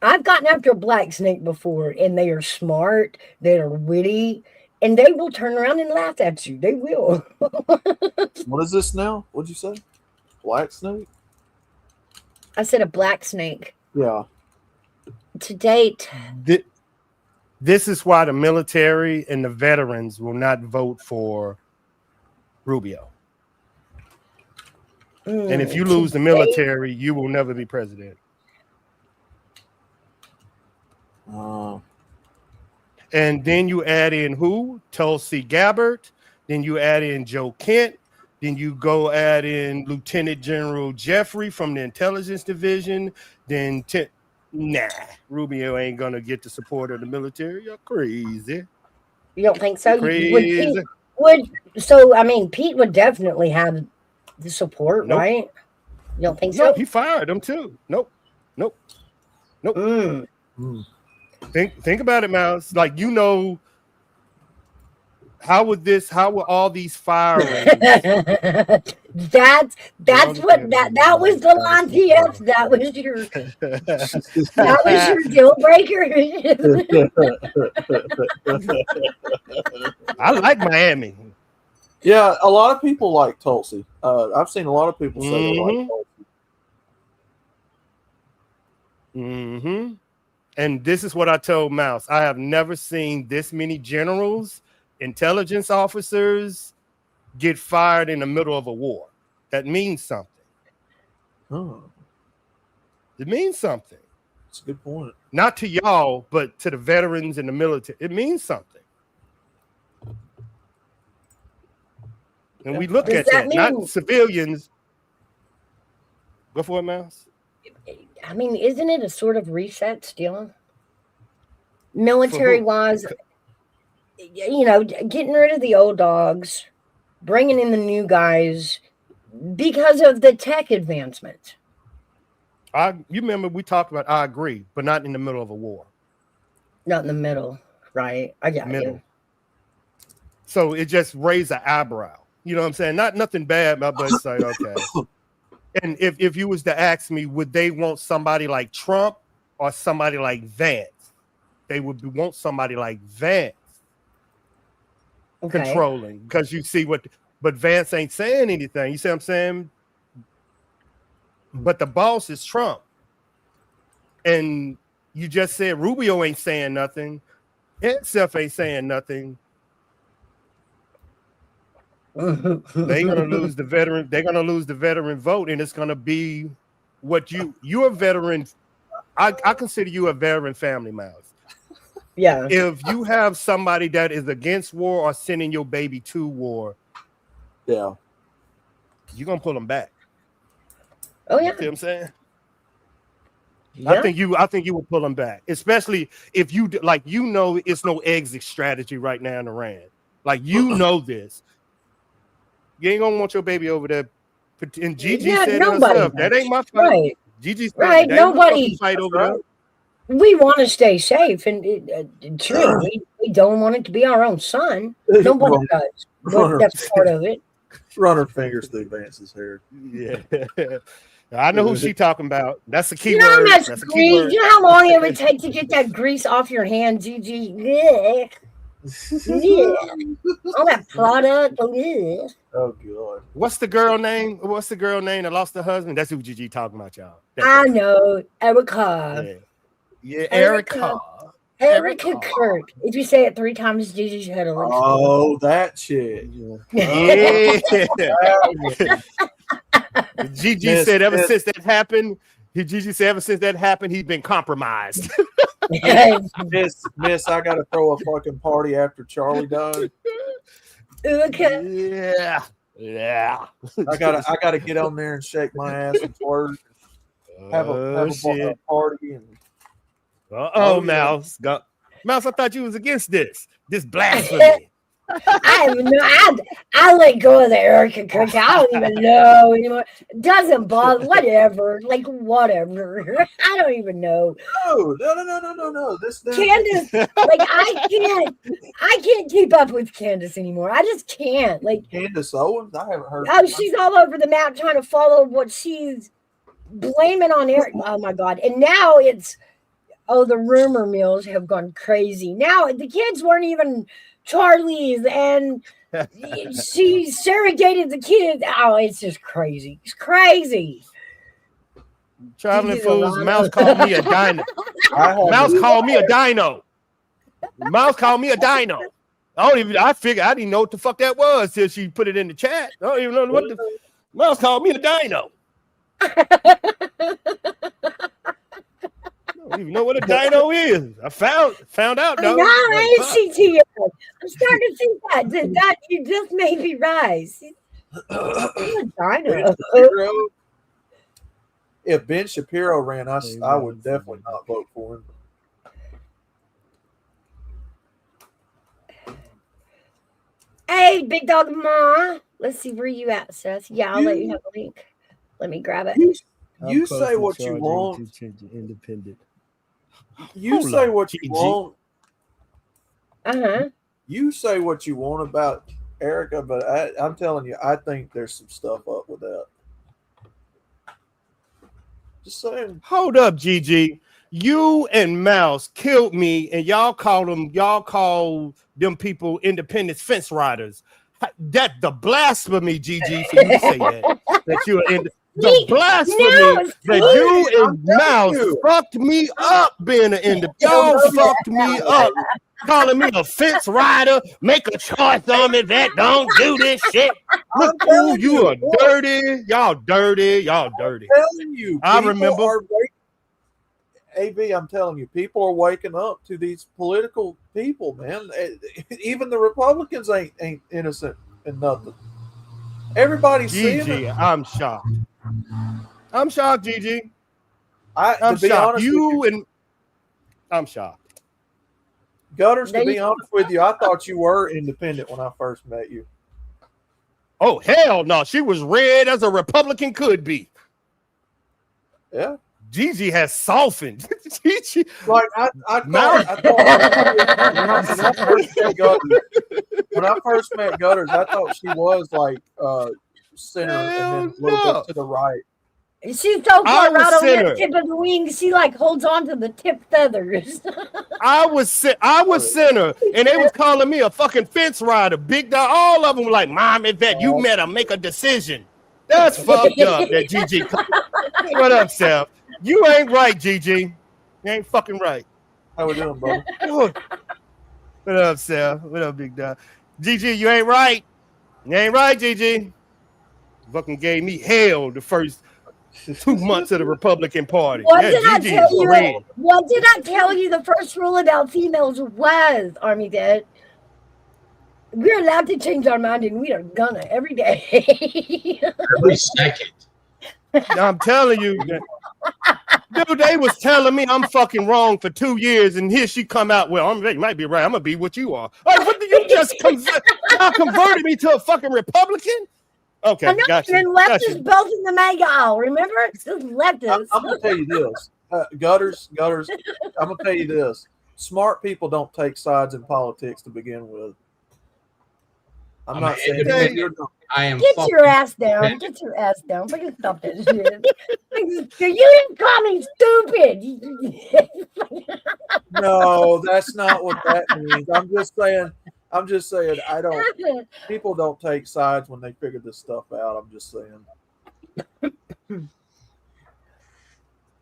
I've gotten after a black snake before, and they are smart, they are witty, and they will turn around and laugh at you. They will. What is this now? What'd you say? Black snake? I said a black snake. Yeah. To date. This is why the military and the veterans will not vote for Rubio. And if you lose the military, you will never be president. And then you add in who? Tulsi Gabbard. Then you add in Joe Kent. Then you go add in Lieutenant General Jeffrey from the Intelligence Division. Then, Rubio ain't going to get the support of the military. You're crazy. You don't think so? Crazy. Pete would definitely have the support, right? You don't think so? No, he fired them too. Nope. Think about it, Mouse. Like, you know, how would all these firings? That was the line. P.S. That was your deal breaker. I like Miami. Yeah, a lot of people like Tulsi. I've seen a lot of people say they like Tulsi. And this is what I told Mouse. I have never seen this many generals intelligence officers get fired in the middle of a war. That means something. Oh, It means something. that's a good point. Not to y'all, but to the veterans in the military. It means something. And we look Does at that that, not mean- civilians. Go for it, Mouse. I mean, isn't it a sort of reset still? Military wise, you know, getting rid of the old dogs, bringing in the new guys because of the tech advancement. You remember we talked about, I agree, but not in the middle of a war. Not in the middle, right? I got Middle. you. So it just raised an eyebrow. You know what I'm saying? Not nothing bad, but it's like, okay. And if you was to ask me, would they want somebody like Trump or somebody like Vance? They would want somebody like Vance controlling, because you see but Vance ain't saying anything. You see what I'm saying? But the boss is Trump. And you just said Rubio ain't saying nothing. Himself ain't saying nothing. They're gonna lose the veteran. They're gonna lose the veteran vote, and it's gonna be what you're a veteran. I consider you a veteran family, Miles. Yeah. If you have somebody that is against war or sending your baby to war, Yeah, you're gonna pull them back. Oh yeah. You see what I'm saying? Yeah. I think you would pull them back, especially if you like, you know, it's no exit strategy right now in Iran. Like, you know this. You ain't gonna want your baby over there. And Gigi said it herself, that ain't my fight. Right. Gigi said Right. that ain't my Nobody fucking fight over there. We want to stay safe, and true, we don't want it to be our own son. Nobody does. But that's part of it. Run her fingers through Vance's hair. Yeah. I know who she talking about. That's the key You know how word. much That's a key grease? word. You know how long it would take to get that grease off your hand, Gigi? Yeah. Yeah. All that product. Yeah. Oh god. What's the girl name? What's the girl name that lost her husband? That's who Gigi talking about, y'all. I know. Erica. Yeah, Erica. Erica Kirk. If you say it 3 times, Gigi's head will explode. Oh, that shit. Yeah. Gigi said ever since that happened, Gigi said ever since that happened, he's been compromised. Miss, I gotta throw a fucking party after Charlie died. Okay. Yeah. I gotta get on there and shake my ass and flirt. Have a party and Mouse. Mouse, I thought you was against this blasphemy. I let go of the Erica Kirk. I don't even know anymore. Doesn't bother. Whatever. Like whatever. I don't even know. No. This Candace, like I can't keep up with Candace anymore. I just can't. Like Candace Owens, I haven't heard. Oh, she's all over the map trying to follow what she's blaming on Eric. Oh my god! And now it's the rumor mills have gone crazy. Now the kids weren't even Charlie's, and she surrogated the kids. Oh, it's just crazy. It's crazy. Traveling fools. Mouse called me a dino. Mouse called me a dino. Mouse called me a dino. I figured I didn't know what the fuck that was till she put it in the chat. I don't even know what the Mouse called me a dino. I don't even know what a dino is. I found out though. No, ACTO. I'm starting to think that you just made me rise. A dino. If Ben Shapiro ran, I would definitely not vote for him. Hey, Big Dog Ma. Let's see where you at, Seth. Yeah, I'll let you have a link. Let me grab it. You say what you want. Independent. You say what you want. Uh-huh. You say what you want about Erica, but I'm telling you, I think there's some stuff up with that. Just saying. Hold up, Gigi. You and Mouse killed me, and y'all call them people independent fence riders. That the blasphemy, Gigi, for you to say that you are in the blasphemy that you and Mouse fucked me up being an independent. Y'all fucked me up. calling me a fence rider, make a choice on me that don't do this shit. Look, ooh, you are dirty. Y'all dirty. Y'all dirty. I'm telling you, I remember. AB, I'm telling you, people are waking up to these political people, man. Even the Republicans ain't innocent in nothing. Everybody's seeing Gigi, it. I'm shocked. I'm shocked, Gigi. To I'm be shocked. honest You with you, and I'm shocked. Gutters, to be honest with you, I thought you were independent when I first met you. Oh, hell no. She was red as a Republican could be. Yeah. Gigi has softened. Gigi, Like I thought when I first met Gutters, I thought she was like center and then a little bit to the right. She's so far right on that tip of the wing. She like holds on to the tip feathers. I was center, and they was calling me a fucking fence rider, big dog. All of them were like, "Mom, Yvette, you met her. Make a decision." That's fucked up. That Gigi. What up, Seth? You ain't right, Gigi. You ain't fucking right. How we doing, bro? What up, Seth? What up, big dog? Gigi, you ain't right. You ain't right, Gigi. Fucking gave me hell the first 2 months of the Republican Party. What did I tell you the first rule about females was, Army Dad? We're allowed to change our mind, and we are gonna every day. Every second. I'm telling you, dude, they was telling me I'm fucking wrong for 2 years, and here she come out, well, you might be right. I'm gonna be what you are. Like, what did you just converted me to a fucking Republican? Okay, gotcha. And leftists both in the mega aisle. Remember, it's just leftists. I'm gonna tell you this, Gutters. I'm gonna tell you this: smart people don't take sides in politics to begin with. I'm not saying I am. Get your ass down. Get your ass down. Fucking stop that shit. You didn't call me stupid. No, that's not what that means. I'm just saying. I don't. People don't take sides when they figure this stuff out. I'm just saying.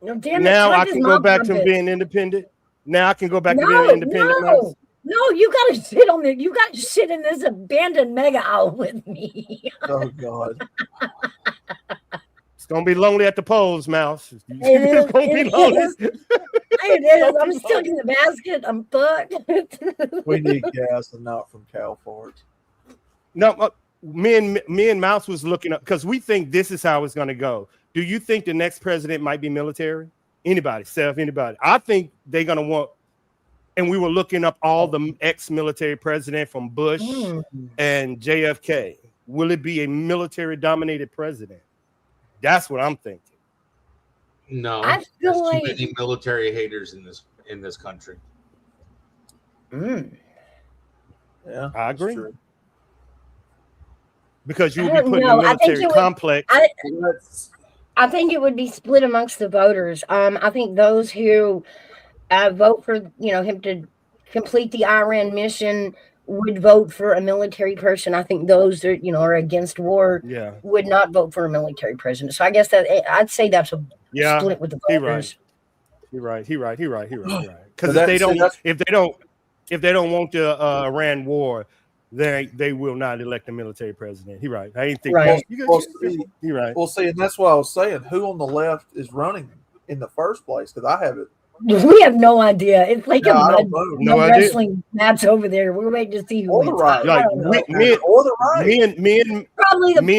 No, damn it, now I can go back to being independent. Now I can go back to being independent. No, you gotta sit on the. You gotta sit in this abandoned mega aisle with me. Oh God. It's gonna be lonely at the polls, Mouse. It's gonna be lonely. It is. I'm stuck in the basket. I'm fucked. We need gas and not from cow farts. No, me and Mouse was looking up because we think this is how it's gonna go. Do you think the next president might be military? Anybody, Seth, anybody? I think they're gonna want. And we were looking up all the ex-military president from Bush and JFK. Will it be a military-dominated president? That's what I'm thinking. No, I feel there's like too many military haters in this country. Yeah, I agree. true. Because you would be putting a military complex. I think it would be split amongst the voters. I think those who vote for him to complete the Iran mission would vote for a military person. I think those that are against war would not vote for a military president. So I guess that I'd say that's a split with the voters. You're right. Because if they don't want the Iran war, they will not elect a military president. He's right. I ain't think right. You're right. Well, see, and that's why I was saying who on the left is running in the first place, because I have it. We have no idea. It's like no wrestling match over there. We're waiting to see who wins. Right. Like me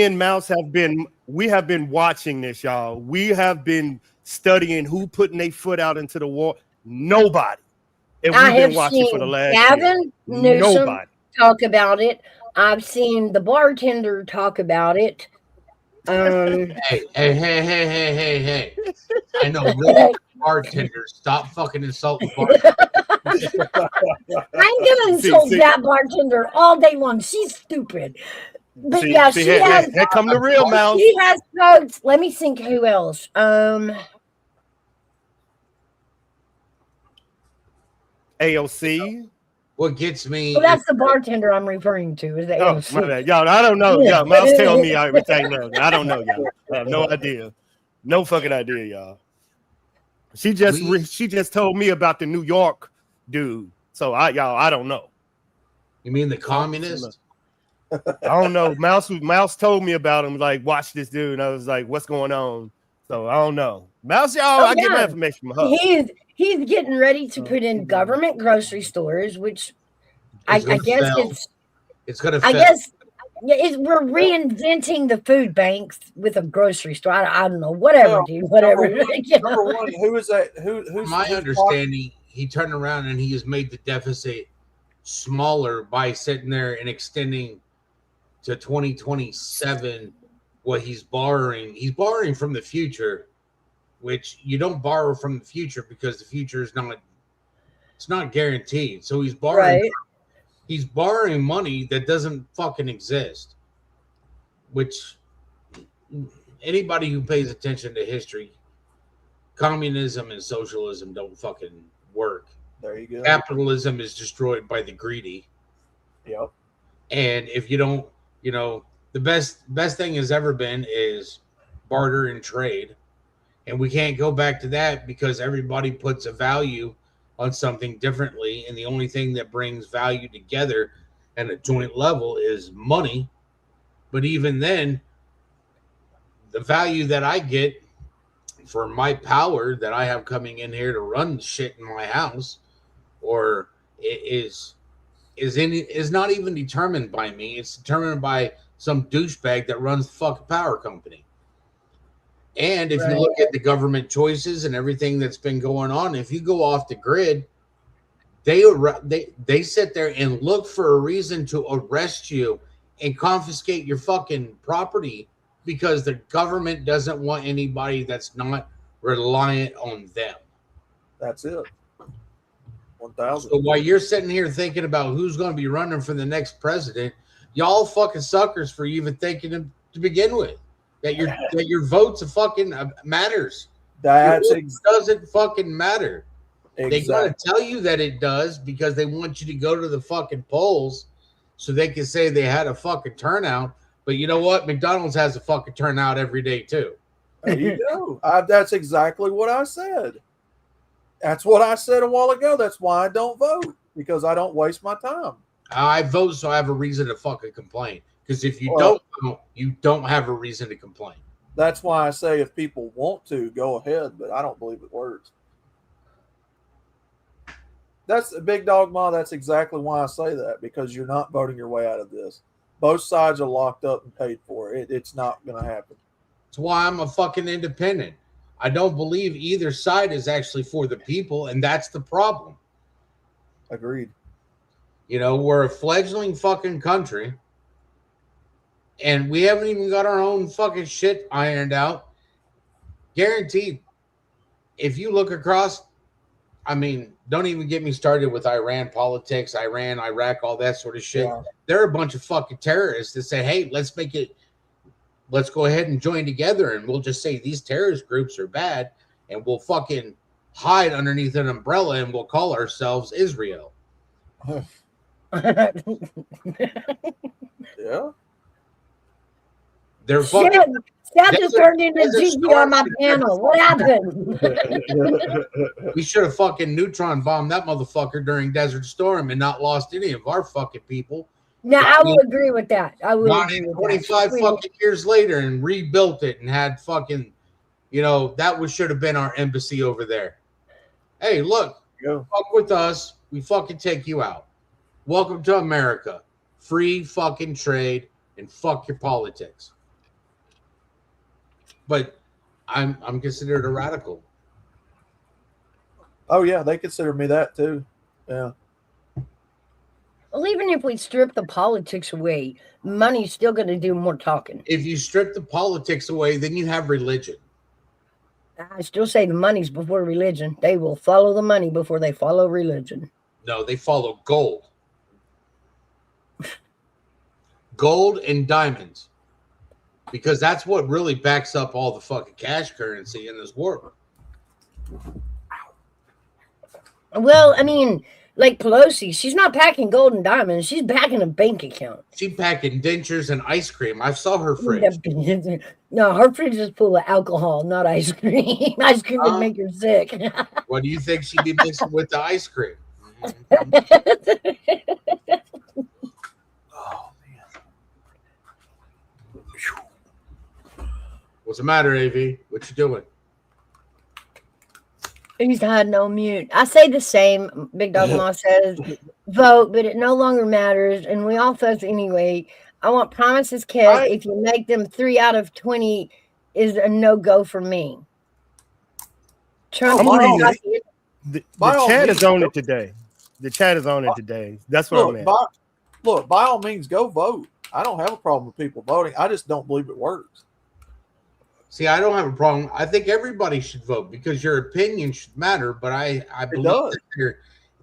and Mouse have been watching this, y'all. We have been studying who putting their foot out into the war. Nobody. And we've been watching for the last Gavin Newsom talk about it. I've seen the bartender talk about it. Hey. I know bartenders. Stop fucking insulting bartenders. I'm gonna insult that bartender all day long. She's stupid. But she has. Here come the real Mouse. She has folks. Let me think. Who else? AOC. What gets me? Well, that's the bartender I'm referring to. Is the AOC. My bad. Y'all, I don't know. Y'all, Mouse tell me everything. I don't know, y'all. I have no idea. No fucking idea, y'all. She just told me about the New York dude So I don't know. You mean the communist? I don't know. Mouse told me about him. Like, watch this dude. And I was like, what's going on? So I don't know. Mouse, y'all, I get my information from her. He's getting ready to put in government grocery stores, which I guess it's gonna. I guess we're reinventing the food banks with a grocery store. I don't know. Whatever, dude. Whatever. Number one, who is that? Who's my understanding? He turned around and he has made the deficit smaller by sitting there and extending to 2027 what he's borrowing. He's borrowing from the future, which you don't borrow from the future because the future is not guaranteed. So he's borrowing. Right. He's borrowing money that doesn't fucking exist, which anybody who pays attention to history, communism and socialism don't fucking work. There you go. Capitalism is destroyed by the greedy. Yep. And if you don't, the best thing has ever been is barter and trade. And we can't go back to that because everybody puts a value on something differently, and the only thing that brings value together at a joint level is money. But even then, the value that I get for my power that I have coming in here to run shit in my house, or is not even determined by me. It's determined by some douchebag that runs the fucking power company. And if you look at the government choices and everything that's been going on, if you go off the grid, they sit there and look for a reason to arrest you and confiscate your fucking property because the government doesn't want anybody that's not reliant on them. That's it. 1,000. So while you're sitting here thinking about who's going to be running for the next president, y'all fucking suckers for even thinking to begin with. That your vote's a fucking matters. Doesn't fucking matter. Exactly. They gotta tell you that it does because they want you to go to the fucking polls so they can say they had a fucking turnout. But you know what? McDonald's has a fucking turnout every day too. There you go. That's exactly what I said. That's what I said a while ago. That's why I don't vote, because I don't waste my time. I vote so I have a reason to fucking complain. Because if you don't vote, you don't have a reason to complain. That's why I say if people want to, go ahead, but I don't believe it works. That's a Big Dog Ma. That's exactly why I say that, because you're not voting your way out of this. Both sides are locked up and paid for. It's not going to happen. That's why I'm a fucking independent. I don't believe either side is actually for the people, and that's the problem. Agreed. We're a fledgling fucking country. And we haven't even got our own fucking shit ironed out. Guaranteed. If you look across, don't even get me started with Iran politics, Iran, Iraq, all that sort of shit. Yeah. They're a bunch of fucking terrorists that say, hey, let's go ahead and join together, and we'll just say these terrorist groups are bad, and we'll fucking hide underneath an umbrella, and we'll call ourselves Israel. Yeah. They're fucking. That just turned into GG on my panel. What happened? We should have fucking neutron bombed that motherfucker during Desert Storm and not lost any of our fucking people. No, I will agree with that. I will agree with 25 that. fucking years later and rebuilt it and had fucking, that should have been our embassy over there. Hey, look, fuck with us. We fucking take you out. Welcome to America. Free fucking trade and fuck your politics. But I'm considered a radical. Oh yeah, they consider me that too. Yeah. Well, even if we strip the politics away, money's still going to do more talking. If you strip the politics away, then you have religion. I still say the money's before religion. They will follow the money before they follow religion. No, they follow gold. Gold and diamonds. Because that's what really backs up all the fucking cash currency in this world. Well, like Pelosi, she's not packing gold and diamonds. She's packing a bank account. She's packing dentures and ice cream. I saw her fridge. No, her fridge is full of alcohol, not ice cream. Ice cream would make her sick. What do you think she'd be mixing with the ice cream? Oh man. What's the matter, AV? What you doing? He's hiding on mute. I say the same. Big Dog Moss says, vote, but it no longer matters, and we all vote anyway. I want Promises Kit. If you make them 3 out of 20, is a no go for me. Trump, the chat is on it today. The chat is on it today. That's what I'm at. By all means, go vote. I don't have a problem with people voting. I just don't believe it works. See, I don't have a problem. I think everybody should vote because your opinion should matter. But I believe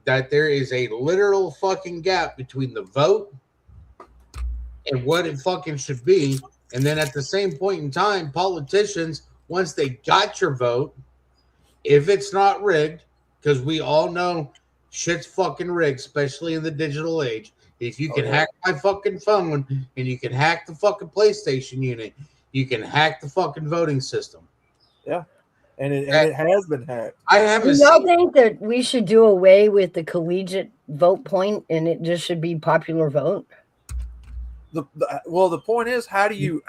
that there is a literal fucking gap between the vote and what it fucking should be. And then at the same point in time, politicians, once they got your vote, if it's not rigged, because we all know shit's fucking rigged, especially in the digital age. If you can hack my fucking phone and you can hack the fucking PlayStation unit, you can hack the fucking voting system. Yeah. And it has been hacked. I haven't Do y'all think that we should do away with the collegiate vote point and it just should be popular vote? The point is, how do you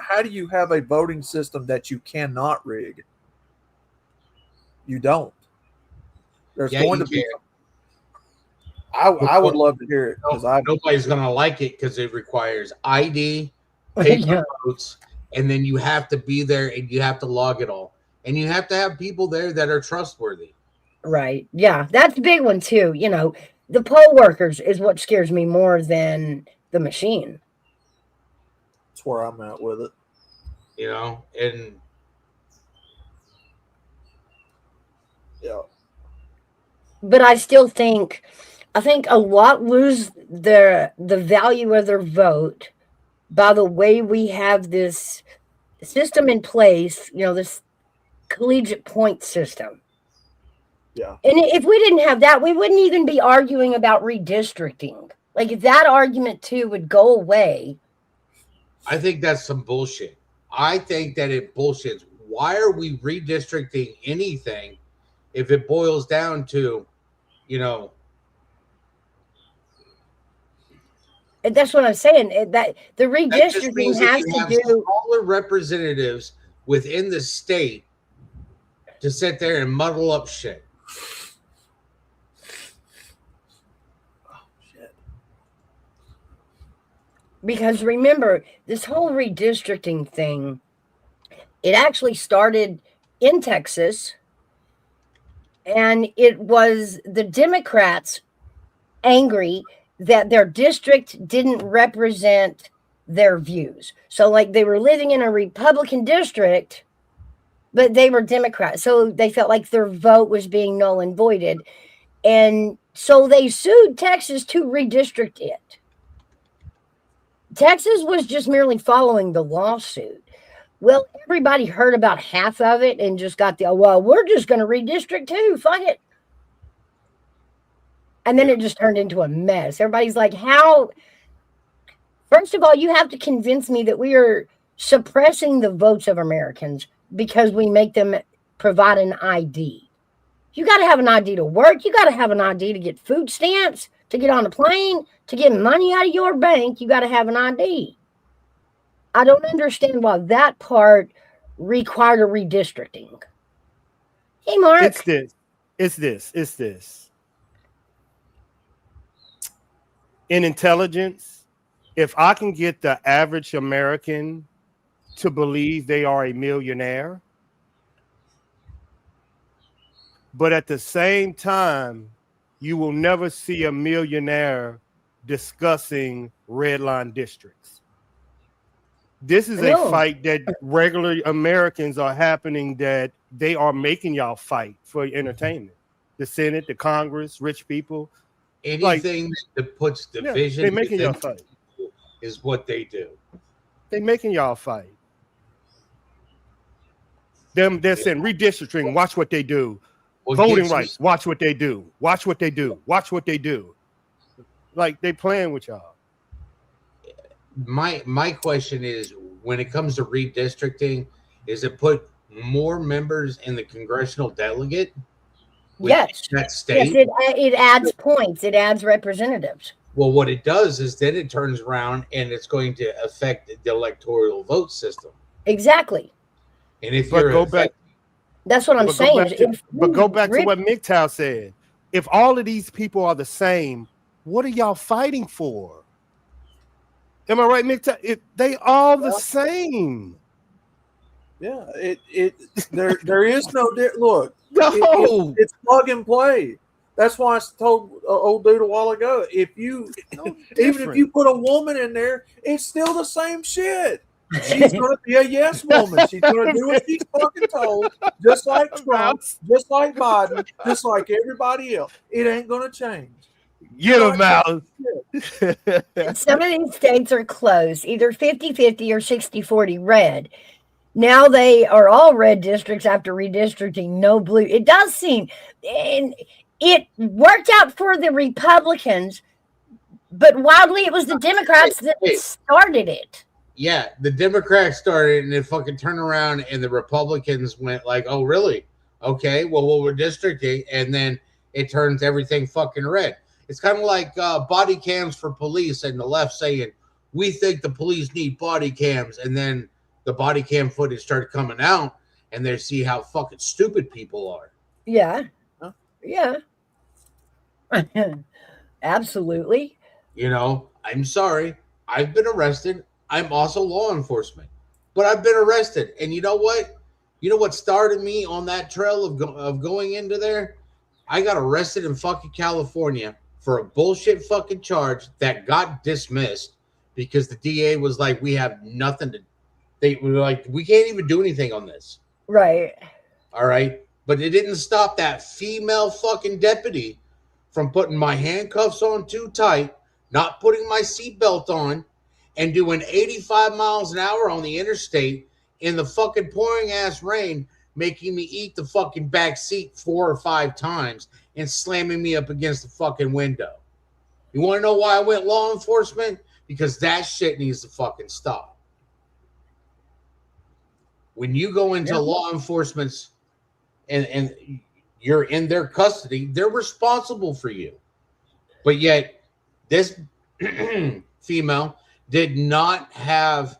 have a voting system that you cannot rig? You don't. There's going to be. I would love to hear it because nobody's going to like it because it requires ID, paper votes, and then you have to be there and you have to log it all, and you have to have people there that are trustworthy. Right. Yeah, that's a big one too. You know, the poll workers is what scares me more than the machine. That's where I'm at with it. You know, and yeah. But I still think a lot lose the value of their vote by the way we have this system in place, you know, this collegiate point system. Yeah. And if we didn't have that, we wouldn't even be arguing about redistricting. Like, if that argument too would go away. I think that's some bullshit. I think that it bullshits. Why are we redistricting anything if it boils down to, you know, And that's what I'm saying. That the redistricting has to do smaller representatives within the state to sit there and muddle up shit. Oh shit! Because remember, this whole redistricting thing, it actually started in Texas, and it was the Democrats angry that their district didn't represent their views. So like they were living in a Republican district, but they were Democrats. So they felt like their vote was being null and voided. And so they sued Texas to redistrict it. Texas was just merely following the lawsuit. Well, everybody heard about half of it and just got well, we're just going to redistrict too. Fuck it. And then it just turned into a mess. Everybody's like, how? First of all, you have to convince me that we are suppressing the votes of Americans because we make them provide an ID. You got to have an ID to work. You got to have an ID to get food stamps, to get on a plane, to get money out of your bank. You got to have an ID. I don't understand why that part required a redistricting. Hey, Mark. It's this. In intelligence, if I can get the average American to believe they are a millionaire, but at the same time, you will never see a millionaire discussing red line districts. This is a fight that regular Americans are happening that they are making y'all fight for entertainment. The Senate, the Congress, rich people. Anything that puts division they're making y'all fight is what they do. They're making y'all fight. They're saying redistricting, watch what they do. Voting rights, watch what they do. Watch what they do. Watch what they do. Like they playing with y'all. My question is, when it comes to redistricting, is it put more members in the congressional delegate? Yes. that state. Yes, it adds points. It adds representatives. Well, what it does is then it turns around and it's going to affect the electoral vote system. Exactly. And if But you're go back. That's what I'm But saying. go back to what MGTOW said. If all of these people are the same, what are y'all fighting for? Am I right, MGTOW? They all the same. Yeah, there is no look. No, It's plug and play. That's why I told old dude a while ago. Even if you put a woman in there, it's still the same shit. She's gonna be a yes woman. She's gonna do what she's fucking told, just like Trump, just like Biden, just like everybody else. It ain't gonna change. Get them out. Some of these states are close, either 50-50 or 60-40 red. Now they are all red districts after redistricting, no blue. It does seem, and it worked out for the Republicans, but wildly it was the Democrats that started it. Yeah, the Democrats started and then fucking turned around and the Republicans went like, oh, really? Okay, well, we're districting. And then it turns everything fucking red. It's kind of like body cams for police and the left saying, we think the police need body cams. And then the body cam footage started coming out and they see how fucking stupid people are. Yeah. Huh? Yeah. Absolutely. You know, I'm sorry. I've been arrested. I'm also law enforcement, but I've been arrested. And you know what? You know what started me on that trail of going into there? I got arrested in fucking California for a bullshit fucking charge that got dismissed because the DA was like, we have nothing to, they were like, we can't even do anything on this. Right. All right. But it didn't stop that female fucking deputy from putting my handcuffs on too tight, not putting my seatbelt on, and doing 85 miles an hour on the interstate in the fucking pouring ass rain, making me eat the fucking back seat 4 or 5 times and slamming me up against the fucking window. You want to know why I went law enforcement? Because that shit needs to fucking stop. When you go into law enforcement's and you're in their custody, they're responsible for you. But yet this female did not have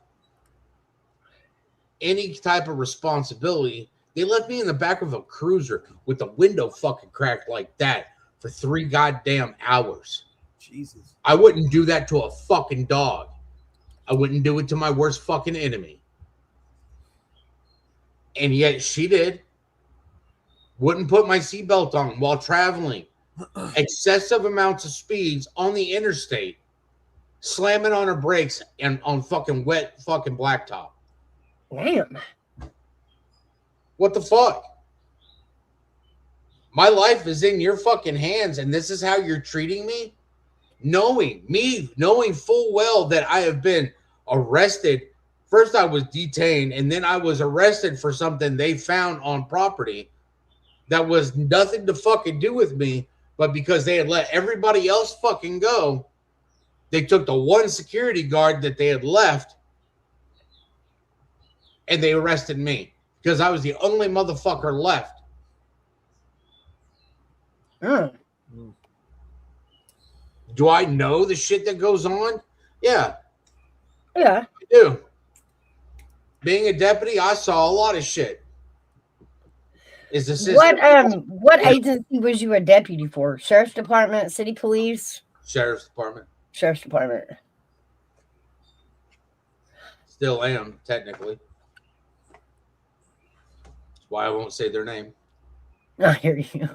any type of responsibility. They left me in the back of a cruiser with the window fucking cracked like that for 3 goddamn hours. Jesus. I wouldn't do that to a fucking dog. I wouldn't do it to my worst fucking enemy. And yet she did. Wouldn't put my seatbelt on while traveling. Excessive amounts of speeds on the interstate. Slamming on her brakes and on fucking wet fucking blacktop. Damn. What the fuck? My life is in your fucking hands and this is how you're treating me? Knowing full well that I have been arrested. First I was detained and then I was arrested for something they found on property that was nothing to fucking do with me, but because they had let everybody else fucking go, they took the one security guard that they had left and they arrested me because I was the only motherfucker left. Do I know the shit that goes on? Yeah. Yeah. I do. Being a deputy, I saw a lot of shit. Is the system what agency was you a deputy for? Sheriff's Department, City Police? Sheriff's Department. Sheriff's Department. Still am, technically. That's why I won't say their name. I hear you.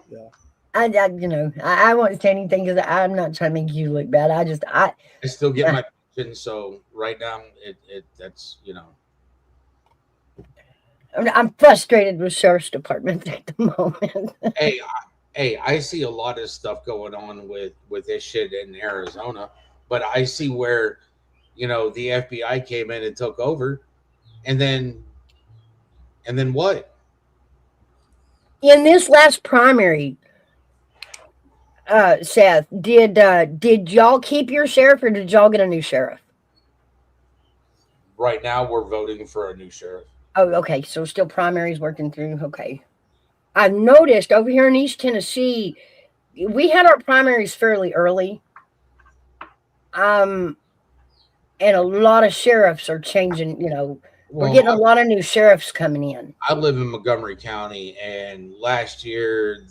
Yeah. I won't say anything because I'm not trying to make you look bad. I still get my pension, so right now that's I'm frustrated with Sheriff's Department at the moment. Hey, I see a lot of stuff going on with this shit in Arizona, but I see where the FBI came in and took over, and then what? In this last primary, Seth, did y'all keep your sheriff or did y'all get a new sheriff? Right now, we're voting for a new sheriff. Oh, okay. So still primaries working through. Okay. I've noticed over here in East Tennessee, we had our primaries fairly early. And a lot of sheriffs are changing, we're getting a lot of new sheriffs coming in. I live in Montgomery County, and last year,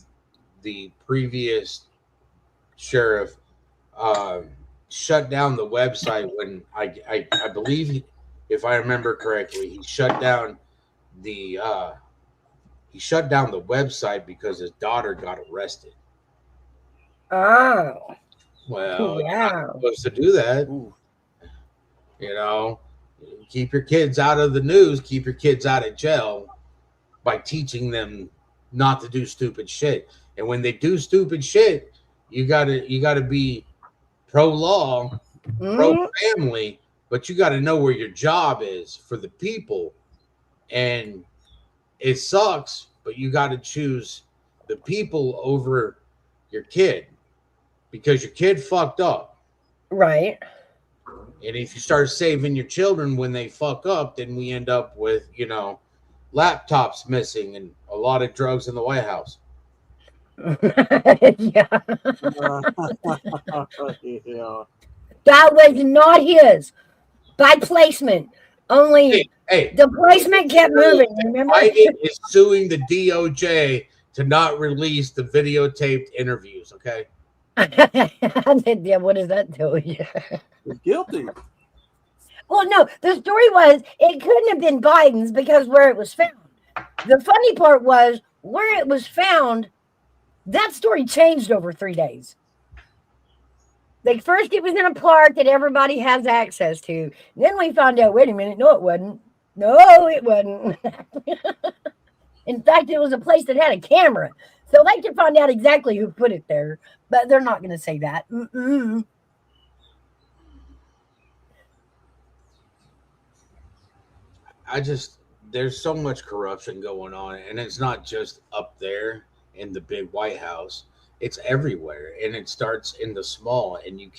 the previous sheriff shut down the website when I believe, if I remember correctly, he shut down the website because his daughter got arrested. Oh, Well, you're yeah. not supposed to do that. Ooh. You know, keep your kids out of the news, keep your kids out of jail by teaching them not to do stupid shit. And when they do stupid shit, you gotta be pro law, pro family, but you gotta know where your job is for the people. And it sucks, but you gotta choose the people over your kid because your kid fucked up. Right. And if you start saving your children when they fuck up, then we end up with, laptops missing and a lot of drugs in the White House. Yeah. Yeah. That was not his. By placement. Only Hey, the placement kept moving, remember? Biden is suing the DOJ to not release the videotaped interviews, okay? Yeah, what does that tell you? He's guilty. Well, no, the story was it couldn't have been Biden's because where it was found. The funny part was where it was found, that story changed over 3 days. Like, first it was in a park that everybody has access to. Then we found out, wait a minute, no, it wasn't. No, it wasn't. In fact, it was a place that had a camera. So they can find out exactly who put it there. But they're not going to say that. Mm-mm. There's so much corruption going on, and it's not just up there in the big White House. It's everywhere, and it starts in the small, and you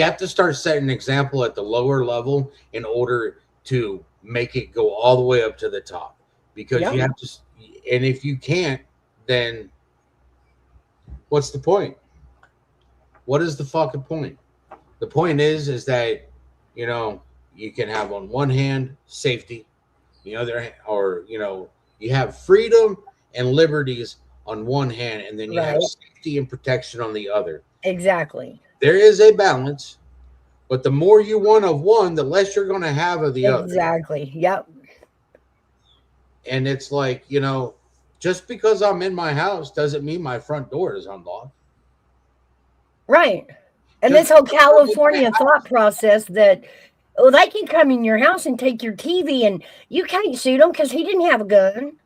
have to start setting an example at the lower level in order to make it go all the way up to the top, because you have to, and if you can't, then what's the point? What is the fucking point? The point is that, you can have on one hand safety, the other, or you have freedom and liberties on one hand, and then you have safety and protection on the other. Exactly. There is a balance, but the more you want of one, the less you're going to have of the other. Exactly. Yep. And it's like, just because I'm in my house doesn't mean my front door is unlocked. Right. And this whole California thought process that, they can come in your house and take your TV and you can't shoot him because he didn't have a gun.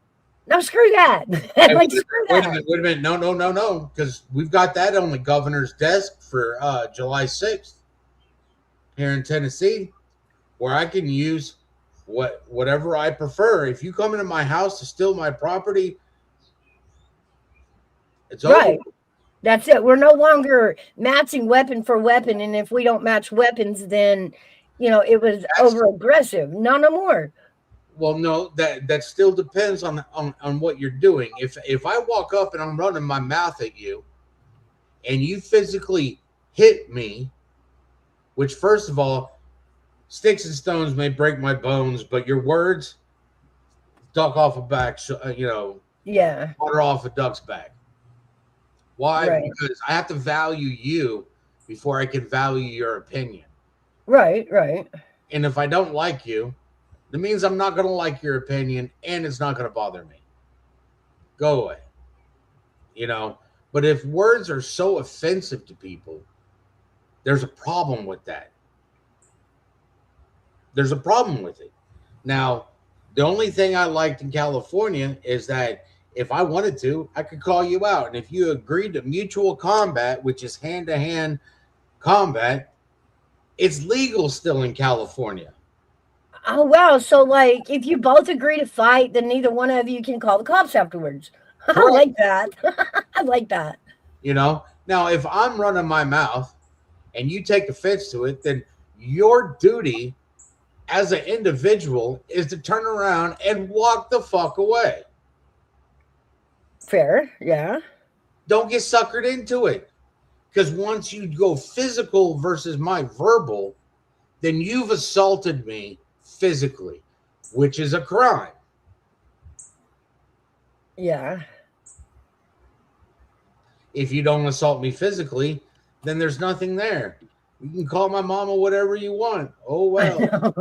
No, screw that. Wait a minute. No. Because we've got that on the governor's desk for July 6th here in Tennessee, where I can use whatever I prefer. If you come into my house to steal my property, it's over. That's it. We're no longer matching weapon for weapon. And if we don't match weapons, then, it was over aggressive. No more. Well, no, that still depends on what you're doing. If I walk up and I'm running my mouth at you and you physically hit me, which, first of all, sticks and stones may break my bones, but your words duck off a back, water off a duck's back. Why? Right. Because I have to value you before I can value your opinion. Right. And if I don't like you, that means I'm not going to like your opinion, and it's not going to bother me. Go away. But if words are so offensive to people, there's a problem with that. There's a problem with it. Now, the only thing I liked in California is that if I wanted to, I could call you out. And if you agreed to mutual combat, which is hand-to-hand combat, it's legal still in California. Oh, wow. So, if you both agree to fight, then neither one of you can call the cops afterwards. I like that. I like that. Now, if I'm running my mouth and you take offense to it, then your duty as an individual is to turn around and walk the fuck away. Fair, yeah. Don't get suckered into it. Because once you go physical versus my verbal, then you've assaulted me physically, which is a crime. Yeah. If you don't assault me physically, then there's nothing there. You can call my mama whatever you want. Oh, well.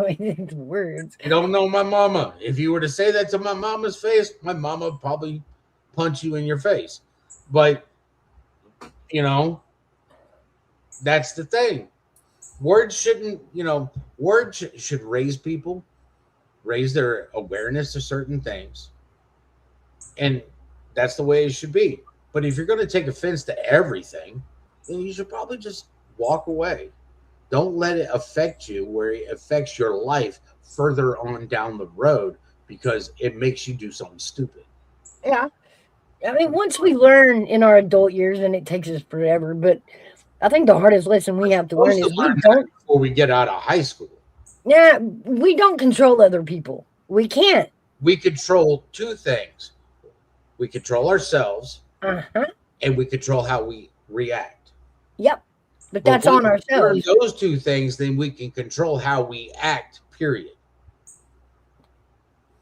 It's words. You don't know my mama. If you were to say that to my mama's face, my mama would probably punch you in your face. But, you know, that's the thing. Words shouldn't, words should raise people, raise their awareness to certain things. And that's the way it should be. But if you're going to take offense to everything, then you should probably just walk away. Don't let it affect you where it affects your life further on down the road because it makes you do something stupid. Yeah. I mean, once we learn in our adult years, and it takes us forever, but I think the hardest lesson we have to learn is we don't. Before we get out of high school. Yeah, we don't control other people. We can't. We control two things. We control ourselves, and we control how we react. Yep. But that's on ourselves. Those two things, then we can control how we act, period.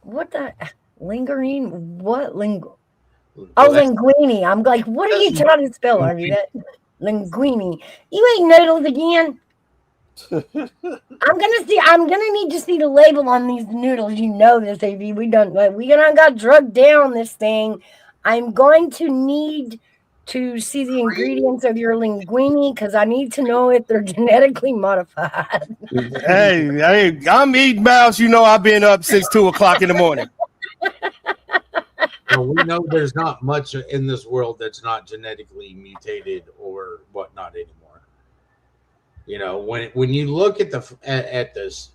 What the? Lingering? What? Linguini. I'm like, what are you trying to spell? Are you that? Linguini. You ate noodles again? I'm gonna need to see the label on these noodles. You know this, AB. We done got drugged down this thing. I'm going to need to see the ingredients of your linguini because I need to know if they're genetically modified. Hey, I'm eating mouse. You know I've been up since 2:00 in the morning. Well, we know there's not much in this world that's not genetically mutated or whatnot anymore. You know, when you look at this,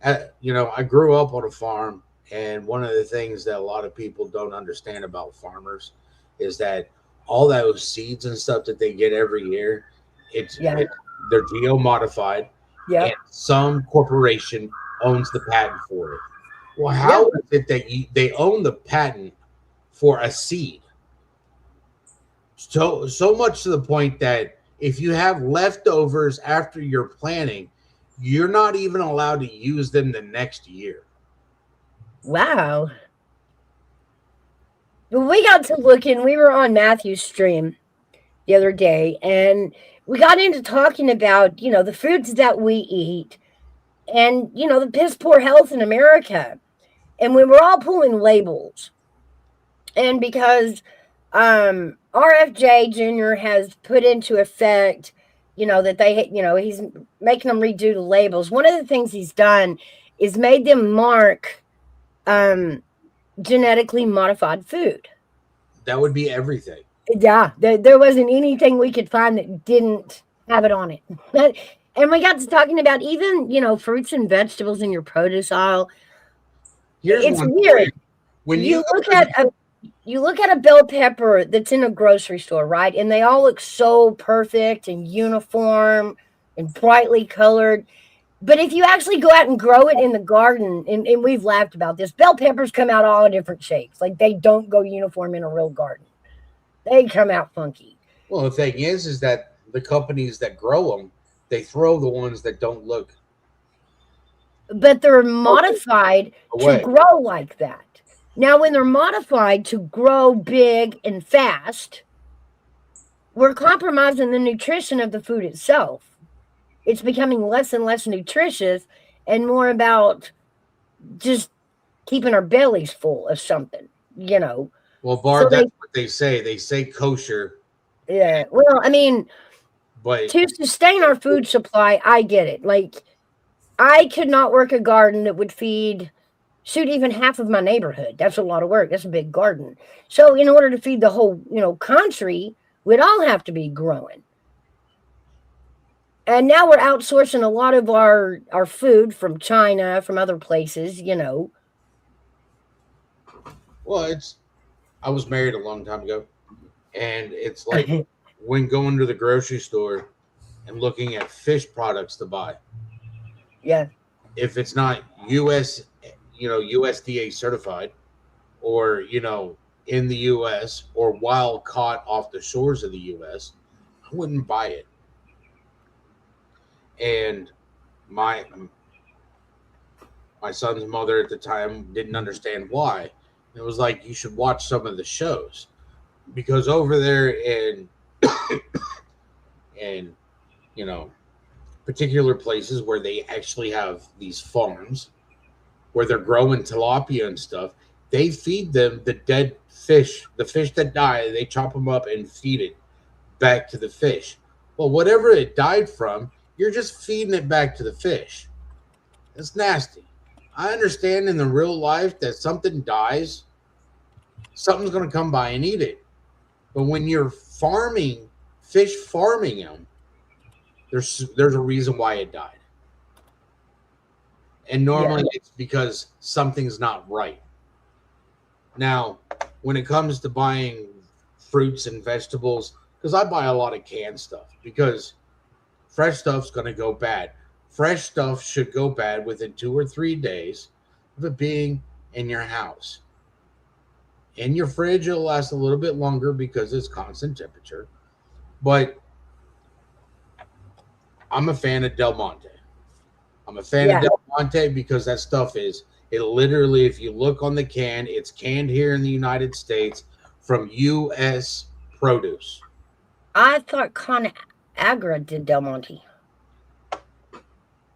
I grew up on a farm, and one of the things that a lot of people don't understand about farmers is that all those seeds and stuff that they get every year, they're geo-modified. Yeah. And some corporation owns the patent for it. Well, how is it that they own the patent for a seed? So much to the point that if you have leftovers after your planting, you're not even allowed to use them the next year. Wow. But we got to looking, we were on Matthew's stream the other day, and we got into talking about, the foods that we eat and, the piss poor health in America. And we were all pulling labels. And because RFJ Jr. has put into effect, that he's making them redo the labels. One of the things he's done is made them mark genetically modified food. That would be everything. Yeah, there wasn't anything we could find that didn't have it on it. And we got to talking about even, fruits and vegetables in your produce aisle. It's weird. When you look at a bell pepper that's in a grocery store, right? And they all look so perfect and uniform and brightly colored. But if you actually go out and grow it in the garden, and we've laughed about this, bell peppers come out all different shapes. Like they don't go uniform in a real garden. They come out funky. Well, the thing is that the companies that grow them, they throw the ones that don't look. But they're modified to grow like that. Now, when they're modified to grow big and fast, we're compromising the nutrition of the food itself. It's becoming less and less nutritious and more about just keeping our bellies full of something, Well, Barb, that's what they say. They say kosher. Yeah. Well, I mean, but to sustain our food supply, I get it. Like, I could not work a garden that would feed even half of my neighborhood. That's a lot of work. That's a big garden. So in order to feed the whole, country, we'd all have to be growing. And now we're outsourcing a lot of our food from China, from other places, Well, I was married a long time ago, and it's like when going to the grocery store and looking at fish products to buy. Yeah. If it's not US, USDA certified, or in the US, or wild caught off the shores of the US, I wouldn't buy it. And my my son's mother at the time didn't understand why. It was like, you should watch some of the shows, because over there in and particular places where they actually have these farms where they're growing tilapia and stuff, they feed them the dead fish, the fish that die, they chop them up and feed it back to the fish. Well, whatever it died from, you're just feeding it back to the fish. It's nasty. I understand in the real life that something dies, something's going to come by and eat it. But when you're fish farming them, there's a reason why it died. And normally it's because something's not right. Now, when it comes to buying fruits and vegetables, because I buy a lot of canned stuff, because fresh stuff's going to go bad. Fresh stuff should go bad within 2 or 3 days of it being in your house. In your fridge, it'll last a little bit longer because it's constant temperature. But I'm a fan of Del Monte. I'm a fan of Del Monte because that stuff it literally, if you look on the can, it's canned here in the United States from U.S. produce. I thought ConAgra did Del Monte.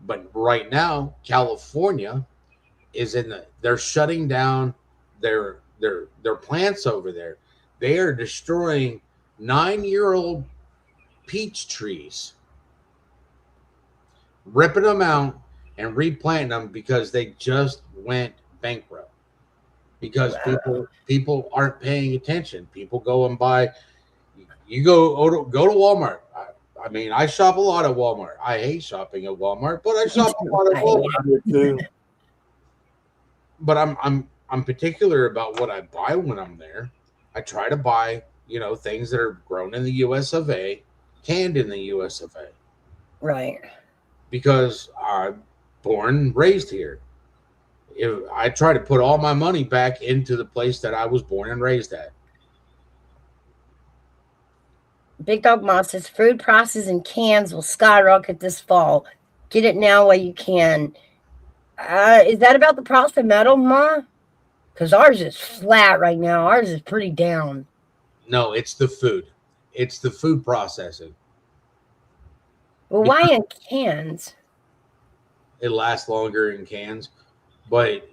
But right now, California is they're shutting down their plants over there. They are destroying 9-year-old peach trees, ripping them out and replanting them because they just went bankrupt. Because people aren't paying attention. People go and buy. You go to Walmart. I mean, I shop a lot at Walmart. I hate shopping at Walmart, but I shop a lot at Walmart too. But I'm particular about what I buy when I'm there. I try to buy, things that are grown in the US of A, canned in the US of A. Right. Because I'm born and raised here. If I try to put all my money back into the place that I was born and raised at. Big Dog Moss says food prices in cans will skyrocket this fall. Get it now while you can. Is that about the price of metal, Ma? Because ours is flat right now. Ours is pretty down. No, it's the food. It's the food processing. Well, why in cans? It lasts longer in cans, but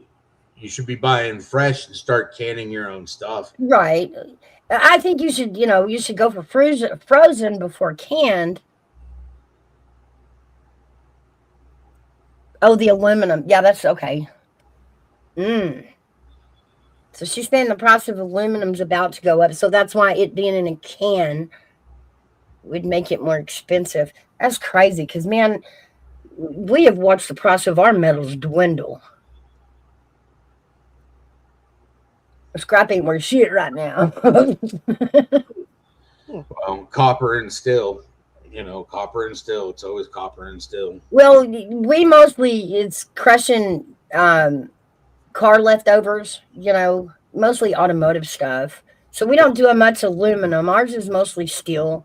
you should be buying fresh and start canning your own stuff. Right. I think you should go for frozen before canned. Oh, the aluminum. Yeah, that's okay. So she's saying the price of aluminum's about to go up. So that's why it being in a can would make it more expensive. That's crazy because, man, we have watched the price of our metals dwindle. Scrap ain't worth shit right now. Well, copper and steel. Copper and steel. It's always copper and steel. Well, we mostly, it's crushing car leftovers, mostly automotive stuff. So we don't do much aluminum. Ours is mostly steel.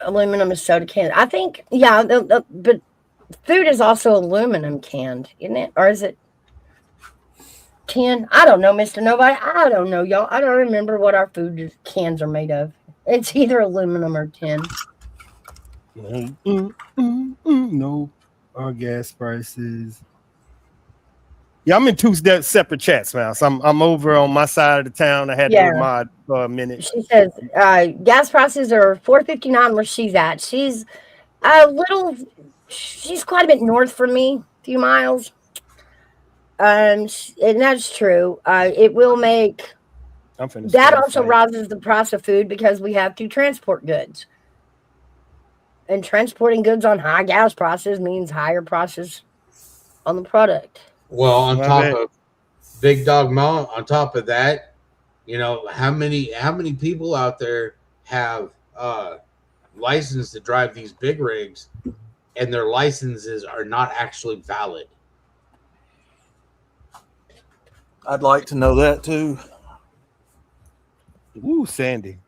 Aluminum is soda canned. I think, but food is also aluminum canned, isn't it? Or is it tin? I don't know, Mr. Nobody. I don't know, y'all. I don't remember what our food cans are made of. It's either aluminum or tin. No, our gas prices. Yeah, I'm in 2 separate chats now. So I'm over on my side of the town. I had to mod for a minute. She says gas prices are $4.59 where she's at. She's quite a bit north from me, a few miles. And that's true. It will make that also rises the price of food because we have to transport goods. And transporting goods on high gas prices means higher prices on the product. Well, on top of Big Dog Mo, on top of that, how many people out there have licensed to drive these big rigs, and their licenses are not actually valid. I'd like to know that too. Ooh, Sandy.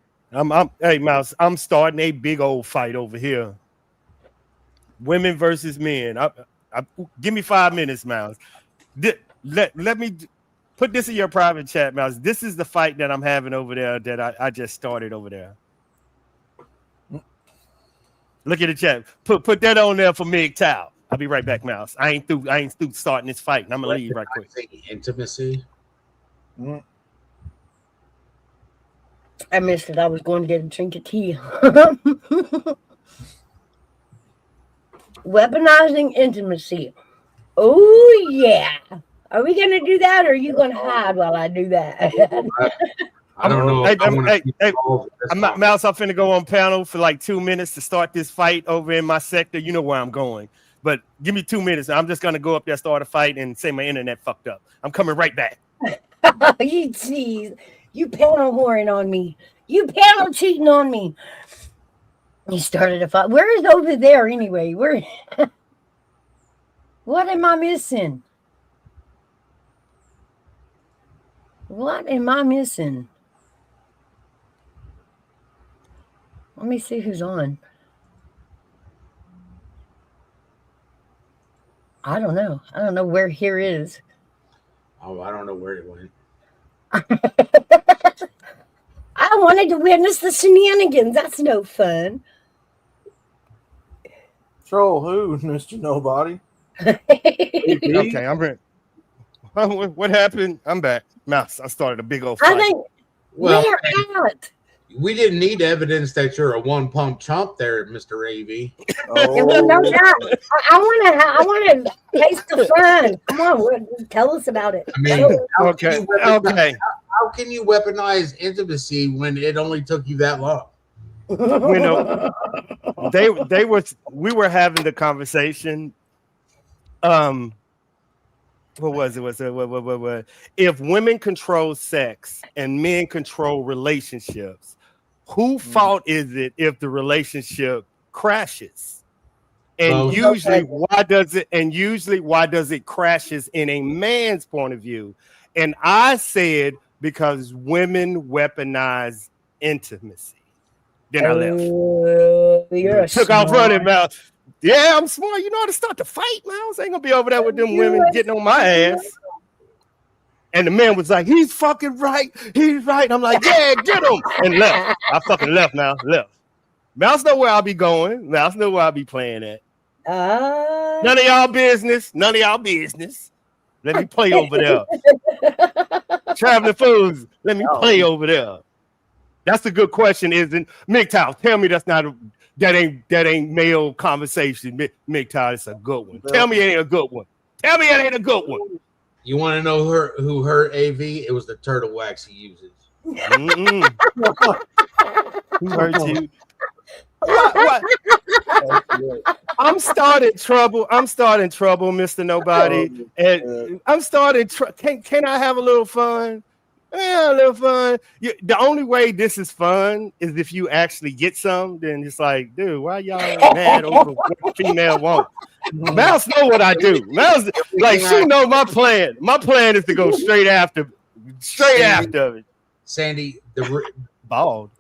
Hey, Mouse, I'm starting a big old fight over here. Women versus men. Give me 5 minutes, Mouse. Let me put this in your private chat, Mouse. This is the fight that I'm having over there that I just started over there. Look at the chat. Put that on there for MGTOW. I'll be right back, Mouse. I ain't through starting this fight. I'm gonna leave right quick. Intimacy. I missed it. I was going to get a drink of tea. Weaponizing intimacy. Oh, yeah. Are we going to do that, or are you going to hide while I do that? I don't know. Mouse, I'm finna go on panel for like 2 minutes to start this fight over in my sector. You know where I'm going. But give me 2 minutes. I'm just going to go up there, start a fight, and say my internet fucked up. I'm coming right back. You jeez. You panel whoring on me. You panel cheating on me. He started a fight. Where is over there anyway? Where? What am I missing? What am I missing? Let me see who's on. I don't know. I don't know where here is. Oh, I don't know where it went. I wanted to witness the shenanigans. That's no fun. Troll who, Mr. Nobody? Okay, I'm ready. What happened? I'm back. Mouse, I started a big old fight. I think we're out. We didn't need evidence that you're a one-pump chump there, Mr. AV. I want to taste the fun. Come on, tell us about it. I mean, okay. How can you weaponize intimacy when it only took you that long? You know, we were having the conversation. What was it? If women control sex and men control relationships, whose fault is it if the relationship crashes? And usually why does it crashes in a man's point of view? And I said because women weaponize intimacy. Then I left. Took off running, Mouse. Yeah, I'm smart. You know how to start the fight, Mouse. Ain't gonna be over there with them women getting on my ass. And the man was like, he's fucking right. He's right. I'm like, yeah, get him. And left. I fucking left now. Left. Mouse know where I'll be going. Mouse know where I'll be playing at. None of y'all business. None of y'all business. Let me play over there. Traveling fools. Let me play over there. That's a good question, isn't MGTOW? Tell me that ain't male conversation. MGTOW, it's a good one. Tell me it ain't a good one. Tell me it ain't a good one. You want to know who her AV? It was the turtle wax he uses. Who hurt you? What? I'm starting trouble, Mr. Nobody. And I'm starting can I have a little fun? Yeah, a little fun. The only way this is fun is if you actually get some. Then it's like, dude, why y'all mad over what the female want? Mouse know what I do. Mouse, like, she know my plan. My plan is to go straight after it. Sandy, Bald.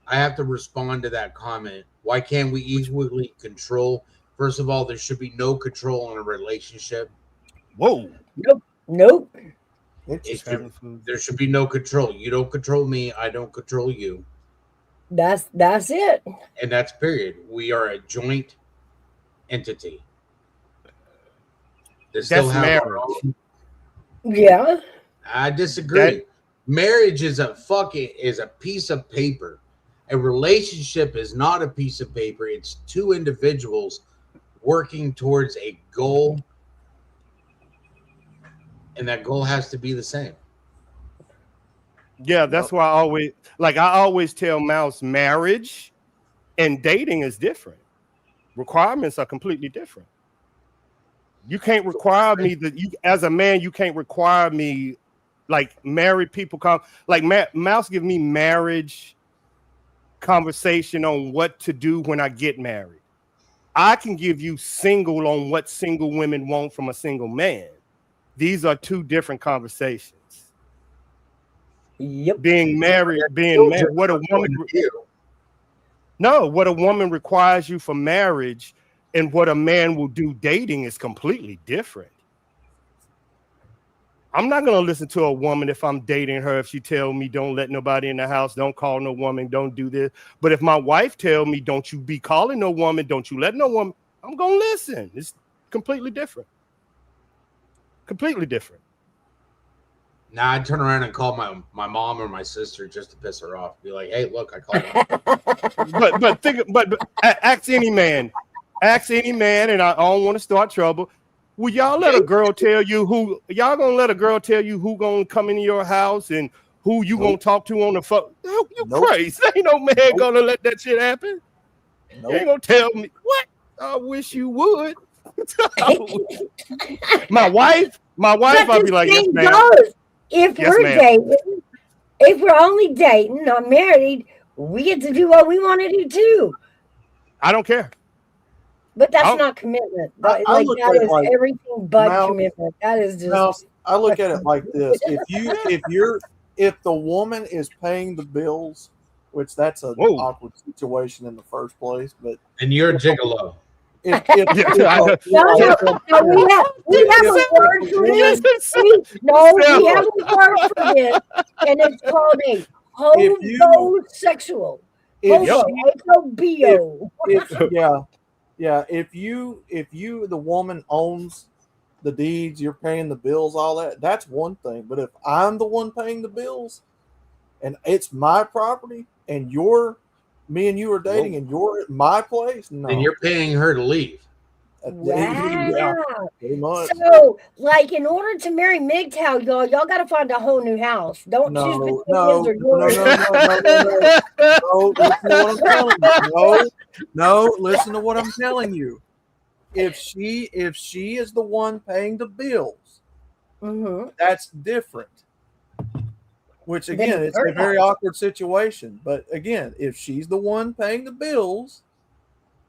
I have to respond to that comment. Why can't we equally control? First of all, there should be no control in a relationship. Whoa. Nope. There should be no control. You don't control me. I don't control you. That's it. And that's period. We are a joint entity. That's marriage. Yeah. I disagree. Marriage is a piece of paper. A relationship is not a piece of paper. It's two individuals working towards a goal, and that goal has to be the same. Yeah, that's why I always tell Mouse, marriage and dating is different. Requirements are completely different. You can't require me as a man, you can't require me like married people come like Mouse give me marriage conversation on what to do when I get married. I can give you single on what single women want from a single man. These are two different conversations. Yep. Being married, what a woman. No, what a woman requires you for marriage and what a man will do dating is completely different. I'm not going to listen to a woman if I'm dating her if she tell me don't let nobody in the house, don't call no woman, don't do this. But if my wife tell me don't you be calling no woman, don't you let no woman, I'm going to listen. It's completely different. Completely different. Now I'd turn around and call my mom or my sister just to piss her off. Be like, hey, look, I called her. but ask any man, and I don't want to start trouble. Will y'all let a girl tell you who y'all gonna let a girl tell you who gonna come into your house and who you gonna talk to on the phone? You crazy. Ain't no man gonna let that shit happen. You ain't gonna tell me what? I wish you would. my wife, I'll be like, yes, ma'am. If Yes, we're ma'am. dating, if we're only dating, not married, we get to do what we want to do too. I don't care. But that's not commitment. That is like, everything but commitment. That is just. I look at it like this: if the woman is paying the bills, which that's an awkward situation in the first place, but and you're a gigolo. We have a word for this. We have a word for this, and it's called a homosexual. H-O-B-O. Yeah. If you the woman owns the deeds, you're paying the bills, all that, that's one thing. But if I'm the one paying the bills and it's my property and me and you are dating and you're at my place, no. And you're paying her to leave. Wow. Yeah, pretty much. So, like, in order to marry MGTOW, y'all got to find a whole new house. Don't choose between his or yours. No, listen to what I'm telling you. If she is the one paying the bills, that's different. Which again, it's a very awkward situation. But again, if she's the one paying the bills,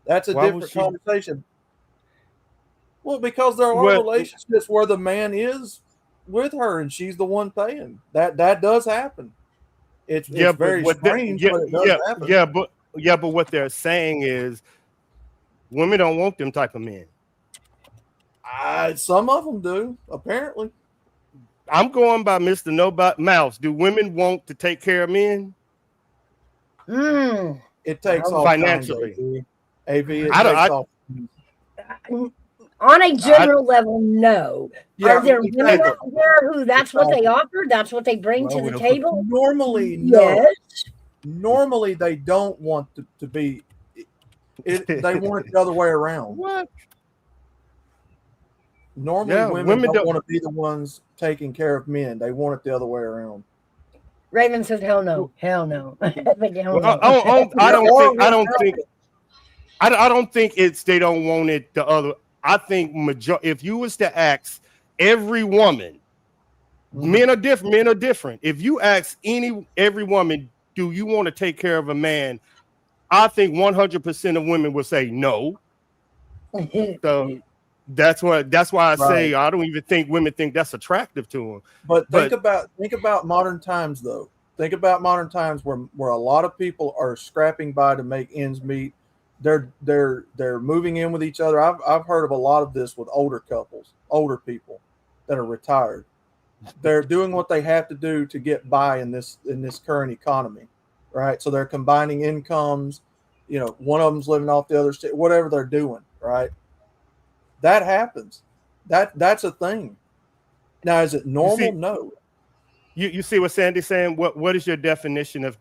that's a different conversation. Well, because there are relationships where the man is with her and she's the one paying. That does happen. It's very strange, but it does happen. But what they're saying is women don't want them type of men. Some of them do, apparently. I'm going by Mr. Nobody Mouse. Do women want to take care of men? It takes all financially. On a general level, no. Are there women out there who that's what they offer? That's what they bring to the table? Normally, no. Yes. Normally, they don't want to be. They want it the other way around. What? Normally, women don't want to be the ones taking care of men. They want it the other way around. Raven says, "Hell no, hell no." I don't think it's they don't want it the other. I think if you was to ask every woman, men are different. If you ask every woman, do you want to take care of a man? I think 100% of women will say no. So that's why I say I don't even think women think that's attractive to them. But think about modern times though. Think about modern times where a lot of people are scrapping by to make ends meet. They're moving in with each other. I've heard of a lot of this with older couples, older people that are retired. They're doing what they have to do to get by in this current economy, right? So they're combining incomes. One of them's living off the other state, whatever they're doing, right? That happens. That's a thing. Now, is it normal? No. You see what Sandy's saying? What is your definition of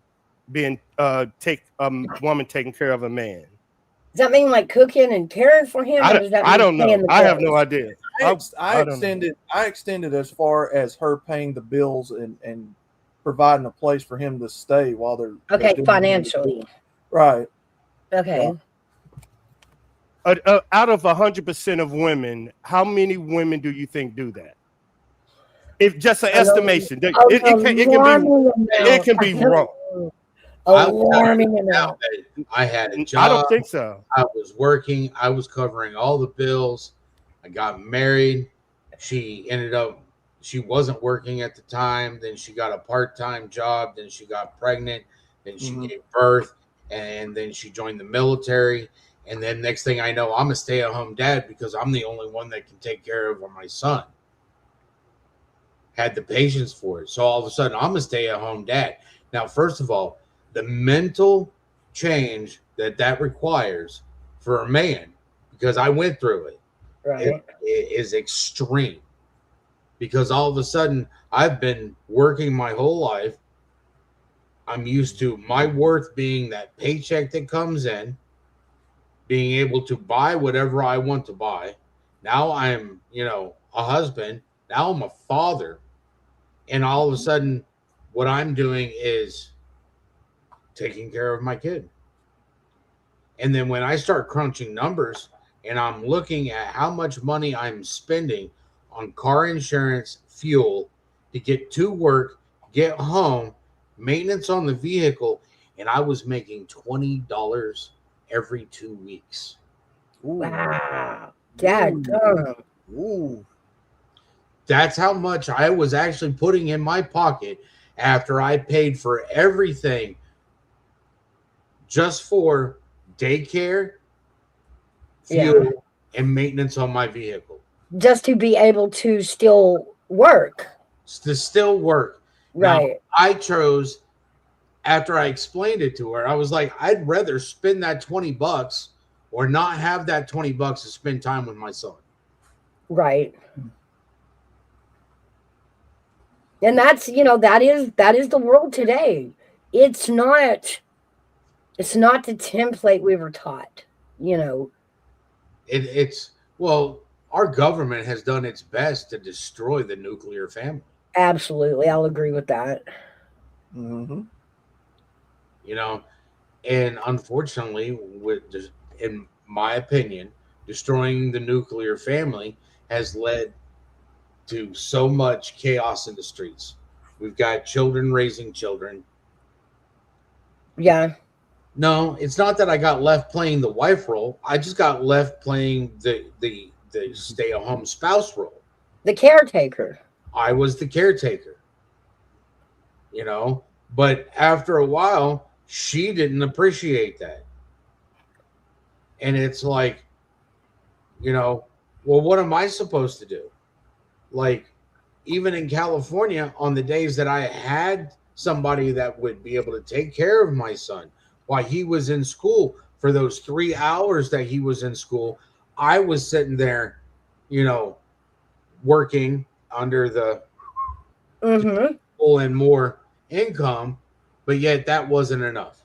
being woman taking care of a man? Does that mean like cooking and caring for him? I don't know. I have no idea. I extended as far as her paying the bills and providing a place for him to stay while they're financially. Right. Okay. Out of 100% of women, how many women do you think do that? If just an estimation, it can be wrong. Alarming amount. I had a job. I don't think so. I was working. I was covering all the bills. I got married. She ended up, she wasn't working at the time. Then she got a part-time job. Then she got pregnant. Then she gave birth. And then she joined the military. And then next thing I know, I'm a stay-at-home dad because I'm the only one that can take care of my son. Had the patience for it. So all of a sudden, I'm a stay-at-home dad. Now, first of all, the mental change that requires for a man, because I went through it, Right. is extreme. Because all of a sudden, I've been working my whole life. I'm used to my worth being that paycheck that comes in, being able to buy whatever I want to buy. Now I'm, a husband. Now I'm a father. And all of a sudden, what I'm doing is taking care of my kid. And then when I start crunching numbers and I'm looking at how much money I'm spending on car insurance, fuel to get to work, get home, maintenance on the vehicle, and I was making $20 every 2 weeks. Ooh. Wow. Dadgum. Ooh. That's how much I was actually putting in my pocket after I paid for everything just for daycare, fuel, and maintenance on my vehicle. Just to be able to still work. To still work. Right. Now, I chose, after I explained it to her, I was like, I'd rather spend that $20 or not have that $20 to spend time with my son. Right. And that's, that is the world today. It's not the template we were taught, It's our government has done its best to destroy the nuclear family. Absolutely. I'll agree with that. Mm-hmm. And unfortunately, in my opinion, destroying the nuclear family has led to so much chaos in the streets. We've got children raising children. Yeah. No, it's not that I got left playing the wife role. I just got left playing the stay-at-home spouse role. The caretaker. I was the caretaker. But after a while, she didn't appreciate that. And it's like, well, what am I supposed to do? Like, even in California, on the days that I had somebody that would be able to take care of my son while he was in school, for those 3 hours that he was in school, I was sitting there, working under the full and more income, but yet that wasn't enough.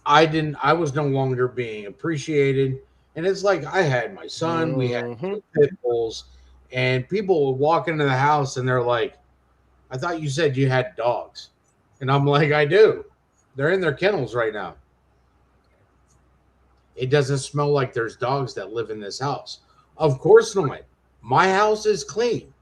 I was no longer being appreciated. And it's like, I had my son, we had 2 pit bulls, and people would walk into the house and they're like, I thought you said you had dogs. And I'm like, I do. They're in their kennels right now. It doesn't smell like there's dogs that live in this house. Of course not. My house is clean.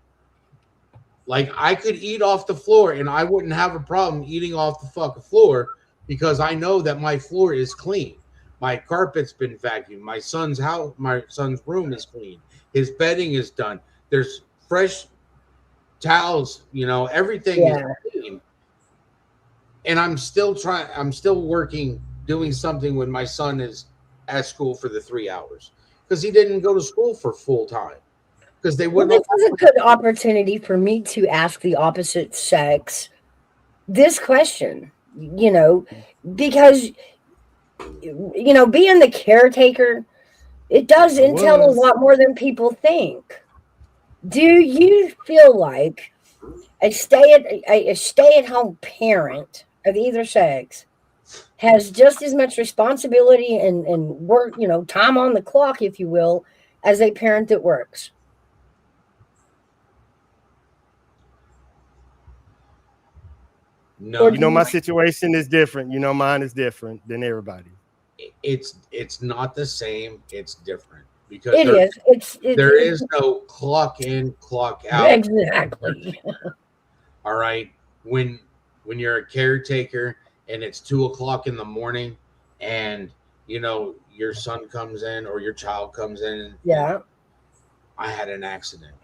Like, I could eat off the floor and I wouldn't have a problem eating off the fucking floor because I know that my floor is clean. My carpet's been vacuumed. My son's room is clean. His bedding is done. There's fresh towels, everything is clean. And I'm still working, doing something when my son is at school for the 3 hours because he didn't go to school for full time because they wouldn't. This is a good opportunity for me to ask the opposite sex this question, because, being the caretaker, it does entail a lot more than people think. Do you feel like a stay-at-home parent of either sex has just as much responsibility and work, time on the clock, if you will, as a parent that works? No, my situation is different. Mine is different than everybody. It's not the same. It's different because there is no clock in, clock out. Exactly. All right. When when you're a caretaker and it's 2 o'clock in the morning and your son comes in or your child comes in and Yeah. I had an accident.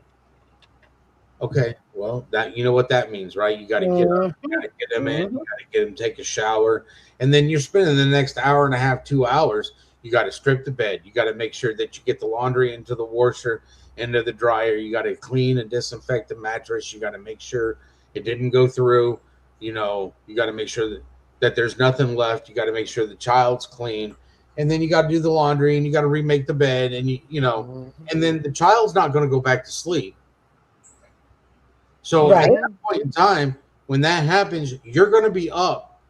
Okay, well, that what that means, right? You got to get up, you got to get him in, you got to get him take a shower, and then you're spending the next hour and a half, 2 hours. You got to strip the bed. You got to make sure that you get the laundry into the washer, into the dryer. You got to clean and disinfect the mattress. You got to make sure it didn't go through. You got to make sure that there's nothing left. You got to make sure the child's clean, and then you got to do the laundry and you got to remake the bed, and and then the child's not going to go back to sleep. So at that point in time, when that happens, you're going to be up.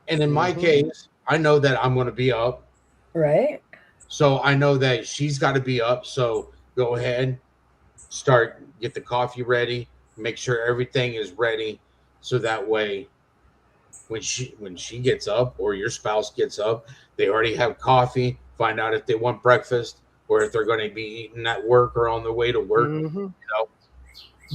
And in my case, I know that I'm going to be up. Right. So I know that she's got to be up. So go ahead, get the coffee ready, make sure everything is ready. So that way, when she gets up or your spouse gets up, they already have coffee, find out if they want breakfast or if they're going to be eating at work or on their way to work.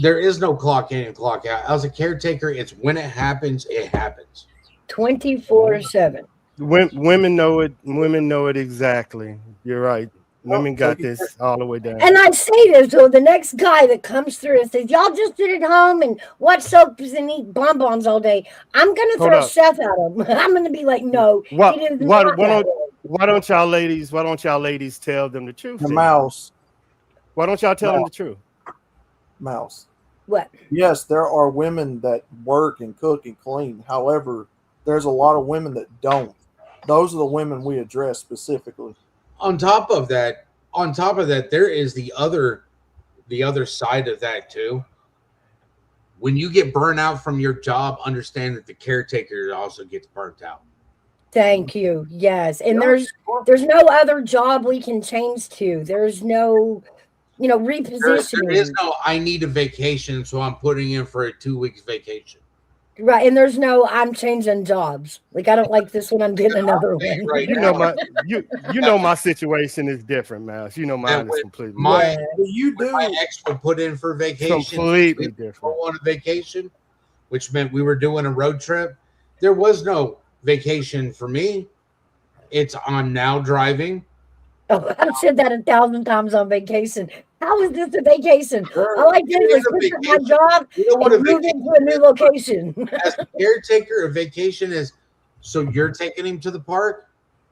There is no clock in and clock out. As a caretaker, it's when it happens, it happens. 24/7. Women know it. Women know it exactly. You're right. Women got this all the way down. And I say this, so the next guy that comes through and says, y'all just sit at home and watch soaps and eat bonbons all day, I'm going to throw Seth at him. I'm going to be like, no. Why don't y'all ladies tell them the truth? The mouse. Why don't y'all tell them the truth? Mouse. What? Yes, there are women that work and cook and clean. However, there's a lot of women that don't. Those are the women we address specifically. On top of that, there is the other side of that too. When you get burnt out from your job, understand that the caretaker also gets burnt out. Thank you. Yes. And there's no other job we can change to. There's no repositioning. There is no, I need a vacation, so I'm putting in for a 2 weeks vacation. Right, and there's no, I'm changing jobs. Like, I don't like this one, I'm getting another one. Right my situation is different, Mouse. Mine is completely different. My ex would put in for vacation. Completely different. On a vacation, which meant we were doing a road trip. There was no vacation for me. It's on now driving. Oh, I've said that 1,000 times on vacation. How is this a vacation? All I did was quit my job and move into a new location. As a caretaker, a vacation is, so you're taking him to the park,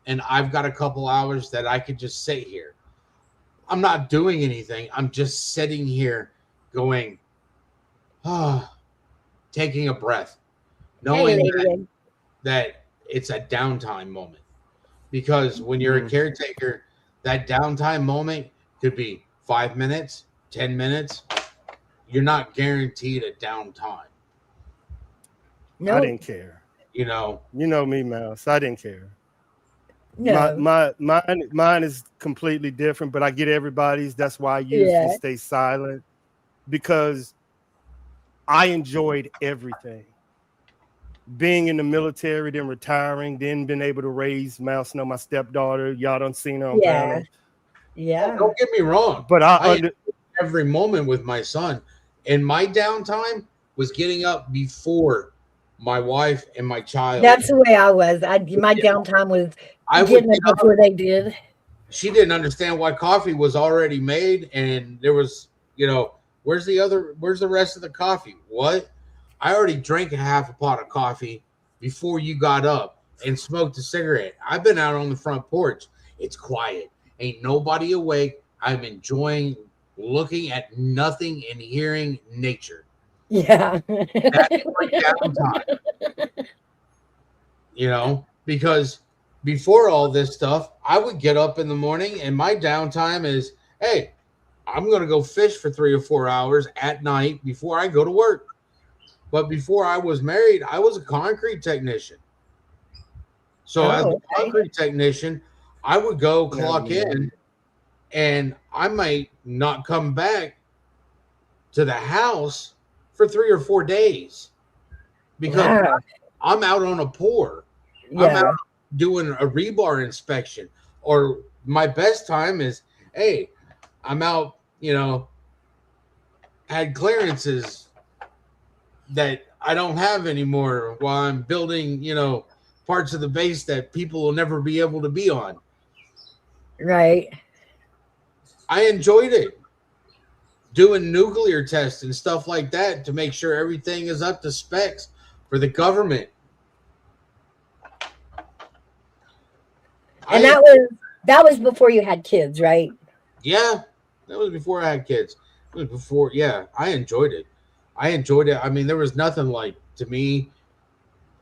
and I've got a couple hours that I could just sit here. I'm not doing anything. I'm just sitting here going, taking a breath, knowing that it's a downtime moment. Because when you're a caretaker, that downtime moment could be 5 minutes, 10 minutes. You're not guaranteed a downtime. No, I didn't care. You know me, Mouse. I didn't care. No. Mine is completely different, but I get everybody's. That's why I usually stay silent, because I enjoyed everything. Being in the military, then retiring, then being able to raise Mouse, my stepdaughter. Y'all done seen her on panel. Yeah. Don't get me wrong. But I every moment with my son. And my downtime was getting up before my wife and my child. That's the way I was. My downtime was getting up before they did. She didn't understand why coffee was already made, and there was, where's the rest of the coffee? What? I already drank a half a pot of coffee before you got up and smoked a cigarette. I've been out on the front porch. It's quiet. Ain't nobody awake. I'm enjoying looking at nothing and hearing nature. Yeah. That's my downtime. Because before all this stuff, I would get up in the morning and my downtime is, hey, I'm going to go fish for 3 or 4 hours at night before I go to work. But before I was married, I was a concrete technician. So as a concrete technician, I would go clock in, and I might not come back to the house for 3 or 4 days because I'm out on a pour. Yeah. I'm out doing a rebar inspection. Or my best time is, hey, I'm out, had clearances that I don't have anymore while I'm building, parts of the base that people will never be able to be on. Right. I enjoyed it. Doing nuclear tests and stuff like that to make sure everything is up to specs for the government. And that was before you had kids, right? Yeah, that was before I had kids. It was before, yeah, I enjoyed it. I mean, there was nothing like, to me,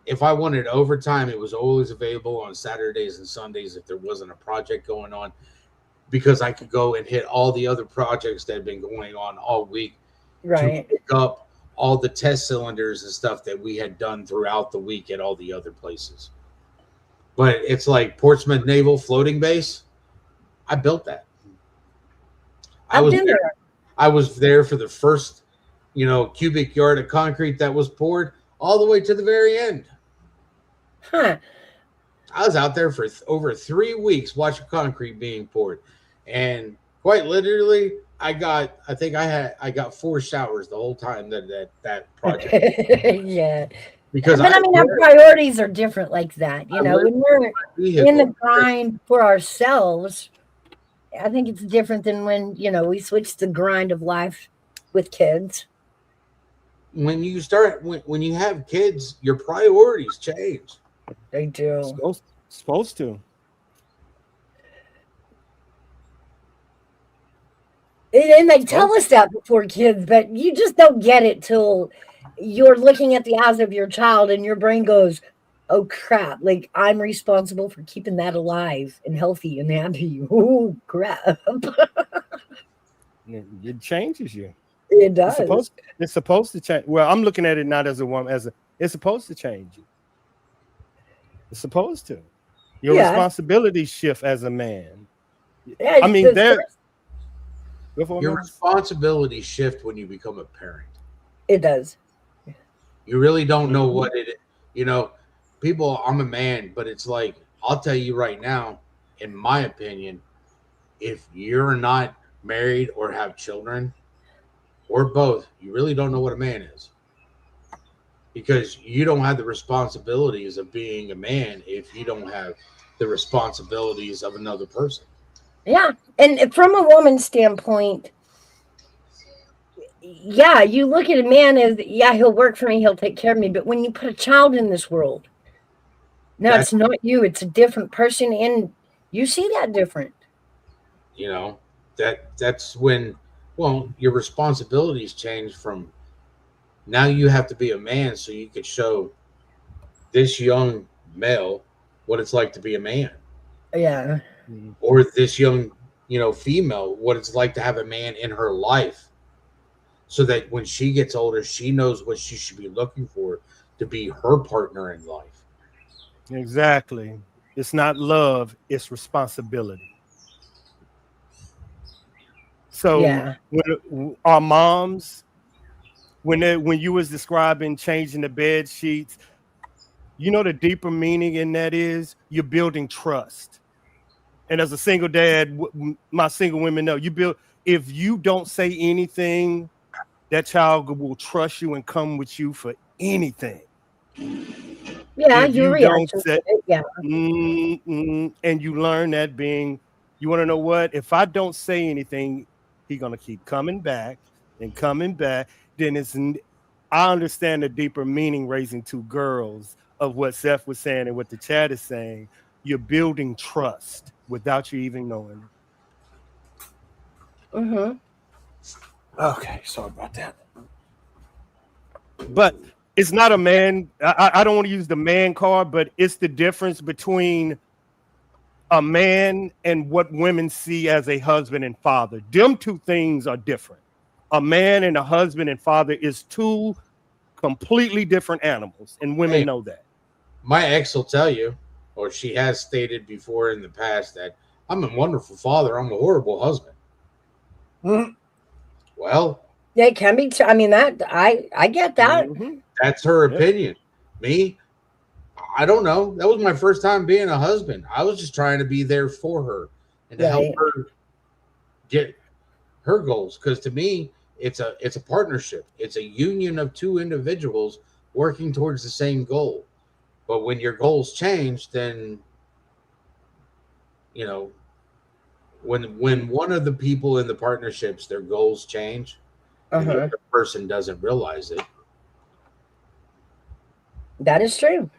if I wanted overtime, it was always available on Saturdays and Sundays if there wasn't a project going on, because I could go and hit all the other projects that had been going on all week Right. to pick up all the test cylinders and stuff that we had done throughout the week at all the other places. But it's like Portsmouth Naval Floating Base. I built that. I've been there. I was there for the first, cubic yard of concrete that was poured all the way to the very end. Huh. I was out there for over 3 weeks watching concrete being poured. And quite literally, I got 4 showers the whole time that project. Yeah. Because But I mean, our priorities are different like that. When we're in the grind for ourselves, I think it's different than when, we switch the grind of life with kids. When you have kids, your priorities change. They do. Supposed to. And they tell us that before kids, but you just don't get it till you're looking at the eyes of your child and your brain goes, oh crap, like I'm responsible for keeping that alive and healthy and happy. Oh crap. It changes you. It does. It's supposed to change. Well, I'm looking at it not as a woman, it's supposed to change you. It's supposed to. Your responsibilities shift as a man. Yeah, I mean, your responsibilities shift when you become a parent. It does. You really don't know what it is. People, I'm a man, but it's like, I'll tell you right now, in my opinion, if you're not married or have children or both, you really don't know what a man is, because you don't have the responsibilities of being a man if you don't have the responsibilities of another person. Yeah. And from a woman's standpoint, yeah, you look at a man as, yeah, he'll work for me, he'll take care of me. But when you put a child in this world, it's not you, it's a different person. And you see that different. That's when, your responsibilities change from, now you have to be a man so you could show this young male what it's like to be a man. Yeah. Or this young, female, what it's like to have a man in her life, so that when she gets older, she knows what she should be looking for to be her partner in life. Exactly. It's not love, it's responsibility. So when our moms, when you was describing changing the bed sheets, the deeper meaning in that is you're building trust. And as a single dad, my single women know, if you don't say anything, that child will trust you and come with you for anything. Yeah, your reaction. And you learn that you want to know what? If I don't say anything, he's gonna keep coming back and coming back. Then I understand the deeper meaning raising 2 girls of what Seth was saying and what the chat is saying. You're building trust without you even knowing it. Mm-hmm. Okay, sorry about that. But it's not a man. I don't want to use the man card, but it's the difference between a man and what women see as a husband and father. Them 2 things are different. A man and a husband and father is 2 completely different animals, and women know that. My ex will tell you, or she has stated before in the past, that I'm a wonderful father, I'm a horrible husband. Mm-hmm. Well, it can be. I mean, that I get that. Mm-hmm. That's her opinion. Me, I don't know. That was my first time being a husband. I was just trying to be there for her and to help her get her goals. Because to me, it's a partnership. It's a union of two individuals working towards the same goal. But when your goals change, then you know when one of the people in the partnerships their goals change and the other person doesn't realize it, That is true.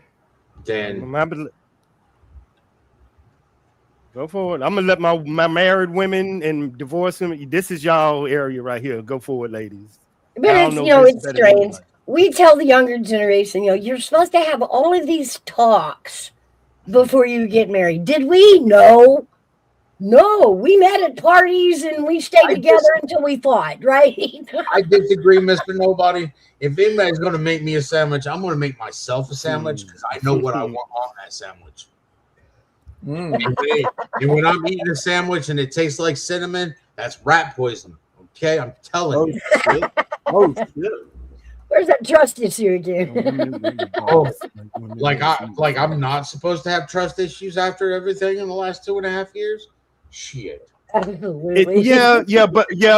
then go forward. I'm gonna let my married women and divorced women. This is y'all area right here. Go forward, ladies. But it's, it's strange. We tell the younger generation, you're supposed to have all of these talks before you get married. Did we? No. No, we met at parties and we stayed together until we fought, right? I disagree, Mr. Nobody. If anybody's going to make me a sandwich, I'm going to make myself a sandwich because I know what I want on that sandwich. And when I'm eating a sandwich and it tastes like cinnamon, that's rat poison. Okay, I'm telling you. Shit. Oh shit! Where's that trust issue again? Like I'm not supposed to have trust issues after everything in the last 2.5 years. Shit. Absolutely.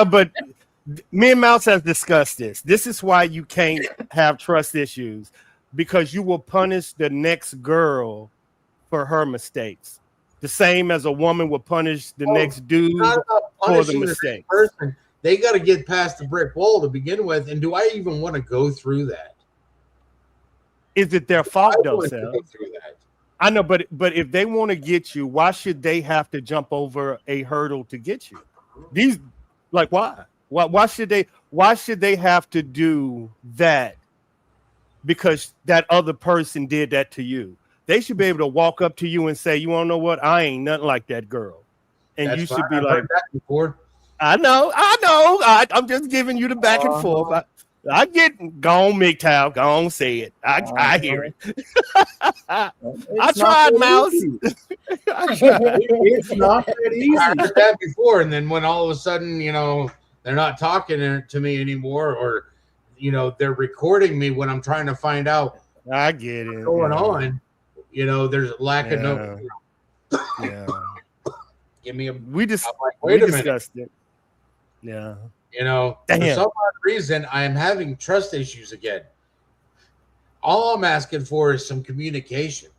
But me and Mouse has discussed this. This is why you can't have trust issues, because you will punish the next girl for her mistakes. The same as a woman will punish the next dude for the mistakes. Person. They got to get past the brick wall to begin with. And do I even want to go through that? Is it their fault, though, Sal? I know, but if they want to get you, why should they have to jump over a hurdle to get you? Why? Why should they have to do that because that other person did that to you? They should be able to walk up to you and say, "You want to know what? I ain't nothing like that girl," and you should be like, "I know. I'm just giving you the back and forth." I get gone, MGTOW. Gone, say it. I hear it. I tried, Mouse. It's not that easy. I heard that before, and then when all of a sudden, they're not talking to me anymore, or they're recording me when I'm trying to find out. I get it. What's going on? There's a lack of no. Yeah. Give me a. We discussed it. Yeah. For some odd reason, I am having trust issues again. All I'm asking for is some communication.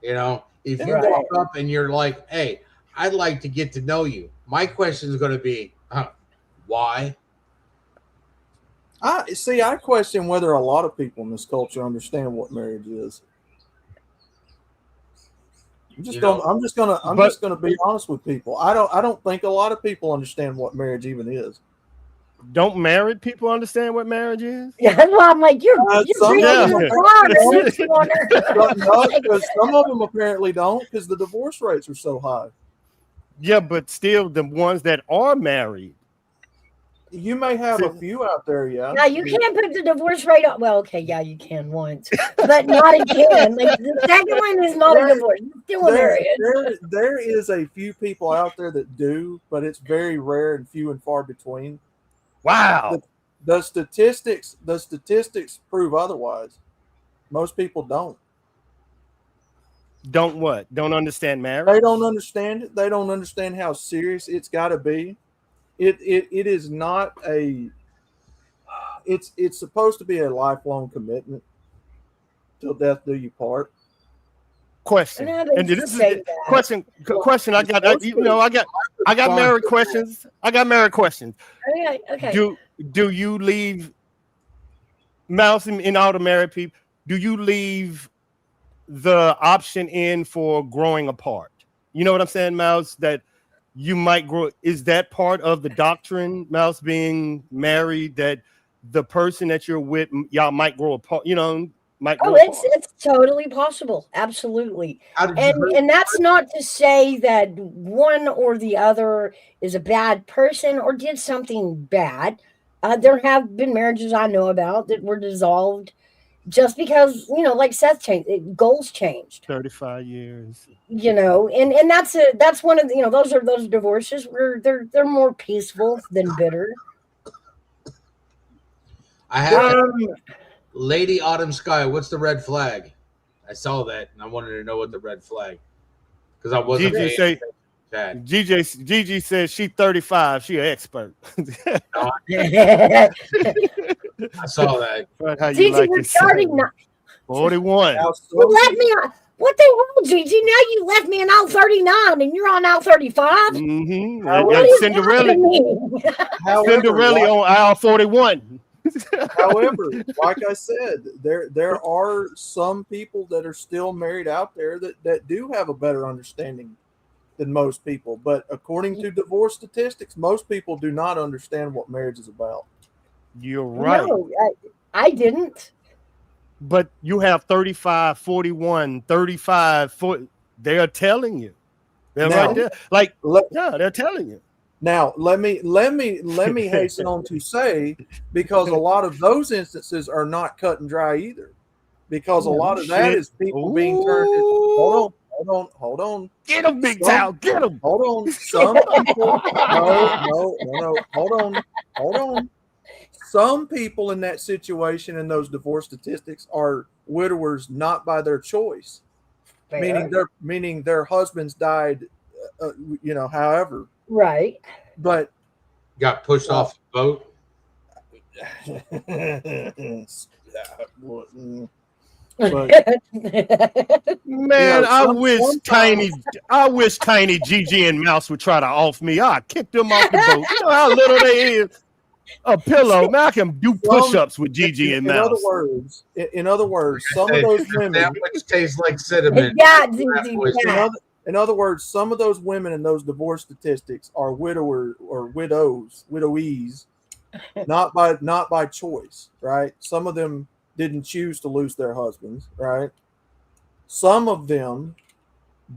If you walk up and you're like, "Hey, I'd like to get to know you," my question is going to be, why? I question whether a lot of people in this culture understand what marriage is. I'm just gonna be honest with people. I don't think a lot of people understand what marriage even is. Don't married people understand what marriage is? Yeah, that's why I'm like, you're reading the because some of them apparently don't, because the divorce rates are so high. Yeah, but still, the ones that are married. You may have a few out there, yeah. Now you can't put the divorce rate up. Well, okay, yeah, you can once, but not again. Like the second one is not a divorce; it's still a marriage. There is a few people out there that do, but it's very rare and few and far between. Wow. The statistics prove otherwise. Most people don't. Don't what? Don't understand marriage? They don't understand it. They don't understand how serious it's got to be. It is not a. It's supposed to be a lifelong commitment. Till death do you part. Question. And this is question. I got. I got married questions. I got married questions. Okay. Do you leave Mouse in all the married people? Do you leave the option in for growing apart? You know what I'm saying, Mouse? That you might grow. Is that part of the doctrine, Mouse, being married, that the person that you're with, y'all might grow apart? It's totally possible. Absolutely. And that's not to say that one or the other is a bad person or did something bad. There have been marriages I know about that were dissolved just because, like Seth changed, goals changed. 35 years. And that's one of the, those divorces where they're more peaceful than bitter. I have Lady Autumn Sky. What's the red flag? I saw that and I wanted to know what the red flag, because I wasn't. Chad. Gigi says she's 35. She an expert. No, Gigi, I saw that. Right, how you like we're it, starting son. now. 41. Now, You left me on. What the hell, Gigi? Now you left me on out 39 and you're on out 35? Mm-hmm. What is happening? however, Cinderella on aisle 41. however, like I said, there are some people that are still married out there that do have a better understanding than most people. But according to divorce statistics, most people do not understand what marriage is about. You're right. No, I didn't. But you have 35, 41, 35, 40. They are telling you. They're Now, right there. Like, Let, yeah, they're telling you. now let me hasten on to say, because a lot of those instances are not cut and dry either. Because a lot of that is people being turned into, hold on. Get him, Big Town. Get him. Hold on. Some people, no. Hold on. Some people in that situation in those divorce statistics are widowers not by their choice, Fair. meaning their husbands died, however. Right. But Got pushed off the boat. But Man, I wish sometimes- Tiny Gigi and Mouse would try to off me. I kick them off the boat. You know how little they is. A pillow. Man, I can do push-ups with Gigi and Mouse. In other words, some of those women. That which tastes like cinnamon. Yeah, In other words, some of those women in those divorce statistics are widowies, not by choice, right? Some of them didn't choose to lose their husbands, right? Some of them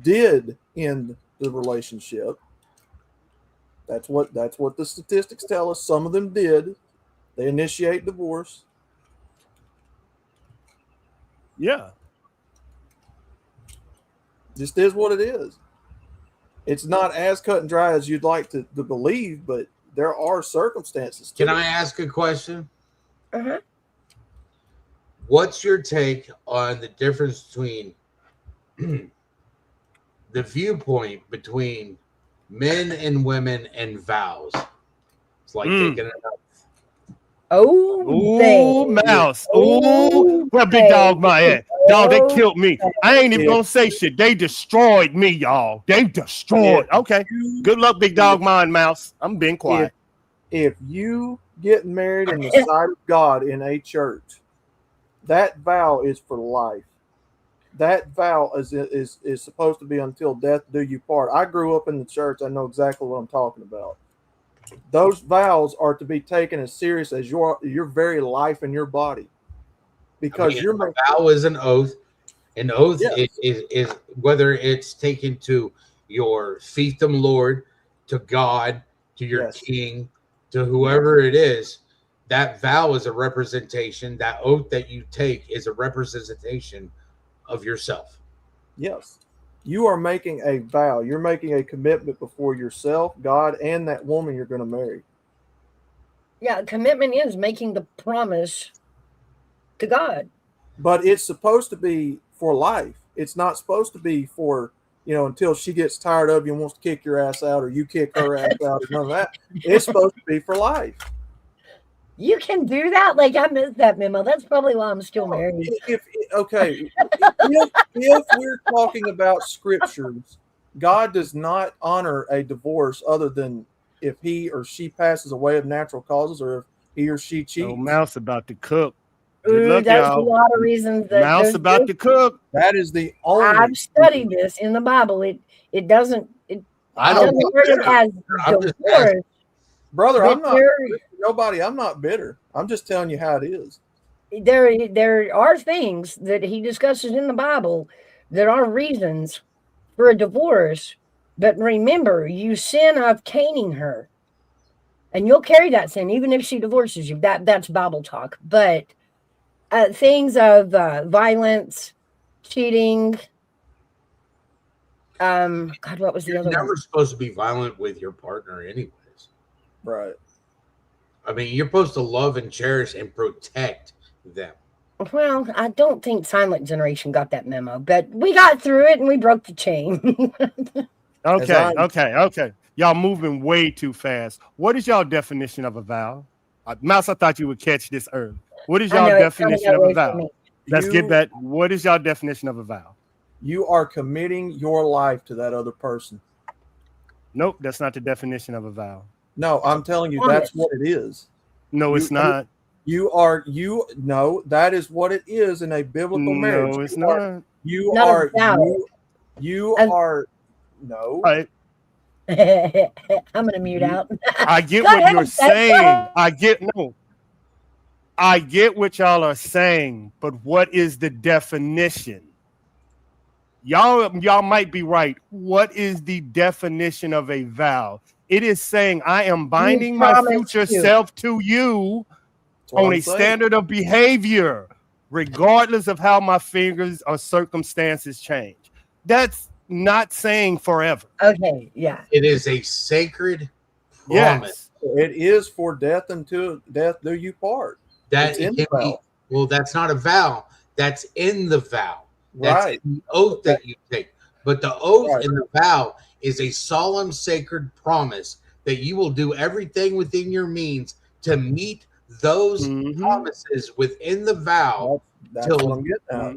did end the relationship. That's what the statistics tell us. Some of them did. They initiate divorce. Yeah. Just is what it is. It's not as cut and dry as you'd like to believe, but there are circumstances. Can I ask a question? Uh-huh. What's your take on the difference between the viewpoint between men and women and vows? It's like taking it up. Ooh, Mouse. Ooh, where Big Dog my at? Dog, they killed me. I ain't even gonna say shit. They destroyed me, y'all. They destroyed. Okay. Good luck, Big Dog mine, Mouse. I'm being quiet. If you get married in the sight of God in a church, that vow is for life. That vow is supposed to be until death do you part. I grew up in the church. I know exactly what I'm talking about. Those vows are to be taken as serious as your very life and your body, because a vow is an oath. An oath is whether it's taken to your fiefdom Lord, to God, to your king, to whoever it is. That vow is a representation. That oath that you take is a representation of yourself. Yes. You are making a vow. You're making a commitment before yourself, God, and that woman you're going to marry. Yeah, commitment is making the promise to God. But it's supposed to be for life. It's not supposed to be for, until she gets tired of you and wants to kick your ass out, or you kick her ass out, or none of that. It's supposed to be for life. You can do that? Like, I missed that memo. That's probably why I'm still married. If we're talking about scriptures, God does not honor a divorce other than if he or she passes away of natural causes, or if he or she cheats. Oh, Mouse about to cook. Good luck, there's y'all. A lot of reasons that Mouse about to cook. That is the only. I've studied this in the Bible. It doesn't. I don't word it as divorce. Brother, I'm not nobody. I'm not bitter. I'm just telling you how it is. There are things that he discusses in the Bible that are reasons for a divorce. But remember, you sin of caning her, and you'll carry that sin even if she divorces you. That's Bible talk. But things of violence, cheating. God, what was the other one? You're never supposed to be violent with your partner, anyways. Right. I mean, you're supposed to love and cherish and protect them. Well, I don't think Silent Generation got that memo, but we got through it and we broke the chain. Okay. Y'all moving way too fast. What is y'all definition of a vow? Mouse, I thought you would catch this early. What is I y'all know it's coming definition of a away from vow? me. Let's get that. What is y'all definition of a vow? You are committing your life to that other person. Nope, that's not the definition of a vow. No, I'm telling you, promise. that's what it is. No, it's not. No, that is what it is in a biblical marriage. No, it's not. You Not a are vow. you And- are no. I'm gonna mute out. I get Go what ahead, you're Seth, go saying. ahead. I get what y'all are saying, but what is the definition? Y'all might be right. What is the definition of a vow? It is saying I am binding my future self to you on a standard of behavior, regardless of how my fingers or circumstances change. That's not saying forever. Okay, yeah. It is a sacred promise. Yes. It is for death until death do you part. That in it can be, well, that's not a vow. That's in the vow. That's Right. in the oath that you take. But the oath and the vow is a solemn, sacred promise that you will do everything within your means to meet those promises within the vow. That's what I'm getting at.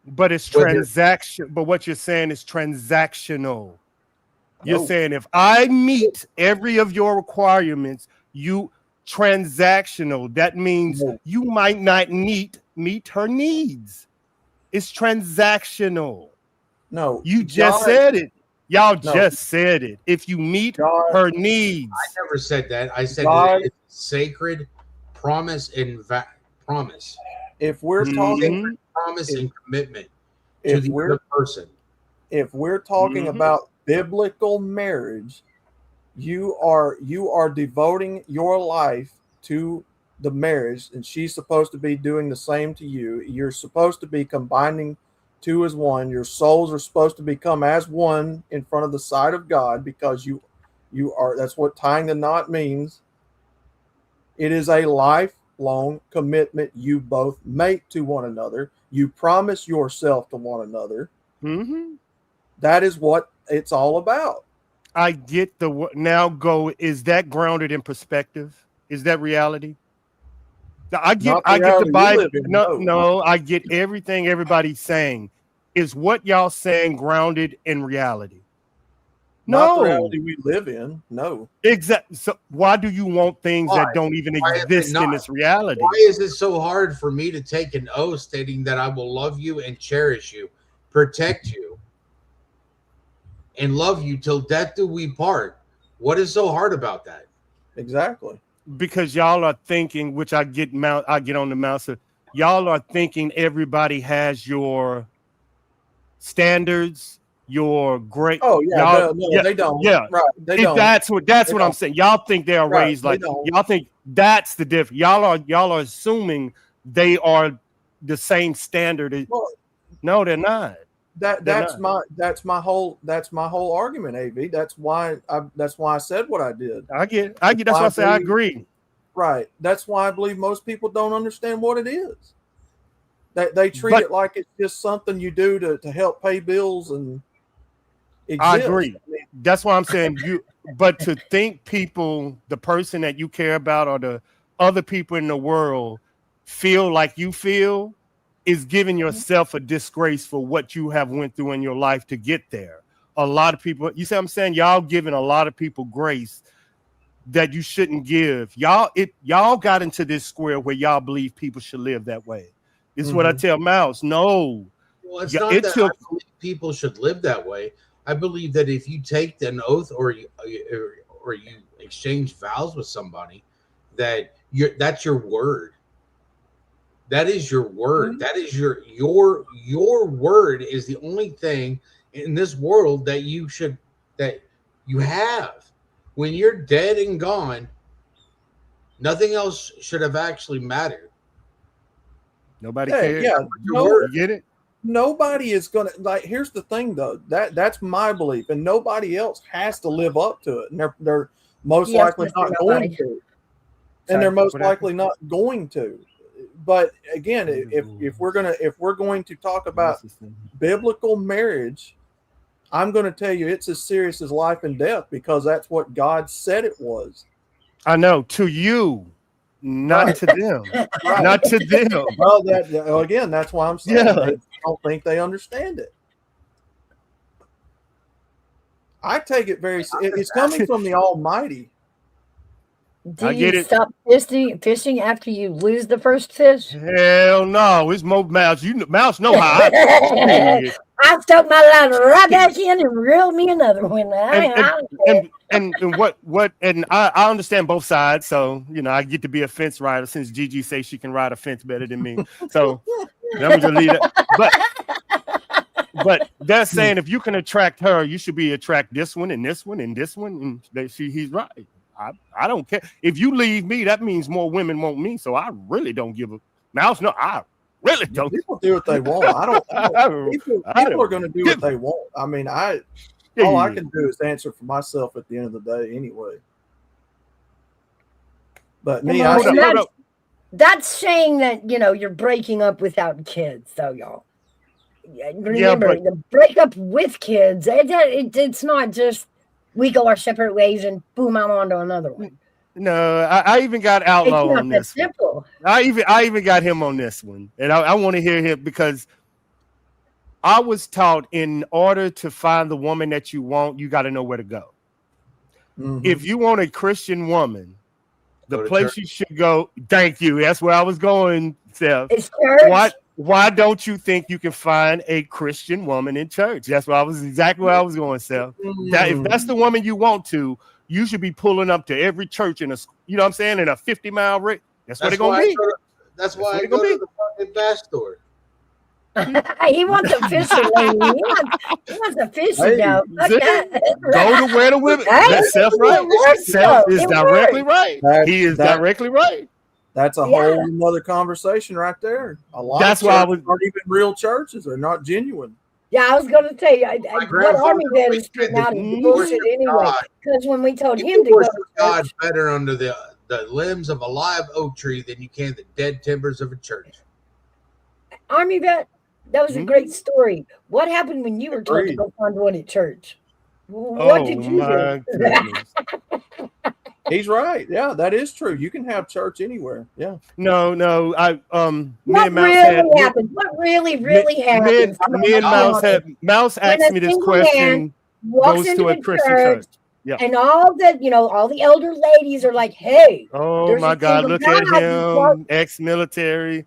But it's transaction. But what you're saying is transactional. You're saying if I meet every of your requirements, you transactional. That means you might not meet her needs. It's transactional. No, you just said it. Y'all just said it. If you meet her needs. I never said that. I said that it's sacred promise and promise. If we're talking promise and commitment to the other person. If we're talking about biblical marriage, you are devoting your life to the marriage, and she's supposed to be doing the same to you. You're supposed to be combining two as one. Your souls are supposed to become as one in front of the sight of God, because you are. That's what tying the knot means. It is a lifelong commitment you both make to one another. You promise yourself to one another. That is what it's all about. I get the now go. Is that grounded in perspective? Is that reality? I get the Bible. No, I get everything everybody's saying. Is what y'all saying grounded in reality? Not the reality we live in. No. Exactly. So why do you want things that don't even exist in this reality? Why is it so hard for me to take an oath stating that I will love you and cherish you, protect you, and love you till death do we part? What is so hard about that? Exactly. Because y'all are thinking, which I get on the mouse. Y'all are thinking everybody has your standards, your great. Oh yeah, they don't. Yeah, right. They don't. That's what I'm saying. Y'all think they are raised like y'all think that's the difference. Y'all are assuming they are the same standard. No, they're not. That's my whole argument, AV. That's why I said what I did. I get. That's why I say I agree. Right. That's why I believe most people don't understand what it is. They treat it like it's just something you do to help pay bills and exist. I agree. That's why I'm saying but to think the person that you care about or the other people in the world feel like you feel is giving yourself a disgrace for what you have went through in your life to get there. A lot of people, you see what I'm saying? Y'all giving a lot of people grace that you shouldn't give. Y'all got into this square where y'all believe people should live that way. It's what I tell Mouse. No. Well, it's not that I believe people should live that way. I believe that if you take an oath or you exchange vows with somebody, that's your word. That is your word. That is your word is the only thing in this world that you have. When you're dead and gone, nothing else should have actually mattered. Nobody cares. Yeah, you get it? Nobody is gonna here's the thing though. That's my belief, and nobody else has to live up to it. And they're most likely not going to. And they're most likely not going to. But again, if we're going to talk about biblical marriage, I'm going to tell you it's as serious as life and death because that's what God said it was. I know, to you, not Right. to them. Right. Not to them. Well, again, that's why I'm saying Yeah. they don't think they understand it. I take it it's coming from the Almighty. Do I get you it. stop fishing after you lose the first fish? Hell no, it's more Mouse. Mouse know how I I stuck my line right back in and reeled me another one. and what and I understand both sides, so I get to be a fence rider since Gigi says she can ride a fence better than me. So I'm gonna leave it. But they're saying if you can attract her, you should be attract this one and this one and this one, and he's right. I don't care. If you leave me, that means more women want me. So I really don't give a mouse. No, I really don't. People do what they want. People are going to do what they want. I mean, all I can do is answer for myself at the end of the day, anyway. But me, that's saying that you're breaking up without kids, though, y'all. Remember, the breakup with kids. It's not just we go our separate ways and boom, I'm on to another one. No, I even got Outlaw on this. Simple. I even got him on this one, and I want to hear him because I was taught in order to find the woman that you want, you got to know where to go. Mm-hmm. If you want a Christian woman, the place you should go. Thank you. That's where I was going, Seth. It's church. Why don't you think you can find a Christian woman in church? That's exactly where I was going, Seth. If that's the woman you want to, you should be pulling up to every church in a 50-mile radius. That's what they're gonna be. That's why I go to the fucking bass store. He wants a fishing lady. He wants a fishing dog. Go to where the women. That's Seth right. Seth is directly right. He is directly right. That's a whole nother conversation right there. A lot of churches aren't even real churches. They're not genuine. Yeah, I was going to tell you, what Army vet is spitting out is bullshit anyway. Because when we told him to go to God better under the limbs of a live oak tree than you can the dead timbers of a church. Army vet, that was a great story. What happened when you were told to go find one at church? What did you do? He's right. Yeah, that is true. You can have church anywhere. Yeah. No. What really happened? What really happened? Me and Mouse asked me this question. Walks into a Christian church. Yeah. And all the elder ladies are like, "Hey, oh my God, look at him, ex-military."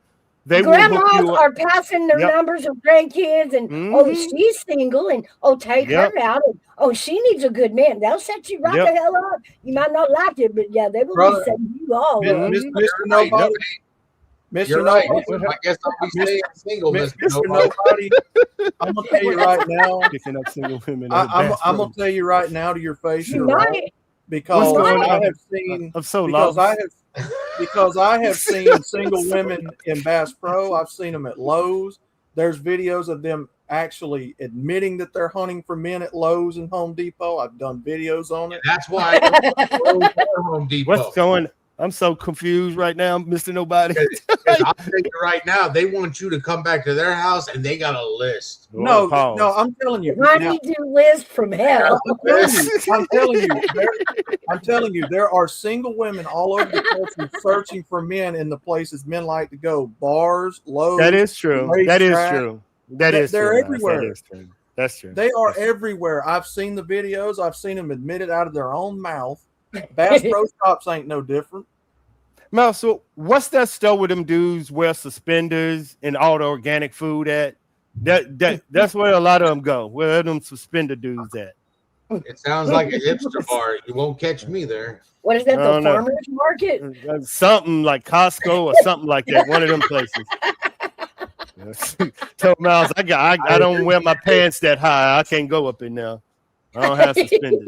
Grandmas are passing their numbers of grandkids, and she's single, and take her out, and she needs a good man. They'll set you right the hell up. You might not like it, but they will be setting you all up. Mr. Nobody. Mr. Nobody. I guess I'll be staying single, Mr. Nobody. I'm gonna tell you right now. Picking up single women. I'm gonna tell you right now to your face, you're right. Because I have seen. I'm so lost. Because I have seen single women in Bass Pro. I've seen them at Lowe's. There's videos of them actually admitting that they're hunting for men at Lowe's and Home Depot. I've done videos on it. That's why I Lowe's or Home Depot. What's going? I'm so confused right now, Mr. Nobody. I'll tell you right now, they want you to come back to their house and they got a list. No, I'm telling you. Why do you do list from hell? I'm telling you, there are single women all over the country searching for men in the places men like to go. Bars, Lowe's. That is true. They're everywhere. That is true. That's true. They are everywhere. I've seen the videos. I've seen them admit it out of their own mouth. Bass Pro Shops ain't no different. Mel, so what's that store where them dudes wear suspenders and all the organic food at? That's where a lot of them go. Where are them suspender dudes at? It sounds like a hipster bar. You won't catch me there. What is that? The farmers market? Something like Costco or something like that. One of them places. Tell Miles, I don't wear my pants that high. I can't go up in there. I don't have suspenders.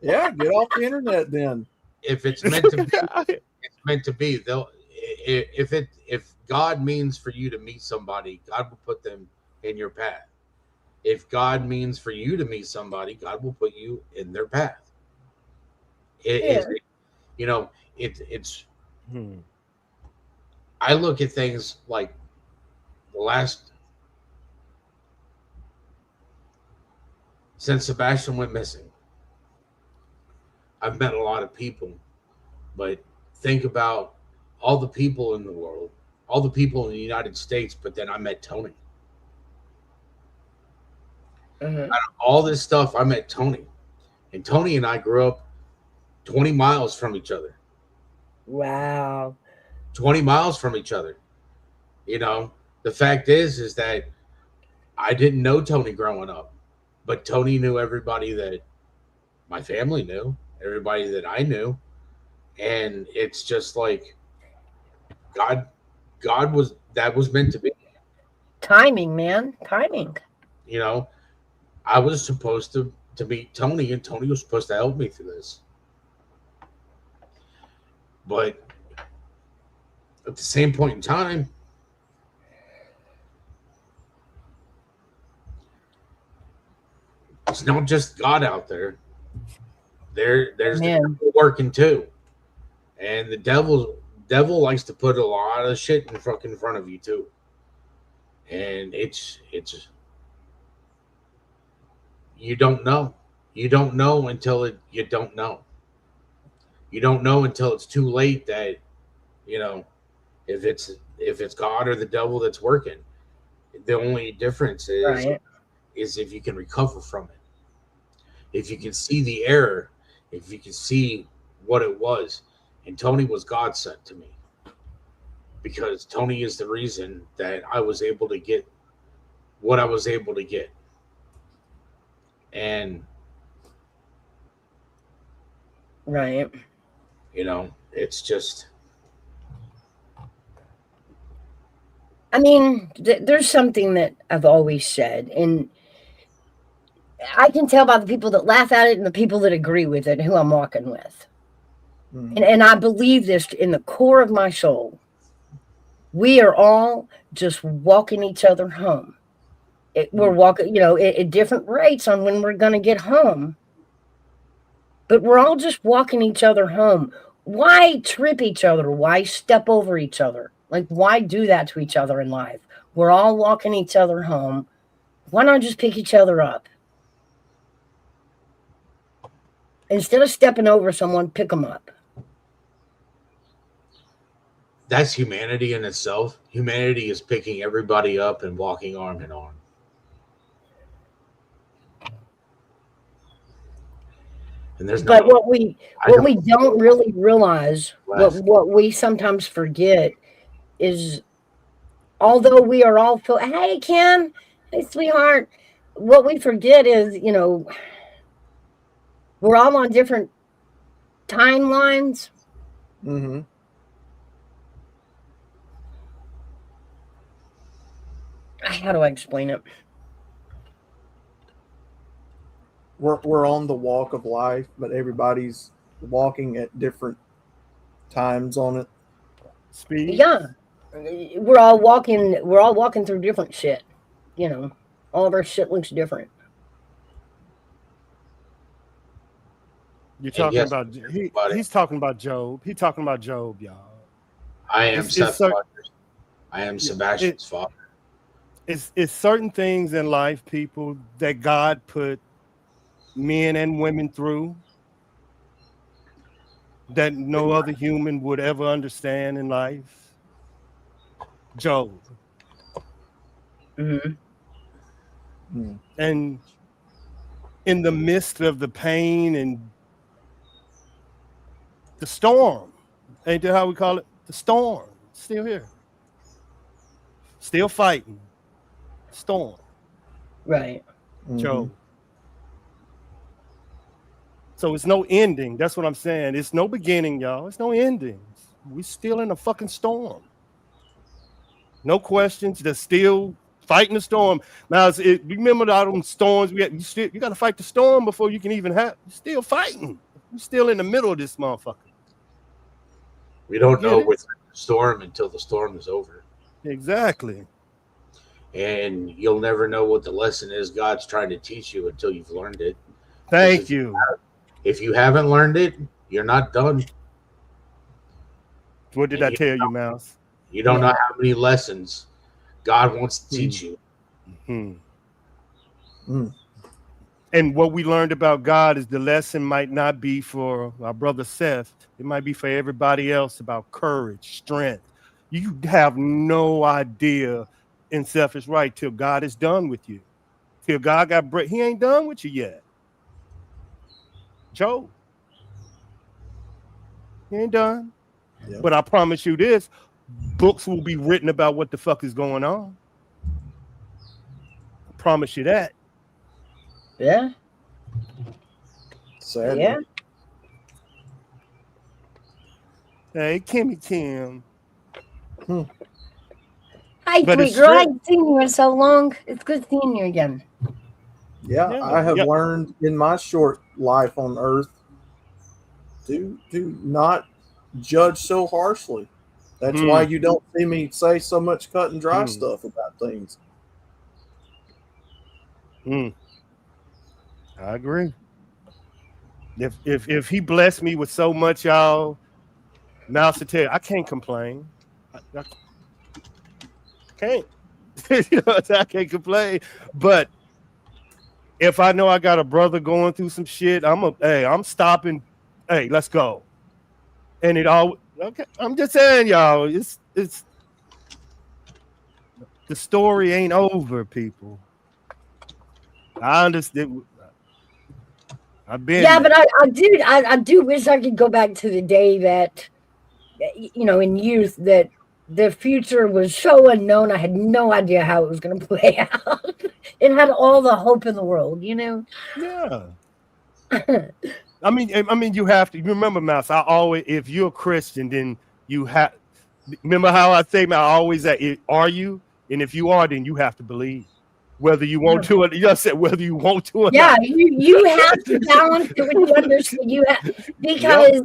Yeah, get off the internet then. If it's meant to be, it's meant to be. If God means for you to meet somebody, God will put them in your path. If God means for you to meet somebody, God will put you in their path. It's. I look at things like the last since Sebastian went missing. I've met a lot of people, but think about all the people in the world, all the people in the United States, but then I met Tony. Mhm. Out of all this stuff, I met Tony. And Tony and I grew up 20 miles from each other. Wow. 20 miles from each other. You know, the fact is that I didn't know Tony growing up, but Tony knew everybody that my family knew, everybody that I knew. And it's just like God was, that was meant to be. Timing, man. Timing. You know, I was supposed to meet Tony, and Tony was supposed to help me through this. But at the same point in time, it's not just God out there. There's the Man. devil working too, and the devil likes to put a lot of shit in front of you too. And it's you don't know. You don't know until you don't know. You don't know until it's too late that, you know, if it's God or the devil that's working. The only difference Right. is if you can recover from it. If you can see the error, if you can see what it was. And Tony was God sent to me. Because Tony is the reason that I was able to get what I was able to get. And Right. you know, it's just, I mean, there's something that I've always said, and I can tell by the people that laugh at it and the people that agree with it who I'm walking with. And I believe this in the core of my soul. We are all just walking each other home. We're walking, at different rates on when we're going to get home. But we're all just walking each other home. Why trip each other? Why step over each other? Like, why do that to each other in life? We're all walking each other home. Why not just pick each other up? Instead of stepping over someone, pick them up. that's humanity in itself. Humanity is picking everybody up and walking arm in arm. And there's But no, what we don't really realize, what we sometimes forget is, although we are all hey Ken, hey sweetheart, what we forget is, we're all on different timelines. Mm-hmm. How do I explain it? We're on the walk of life, but everybody's walking at different times on it. Speed. Yeah, we're all walking through different shit. All of our shit looks different. You're talking yes, about he's talking about Job. He's talking about Job, y'all. I am Seth's cer- father. I am Sebastian's father. It's certain things in life, people, that God put men and women through that no other human would ever understand in life. Job. Mm-hmm. And in the midst of the pain and the storm, ain't that how we call it? The storm, still here. Still fighting. Storm. Right. Job. So it's no ending. That's what I'm saying. It's no beginning, y'all. It's no endings. We're still in a fucking storm. No questions. They're still fighting the storm. Now, remember all them storms? You got to fight the storm before you can even have. You're still fighting. You're still in the middle of this motherfucker. We don't know what's in the storm until the storm is over. Exactly. And you'll never know what the lesson is God's trying to teach you until you've learned it. Thank you. If you haven't learned it, you're not done. What did I tell you, Mouse? You don't know how many lessons God wants to teach you. And what we learned about God is the lesson might not be for our brother Seth. It might be for everybody else about courage, strength. You have no idea, and Seth is right, till God is done with you. Till God got break. He ain't done with you yet. Joe, he ain't done. Yeah. But I promise you this, books will be written about what the fuck is going on. I promise you that. Yeah. Sadly. Yeah. Hey, Kimmy Kim. Hi, But sweet it's girl. I true. haven't seen you in so long. It's good seeing you again. Yeah, Yeah, I have yeah. learned in my short life on Earth to not judge so harshly. That's why you don't see me say so much cut and dry stuff about things. I agree. If he blessed me with so much, y'all, Mouse to tell you, I can't complain. I can't. You know, I can't complain. But if I know I got a brother going through some shit, I'm stopping. Hey, let's go. And it all okay. I'm just saying, y'all, it's the story ain't over, people. I understand. I've been Yeah, there. but I do wish I could go back to the day that, in youth, that the future was so unknown. I had no idea how it was going to play out. It had all the hope in the world, Yeah. I mean, you have to. You remember, Mouse. I always, if you're a Christian, then you have. Remember how I say, man, I always say, are you? And if you are, then you have to believe, whether you want to. You just said whether you want to or Yeah, not. you have to balance it with the understand. Yep. Because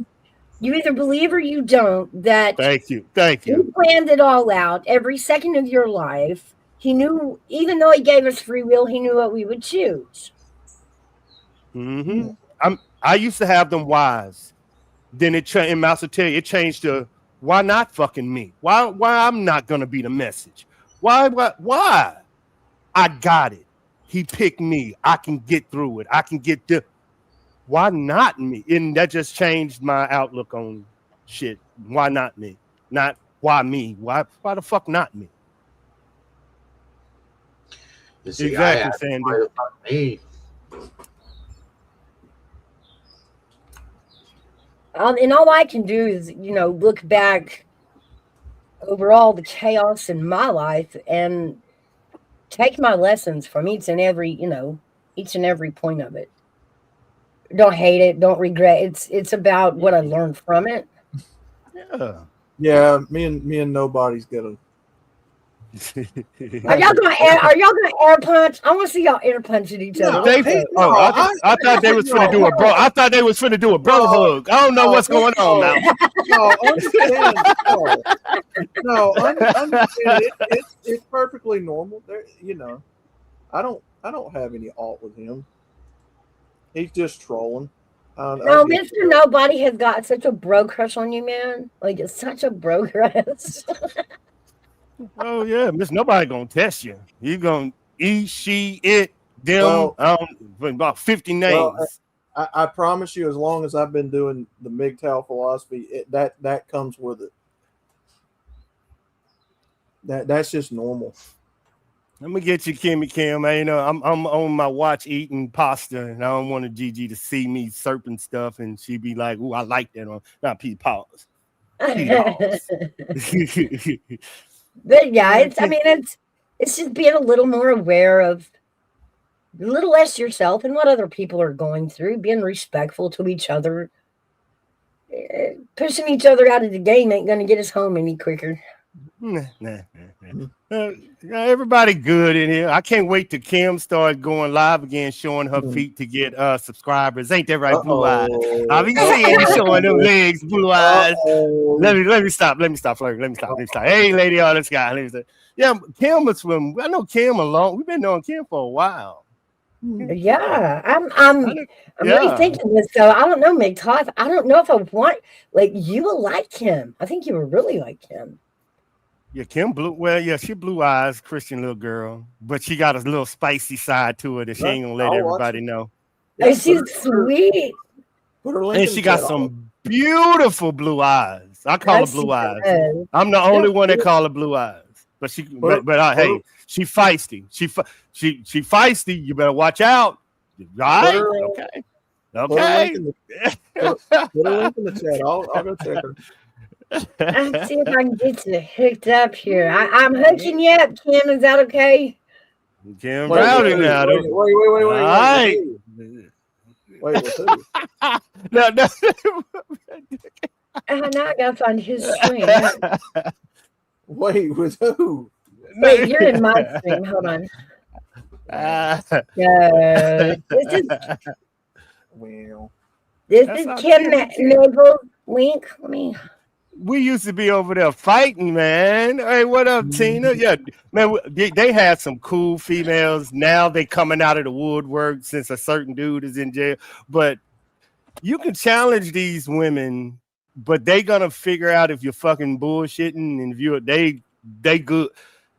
you either believe or you don't. That Thank you. Thank he you. planned it all out. Every second of your life, he knew. Even though he gave us free will, he knew what we would choose. Mm-hmm. I used to have them whys. Then it changed in Mouse will tell you, it changed to why not fucking me? Why I'm not gonna be the message? Why? I got it. He picked me. I can get through it. I can get the why not me? And that just changed my outlook on shit. Why not me? Not why me? Why the fuck not me? You see, Exactly, Sandy. me. And all I can do is, look back over all the chaos in my life and take my lessons from each and every point of it. Don't hate it, don't regret. It's about what I learned from it. Yeah. Yeah, me and nobody's gonna. Are y'all gonna air punch? I want to see y'all air punching each other. No, Let's hey, go. no, I thought they was finna do a bro. I thought they was finna do a bro hug. I don't know what's going on now. No, understand. Understand. It's perfectly normal. There, I don't have any alt with him. He's just trolling. No, Mr. Nobody has got such a bro crush on you, man. Like, it's such a bro crush. Oh yeah, Miss Nobody gonna test you. You gonna eat, she, it, them. Well, About 50 well, names. I promise you, as long as I've been doing the MGTOW philosophy, that comes with it. That's just normal. Let me get you, Kimmy Kim. I'm on my watch eating pasta, and I don't want a Gigi to see me serpent stuff, and she be like, "Ooh, I like that." On not Pete pause. Pete pause. But yeah, it's just being a little more aware of a little less yourself and what other people are going through, being respectful to each other. Pushing each other out of the game ain't gonna get us home any quicker. Nah. Everybody good in here. I can't wait till Kim starts going live again, showing her feet to get subscribers. Ain't that right, Blue Eyes? I'll be seeing you showing them legs, Blue Eyes. Let me stop flirting. Let me stop. Hey, lady, all this guy. Yeah, Kim was from. I know Kim along. We've been knowing Kim for a while. Yeah, I'm Yeah. rethinking this. So I don't know, McTodd. I don't know if I want you will like him. I think you will really like him. Yeah, Kim blue. Well, yeah, she blue eyes, Christian little girl, but she got a little spicy side to her that she ain't gonna let everybody know. Yeah, She's sweet. Put her link And in she the got chat. some beautiful blue eyes. I call her blue eyes. I'm the only one that call her blue eyes. But hey, she feisty. She feisty. You better watch out. Right? Okay. Put a link in the chat. I'll go check her. Let's see if I can get you hooked up here. I'm hooking you up, Kim. Is that okay? Kim Rowdy now. Wait. All right. Wait, with who? No. Now I gotta find his stream. Wait, with who? Wait, you're in my stream. Hold on. This is Kim Nable's link. Let me. We used to be over there fighting, man. Hey, what up, Tina? Yeah, man, they had some cool females. Now they coming out of the woodwork since a certain dude is in jail. But you can challenge these women, but they gonna figure out if you're fucking bullshitting and if you're they good.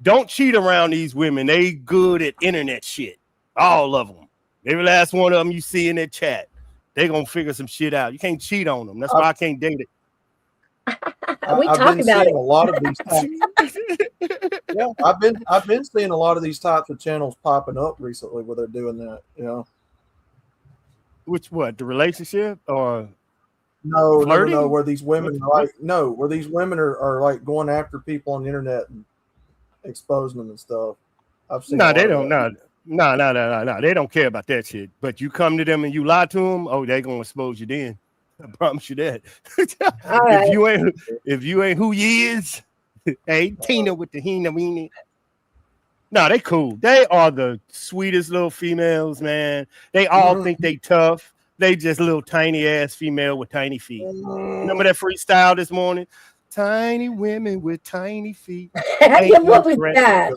Don't cheat around these women. They good at internet shit. All of them. Every last one of them you see in their chat. They gonna figure some shit out. You can't cheat on them. That's why I can't date it. I've been seeing a lot of these types. Yeah, I've been seeing a lot of these types of channels popping up recently where they're doing that. You know, which what the relationship or no, where these women are like where these women are like going after people on the internet and exposing them and stuff. I've seen. No, they don't. No, they don't care about that shit. But you come to them and you lie to them, oh, they gonna expose you then. I promise you that. If you ain't who you is, hey Tina with the Hina weenie. No, they cool. They are the sweetest little females, man. They all think they tough. They just little tiny ass female with tiny feet. Remember that freestyle this morning? Tiny women with tiny feet. What was that?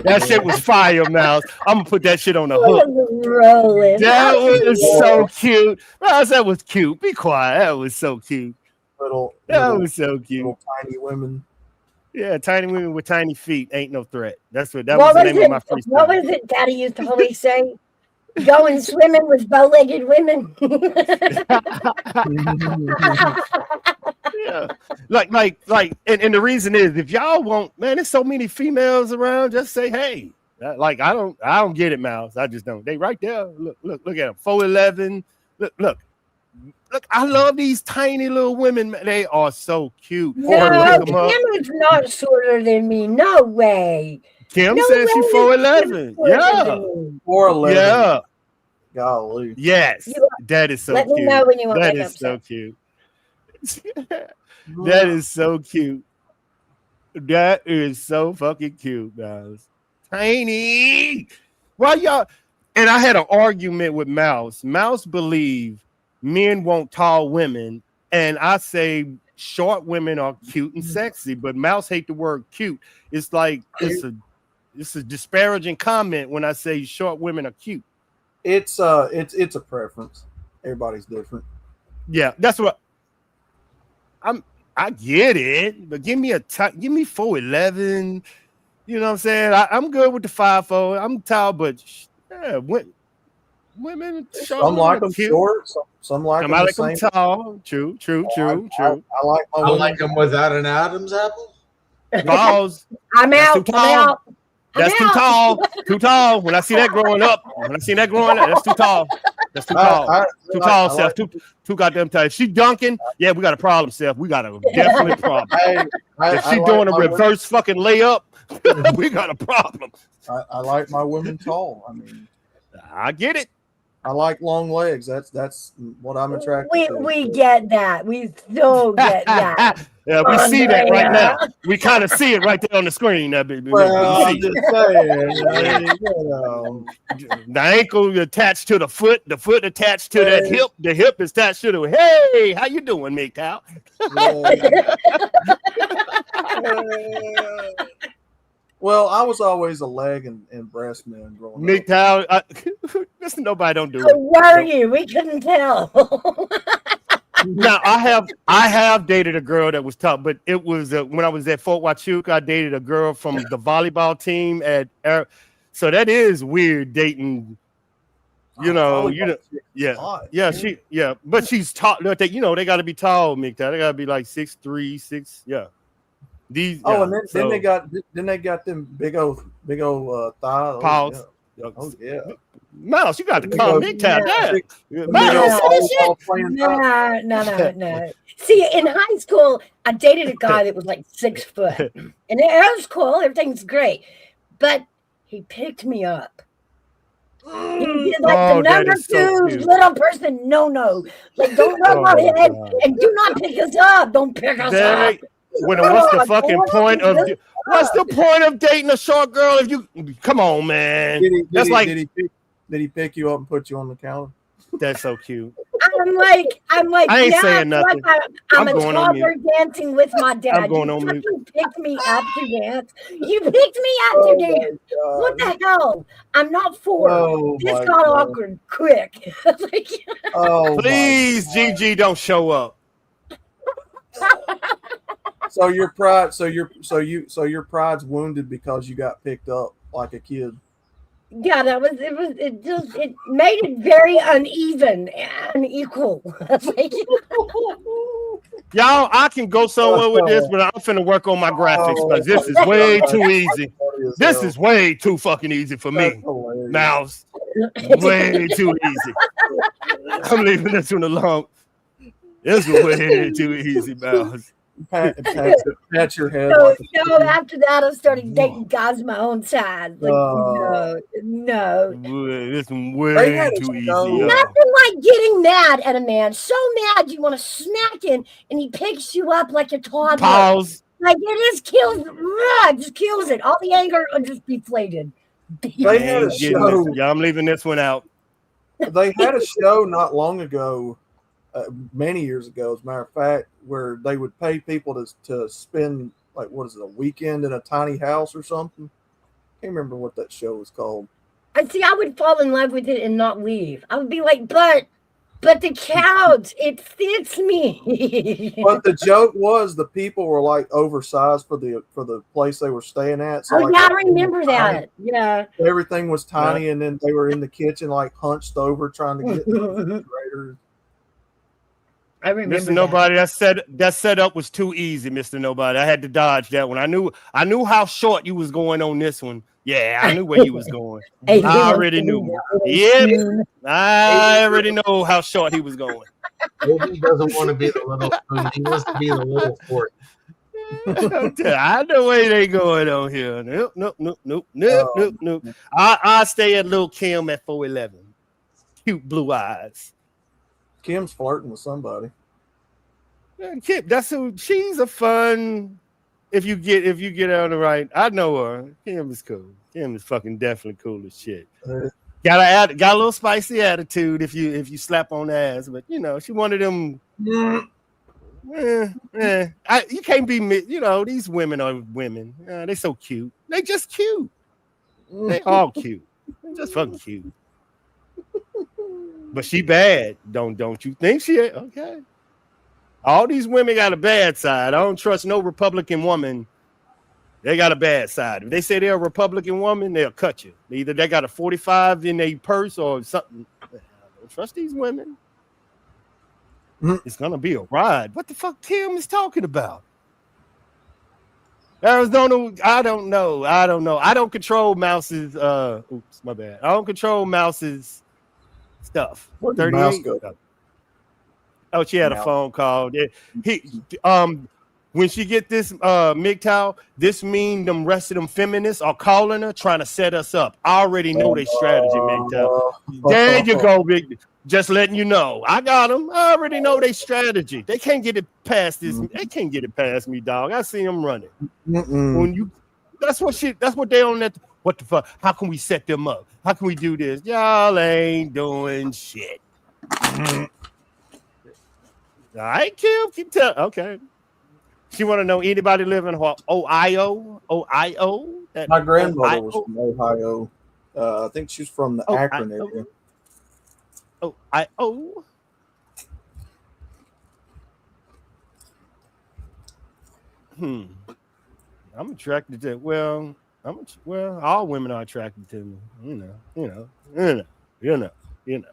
That shit was fire, Mouse. I'm gonna put that shit on the hook. That was so cute. Mouse, that was cute. Be quiet. That was so cute. That was so cute. Little tiny women. Yeah, tiny women with tiny feet ain't no threat. That was the name of my freestyle. What was it Daddy used to always say? Going swimming with bow-legged women. Yeah, like, and the reason is if y'all want, man, there's so many females around. Just say, hey, like I don't get it, Mouse. I just don't. They right there. Look at them. 4'11". Look. I love these tiny little women. Man. They are so cute. No, Kim is not shorter than me. No way. Kim says she's 4'11". Yeah, 4'11". Yeah. Golly. Yes, that is so cute. Let me know when you want that is so cute. That is so cute. That is so fucking cute, guys. Tiny. Why y'all? And I had an argument with Mouse. Mouse believe men want tall women, and I say short women are cute and sexy. But Mouse hate the word cute. It's like it's a disparaging comment when I say short women are cute. It's a preference. Everybody's different. Yeah, that's what I get it, but give me 4'11". You know what I'm saying? I'm good with the 5'4". I'm tall, but yeah, women. Some like them short. Some like them the same. Tall. True. I like them without an Adam's apple. Balls. I'm out. That's too tall. Too tall. When I see that growing up, that's too tall. That's too tall. Too tall, Seth. Too goddamn tight. She dunking. Yeah, we got a problem, Seth. We got a definite problem. If she doing a reverse fucking layup, we got a problem. I like my women tall. I mean, I get it. I like long legs. That's what I'm attracted to. We get that. We so get that. Yeah, we see that right now. We kind of see it right there on the screen. Well, I'm just saying. The ankle attached to the foot attached to that hip. The hip is attached to the. Hey, how you doing, MGTOW? Well, I was always a leg and breast man growing up. MGTOW, listen, nobody don't do it. Were you? We couldn't tell. Now I have dated a girl that was tough, but it was when I was at Fort Huachuca. I dated a girl from the volleyball team at. So that is weird dating You know, volleyball chick is yeah, hot, yeah, man. but she's tall. They, they got to be tall, MGTOW. They got to be like 6'3", 6. Yeah, these. Oh, Yeah, and then they got them big old thighs. Oh yeah. pause. Oh yeah. Mouse, you got to Big calm old, MGTOW down. big, Yeah, the big old Mouse. volleyball playing thighs. No. See, in high school, I dated a guy that was like 6 foot, and it was cool. Everything's great, but he picked me up. He did like the Oh, that number is so 2 cute. little person. No, like don't rub Oh my my head God. and do not pick us up. Don't pick us up. What's the fucking Don't point pick of us what's up. the point of dating a short girl if you come on, man? That's like Did he pick you up and put you on the counter? that's so cute. I'm like, I ain't now I saying feel like nothing. I'm I'm a going on toddler dancing with my dad. I'm going You on mute. fucking picked me up to dance. You picked me up to Oh dance. my What god. the hell? I'm not 4. Oh This my got god. awkward quick. Like, Oh Please, my god. GG, don't show up. So your pride, so your pride's wounded because you got picked up like a kid. yeah, it made it very uneven and unequal. Like, Y'all, I can go somewhere with this, but I'm finna work on my graphics because this is way too easy. This is way too fucking easy for me. Mouse. Way too easy. I'm leaving this one alone. This is way too easy, Mouse. Pat your head. so, Like after that, I started dating guys my own size. Like, no. This one They way had a too easy, show. y'all. Nothing like getting mad at a man. So mad you want to smack him, and he picks you up like a toddler. Pause. Like it just kills. It just kills it. All the anger will just deflated. They had a show. Yeah, I'm leaving this one out. They had a show not long ago, many years ago, as a matter of fact, where they would pay people to spend like a weekend in a tiny house or something. Can't remember what that show was called. I see. I would fall in love with it and not leave. I would be like, but the couch, it fits me. But the joke was the people were like oversized for the place they were staying at. So yeah, I remember that. Yeah, everything was tiny, and then they were in the kitchen like hunched over trying to get the refrigerator. I remember. Mr. Nobody, that setup was too easy, Mr. Nobody. I had to dodge that one. I knew how short you was going on this one. Yeah, I knew where you was going. I already knew. Yep, I already know how short he was going. He doesn't want to be the little spoon. He wants to be the little fork. I know where they going on here. Nope. I stay at Lil Kim at 411. Cute blue eyes. Kim's flirting with somebody. Yeah, Kim, she's a fun. If you get her on the right, I know her. Kim is cool. Kim is fucking definitely cool as shit. Got a little spicy attitude if you slap on the ass, but she one of them. You can't be. These women are women. They so cute. They just cute. They all cute. They just fucking cute. But she bad. Don't you think she? Okay. All these women got a bad side. I don't trust no Republican woman. They got a bad side. If they say they're a Republican woman, they'll cut you. Either they got a 45 in their purse or something. I don't trust these women. It's gonna be a ride. What the fuck Kim is talking about? Arizona, I don't know. I don't control Mouse's oops, my bad. I don't control Mouse's stuff. Where'd the mouse go? Oh, she had a phone call. When she get this MGTOW, this mean them rest of them feminists are calling her, trying to set us up. I already know their strategy, MGTOW. There you go, big. Just letting you know. I got them. I already know their strategy. They can't get it past this. They can't get it past me, dog. I see them running. That's what they on that. What the fuck? How can we set them up? How can we do this? Y'all ain't doing shit. All right, Kim, keep telling. Okay. She want to know anybody live in Ohio? My grandmother was from Ohio. I think she's from the Akron area. Ohio. I'm attracted to. Well, all women are attracted to me. You know. you know.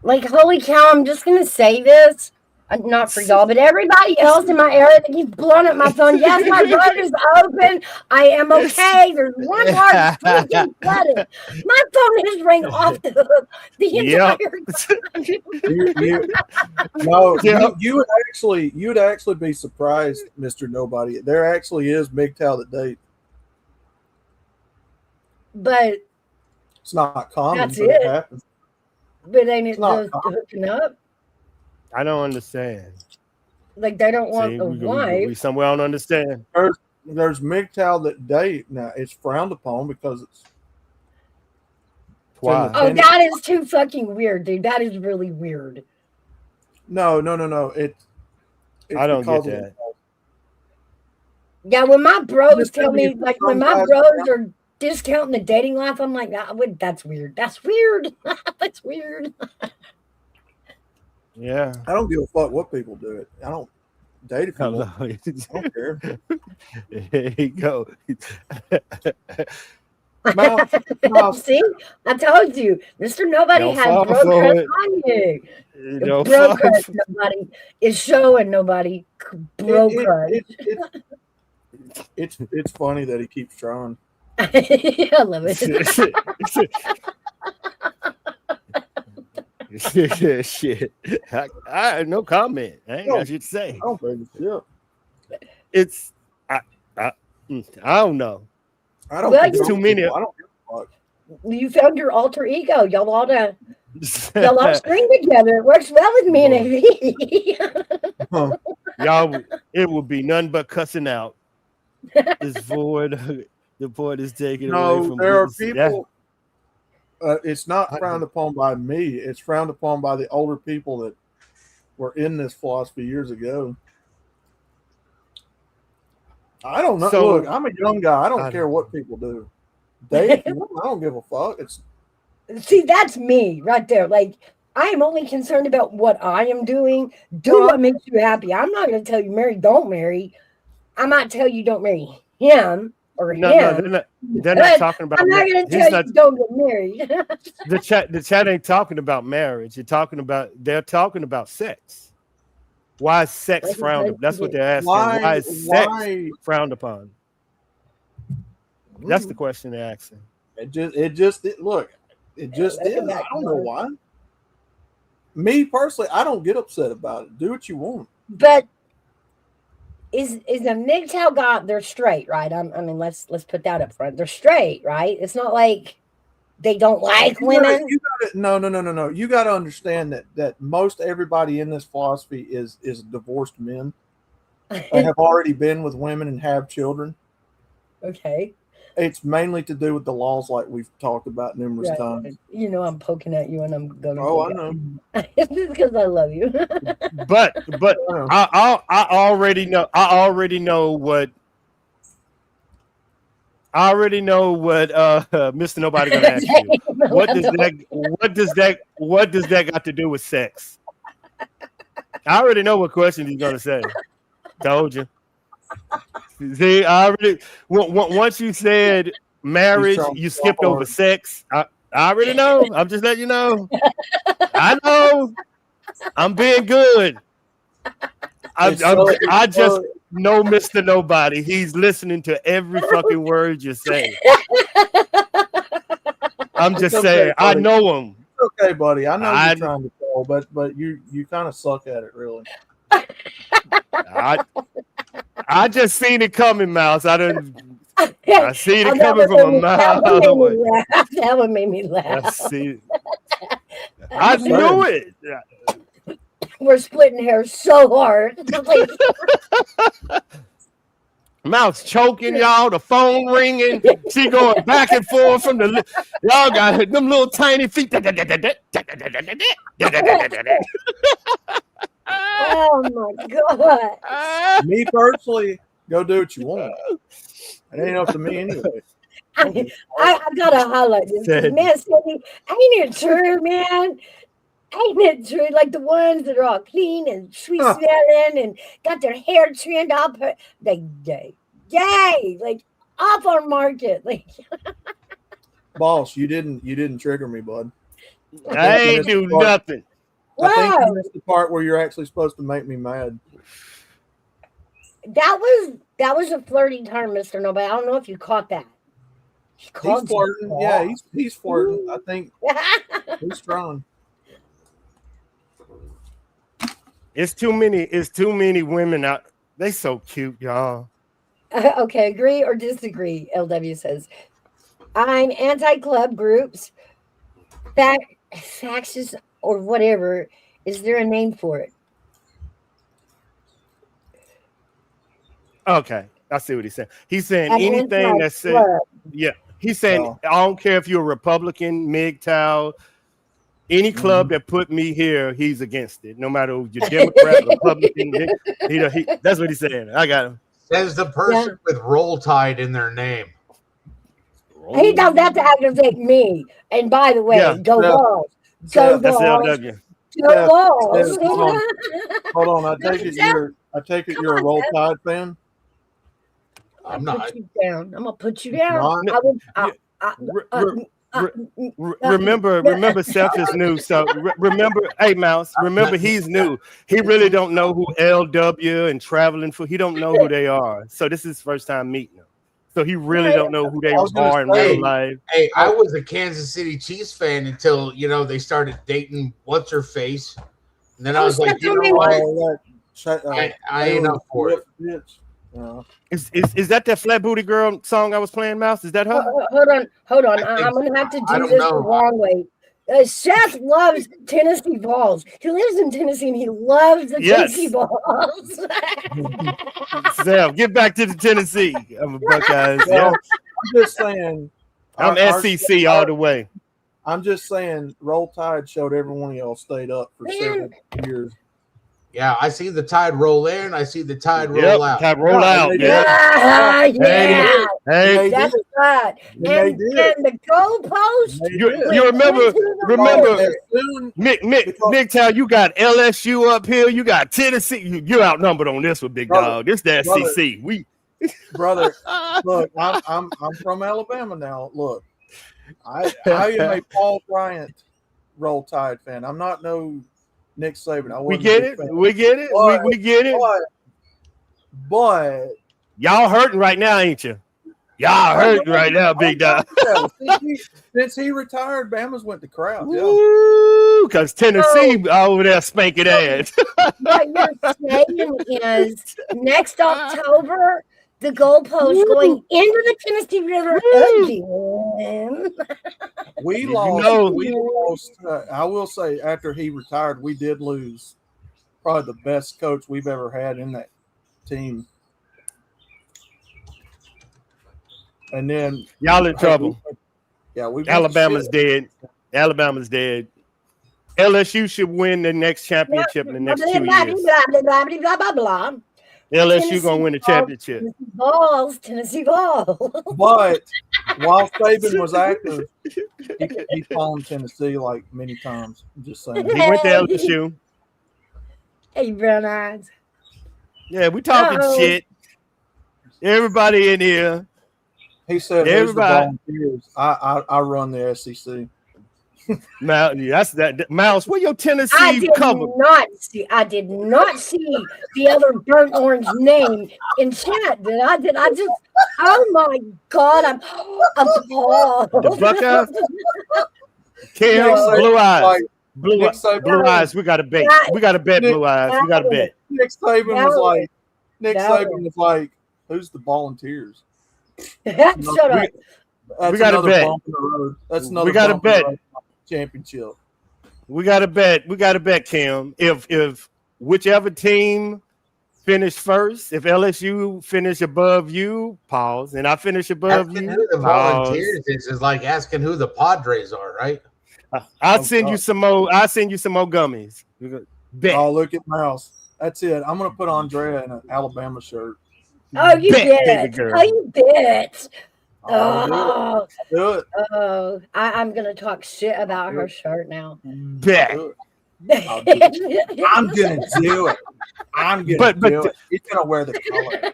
Like, holy cow, I'm just going to say this. Not for y'all, but everybody else in my area that keeps blowing up my phone. Yes, my phone is open. I am okay. There's one part that's freaking flooded. My phone has rang off the hook the Yep. entire time. No, Yep. you'd actually be surprised, Mr. Nobody. There actually is MGTOW that date. But It's not common, that's but it it. happens. But ain't it It's not just hooking up? I don't understand. Like, they don't want See, a we wife. somewhere I don't understand. There's MGTOW that date. Now, it's frowned upon because it's Why? Oh, that is too fucking weird, dude. That is really weird. No. It's I don't get because of- that. Yeah, when my bros Just tell me, thinking like, when my some guys- bros are discounting the dating life, I'm like, that's weird. That's weird. That's weird. Yeah. I don't give a fuck what people do it. I don't date if you want. Hello. I don't care. There you go. Mouse. See, I told you, Mr. Nobody Don't had fall bro for crush it. on you. Don't Bro fall crush, for- nobody is showing nobody bro crush. It's funny that he keeps trying. I love it. Shit. I no comment. I ain't got shit to say. I don't think it's shit. It's I don't know. I don't. Well, think It's too many. I don't give a fuck. You found your alter ego. Y'all ought to string together. It works well with me and AV. Huh. Y'all, it would be none but cussing out. This void, the void is taken away No, from there are this- people. It's not frowned upon by me. It's frowned upon by the older people that were in this philosophy years ago. I don't know. So- Look, I'm a young guy. I don't I care don't what people do. Date if you want. I don't give a fuck. It's See, that's me right there. Like, I am only concerned about what I am doing. Do Well, what makes you happy. I'm not going to tell you marry, don't marry. I might tell you don't marry him or No, him. they're not talking about. I'm not going to he's tell you don't get married. the chat ain't talking about marriage. They're talking about sex. Why is sex Like, frowned upon? That's what they're asking. Why is sex frowned upon? That's the question they're asking. look. It just Let's is. go back I don't to know that. why. Me personally, I don't get upset about it. Do what you want. But is a MGTOW guy? They're straight, right? I mean, let's put that up front. They're straight, right? It's not like they don't like women. No. You got to understand that most everybody in this philosophy is divorced men. They have already been with women and have children. Okay. It's mainly to do with the laws, like we've talked about numerous times. You know, I'm poking at you, and I'm going to. Oh, I know. It's because I love you. But I already know. I already know what. Mr. Nobody gonna ask you. What does that got to do with sex? I already know what question he's gonna say. Told you. See, I already once you said marriage, you skipped over sex. I already know. I'm just letting you know. I know. I'm being good. I just know Mr. Nobody. He's listening to every fucking word you say. I'm just saying. I know him. It's okay, buddy. I know you're trying to tell, but you kind of suck at it, really. I just seen it coming, Mouse. I seen it coming from a mile away. That one made me laugh. I knew it. We're splitting hairs so hard. Mouse choking y'all, the phone ringing. She going back and forth from the. Y'all got them little tiny feet. Oh my god! Me personally, go do what you want. It ain't up to me anyway. I gotta highlight this. Man, Cindy, ain't it true, man? Ain't it true? Like the ones that are all clean and sweet smelling and got their hair trimmed up, they gay, like off our market. Like, boss, you didn't trigger me, bud. I ain't do nothing. I think you Whoa, missed the part where you're actually supposed to make me mad. that was a flirty term, Mr. Nobody. I don't know if you caught that. He He's called you flirting. Yeah, he's flirting. I think soft. he's strong. It's too many women out. They so cute, y'all. Okay, agree or disagree? LW says, I'm anti-club groups, factions, or whatever. Is there a name for it? Okay, I see what he's saying. He's saying An anything that says, anti-club. yeah. He's saying No. I don't care if you're a Republican, MGTOW, any club that put me here, he's against it. No matter if you're Democrat, Republican, that's what he's saying. I got him. Says the person with Roll Tide in their name. He does that to aggravate me. And by the way, Yeah. go Yeah. balls. Go Yeah, That's balls. LW. Go Yeah. balls. Yeah, hold on. I take it Come you're a on, Roll Jeff. Tide fan. I'm I'll not. put you down. I'm gonna put you down. Not? I will. Remember, Seth is new. So remember, hey Mouse, remember he's new. He really don't know who LW and traveling for. He don't know who they are. So this is his first time meeting them. So he really don't know who they I was gonna are in say- real life. Hey, I was a Kansas City Chiefs fan until they started dating what's her face, and then I was like, you know what? I ain't up for it. Yeah. Is that flat booty girl song I was playing, Mouse? Is that her? Hold on. I think I'm gonna have to I do don't this the know. wrong way. Seth loves Tennessee Balls. He lives in Tennessee and he loves the Yes. Tennessee Balls. Seth, get back to the Tennessee. I'm a Buckeyes. Well, Yeah. I'm just saying. I'm SEC all the way. I'm just saying. Roll Tide showed every one of y'all stayed up for several years. Yeah, I see the Tide roll in. I see the Tide roll Yep, out. Tide roll out. Yeah, yeah. Hey, That's right. And they did. And the goalpost. They you did. remember As soon- MGTOW, you got LSU up here, you got Tennessee. You're outnumbered on this one, big Brother, dog. This the brother. SEC. We brother, look, I'm from Alabama now. Look, I am a Paul Bryant Roll Tide fan. I'm not no Nick Saban. I we wasn't get a big it. fan. We get it. But- We get it. But Y'all hurting right now, ain't you? Y'all hurting right now, big dog. Since he retired, Bama's went to crap. Yeah. Woo, because Tennessee over there spanking ass. What you're saying is next October, the goalpost going into the Tennessee River again. We You lost. know- We lost. I will say, after he retired, we did lose probably the best coach we've ever had in that team. And then Y'all in trouble. we Alabama's dead. Alabama's dead. LSU should win the next championship in the next 2 years. Blah, blah, blah. LSU gonna win the championship. Tennessee Balls. But while Saban was active, he pawned Tennessee like many times. I'm just saying. He went to LSU. Hey, brown eyes. Yeah, we talking Uh-oh. shit. Everybody in here. He said, "Who's the Everybody. Volunteers? I run the SEC." Mouse, that's that. Mouse, where your I Tennessee did cover? I did not see the other burnt orange name in chat. Did I just? Oh my God! I'm appalled. The Buckeyes? Kim, No, blue eyes. like, Blue, Nick Saban- blue eyes. We got to bet. We got to bet blue eyes. We got to bet. Nick Saban was No. like, No. "Who's the Volunteers?" Shut up. That's We gotta another bet. bump in the road. That's another We gotta bump in the bet. road championship. We got to bet. We got to bet, Kim. If whichever team finish first, if LSU finish above you, pause, and I finish above Asking you, who the pause. Volunteers is like asking who the Padres are, right? I'll Oh, send you God. some more. I'll send you some more gummies. Bet. Oh, look at Mouse. That's it. I'm gonna put Andrea in an Alabama shirt. Oh, you Bet, did. baby girl. Oh, you did. I'll do it. I'm gonna talk shit about her shirt now. Bet. Do it. I'll do it. I'm gonna do it. I'm gonna do it. He's gonna wear the color.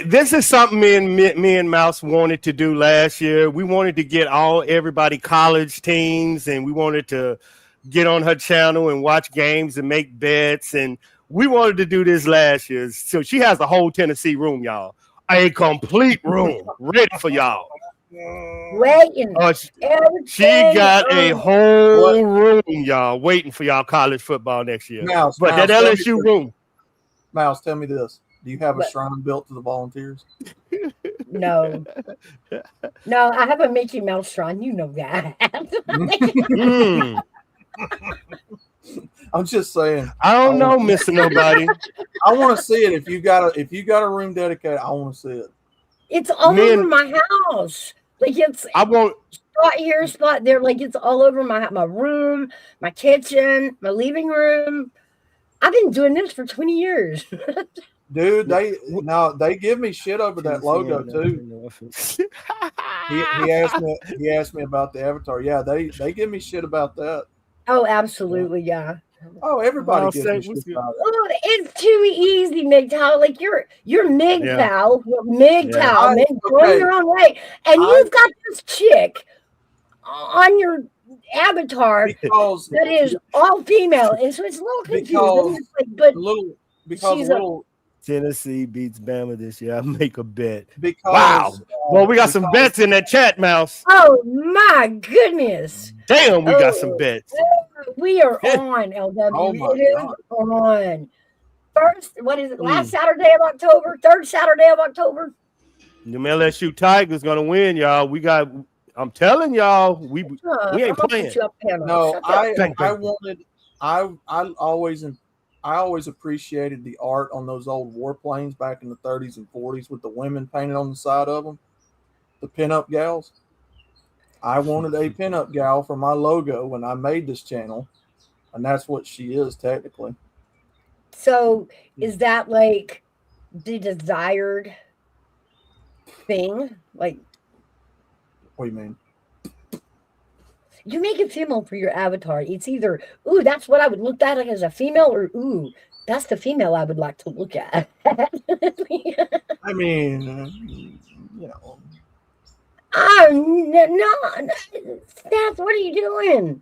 This is something me and Mouse wanted to do last year. We wanted to get everybody college teams, and we wanted to get on her channel and watch games and make bets. And we wanted to do this last year. So she has the whole Tennessee room, y'all. A complete room ready for y'all. Waiting. She got a whole room, y'all, waiting for y'all college football next year. Mouse, that LSU room. Mouse, tell me this. Do you have a shrine built to the Volunteers? No. No, I have a Mickey Mouse shrine. You know that. I'm just saying. I don't know, Mr. Nobody. I want to see it. If you got a room dedicated, I want to see it. It's all over my house. Like I won't spot here, spot there. Like it's all over my room, my kitchen, my living room. I've been doing this for 20 years. Dude, they give me shit over that logo too. He asked me about the avatar. Yeah, they give me shit about that. Oh, absolutely, yeah. Oh, everybody gives me shit about it. Oh, it's too easy, MGTOW. Like you're MGTOW, MGTOW, going your own way, and you've got this chick on your avatar that is all female, and so it's a little confusing. Tennessee beats Bama this year. I make a bet. Wow. Well, we got some bets in that chat, Mouse. Oh my goodness. Damn, we got some bets. We are on, LW. Oh my God. On. First, what is it? Last Saturday of October? Third Saturday of October? The LSU Tigers gonna win, y'all. I'm telling y'all, we ain't playing. No, I always appreciated the art on those old warplanes back in the 30s and 40s with the women painted on the side of them, the pinup gals. I wanted a pinup gal for my logo when I made this channel, and that's what she is technically. So is that like the desired thing? Like, what do you mean? You make a female for your avatar. It's either, ooh, that's what I would look at as a female, or ooh, that's the female I would like to look at. I mean, you know. No, Seth, what are you doing?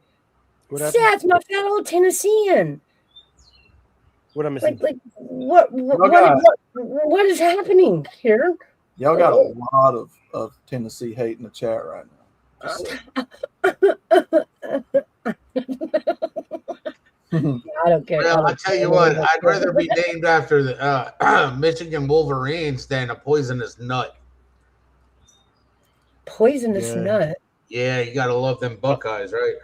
Seth, my fellow Tennessean. What am I missing? Like what is happening here? Y'all got a lot of Tennessee hate in the chat right now. I don't care. Well, I tell you what, I'd rather be named after the Michigan Wolverines than a poisonous nut. Poisonous nut? Yeah, you gotta love them Buckeyes, right?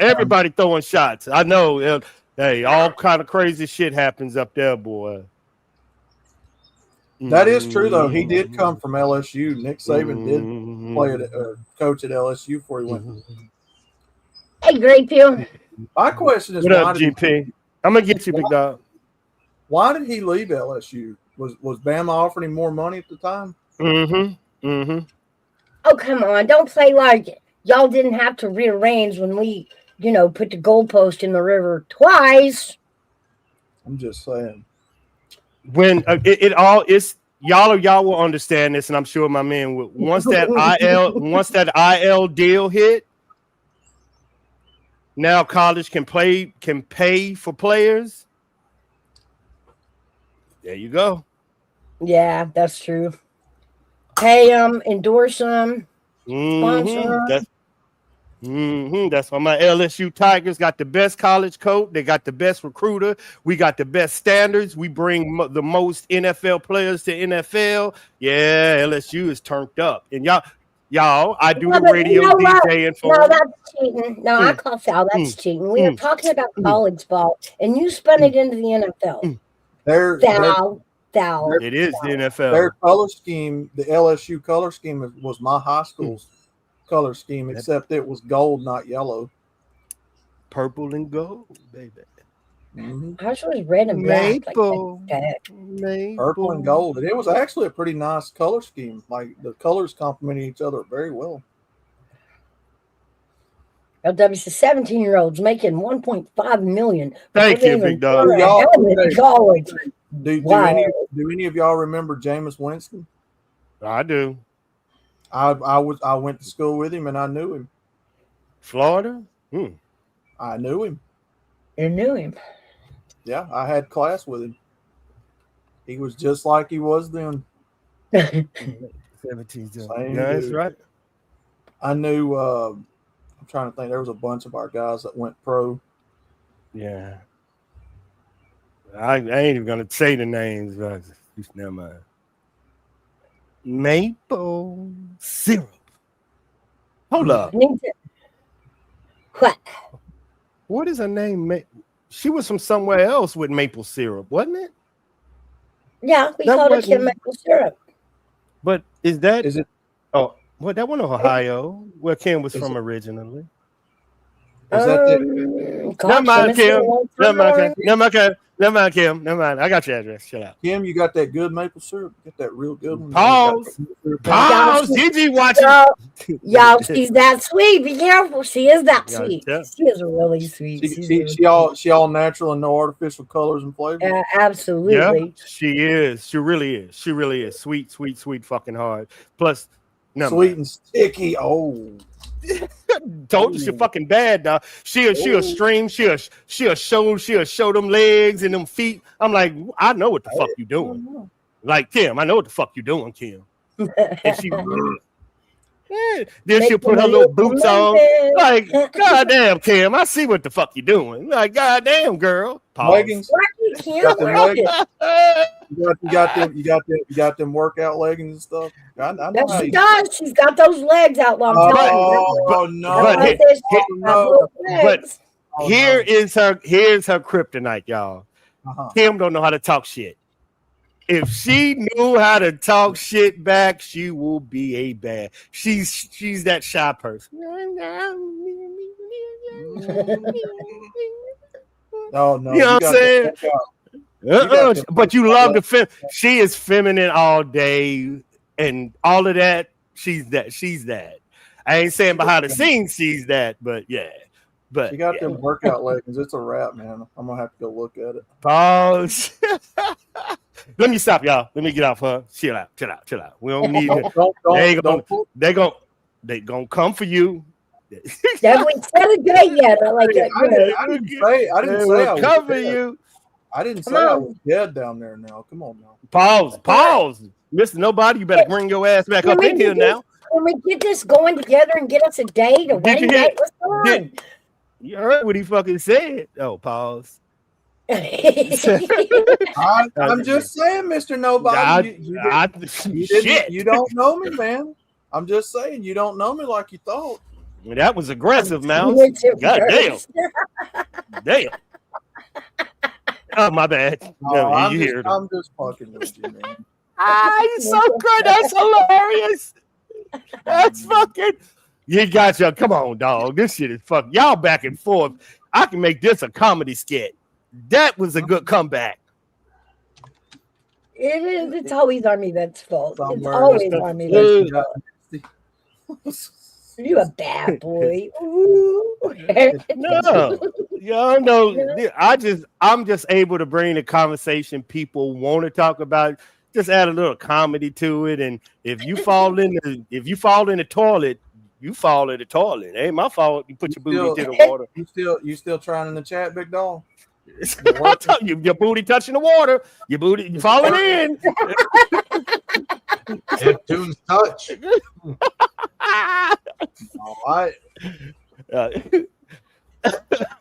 Everybody throwing shots. I know. Hey, all kind of crazy shit happens up there, boy. That is true, though. He did come from LSU. Nick Saban did play coach at LSU before he went. Hey, Great Peel. My question is, what up, GP? I'm gonna get you, big dog. Why did he leave LSU? Was Bama offering him more money at the time? Oh, come on! Don't play like y'all didn't have to rearrange when we, put the goalpost in the river twice. I'm just saying. When y'all will understand this, and I'm sure my man will. Once that IL deal hit, now college can pay for players. There you go. Yeah, that's true. Pay them, endorse them, sponsor them. That's why my LSU Tigers got the best college coach. They got the best recruiter. We got the best standards. We bring the most NFL players to NFL. Yeah, LSU is turned up. And y'all, I do the radio DJing for. No, that's cheating. No, I call Sal. That's cheating. We are talking about college ball, and you spun it into the NFL. It is the NFL. Their color scheme, the LSU color scheme, was my high school's color scheme, except it was gold, not yellow. Purple and gold, baby. Ours was red and black. Maple. Purple and gold. And it was actually a pretty nice color scheme. Like the colors complemented each other very well. LW says 17-year-olds making 1.5 million. Thank you, big dog. College. Do any of y'all remember Jameis Winston? I do. I went to school with him and I knew him. Florida? I knew him. You knew him. Yeah, I had class with him. He was just like he was then. 17. Yeah, that's right. I knew. I'm trying to think. There was a bunch of our guys that went pro. Yeah. I ain't even gonna say the names, but never mind. Maple syrup. Hold up. What? What is her name? She was from somewhere else with maple syrup, wasn't it? Yeah, we called it Kim Maple Syrup. But is it? Oh, well, that one in Ohio, where Kim was from originally. Is that it? Never mind, Kim. Never mind, Kim. Never mind. I got your address. Shut up. Kim, you got that good maple syrup? Get that real good one. Pause. Did you watch it? Y'all, she's that sweet. Be careful. She is that sweet. She is really sweet. She all natural and no artificial colors and flavors. Absolutely. Yeah, she is. She really is. She really is. Sweet, sweet, sweet fucking hard. Plus, sweet and sticky. Oh. Told you she fucking bad, dog. She'll stream, she'll show them legs and them feet. I'm like, I know what the fuck you doing. Like, Kim, I know what the fuck you doing, Kim. And she then she'll put her little boots on. Like, goddamn, Kim, I see what the fuck you doing. Like, goddamn, girl. Pause. Leggings. You got them workout leggings and stuff. I know she does. She's got those legs out long time. But here's her kryptonite, y'all. Kim don't know how to talk shit. If she knew how to talk shit back, she will be a bad. She's that shy person. Oh no, you know what I'm saying? But you love the she is feminine all day and all of that. She's that. I ain't saying behind the scenes she's that, but yeah. But she got them workout leggings. It's a wrap, man. I'm gonna have to go look at it. Pause. Let me stop, y'all. Let me get off her. Chill out. We don't need it. They gonna come for you. Have we set a date yet? I didn't say I was cover you. I didn't say I was dead down there now. Come on now. Pause. Mr. Nobody, you better bring your ass back up in here now. Can we get this going together and get us a date? A wedding date? What's going on? You heard what he fucking said. Oh, pause. I'm just saying, Mr. Nobody. You don't know me, man. I'm just saying, you don't know me like you thought. That was aggressive, Mouse. God damn. Damn. Oh, my bad. I'm just fucking with you, man. You're so good. That's hilarious. That's fucking. You got your. Come on, dog. This shit is fucking. Y'all back and forth. I can make this a comedy skit. That was a good comeback. It is. It's always Army Vet's fault. It's always Army Vet's fault. You a bad boy. No, y'all know. I'm just able to bring the conversation people want to talk about. Just add a little comedy to it, and if you fall in the toilet, you fall in the toilet. It ain't my fault. You put your booty into the water. You still trying in the chat, big dog? Your booty touching the water. Your booty falling in. Neptune's touch. All right.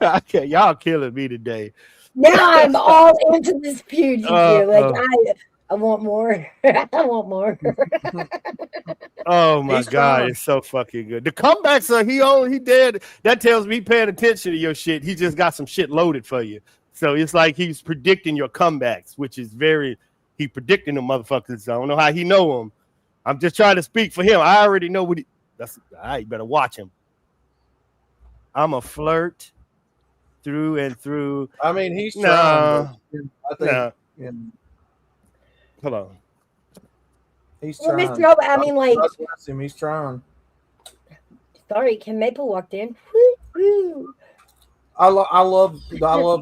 Okay, y'all killing me today. Now I'm all into this feud. I want more. I want more. Oh my God, it's so fucking good. The comebacks he did. That tells me he paying attention to your shit. He just got some shit loaded for you. So it's like he's predicting your comebacks, which is he predicting the motherfuckers. I don't know how he know them. I'm just trying to speak for him. I already know what that's all right, you better watch him. I'm a flirt through and through. I mean, he's trying. Hold on. He's trying. I mean, like, he's trying. Sorry, Kim Maple walked in. Woo. I love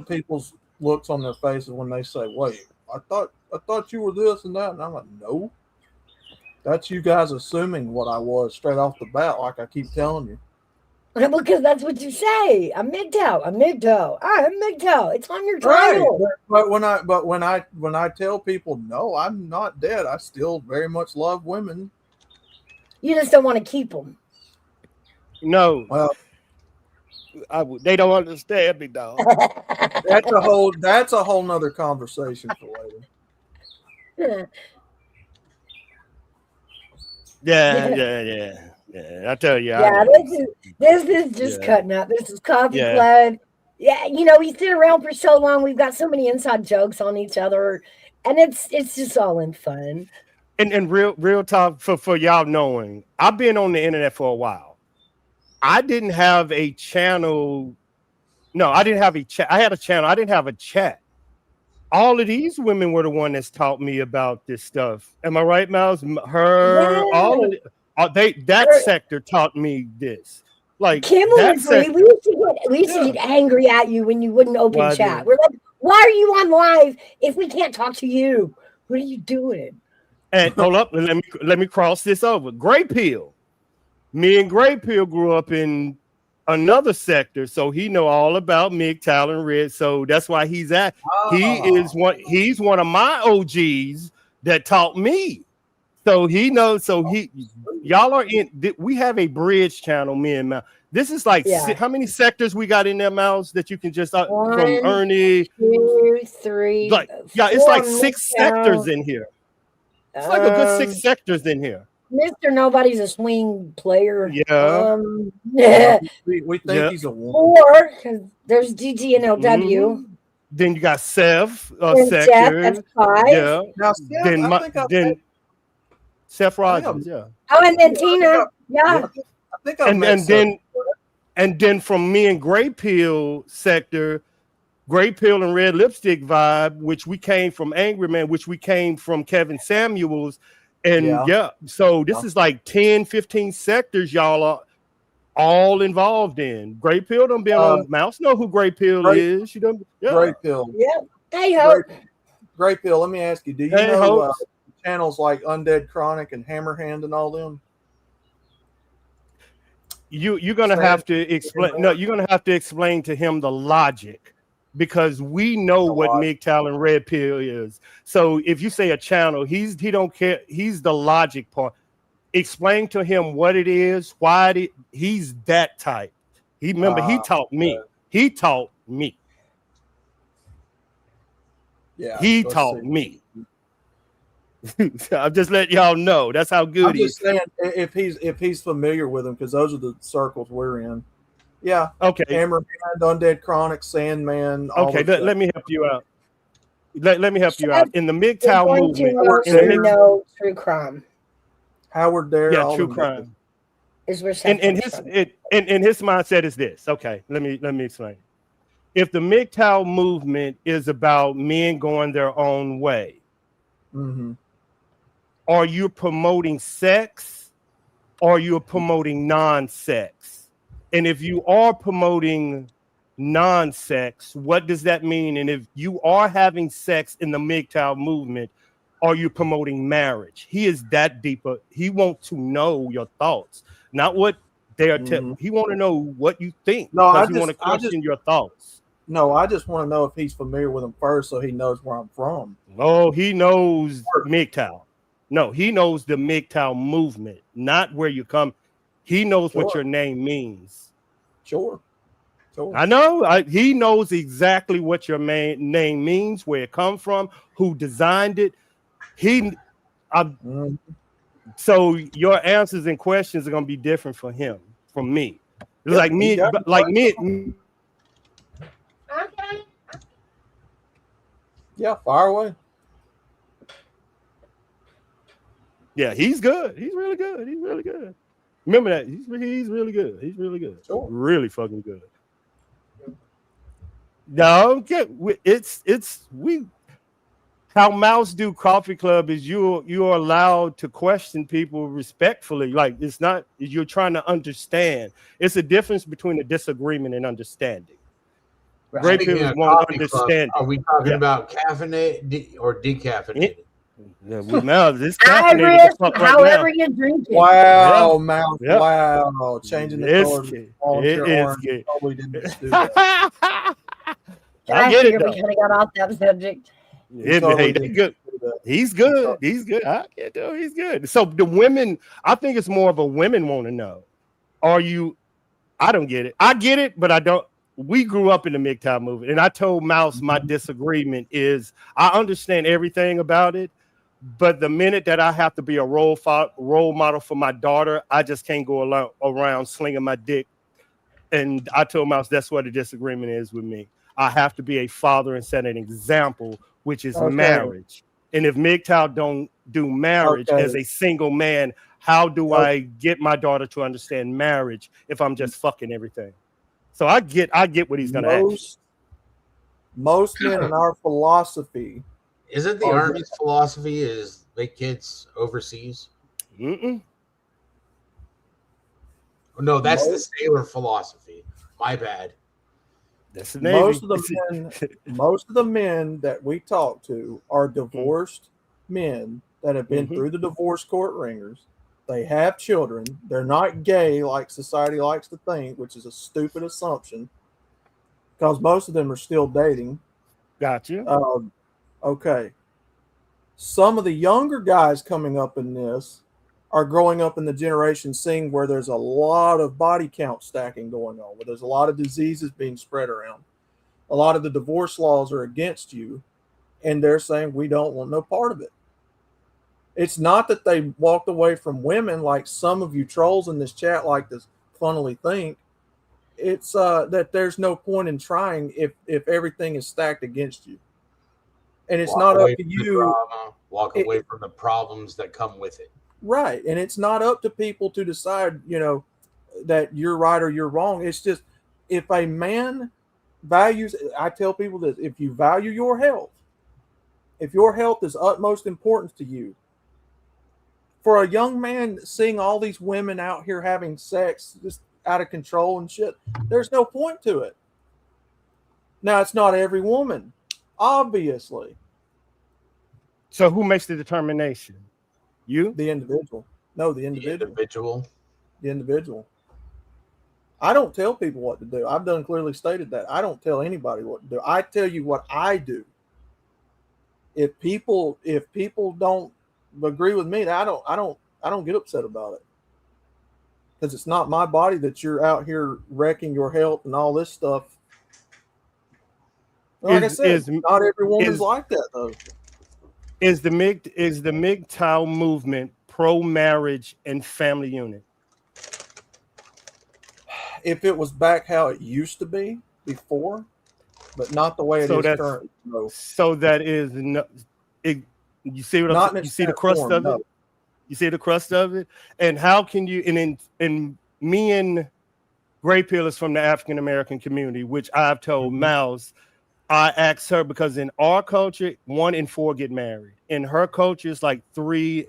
people's looks on their faces when they say, "Wait, I thought you were this and that," and I'm like, "No, that's you guys assuming what I was straight off the bat, like I keep telling you." Because that's what you say. I'm MGTOW. I'm MGTOW. I'm MGTOW. It's on your Right. title. But when I tell people no, I'm not dead. I still very much love women. You just don't want to keep them. No, Well, they don't understand me, dog. that's a whole nother conversation for later. Yeah. I tell you, Yeah, this is just cutting up. This is Coffee Club. Yeah, we sit around for so long. We've got so many inside jokes on each other, and it's just all in fun. And real talk for y'all knowing, I've been on the internet for a while. I didn't have a channel. No, I didn't have a chat. I had a channel. I didn't have a chat. All of these women were the one that's taught me about this stuff. Am I right, Miles? Her, all of that sector taught me this. Like Kim will agree. We used to get angry at you when you wouldn't open chat. We're like, why are you on live if we can't talk to you? What are you doing? And hold up, let me cross this over. Gray Pill. Me and Gray Pill grew up in another sector, so he know all about MGTOW and Red. So that's why he's at. He's one of my OGs that taught me. So he knows. So y'all are in. We have a bridge channel, me and Mal. This is like how many sectors we got in there, Mouse, that you can just from Ernie, 2, 3, like it's like 6 sectors in here. It's like a good 6 sectors in here. Mr. Nobody's a swing player. Yeah. We think he's a woman. 4, because there's GGNLW. Mm-hmm. Then you got Seth, sector. That's 5. Yeah. Now, then Seth Rogers. Yeah. Oh, and then Tina. Yeah. I think and then from me and Gray Pill sector, Gray Pill and Red Lipstick vibe, which we came from Angry Man, which we came from Kevin Samuels. And so this is like 10, 15 sectors y'all are all involved in. Gray Pill done been on. Mouse know who Gray Pill is. She done. Yeah. Gray Pill. Yeah. Hey ho. Gray Pill. Let me ask you. Do you know channels like Undead Chronic and Hammerhand and all them? You're gonna have to explain. No, you're gonna have to explain to him the logic. Because we know what MGTOW and Red Pill is. So if you say a channel, he don't care. He's the logic part. Explain to him what it is, why he's that type. He taught me. He taught me. Yeah. He taught me. I'm just letting y'all know. That's how good he is. I'm just saying if he's familiar with them, because those are the circles we're in. Yeah. Okay. Hammerhand, Undead Chronic, Sandman. Okay. Let me help you out. Let me help you out. In the MGTOW movement, true crime. Howard Dare. Yeah, true crime. Is where in his mindset is this. Okay. Let me explain. If the MGTOW movement is about men going their own way, are you promoting sex or you're promoting non-sex? And if you are promoting non-sex, what does that mean? And if you are having sex in the MGTOW movement, are you promoting marriage? He is that deeper. He wants to know your thoughts, not what they are telling. He want to know what you think. No, I want to question your thoughts. No, I just want to know if he's familiar with them first, so he knows where I'm from. Oh, he knows MGTOW. No, he knows the MGTOW movement, not where you come. He knows what your name means. Sure. I know. He knows exactly what your name means, where it comes from, who designed it. So your answers and questions are going to be different for him from me. Like me. Okay. Yeah, fire away. Yeah, he's good. He's really good. He's really good. Remember that. He's really good. He's really good. Sure. Really fucking good. No, we how Mouse do Coffee Club is you're allowed to question people respectfully. Like it's not you're trying to understand. It's a difference between a disagreement and understanding. Gray Right. Speaking pillars of won't coffee club, understand are it. we talking Yeah. about caffeinated or It- decaffeinated? yeah, we Mouse, it's I caffeinated the risk fuck right however now. you drink it. Yeah. Wow, Mouse. Yeah. Wow. Changing the It's color of the good. volunteer It is orange. good. Totally didn't just do that. Can I I get it figure we though. kind of got off that subject? You Hey, totally they didn't good. do that. He's You good. He's good. I can't do. He's good. So the women, I think it's more of a women want to know. Are you? I don't get it. I get it, but I don't. We grew up in the MGTOW movement, and I told Mouse my disagreement is I understand everything about it, but the minute that I have to be a role model for my daughter, I just can't go around slinging my dick. And I told Mouse that's what the disagreement is with me. I have to be a father and set an example, which is Okay. marriage. And if MGTOW don't do marriage Okay. as a single man, how do Okay. I get my daughter to understand marriage if I'm just fucking everything? So I get what he's gonna ask. Most men in our philosophy Isn't the are Army's philosophy is make kids overseas? Mm-mm. No, that's the most, sailor philosophy. My bad. That's the Navy. most of the men that we talk to are divorced men that have been Mhm. through the divorce court ringers. They have children. They're not gay like society likes to think, which is a stupid assumption because most of them are still dating. Gotcha. Okay. Some of the younger guys coming up in this are growing up in the generation seeing where there's a lot of body count stacking going on, where there's a lot of diseases being spread around. A lot of the divorce laws are against you, and they're saying we don't want no part of it. It's not that they walked away from women like some of you trolls in this chat like to funnily think. It's that there's no point in trying if everything is stacked against you, and it's Walk not away up to from the you. drama, walk It- away from the problems that come with it. Right. And it's not up to people to decide, that you're right or you're wrong. It's just if a man values, I tell people this, if you value your health, if your health is utmost importance to you, for a young man seeing all these women out here having sex just out of control and shit, there's no point to it. Now, it's not every woman, obviously. So who makes the determination? You? The individual. No, the The individual. individual. The individual. I don't tell people what to do. I've done clearly stated that. I don't tell anybody what to do. I tell you what I do. If people don't agree with me, I don't get upset about it. Because it's not my body that you're out here wrecking your health and all this stuff. Like I said, not every woman's like that though. Is the MGTOW movement pro-marriage and family unit? If it was back how it used to be before, but not the way it is currently. No. So that is no. You see what I'm saying? You see the crust of it. You see the crust of it, and how can you? And in me and Gray Pill is from the African American community, which I've told Mouse. I asked her because in our culture, 1 in 4 get married. In her culture, it's like 3.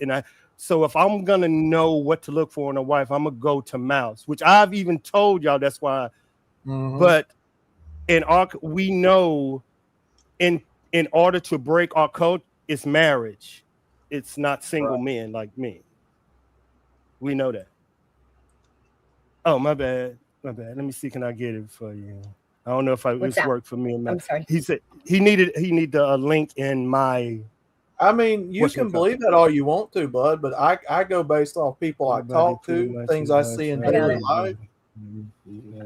So if I'm gonna know what to look for in a wife, I'm gonna go to Mouse, which I've even told y'all. That's why. But in we know in order to break our code, it's marriage. It's not single men like me. We know that. Oh, my bad. Let me see. Can I get it for you? I don't know if this worked for me. I'm sorry. He said he needed a link in my. I mean, you can believe that all you want to, bud, but I go based off people I talk to, things I see in daily life.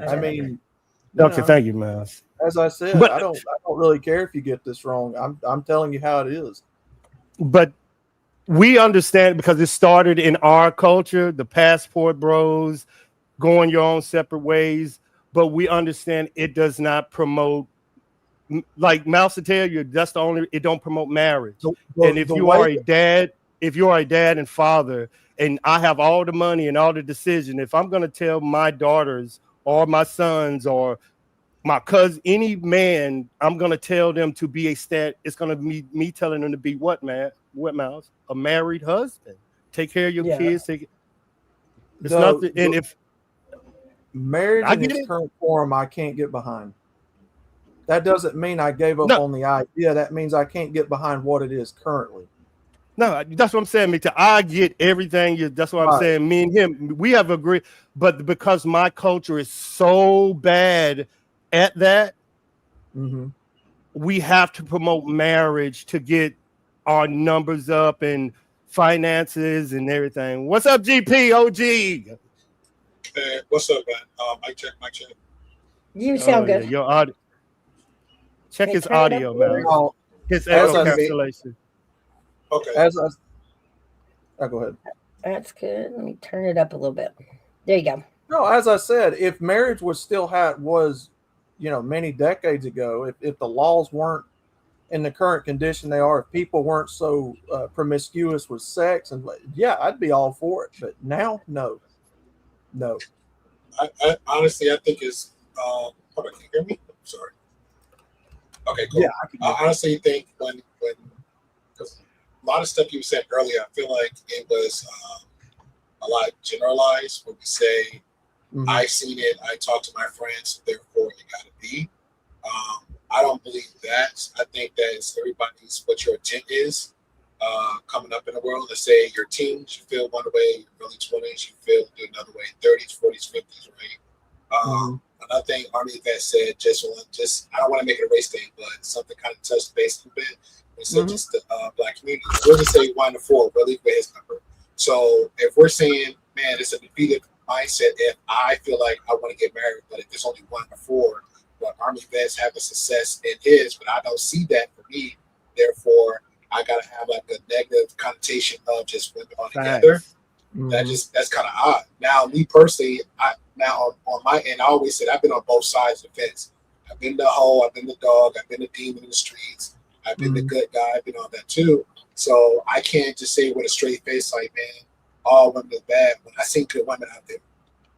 I mean, okay, thank you, Miles. As I said, I don't really care if you get this wrong. I'm telling you how it is. But we understand because it started in our culture, the passport bros, going your own separate ways. But we understand it does not promote, like Mouse will tell you, that's the only, it don't promote marriage. And if you are a dad and father, and I have all the money and all the decision, if I'm going to tell my daughters or my sons or my cousin, any man, I'm gonna tell them to be a stat. It's gonna be me telling them to be what, man? What, Miles? A married husband. Take care of your kids. It's nothing. And if marriage in its current form, I can't get behind. That doesn't mean I gave up on the idea. That means I can't get behind what it is currently. No, that's what I'm saying, Mita. I get everything. That's what I'm saying. Me and him, we have agreed, but because my culture is so bad at that, we have to promote marriage to get our numbers up and finances and everything. What's up, GP OG? Hey, what's up, man? Mic check, mic check. You sound good. Yeah, your audio. Check his audio, man. His echo cancellation. Okay. Go ahead. That's good. Let me turn it up a little bit. There you go. No, as I said, if marriage was still how it was, many decades ago, if the laws weren't in the current condition they are, if people weren't so promiscuous with sex, and I'd be all for it. But now, no. I honestly, I think it's. Hold on, can you hear me? I'm sorry. Okay, cool. Yeah, I honestly think when because a lot of stuff you said earlier, I feel like it was a lot generalized when we say, I seen it, I talked to my friends, therefore it got to be. I don't believe that. I think that it's everybody's what your intent is coming up in the world. Let's say your teens, you feel one way, your early 20s, you feel another way, 30s, 40s, 50s, right? Another thing Army vet said, just I don't want to make it a race thing, but something kind of touched base a bit. We said just the black community. We'll just say 1 to 4, really, for his number. So if we're saying, man, it's a defeated mindset if I feel like I want to get married, but if it's only 1 to 4, but Army vets having success in his, but I don't see that for me. Therefore, I gotta have like a negative connotation of just women all together. That's kind of odd. Now, me personally, on my end, I always said I've been on both sides of the fence. I've been the hoe, I've been the dog, I've been the demon in the streets, I've been the good guy, I've been on that too. So I can't just say with a straight face like, man, all women are bad when I see good women out there.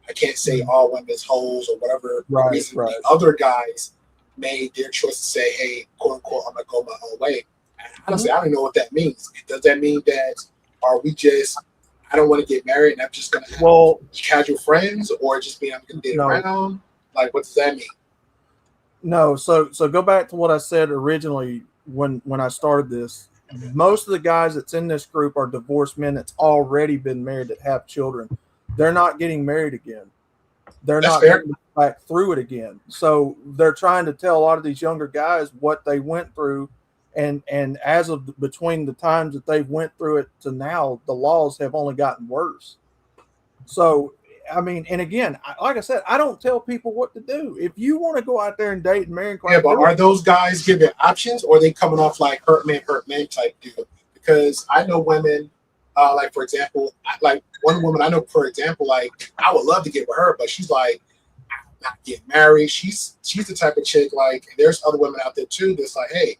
I can't say all women is hoes or whatever reason. The other guys made their choice to say, hey, quote unquote, I'm gonna go my own way. And honestly, I don't know what that means. Does that mean that are we just I don't want to get married and I'm just gonna have casual friends, or just being I'm gonna date around? Like, what does that mean? No, so go back to what I said originally when I started this. Most of the guys that's in this group are divorced men that's already been married that have children. They're not getting married again. They're not getting back through it again. So they're trying to tell a lot of these younger guys what they went through. And as of between the times that they've went through it to now, the laws have only gotten worse. So, I mean, and again, like I said, I don't tell people what to do. If you want to go out there and date and marry, but are those guys giving options, or are they coming off like hurt man type deal? Because I know women, like for example, like one woman I know, for example, like I would love to get with her, but she's like, I'm not getting married. She's the type of chick like, and there's other women out there too that's like, hey,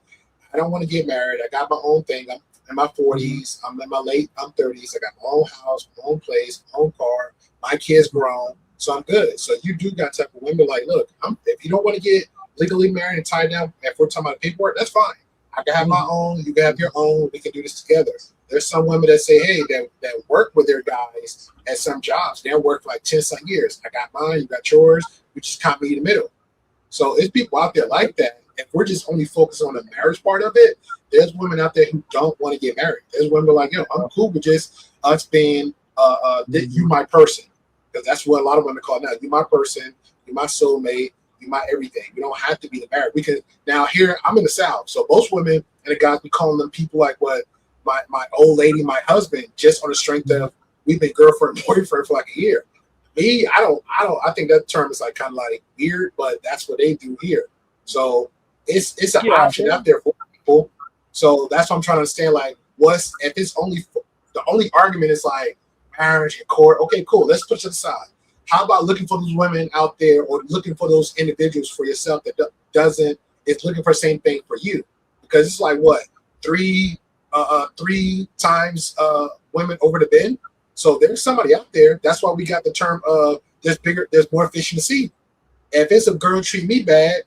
I don't want to get married. I got my own thing. I'm in my 40s. I'm in my late 30s. I got my own house, my own place, my own car. My kids grown, so I'm good. So you do got type of women like, look, if you don't want to get legally married and tied down, if we're talking about paperwork, that's fine. I can have my own. You can have your own. We can do this together. There's some women that say, hey, that work with their guys at some jobs. They'll work for like 10-some years. I got mine. You got yours. We just can't meet in the middle. So there's people out there like that. If we're just only focused on the marriage part of it, there's women out there who don't want to get married. There's women like, I'm cool with just us being you my person. Because that's what a lot of women call now. You my person, you my soulmate, you my everything. You don't have to be the married. We can now here, I'm in the South. So most women and the guys be calling them people like what my old lady, my husband, just on the strength of we've been girlfriend and boyfriend for like a year. Me, I think that term is like kind of like weird, but that's what they do here. So it's an option out there for people. So that's what I'm trying to understand. Like, if it's only the only argument is like marriage and court. Okay, cool. Let's put it aside. How about looking for those women out there, or looking for those individuals for yourself that is looking for the same thing for you? Because it's like what three times women over the bin. So there's somebody out there. That's why we got the term there's more fish in the sea. If it's a girl treat me bad,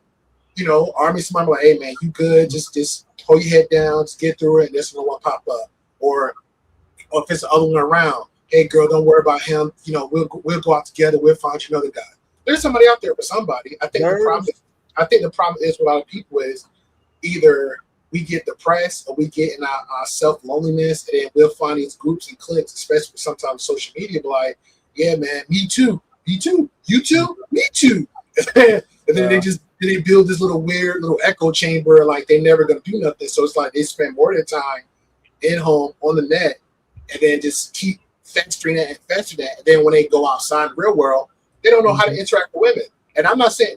army somebody like, hey man, you good? Just hold your head down, just get through it, and this one pop up. Or if it's the other one around, hey girl, don't worry about him. We'll go out together. We'll find you another guy. There's somebody out there for somebody. I think the problem is with a lot of people is either we get depressed or we get in our self loneliness, and then we'll find these groups and cliques, especially sometimes social media, like, yeah, man, me too, you too, me too, and then they build this little weird little echo chamber, like they're never gonna do nothing. So it's like they spend more of their time in home on the net, and then just keep festering that. And then when they go outside in the real world, they don't know how to interact with women. And I'm not saying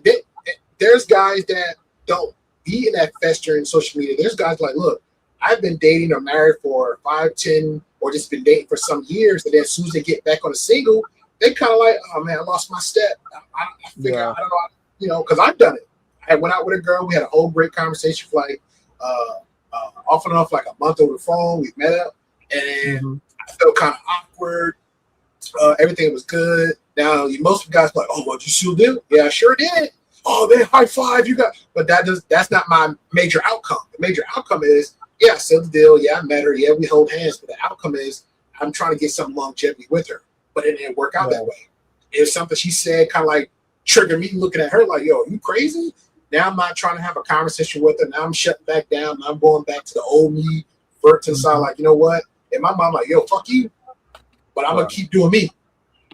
there's guys that don't be in that festering social media. There's guys like, look, I've been dating or married for 5, 10, or just been dating for some years, and then as soon as they get back on a single, they kind of like, oh man, I lost my step. I figure out, I don't know, because I've done it. I went out with a girl. We had a whole great conversation for like off and off, like a month over the phone. We met up, and I felt kind of awkward. Everything was good. Now, most of the guys are like, oh, well, you still do? Yeah, I sure did. Oh, man, high five, you got. But that's not my major outcome. The major outcome is, yeah, I sealed the deal. Yeah, I met her. Yeah, we hold hands. But the outcome is I'm trying to get some longevity with her. But it didn't work out that way. It was something she said kind of like triggered me looking at her like, yo, you crazy? Now I'm not trying to have a conversation with her. Now I'm shutting back down. I'm going back to the old me, vert to the side, like, you know what? And my mom like, yo, fuck you. But I'm going to keep doing me.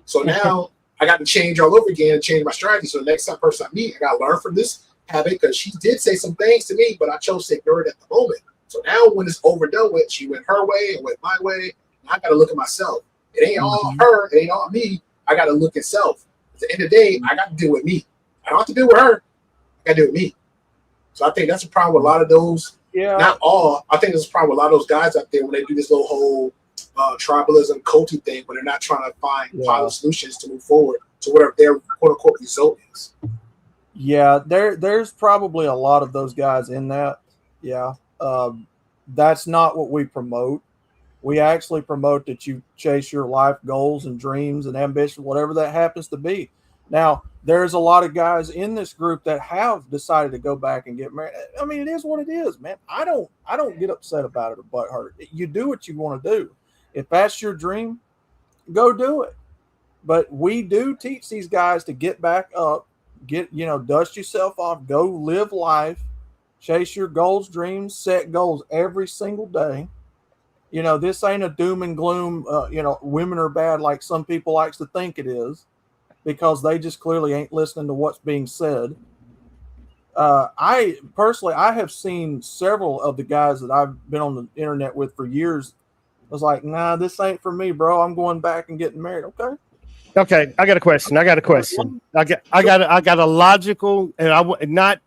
So now I got to change all over again and change my strategy. So the next time person I meet, I got to learn from this habit, because she did say some things to me, but I chose to ignore it at the moment. So now when it's overdone with, she went her way and went my way. I got to look at myself. It ain't all her. It ain't all me. I got to look at self. At the end of the day, I got to deal with me. I don't have to deal with her. I got to deal with me. So I think that's a problem with a lot of those. Yeah. Not all. I think there's a problem with a lot of those guys out there when they do this little whole tribalism, culty thing, when they're not trying to find positive solutions to move forward to whatever their quote unquote result is. Yeah, there's probably a lot of those guys in that. Yeah. That's not what we promote. We actually promote that you chase your life goals and dreams and ambition, whatever that happens to be. Now, there's a lot of guys in this group that have decided to go back and get married. I mean, it is what it is, man. I don't get upset about it or butt hurt. You do what you want to do. If that's your dream, go do it. But we do teach these guys to get back up, dust yourself off, go live life, chase your goals, dreams, set goals every single day. This ain't a doom and gloom, women are bad like some people likes to think it is, because they just clearly ain't listening to what's being said. I have seen several of the guys that I've been on the internet with for years. I was like, nah, this ain't for me, bro. I'm going back and getting married. Okay. I got a question. I got a logical, and I would not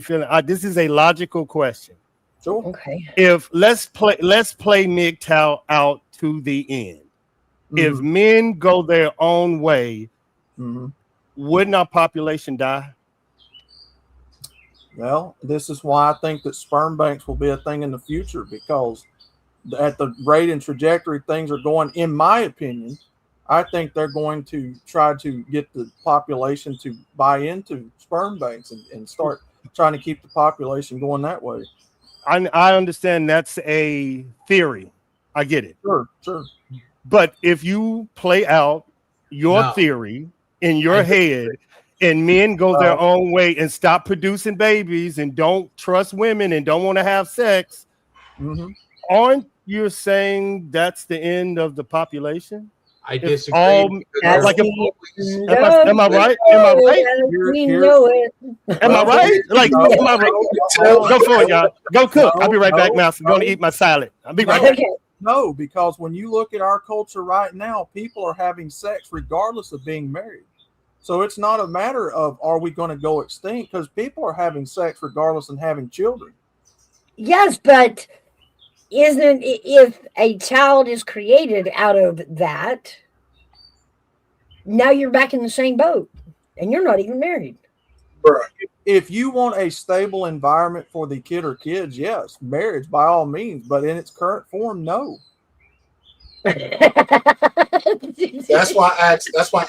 feeling. This is a logical question. Sure. Okay. If let's play MGTOW out to the end. If men go their own way, wouldn't our population die? Well, this is why I think that sperm banks will be a thing in the future, because at the rate and trajectory things are going, in my opinion, I think they're going to try to get the population to buy into sperm banks and start trying to keep the population going that way. I understand that's a theory. I get it. Sure. But if you play out your theory in your head, and men go their own way and stop producing babies and don't trust women and don't want to have sex, aren't you saying that's the end of the population? I disagree. Am I right? Am I right? Am I right? Like, am I right? Go for it, y'all. Go cook. I'll be right back, Mouse. I'm going to eat my salad. I'll be right back. No, because when you look at our culture right now, people are having sex regardless of being married. So it's not a matter of, are we going to go extinct? Because people are having sex regardless and having children. Yes, but isn't it, if a child is created out of that, now you're back in the same boat and you're not even married. If you want a stable environment for the kid or kids, yes, marriage by all means, but in its current form, no. That's why I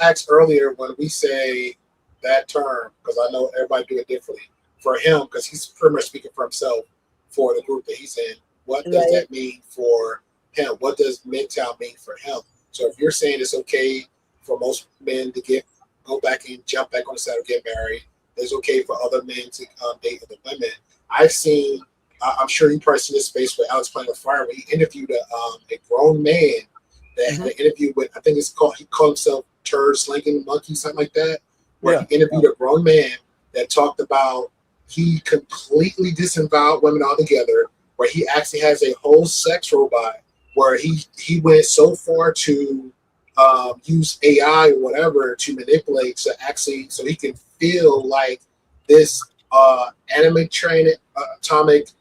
asked earlier when we say that term, because I know everybody do it differently. For him, because he's pretty much speaking for himself for the group that he's in. What does Right. that mean for him? What does MGTOW mean for him? So if you're saying it's okay for most men to go back and jump back on the saddle, get married, it's okay for other men to date other women. I've seen. I'm sure you probably seen this space where Alex playing with fire. Where he interviewed a grown man that had an interview with. I think he called himself Turd Slinging Monkey, something like that. Where he interviewed a grown man that talked about he completely disavowed women altogether. Where he actually has a whole sex robot. Where he went so far to use AI or whatever to manipulate so he can feel like this animatronic atomic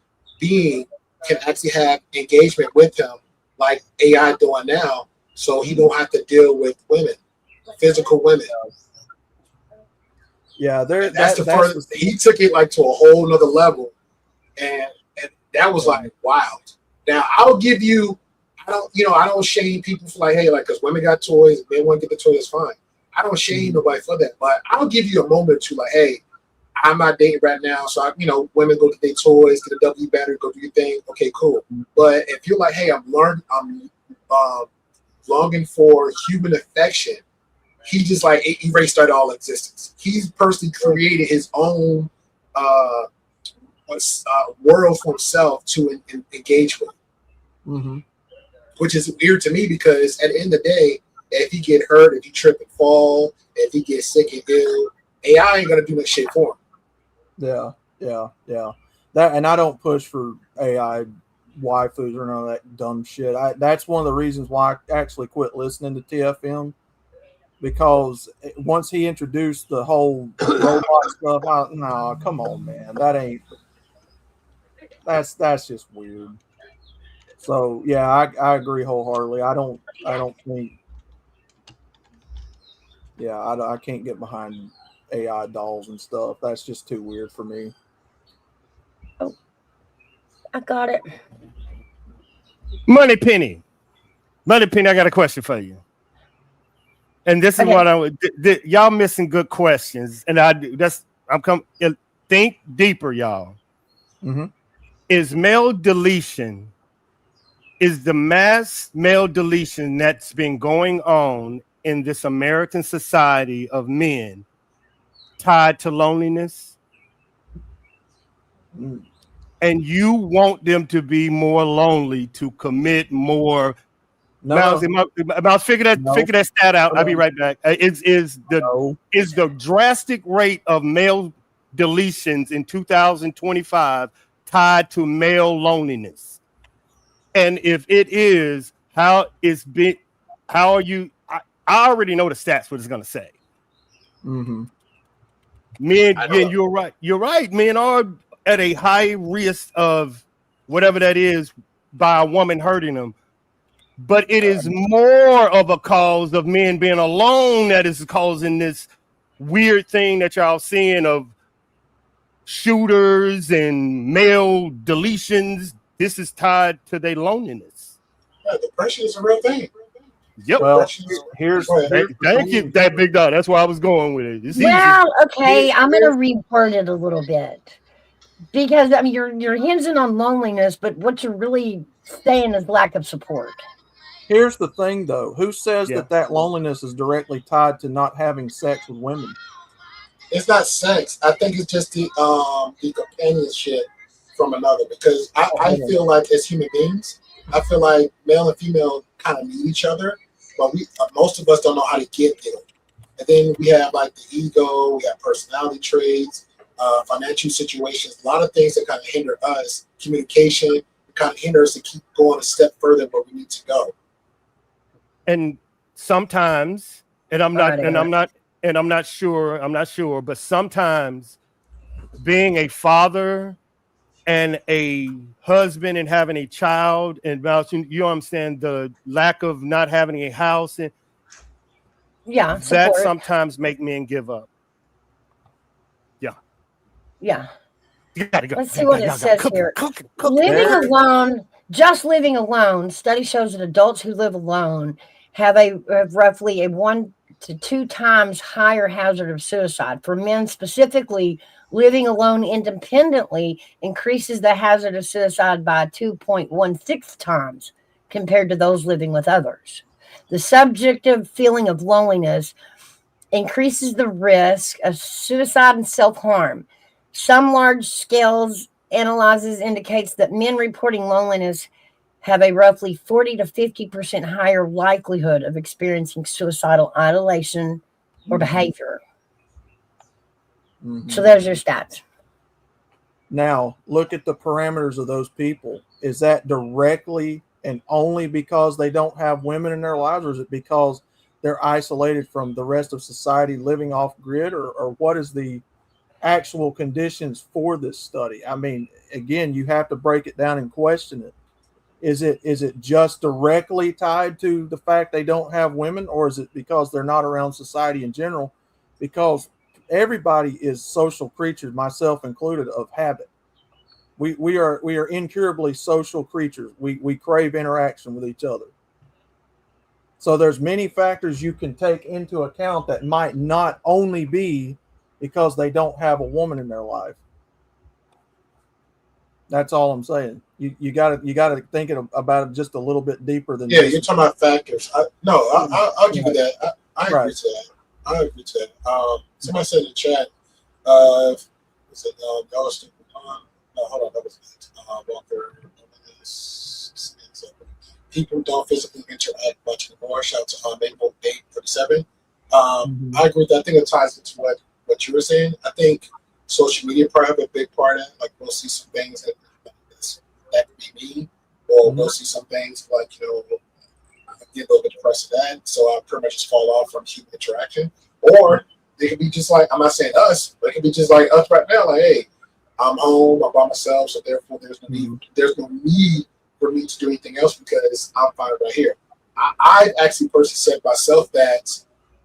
being can actually have engagement with him like AI doing now, so he don't have to deal with women, physical women. Yeah, that's the first. He took it like to a whole nother level, and that was like wild. Now I'll give you. I don't shame people for like, hey, like, because women got toys, men want to get the toy, that's fine. I don't shame nobody for that, but I'll give you a moment to like, hey, I'm not dating right now, so women go get their toys, get a W battery, go do your thing. Okay, cool. But if you're like, hey, I'm longing for human affection, he just like erased out all existence. He's personally created his own world for himself to engage with. Mm-hmm. Which is weird to me because at the end of the day, if he get hurt, if he trip and fall, if he gets sick and ill, AI ain't gonna do that shit for him. Yeah. That, and I don't push for AI waifus or none of that dumb shit. That's one of the reasons why I actually quit listening to TFM, because once he introduced the whole robot stuff, no, come on, man, that's just weird. So yeah, I agree wholeheartedly. I don't think. Yeah, I can't get behind AI dolls and stuff. That's just too weird for me. Oh, I got it. Money Penny, I got a question for you. And this is what y'all missing good questions. And think deeper, y'all. Mm-hmm. Is the mass male deletion that's been going on in this American society of men tied to loneliness? And you want them to be more lonely to commit more? Mouse, figure that stat out. I'll be right back. Is the drastic rate of male deletions in 2025 tied to male loneliness? And if it is, how are you? I already know the stats. What it's going to say. Mm-hmm. Men, you're right. You're right. Men are at a high risk of whatever that is by a woman hurting them. But it is more of a cause of men being alone that is causing this weird thing that y'all seeing of shooters and male deletions. This is tied to their loneliness. Yeah, depression is a real thing. Yep. Well, here's thank you, that big dog. That's where I was going with it. It's okay, I'm gonna reword it a little bit, because I mean you're hinging on loneliness, but what you're really saying is lack of support. Here's the thing, though. Who says that loneliness is directly tied to not having sex with women? It's not sex. I think it's just the companionship from another. Because I feel like as human beings, I feel like male and female kind of need each other, but most of us don't know how to get there. And then we have like the ego, we have personality traits, financial situations, a lot of things that kind of hinder us. Communication kind of hinder us to keep going a step further where we need to go. And sometimes, I'm not sure, but sometimes being a father and a husband and having a child, and you understand the lack of not having a house, and that sometimes make men give up. Yeah. You gotta go. Let's see what it says here. Living alone Just living alone, study shows that adults who live alone have roughly a 1 to 2 times higher hazard of suicide. For men specifically, living alone independently increases the hazard of suicide by 2.16 times compared to those living with others. The subjective feeling of loneliness increases the risk of suicide and self-harm. Some large scales analysis indicates that men reporting loneliness have a roughly 40 to 50% higher likelihood of experiencing suicidal ideation or behavior. Mm-hmm. So there's your stats. Now, look at the parameters of those people. Is that directly and only because they don't have women in their lives, or is it because they're isolated from the rest of society, living off grid, or what is the actual conditions for this study? I mean, again, you have to break it down and question it. Is it just directly tied to the fact they don't have women, or is it because they're not around society in general? Because everybody is social creatures, myself included, of habit. We are incurably social creatures. We crave interaction with each other. So there's many factors you can take into account that might not only be because they don't have a woman in their life. That's all I'm saying. You got to think about it just a little bit deeper than Yeah, just, you're talking about factors. I'll give you that. I agree Right. to that. I agree to that. Somebody said in the chat, was it Ghost? No, hold on, that was Walker. People don't physically interact much anymore. Shout out to Maple 837. I agree with that. I think it ties into what you were saying. I think social media probably have a big part in it. Like we'll see some things that could be me, or we'll see some things like I get a little bit depressed at that, so I pretty much just fall off from human interaction. Or they could be just like, I'm not saying us, but it could be just like us right now. Like, hey, I'm home, I'm by myself, so therefore there's no need for me to do anything else because I'm fine right here. I've actually personally said myself that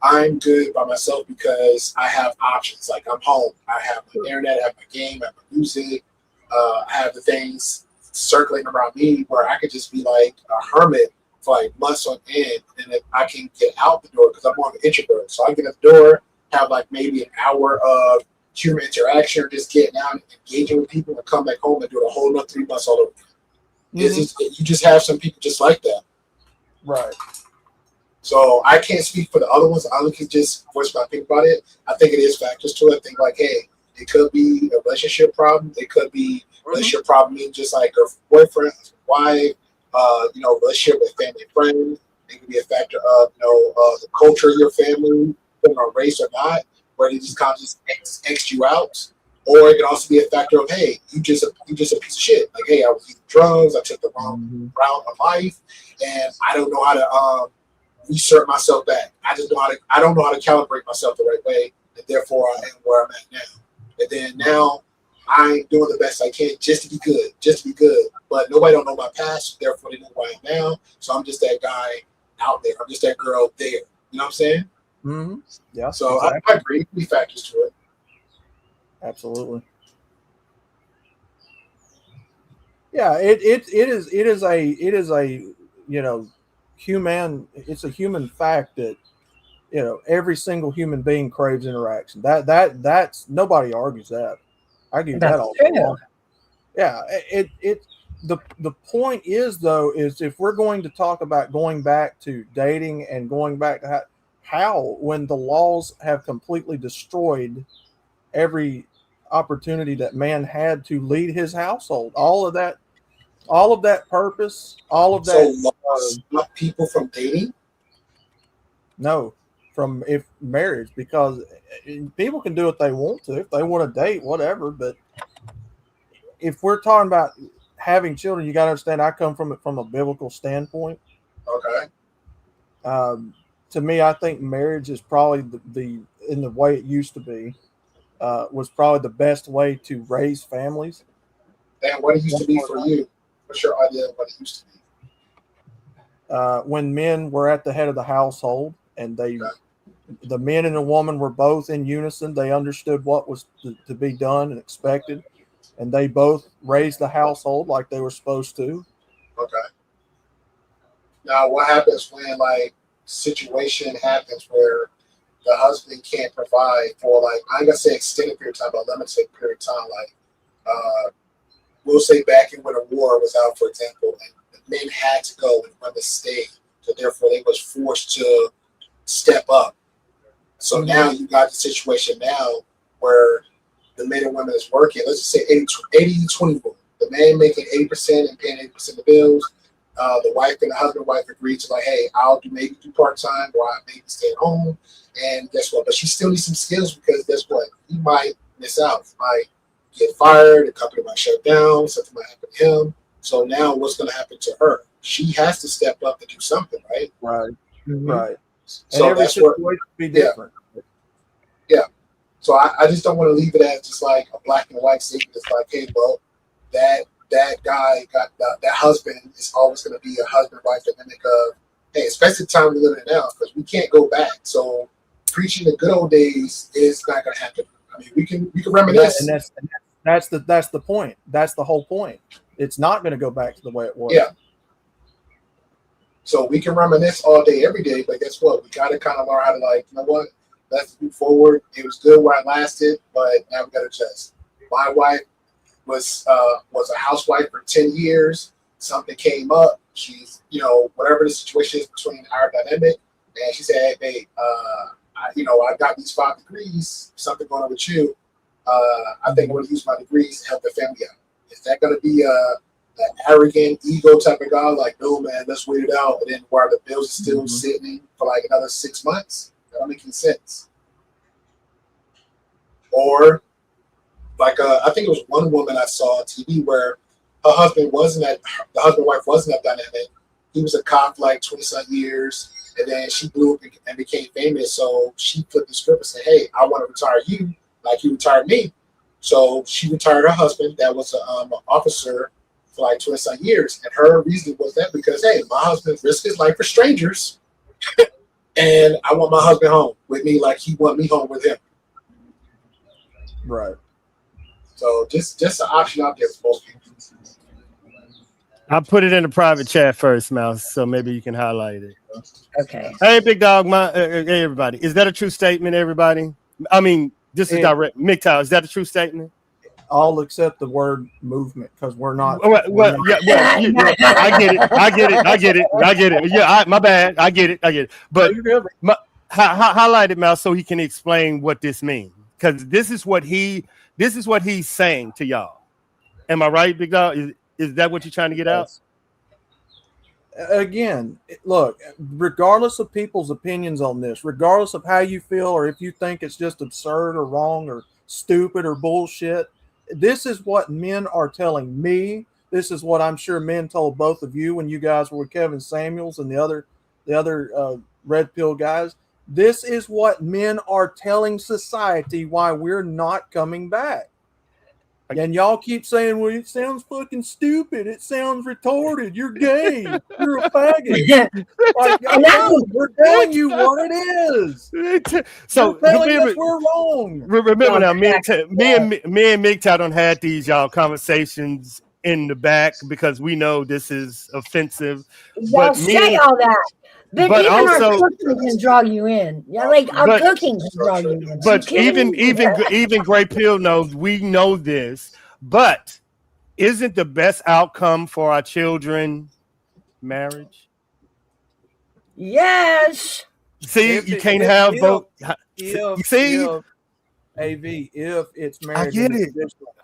I'm good by myself because I have options. Like I'm home, I have my internet, I have my game, I have my music, I have the things circling around me where I could just be like a hermit for like months on end, and if I can get out the door because I'm more of an introvert, so I get out the door, have like maybe an hour of human interaction or just getting out and engaging with people, and come back home and do a whole another 3 months all over. You just have some people just like that, right. So I can't speak for the other ones. I can just voice my think about it. I think it is factors to it. I think like, hey, it could be a relationship problem. It could be relationship problem mean just like a boyfriend, wife, relationship with family and friends. It could be a factor of the culture of your family, depending on race or not, where they just kind of just X you out. Or it could also be a factor of, hey, you just a piece of shit. Like, hey, I was eating drugs, I took the wrong route of life, and I don't know how to reinsert myself back. I don't know how to calibrate myself the right way, and therefore I am where I'm at now. And then now I'm doing the best I can just to be good. But nobody don't know my past, therefore they know who I am now. So I'm just that guy out there. I'm just that girl there. You know what I'm saying? Mm-hmm. Yeah. So exactly. I agree. There be factors to it. Absolutely. Yeah, it is a human. It's a human fact that every single human being craves interaction. That's nobody argues that. I give you that That's all true. day long. Yeah, the point is though is if we're going to talk about going back to dating and going back to how when the laws have completely destroyed every opportunity that man had to lead his household, all of that purpose, all of that. So laws stop people from dating? No, from if marriage, because people can do what they want to if they want to date, whatever. But if we're talking about having children, you got to understand. I come from it from a biblical standpoint. Okay. To me, I think marriage is probably the in the way it used to be was probably the best way to raise families. And what it used to be for you? What's your idea of what it used to be? When men were at the head of the household and the men and the woman were both in unison, they understood what was to be done and expected, and they both raised the household like they were supposed to. Okay. Now, what happens when like situation happens where the husband can't provide for like I ain't gonna say extended period of time, but limited period of time. Like we'll say back in when a war was out, for example, and the men had to go and women stayed, so therefore they was forced to step up. So now you got the situation now where the men and women is working. Let's just say 80-20 rule. The man making 80% and paying 80% of the bills. The wife and the husband wife agreed to like, hey, I'll maybe do part-time or I maybe stay at home. And guess what? But she still needs some skills because guess what? He might miss out. He might get fired. The company might shut down. Something might happen to him. So now what's going to happen to her? She has to step up and do something, right? Right. Mhm. Right. So And every that's where, situation will be different. so I just don't want to leave it as just like a black and white statement. It's like, hey, well, that guy got that husband is always going to be a husband wife dynamic of, hey, especially the time we're living in now, because we can't go back. So preaching the good old days is not going to happen. I mean, we can reminisce. And that's the point. That's the whole point. It's not going to go back to the way it was. Yeah. So we can reminisce all day, every day, but guess what? We got to kind of learn how to like, you know what? Let's move forward. It was good while it lasted, but now we got to adjust. My wife was a housewife for 10 years. Something came up. She's, whatever the situation is between our dynamic, and she said, hey, babe, I got these 5 degrees. Something going on with you. I think I'm going to use my degrees to help the family out. Is that going to be an arrogant ego type of guy? Like, no, man, let's wait it out. And then while the bills are still sitting for like another 6 months, that don't make any sense. Or like I think it was one woman I saw on TV where the husband and wife wasn't that dynamic. He was a cop for like 20-some years, and then she blew up and became famous. So she flipped the script and said, hey, I want to retire you like you retired me. So she retired her husband that was an officer for like 20-some years. And her reason was that because, hey, my husband risked his life for strangers, and I want my husband home with me like he want me home with him. Right. So just an option out there for most people. I put it in the private chat first, Mouse, so maybe you can highlight it. Okay. Hey, big dog, hey, everybody. Is that a true statement, everybody? I mean, this is direct. MGTOW, is that a true statement? All except the word movement, because we're not. I get it. Yeah, my bad. I get it. But highlight it, Mouse, so he can explain what this means. Because this is what he's saying to y'all. Am I right, big dog? Is that what you're trying to get out? Again, look, regardless of people's opinions on this, regardless of how you feel or if you think it's just absurd or wrong or stupid or bullshit, this is what men are telling me. This is what I'm sure men told both of you when you guys were with Kevin Samuels and the other red pill guys. This is what men are telling society why we're not coming back. And y'all keep saying, well, it sounds fucking stupid. It sounds retarded. You're gay. You're a faggot. Like, no, we're telling you what it is. So we're telling us we're wrong. Remember now, me and MGTOW done had these conversations in the back because we know this is offensive. Y'all say all that. But even also, our cooking can draw you in. Yeah, like our cooking can draw you in. But even Gray Pill knows we know this. But isn't the best outcome for our children marriage? Yes. See, you can't have both. If it's marriage, I get it.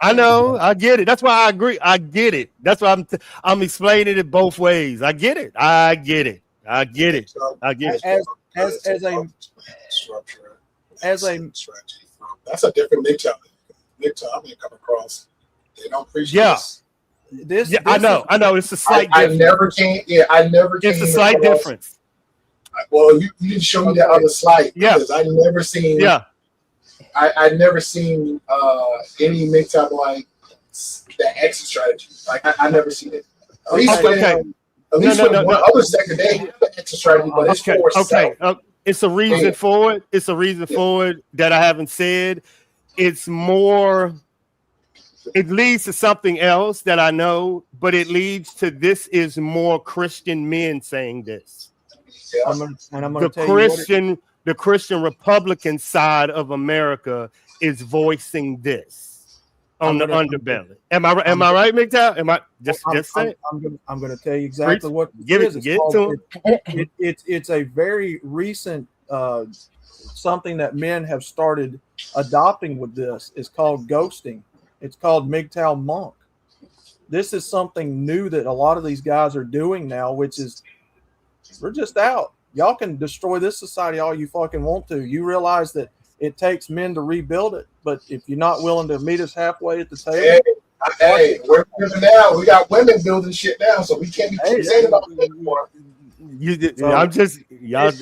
I know. I get it. That's why I agree. I get it. That's why I'm explaining it both ways. I get it. That's a different MGTOW. I'm gonna come across. They don't appreciate this. I know. It's a slight difference. I never came. It's a slight difference. Well, you didn't show me that other slide because I never seen. Yeah. I never seen any MGTOW like that exit strategy. Like I never seen it. At least one other second they have an exit strategy, but it's for self. It's a reason for it. It's a reason for it that I haven't said. It's more it leads to something else that I know, but it leads to this is more Christian men saying this. Yeah. I'm gonna The tell you what the Christian Republican side of America is voicing this on the underbelly. Am I right, MGTOW? Am I just saying? I'm gonna tell you exactly what Give it it, is. get to him. It's a very recent something that men have started adopting with this. It's called ghosting. It's called MGTOW monk. This is something new that a lot of these guys are doing now, which is we're just out. Y'all can destroy this society all you fucking want to. You realize that it takes men to rebuild it, but if you're not willing to meet us halfway at the table, hey, we're living now. We got women building shit now, so we can't be saying about it anymore.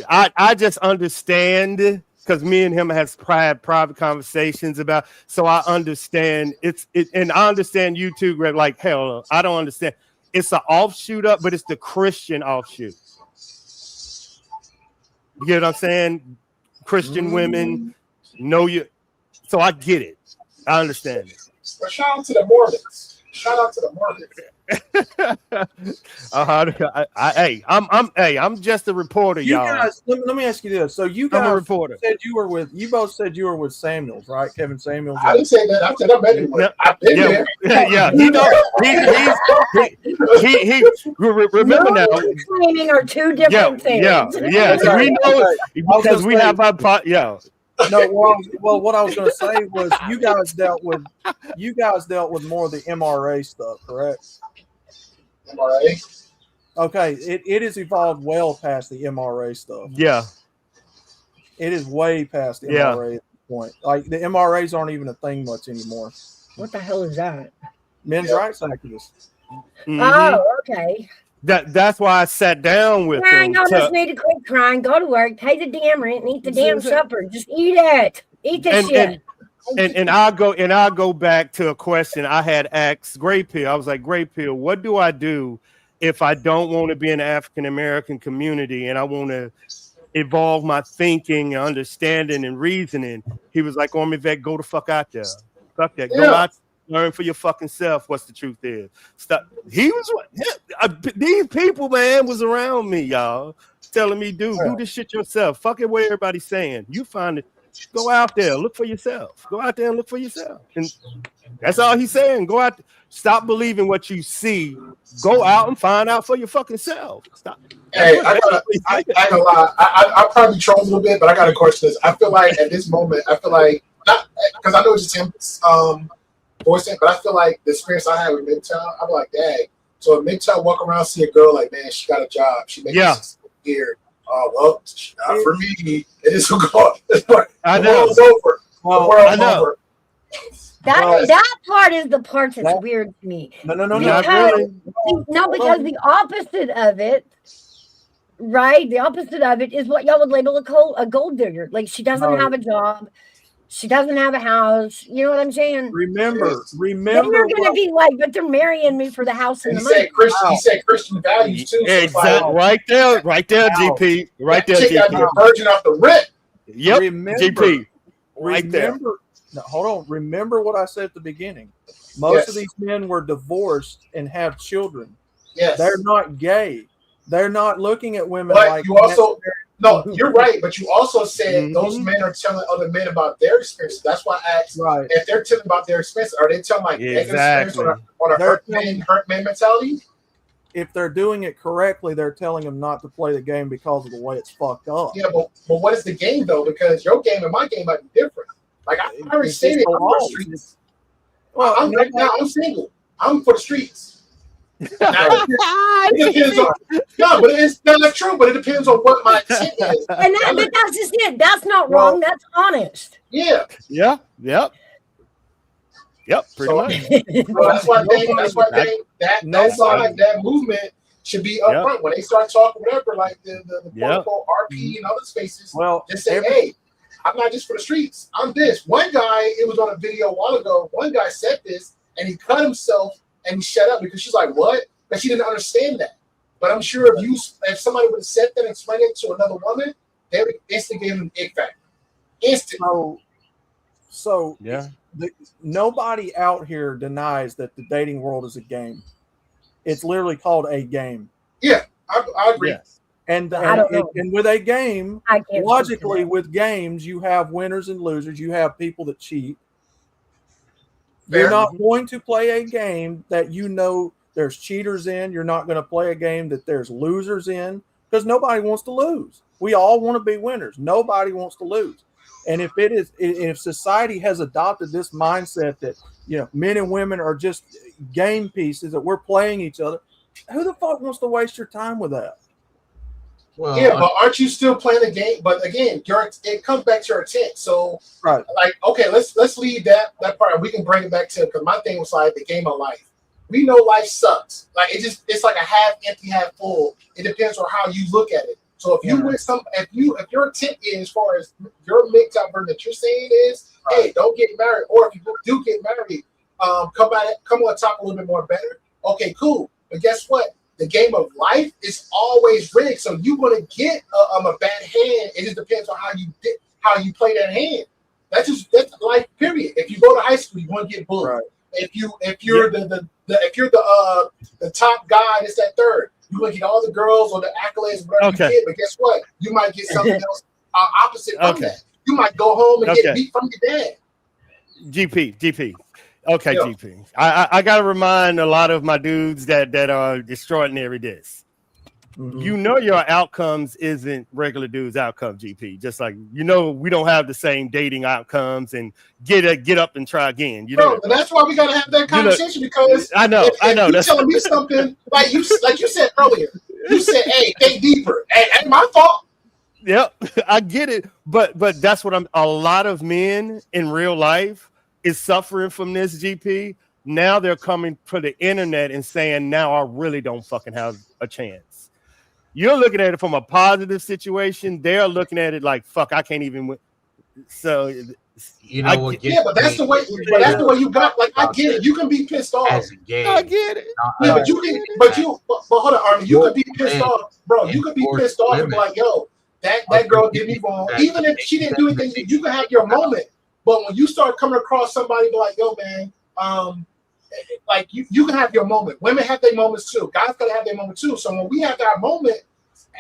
I just understand because me and him has had private conversations about. So I understand and I understand you too, Greg. Like hell, I don't understand. It's an offshoot up, but it's the Christian offshoot. You get what I'm saying? Christian women know you. So I get it. I understand it. But shout out to the Mormons. Shout out to the Mormons. I'm just a reporter, you y'all. guys, let me ask you this. So you I'm a guys reporter. said you both said you were with Samuels, right? Kevin Samuels. I didn't say that. I said I'm anywhere. I've been there. Yeah, he knows. He remember now. Claiming are two different things. Yeah. We know because we have our No, well, what I was going to say was you guys dealt with more of the MRA stuff, correct? MRA. Okay, it has evolved well past the MRA stuff. Yeah, it is way past the MRA at this point. Like the MRAs aren't even a thing much anymore. What the hell is that? Men's rights activists. Mm-hmm. Oh, okay. That's why I sat down with crying, him. I just need to quit crying, go to work, pay the damn rent, and eat the damn supper. Just eat it. Eat this shit. And I'll go back to a question I had asked Gray Pill. I was like, Gray Pill, what do I do if I don't want to be in the African American community and I want to evolve my thinking, understanding, and reasoning? He was like, Army vet, go the fuck out there. Fuck that. Go out. Learn for your fucking self what's the truth is. Stop. He was these people, man, was around me, y'all, telling me, dude, do this shit yourself. Fuck it, what everybody's saying. You find it. Go out there, look for yourself. Go out there and look for yourself. And that's all he's saying. Go out. Stop believing what you see. Go out and find out for your fucking self. Stop. Hey, I gotta lie. I probably troll a little bit, but I got to question this. I feel like at this moment, not because I know it's just him. Voicing, but I feel like the experience I had with Midtown, I'm like, dang. So if Midtown walk around, see a girl like, man, she got a job, she makes here. Well, not for me. It is so good. The world's over. Well, the world's over. That part is the part that's weird to me. No, because the opposite of it, right? The opposite of it is what y'all would label a gold digger. Like she doesn't have a job. She doesn't have a house. You know what I'm saying? Remember. Then you're going to be like, but they're marrying me for the house and the money. He said Christian values too. Exactly. Right there, GP. Right there, GP. Got the virgin off the rip. Yep. GP. Right there. No, hold on. Remember what I said at the beginning. Most of these men were divorced and have children. Yes. They're not gay. They're not looking at women but like you also. No, you're right, but you also said those men are telling other men about their experiences. That's why I asked if they're telling about their experience. Are they telling like negative experience on a hurt man mentality? If they're doing it correctly, they're telling them not to play the game because of the way it's fucked up. Yeah, but what is the game though? Because your game and my game might be different. Like I already stated, I'm for the streets. Well, I'm single. I'm for the streets. Now, it depends on, but it's not true. But it depends on what my intent is. But that's just it. That's not wrong. That's honest. Yeah. Yep. Pretty much. That's why that movement should be up front when they start talking whatever, like the RP and other spaces. Well, just say, hey, I'm not just for the streets. I'm this. One guy, it was on a video a while ago. One guy said this, and he cut himself. And he shut up because she's like, what? But she didn't understand that. But I'm sure if somebody would have said that and explained it to another woman, they would instantly give him an ick factor. Instant. So Yeah. nobody out here denies that the dating world is a game. It's literally called a game. Yeah, I agree. Yes. And I don't know. and with a game, I can't speak to logically, that. with games, you have winners and losers. You have people that cheat. Fair. You're not going to play a game that you know there's cheaters in. You're not going to play a game that there's losers in, because nobody wants to lose. We all want to be winners. Nobody wants to lose. And if society has adopted this mindset that, you know, men and women are just game pieces, that we're playing each other, who the fuck wants to waste your time with that? Well, Yeah, but aren't you still playing the game? But again, it comes back to your intent. So, Right. like, okay, let's leave that part, and we can bring it back to, because my thing was like the game of life. We know life sucks. Like, it's like a half empty, half full. It depends on how you look at it. So if you with if your intent is, as far as your mixed up version that you're saying is, hey, don't get married, or if you do get married, come on, talk a little bit more better. Okay, cool. But guess what? The game of life is always rigged, so you're gonna get a bad hand. It just depends on how you play that hand. That's life. Period. If you go to high school, you're gonna get bullied. Right. If you're the top guy, it's that third. You gonna get all the girls or the accolades, whatever you get. But guess what? You might get something else opposite from that. You might go home and get beat from your dad. GP. Okay, Yeah. GP. I gotta remind a lot of my dudes that are extraordinary this. Mhm. You know your outcomes isn't regular dudes' outcome, GP. Just like, you know, we don't have the same dating outcomes, and get up and try again. You know, Bro, that's why we gotta have that conversation, because I know. You're telling me something like you said earlier. You said, "Hey, think deeper." Ain't my fault. Yep, I get it, but that's what a lot of men in real life is suffering from this, GP. Now they're coming to the internet and saying, now I really don't fucking have a chance. You're looking at it from a positive situation. They're looking at it like, fuck, I can't even win. So, you know what? But that's the way. But that's the way you got. Like, I get it. You can be pissed off. As a game. I get it. Yeah, but you can. But hold on, Armin. You could be pissed off, bro. You could be pissed off and be like, yo, that girl did me wrong. Even if she didn't do anything, you can have your moment. But when you start coming across somebody, be like, yo, man, like you can have your moment. Women have their moments too. Guys gotta have their moment too. So when we have our moment,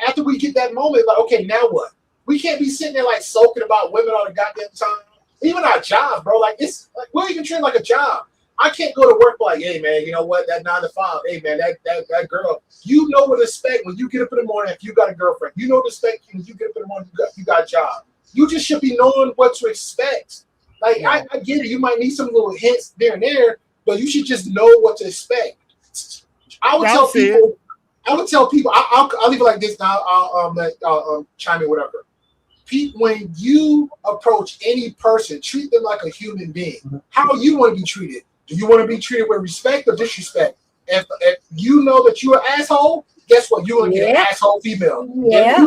after we get that moment, like, okay, now what? We can't be sitting there like soaking about women all the goddamn time. Even our jobs, bro. Like, it's like, we're even treating like a job. I can't go to work like, hey man, you know what? That 9 to 5. Hey man, that girl. You know what to expect when you get up in the morning. If you got a girlfriend, you know what to expect when you get up in the morning. You got a job. You just should be knowing what to expect. Like, I get it. You might need some little hints there and there, but you should just know what to expect. I would tell people. I'll leave it like this. Now I'll chime in, whatever. When you approach any person, treat them like a human being. How you want to be treated? Do you want to be treated with respect or disrespect? If you know that you're an asshole, guess what? You're gonna get an asshole female. Yeah.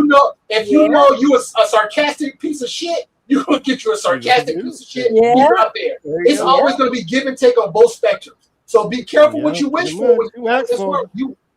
If you know you a sarcastic piece of shit, you're gonna get you a sarcastic piece of shit. Yeah. You're out there. It's always gonna be give and take on both spectrums. So be careful what you wish for.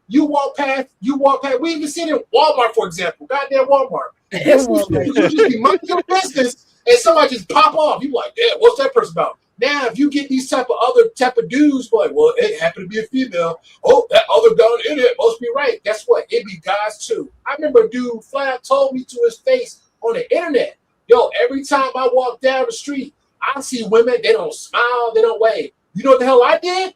You walk past. We even seen it in Walmart, for example. Goddamn Walmart. You just be minding your business, and somebody just pop off. You like, yeah, what's that person about? Now, if you get these type of dudes, like, well, it happened to be a female. Oh, that other guy on the internet must be right. Guess what? It be guys too. I remember a dude flat out told me to his face on the internet, yo, every time I walk down the street, I see women, they don't smile, they don't wave. You know what the hell I did?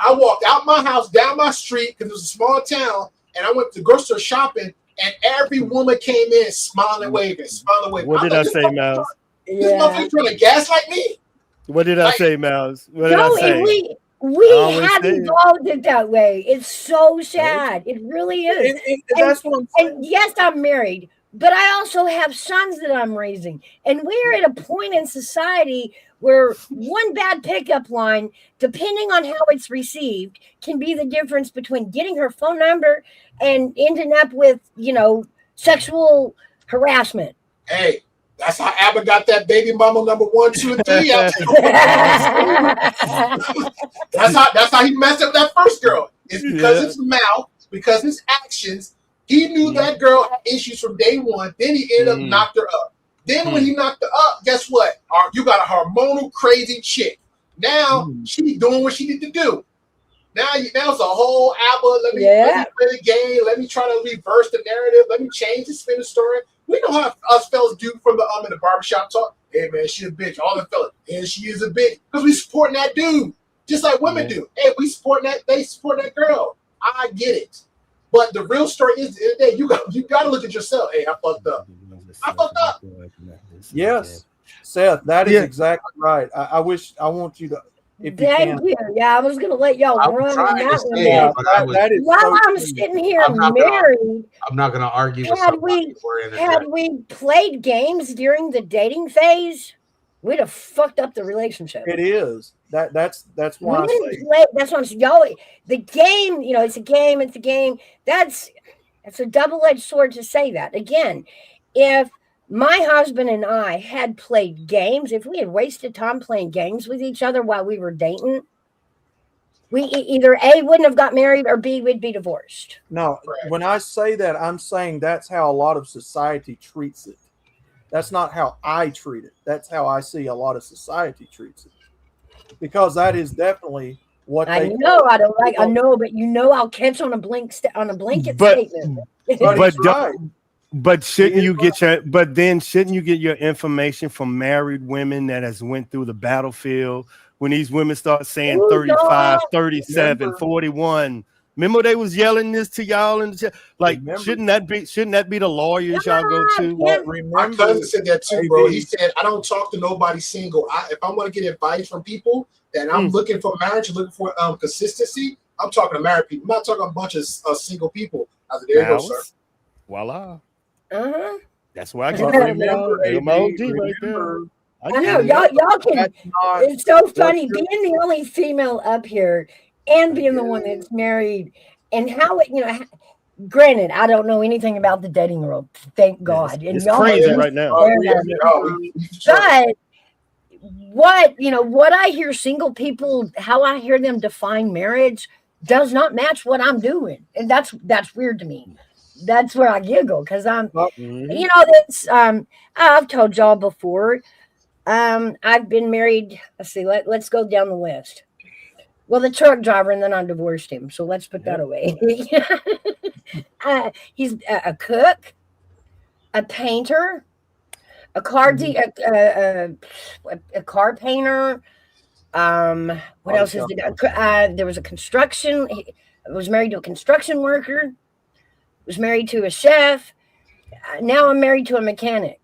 I walked out my house, down my street, because it was a small town, and I went to the grocery store shopping, and every woman came in smiling, waving. What did I say, Miles? This motherfucker trying to gaslight me. What did I say, Miles? What did I say? We haven't evolved it that way. It's so sad. It really is. That's what I'm saying. And yes, I'm married, but I also have sons that I'm raising. And we're at a point in society where one bad pickup line, depending on how it's received, can be the difference between getting her phone number and ending up with, sexual harassment. Hey, that's how Abba got that baby mama number 1, 2, and 3 out. That's how he messed up that first girl. It's because his mouth, because his actions. He knew that girl had issues from day one. Then he ended up knocked her up. Then when he knocked her up, guess what? You got a hormonal crazy chick. Now she's doing what she need to do. Now it's a whole album. Let me play the game. Let me try to reverse the narrative. Let me change the spin of the story. We know how us fellas do from the in the barbershop talk. Hey man, she a bitch. All the fellas, and she is a bitch because we supporting that dude, just like women do. Hey, we supporting that. They support that girl. I get it, but the real story is, at the end of the day, you got to look at yourself. Hey, I fucked up. I fucked up. Yes, Seth, that is exactly right. I want you to. Thank you. Yeah, I was going to let y'all run on that one. That is while so I'm sitting here married, I'm not going to argue with had we played games during the dating phase, we'd have fucked up the relationship. It is. That's why I say. That's what I'm saying. Y'all, the game, it's a game. It's a game. That's a double-edged sword to say that. Again, if my husband and I had played games, if we had wasted time playing games with each other while we were dating, we either A, wouldn't have got married, or B, we'd be divorced. No, when I say that, I'm saying that's how a lot of society treats it. That's not how I treat it. That's how I see a lot of society treats it. Because that is definitely what I know. I don't like. I know, but I'll catch on a blanket statement. But right. But shouldn't you get your information from married women that has went through the battlefield? When these women start saying 35, 37, 41. Remember they was yelling this to y'all and shouldn't that be the lawyers y'all go to? My cousin said that too, bro. He said, I don't talk to nobody single. If I want to get advice from people that I'm looking for marriage, looking for consistency, I'm talking to married people. I'm not talking a bunch of single people. I said, there you go, sir. Voila. That's why I can remember right there. I know y'all can. It's so funny being the only female up here and being the one that's married, and how granted, I don't know anything about the dating world, thank God. It's crazy right now. But what I hear single people, how I hear them define marriage, does not match what I'm doing, and that's weird to me. That's where I giggle because I'm, I've told y'all before. I've been married. Let's see. Let's go down the list. Well, the truck driver, and then I divorced him. So let's put that away. He's a cook, a painter, a car painter. What else is there? There was a construction. I was married to a construction worker. Was married to a chef. Now I'm married to a mechanic.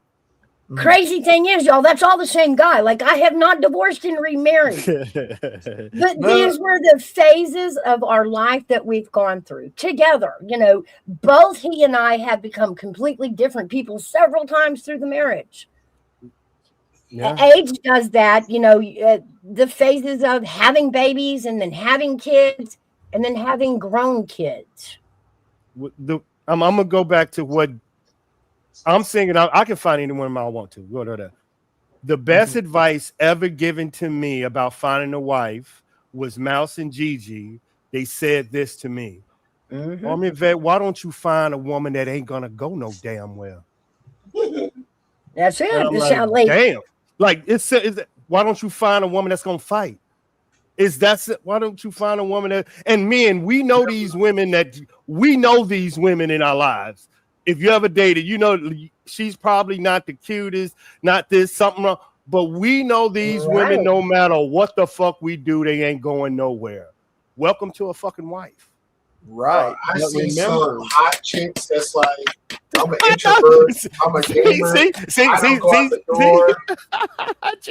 Crazy thing is, y'all, that's all the same guy. Like, I have not divorced and remarried. But these were the phases of our life that we've gone through together. Both he and I have become completely different people several times through the marriage. Yeah. Age does that, the phases of having babies and then having kids and then having grown kids. I'm going to go back to what I'm saying. I can find anyone I want to. Go to that. The best advice ever given to me about finding a wife was Mouse and Gigi. They said this to me. Vet, why don't you find a woman that ain't going to go no damn well? That's it. It damn. Why don't you find a woman that's going to fight? Why don't you find a woman that, and men, we know these women in our lives. If you ever dated, she's probably not the cutest, not this, something wrong, but we know these women, no matter what the fuck we do, they ain't going nowhere. Welcome to a fucking wife. Right. I see some hot chicks that's like, I'm an introvert, I'm a gamer, I don't go out the door.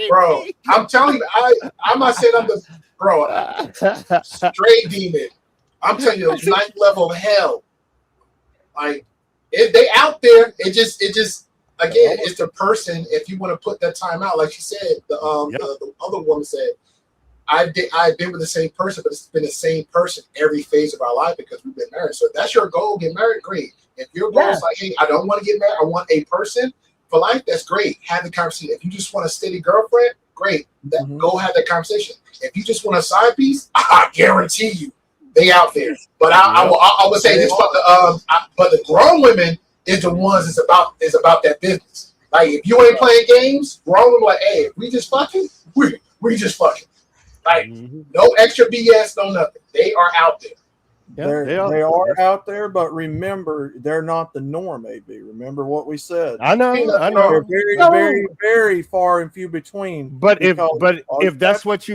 Bro, I'm telling you, I'm not saying I'm the straight demon. I'm telling you, the ninth level of hell. Like, if they out there, it just again, it's the person. If you want to put that time out, like she said, the other woman said, I've been with the same person, but it's been the same person every phase of our life because we've been married. So if that's your goal, get married, great. If your goal is like, hey, I don't want to get married, I want a person for life, that's great. Have the conversation. If you just want a steady girlfriend, great. Go have that conversation. If you just want a side piece, I guarantee you, they out there. But I would say this, but the grown women is the ones is about that business. Like if you ain't playing games, grown women like, hey, if we just fucking, we just fucking. Like, Mhm. no extra BS, no nothing. They are out there. Yeah, they are out there, but remember, they're not the norm, AB. Remember what we said. I know. They're very, So- very, very far and few between. But because if that's what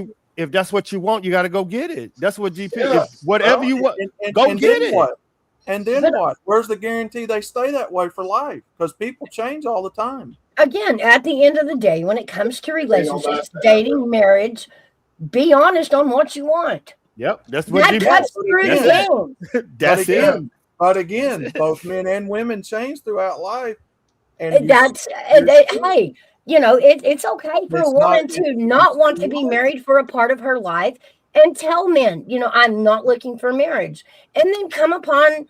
you want, you got to go get it. That's what GP. Yeah. If whatever you want, go and get then it. what? And then But- what? Where's the guarantee they stay that way for life? Because people change all the time. Again, at the end of the day, when it comes to don't relationships, last dating, marriage, be honest on what you want. Yep, that's what That GP. cuts through the That's game. That's it. But again, both men and women change throughout life. And you- Hey, it's okay for a It's woman not- to not want to be married for a part of her life and tell men, I'm not looking for marriage. And then come upon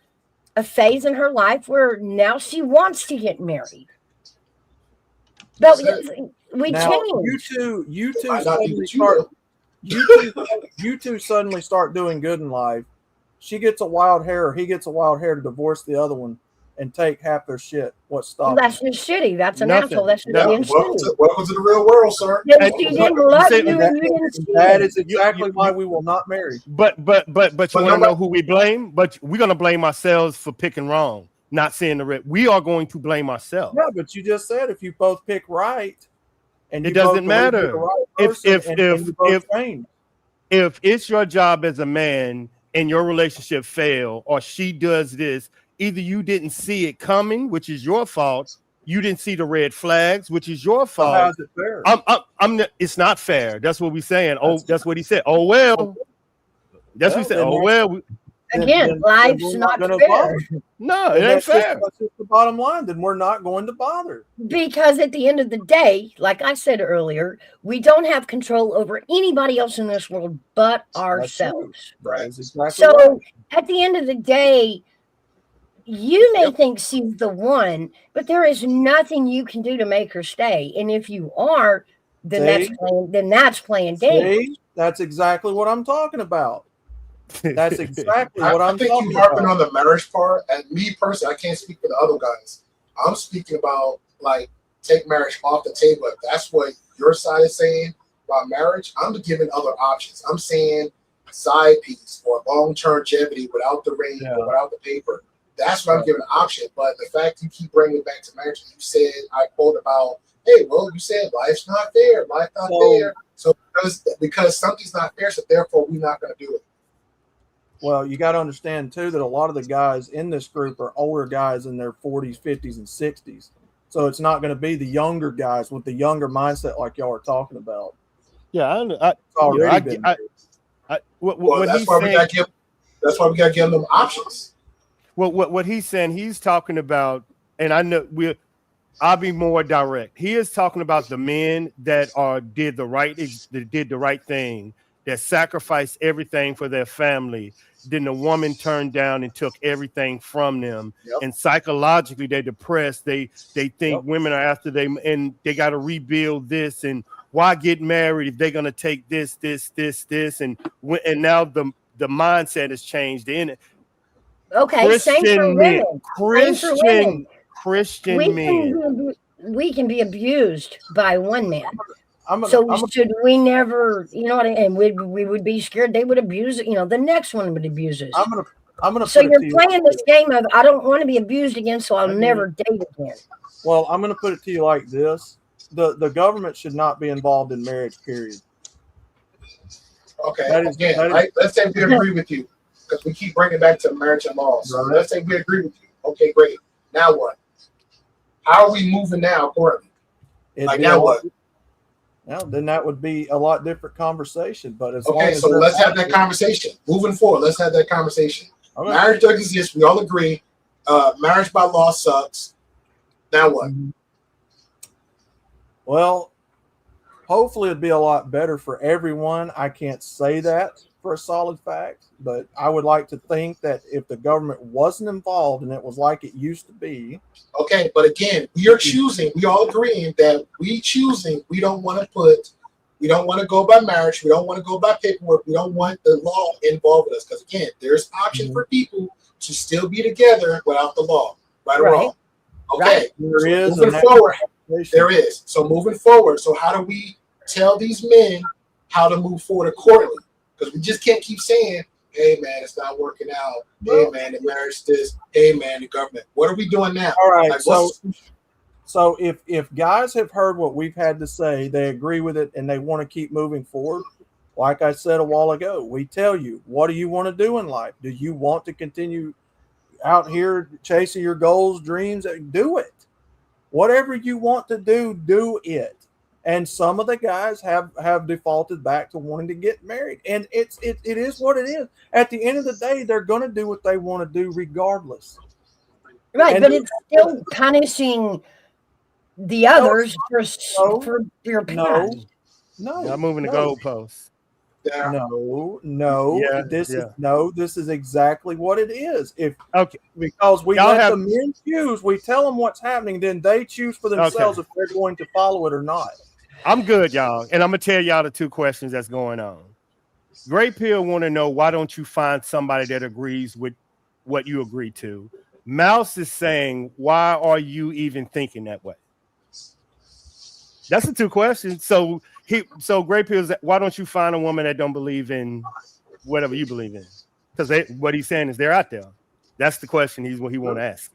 a phase in her life where now she wants to get married. But we now, change. you two Might not be suddenly what you start. will. You two suddenly start doing good in life. She gets a wild hair, or he gets a wild hair to divorce the other one and take half their shit. What's Well, stopping? that's just shitty. That's an Nothing. asshole. That's just Yeah. being Welcome shitty. to the real world, sir. Then And- she but- didn't you love say- you and you didn't see That it. is exactly You- why we will not marry. But you want to nobody- know who we blame? But we're gonna blame ourselves for picking wrong, not seeing the red. We are going to blame ourselves. Yeah, but you just said if you both pick right, and It you both doesn't believe you're matter. the right If- person, if- and if- you both if- change. If it's your job as a man and your relationship fail, or she does this, either you didn't see it coming, which is your fault. You didn't see the red flags, which is your So fault. how's it fair? It's not fair. That's what we're saying. Oh, that's what he said. Oh well. That's what he said. Then Oh well. Again, life's we're not gonna fair. bother. No, Then it ain't fair. That's just the bottom line. Then we're not going to bother. Because at the end of the day, like I said earlier, we don't have control over anybody else in this world but ourselves. That's exactly So right. at the end of the day, you may think she's the one, but there is nothing you can do to make her stay. And if you are, then See? that's playing games. See? That's exactly what I'm talking about. That's exactly I, what I I'm think talking you harping about. on the marriage part. And me personally, I can't speak for the other guys. I'm speaking about like take marriage off the table. If that's what your side is saying about marriage, I'm giving other options. I'm saying side piece or long-term longevity without the ring or without the paper. That's what I'm giving an option. But the fact you keep bringing it back to marriage, you said, I quote about, hey, well, you said life's not fair. Life's not fair. So because something's not fair, so therefore we're not going to do it. Well, you got to understand too that a lot of the guys in this group are older guys in their 40s, 50s, and 60s. So it's not going to be the younger guys with the younger mindset like y'all are talking about. Yeah, It's already been there. Well, that's why we got to give them options. Well, what he's saying, he's talking about, and I know I'll be more direct. He is talking about the men that did the right thing, that sacrificed everything for their family. Then the woman turned down and took everything from them, and psychologically they're depressed. They think women are after them, and they got to rebuild this. And why get married if they're gonna take this, and now the mindset has changed in it. Okay, same for women. Christian men. We can be abused by one man. So should we never, and we would be scared they would abuse it. The next one would abuse us. I'm gonna. So you're playing this game of I don't want to be abused again, so I'll never date again. Well, I'm gonna put it to you like this: the government should not be involved in marriage. Period. Okay. Let's say we agree with you because we keep bringing it back to marriage and law. So let's say we agree with you. Okay, great. Now what? How are we moving now accordingly? Now what? Well, then that would be a lot different conversation. But as long as so let's have that conversation. Moving forward, let's have that conversation. Okay. Marriage does exist. We all agree. Marriage by law sucks. Now what? Well, hopefully it'd be a lot better for everyone. I can't say that for a solid fact, but I would like to think that if the government wasn't involved and it was like it used to be. Okay, but again, we are choosing, we all agreeing that we don't want to go by marriage, we don't want to go by paperwork, we don't want the law involved with us. Because again, there's option for people to still be together without the law, right or wrong. Okay, there is. Moving forward, there is. So moving forward, so how do we tell these men how to move forward accordingly. Because we just can't keep saying, hey, man, it's not working out. Hey, man, the marriage this. Hey, man, the government. What are we doing now? All right, Like, so if guys have heard what we've had to say, they agree with it, and they want to keep moving forward, like I said a while ago, we tell you, what do you want to do in life? Do you want to continue out here chasing your goals, dreams? Do it. Whatever you want to do it. And some of the guys have defaulted back to wanting to get married, and it is what it is. At the end of the day, they're going to do what they want to do regardless. Right, And but it's still punishing the others for your past. No, I'm moving the goalposts. Yeah. No. Yeah, This is exactly what it is. Because we Y'all let the men choose, we tell them what's happening, then they choose for themselves if they're going to follow it or not. I'm good, y'all, and I'm gonna tell y'all the two questions that's going on. Great Pill want to know, why don't you find somebody that agrees with what you agree to? Mouse is saying, why are you even thinking that way? That's the two questions. So Great Pill is, why don't you find a woman that don't believe in whatever you believe in? Because what he's saying is they're out there. That's the question he want to ask.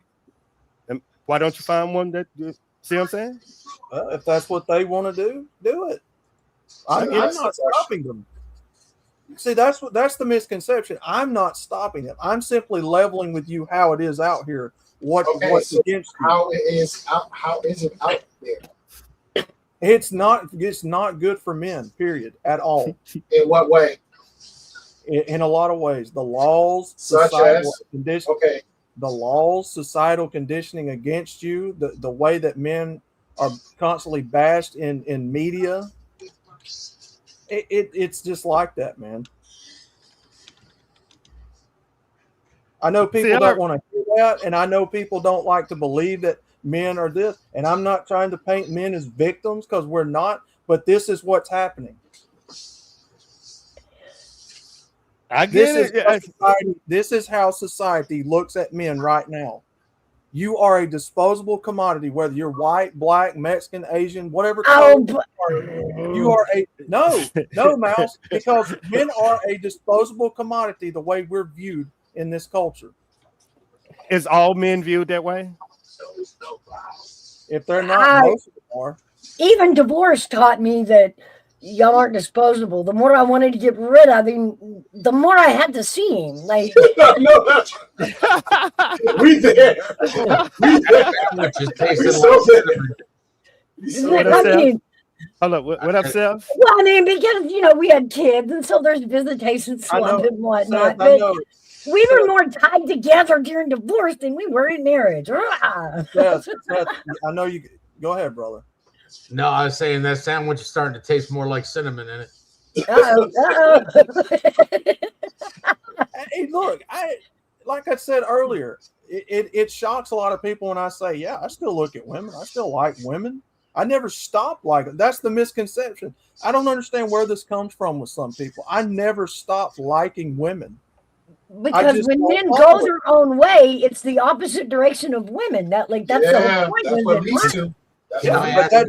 And why don't you find one that, see what I'm saying? Well, if that's what they want to do it. I'm not stopping them. See, that's the misconception. I'm not stopping them. I'm simply leveling with you how it is out here. What's against you. How is it out there? It's not good for men, period, at all. In what way? In a lot of ways. The laws, the laws, societal conditioning against you, the way that men are constantly bashed in media. It's just like that, man. I know people don't want to hear that, and I know people don't like to believe that men are this, and I'm not trying to paint men as victims, because we're not, but this is what's happening. I get it. This is how society looks at men right now. You are a disposable commodity, whether you're white, black, Mexican, Asian, whatever color you are. No, Mouse, because men are a disposable commodity the way we're viewed in this culture. Is all men viewed that way? If they're not, most of them are. Even divorce taught me that y'all aren't disposable. The more I wanted to get rid of him, the more I had to see him. Like, no, that's we there. What up, Seth? Well, I mean, because we had kids, and so there's visitation slump and whatnot. But we were more tied together during divorce than we were in marriage. Seth, I know you. Go ahead, brother. No, I was saying that sandwich is starting to taste more like cinnamon in it. Hey, look, like I said earlier, it shocks a lot of people when I say, yeah, I still look at women. I still like women. I never stopped liking. That's the misconception. I don't understand where this comes from with some people. I never stopped liking women. Because when men go their own way, it's the opposite direction of women. That's the whole point. That's what leads to. Yeah, but that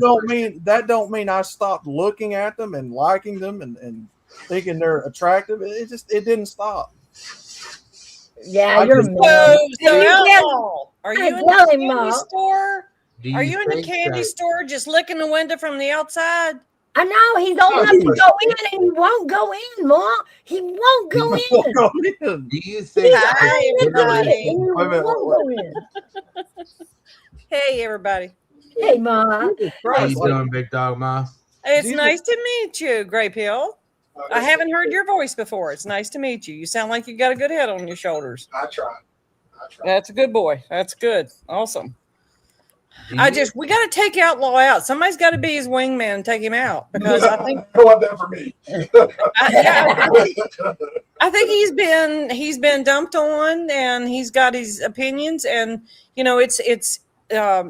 don't mean I stopped looking at them and liking them and thinking they're attractive. It didn't stop. Yeah, you're are you in the candy store? Are you in the candy store just licking the window from the outside? I know he's old enough to go in, and he won't go in, Ma. He won't go in. Do you think? Hi, everybody. Hey, everybody. Hey, Ma. How you doing, Big Dog Ma? It's nice to meet you, Gray Pill. I haven't heard your voice before. It's nice to meet you. You sound like you got a good head on your shoulders. I try. That's a good boy. That's good. Awesome. We got to take Outlaw out. Somebody's got to be his wingman and take him out, because I think that for me. I think he's been dumped on, and he's got his opinions, and it's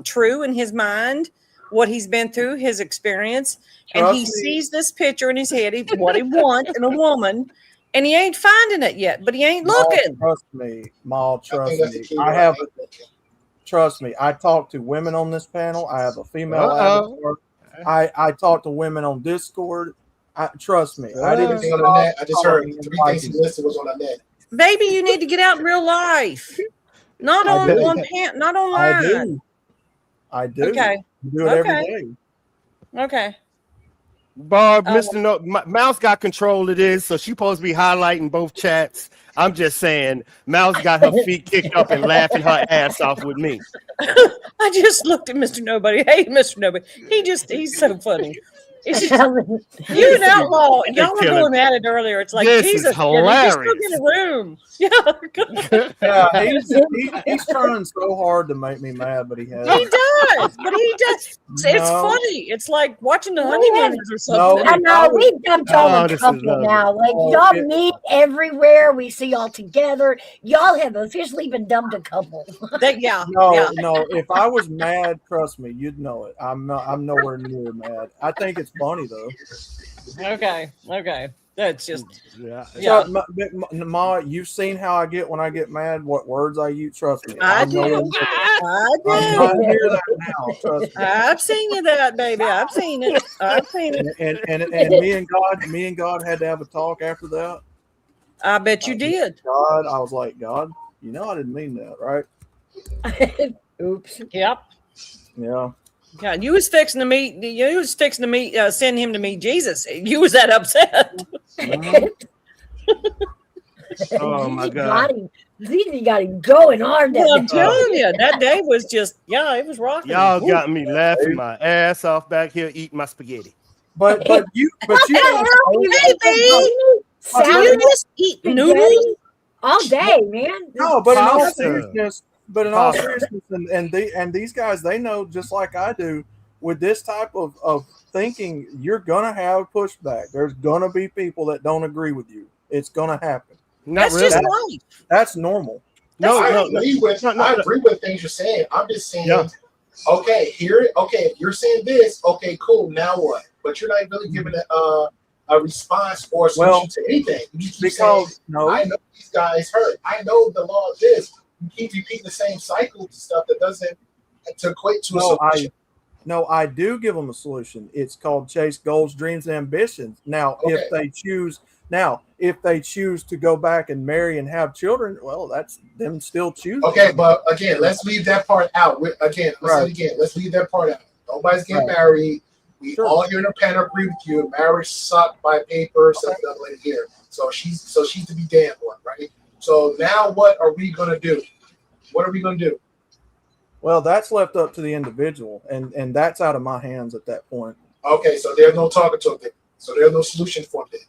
true in his mind what he's been through, his experience, and he sees this picture in his head, what he wants in a woman, and he ain't finding it yet, but he ain't looking. Trust me, Ma. Trust me. I talk to women on this panel. I have a female avatar. I talk to women on Discord. Trust me, I didn't. Everything on the net. I just heard 3 things he listed was on the net. Baby, you need to get out in real life. Not I do. not online. I do. Okay. I do it every day. Okay. Barb, Mr. No, Mouse got control of this, so she's supposed to be highlighting both chats. I'm just saying, Mouse got her feet kicked up and laughing her ass off with me. I just looked at Mr. Nobody. Hey, Mr. Nobody. He's so funny. It's just, you an outlaw. Y'all were going at it earlier. It's like, this Jesus, is hilarious. just look in the room. Yeah, he's trying so hard to make me mad, but he has. He does, but he does. It's funny. It's like watching the Honeymooners or something. I know we dumped all the couple now. Like y'all meet everywhere. We see y'all together. Y'all have officially been dumped a couple. No. If I was mad, trust me, you'd know it. I'm nowhere near mad. I think it's funny though. Okay. That's just So, Ma, you've seen how I get when I get mad. What words I use? Trust me. I do. I'm not hear that now. Trust me. I've seen you that, baby. I've seen it. And me and God had to have a talk after that. I bet you did. God, I was like, God, I didn't mean that, right? Oops. Yep. Yeah. God, you was fixing to meet. You was fixing to meet. Send him to meet Jesus. You was that upset. Oh my God! He got him going hard. I'm telling you, that day was just it was rocking. Y'all got me laughing my ass off back here eating my spaghetti. But you you just eat noodles all day, man. No, but in all seriousness. But in all seriousness, and these guys, they know just like I do, with this type of thinking, you're gonna have pushback. There's gonna be people that don't agree with you. It's gonna happen. That's just life. That's normal. I agree with things you're saying. I'm just saying, okay, if you're saying this, okay, cool. Now what? But you're not really giving a response or a solution to anything. You keep saying, I know these guys hurt. I know the law of this. You keep repeating the same cycle of stuff that doesn't equate to a solution. I do give them a solution. It's called chase goals, dreams, and ambitions. Now, if they choose to go back and marry and have children, well, that's them still choosing. Okay, but again, let's leave that part out. Let's leave that part out. Nobody's getting married. We all here in the panel agree with you. Marriage sucked by paper, says the lady here. So she's to be damned one, right? So now what are we gonna do? What are we gonna do? Well, that's left up to the individual, and that's out of my hands at that point. Okay, so there's no talking to them. So there's no solution for them.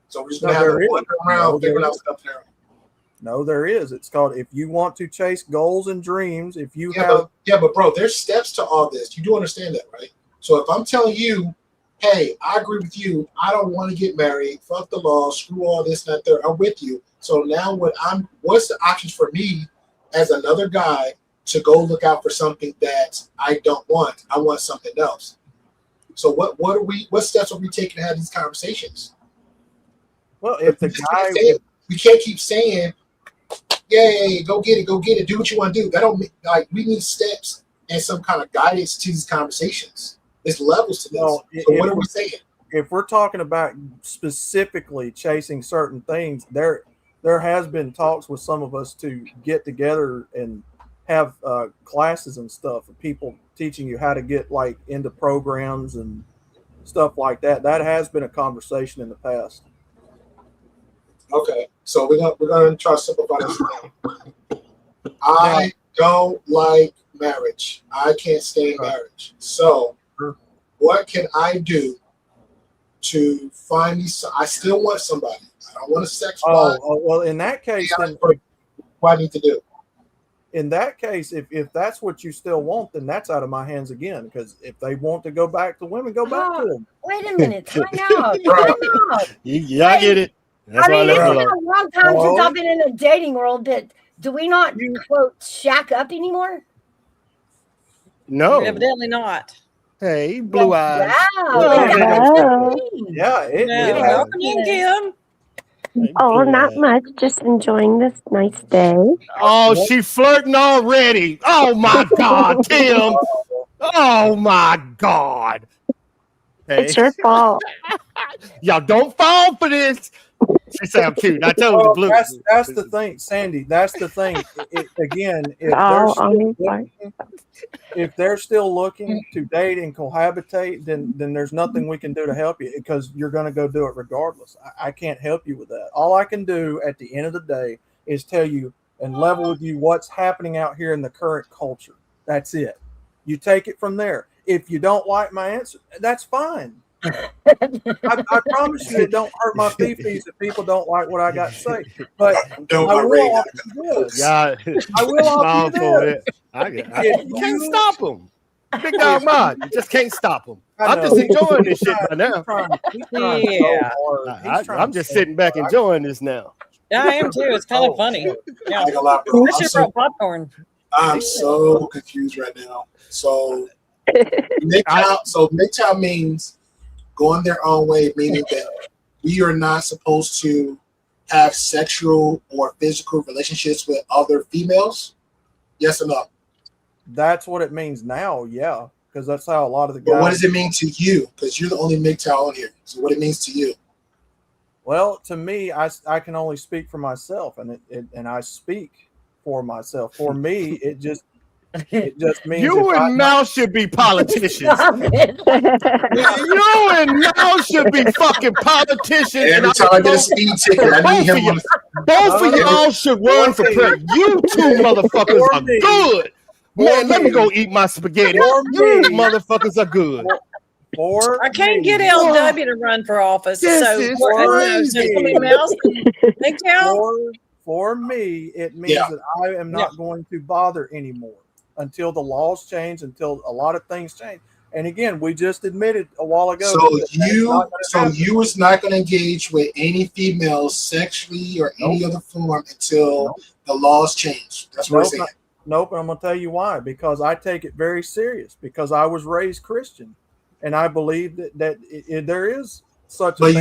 So we're just gonna have to wander around figuring out stuff there. No, there is. It's called if you want to chase goals and dreams. If you but bro, there's steps to all this. You do understand that, right? So if I'm telling you, hey, I agree with you. I don't want to get married. Fuck the law. Screw all this and that. There, I'm with you. So now what's the options for me as another guy to go look out for something that I don't want? I want something else. So what steps are we taking to have these conversations? Well, if the guy, we can't keep saying, "Yay, go get it, do what you want to do." That don't mean, like, we need steps and some kind of guidance to these conversations. There's levels to this. So what are we saying? If we're talking about specifically chasing certain things, there has been talks with some of us to get together and have classes and stuff of people teaching you how to get like into programs and stuff like that. That has been a conversation in the past. Okay, so we're gonna try to simplify this. I don't like marriage. I can't stay in marriage. So what can I do to find me? I still want somebody. I don't want a sex bond. Well, in that case, then what I need to do. In that case, if that's what you still want, then that's out of my hands again. Because if they want to go back to women, go back to them. Wait a minute, time out. Time out. I get it. That's I mean, it's been a long time since I've been in the dating world, but do we not quote shack up anymore? No, evidently not. Hey, blue eyes. Wow. Welcome in, Kim. Oh, not much. Just enjoying this nice day. Oh, she flirting already. Oh my God, Tim. Oh my God. It's your fault. Y'all don't fall for this. She sound cute. I told you, Blue. That's the thing, Sandy. That's the thing. Again, if they're still looking to date and cohabitate, then there's nothing we can do to help you because you're going to go do it regardless. I can't help you with that. All I can do at the end of the day is tell you and level with you what's happening out here in the current culture. That's it. You take it from there. If you don't like my answer, that's fine. I promise you it don't hurt my feelings if people don't like what I got to say. But I will offer you this. I will offer you this. You can't stop them. Big dog mod. You just can't stop them. I'm just enjoying this shit right now. Yeah. I'm just sitting back enjoying this now. Yeah, I am too. It's kind of funny. Yeah. Popcorn. I'm so confused right now. So MGTOW means going their own way, meaning that we are not supposed to have sexual or physical relationships with other females. Yes or no? That's what it means now, yeah, because that's how a lot of the guys. But what does it mean to you? Because you're the only MGTOW on here. So what it means to you? Well, to me, I can only speak for myself, and I speak for myself. For me, it just means you and Mal should be politicians. You and Mal should be fucking politicians. Every time I get a speed ticket, I need him. Both of y'all should run for president. You two motherfuckers are good. Man, let me go eat my spaghetti. You motherfuckers are good. I can't get LW to run for office. For me, it means that I am not going to bother anymore until the laws change, until a lot of things change. And again, we just admitted a while ago. So you was not going to engage with any females sexually or any other form until the laws change. That's what I'm saying. Nope, and I'm going to tell you why. Because I take it very serious. Because I was raised Christian, and I believe that there is such a thing.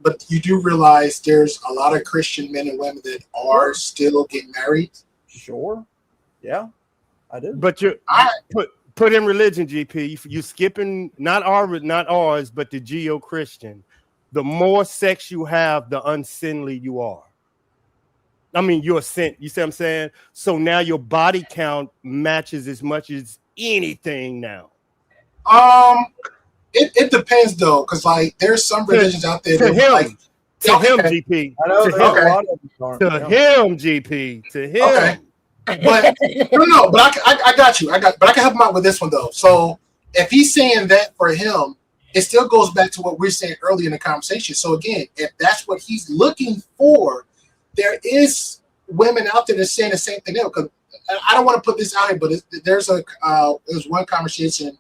But you do realize there's a lot of Christian men and women that are still getting married. Sure, yeah, I do. But put in religion, GP. You skipping not ours, but the Geo-Christian. The more sex you have, the unsinly you are. I mean, you're sent. You see what I'm saying? So now your body count matches as much as anything now. It depends though, because like there's some religions out there that GP. I know a lot of them him, GP. To him. Okay. But no, but I got you. But I can help him out with this one though. So if he's saying that for him, it still goes back to what we are saying earlier in the conversation. So again, if that's what he's looking for, there is women out there that's saying the same thing now. Because I don't want to put this out here, but there's one conversation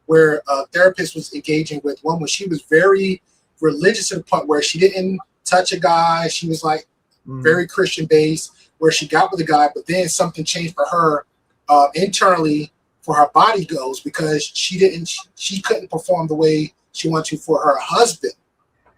where a therapist was engaging with one where she was very religious to the point where she didn't touch a guy. She was like very Christian based, where she got with a guy, but then something changed for her internally for her body goes because she couldn't perform the way she wanted to for her husband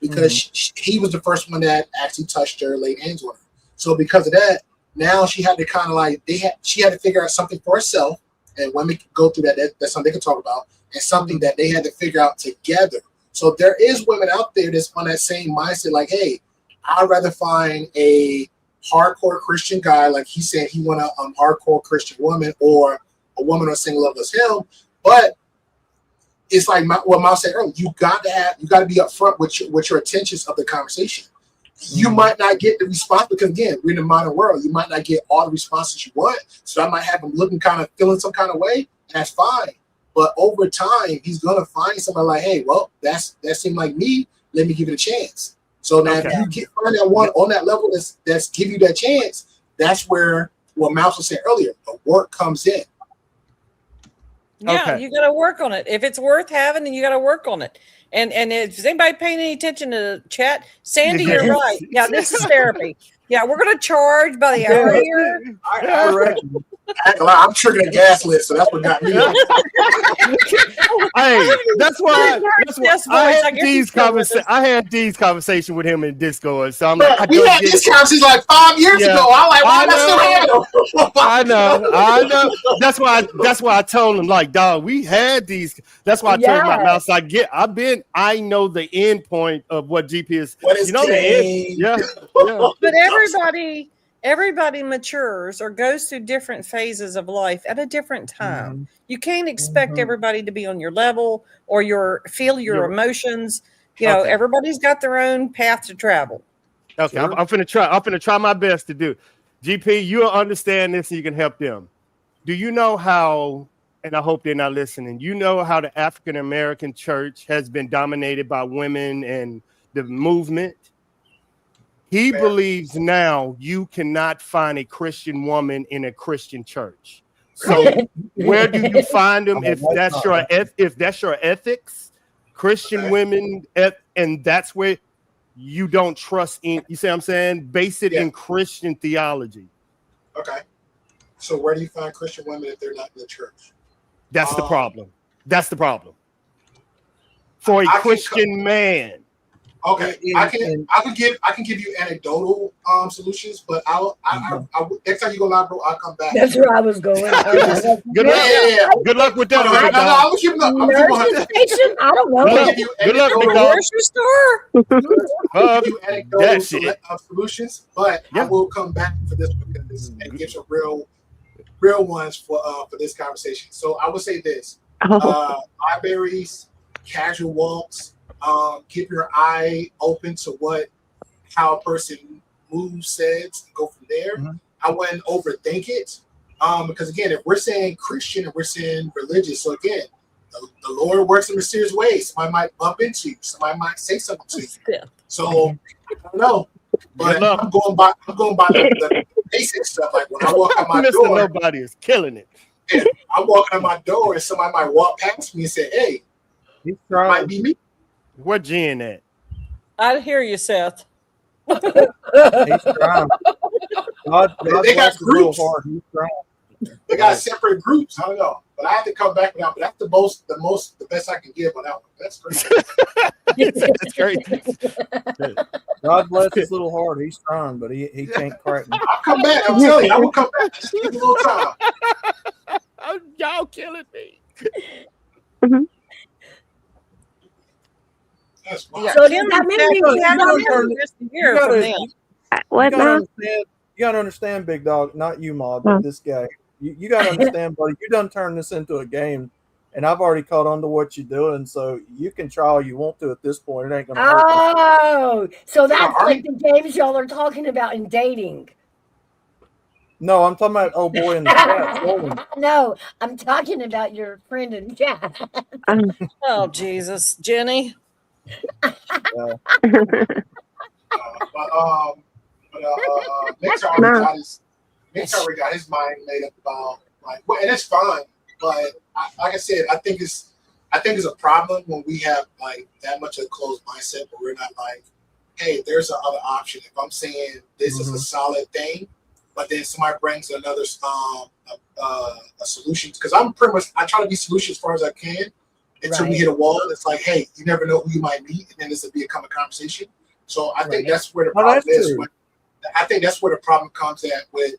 because he was the first one that actually touched her, laid hands on her. So because of that, now she had to kind of like she had to figure out something for herself, and women can go through that. That's something they can talk about, and something that they had to figure out together. So there is women out there that's on that same mindset, like, hey, I'd rather find a hardcore Christian guy, like he said he want a hardcore Christian woman, or a woman on single level as him. But it's like what Miles said earlier, you got to be upfront with your intentions of the conversation. You might not get the response because again, we're in the modern world. You might not get all the responses you want. So I might have him looking kind of feeling some kind of way. That's fine. But over time, he's gonna find somebody like, hey, well, that seemed like me. Let me give it a chance. So now if you find that one on that level that's give you that chance, that's where what Mouse was saying earlier, the work comes in. Yeah, you got to work on it. If it's worth having, then you got to work on it. And if anybody paying any attention to the chat, Sandy, you're right. Yeah, this is therapy. Yeah, we're going to charge by the hour here. I'm triggering a gas list, so that's what got me. Hey, that's why Yes, I voice. I had guess he's still with us. I had these conversations with him in Discord. So I'm But like, I we don't had get this it. conversation like 5 years Yeah. ago. I'm like, why I am I still having them? I know. That's why I told him, like, dog, we had these. That's why I told him, Yeah. I know the end point of what GP is. What is You know the end. change? Yeah. But everybody matures or goes through different phases of life at a different time. You can't expect everybody to be on your level or feel your emotions. Okay. Everybody's got their own path to travel. Okay, Sure. I'm finna try my best to do. GP, you'll understand this and you can help them. Do you know how, and I hope they're not listening, you know how the African American church has been dominated by women and the movement? He believes now you cannot find a Christian woman in a Christian church. So where do you find them if that's your ethics? Christian women, and that's where you don't trust in. You see what I'm saying? Base it in Christian theology. Okay. So where do you find Christian women if they're not in the church? That's the problem. That's the problem. For a Christian man. Okay, I can give you anecdotal solutions, but next time you go live, bro, I'll come back. That's where I was going. Good luck with that. I'm keeping up. I don't know. Good luck, big dog. Grocery store. I'll give you anecdotal solutions, but I will come back for this because and give some real ones for this conversation. So I would say this: libraries, casual walks. Keep your eye open to how a person moves, says, and go from there. I wouldn't overthink it. Because again, if we're saying Christian and we're saying religious, so again, the Lord works in mysterious ways. Somebody might bump into you, somebody might say something to you. So I don't know. But I'm going by the basic stuff. Like when I walk out my Mr. door, Nobody is killing it. Yeah, I'm walking out my door and somebody might walk past me and say, "Hey, it might be me." Where Jen at? I hear you, Seth. He's trying. They got groups. He's trying. They got separate groups. I don't know, but I have to come back with that. But that's the best I can give on that one. That's crazy. That's crazy. God bless his little heart. He's trying, but he can't crack me. I'll come back. I'm telling you, I will come back. Just give me a little time. Y'all killing me. Yeah. So then how many you gotta understand, big dog, not you, Ma, but this guy. You gotta understand, buddy, you done turned this into a game, and I've already caught on to what you're doing, so you can try all you want to at this point. It ain't gonna hurt. Oh, so that's like the games y'all are talking about in dating. No, I'm talking about old boy in the chat. No, I'm talking about your friend in chat. Oh, Jesus, Jenny. Nick's already got his mind made up about and it's fine. But like I said, I think it's a problem when we have like that much of a closed mindset where we're not like, hey, there's another option. If I'm saying this is a solid thing, but then somebody brings another a solution, because I try to be solution as far as I can. Until we hit a wall, it's like, hey, you never know who you might meet, and then this will become a conversation. So I think that's where the problem is. I think that's where the problem comes at with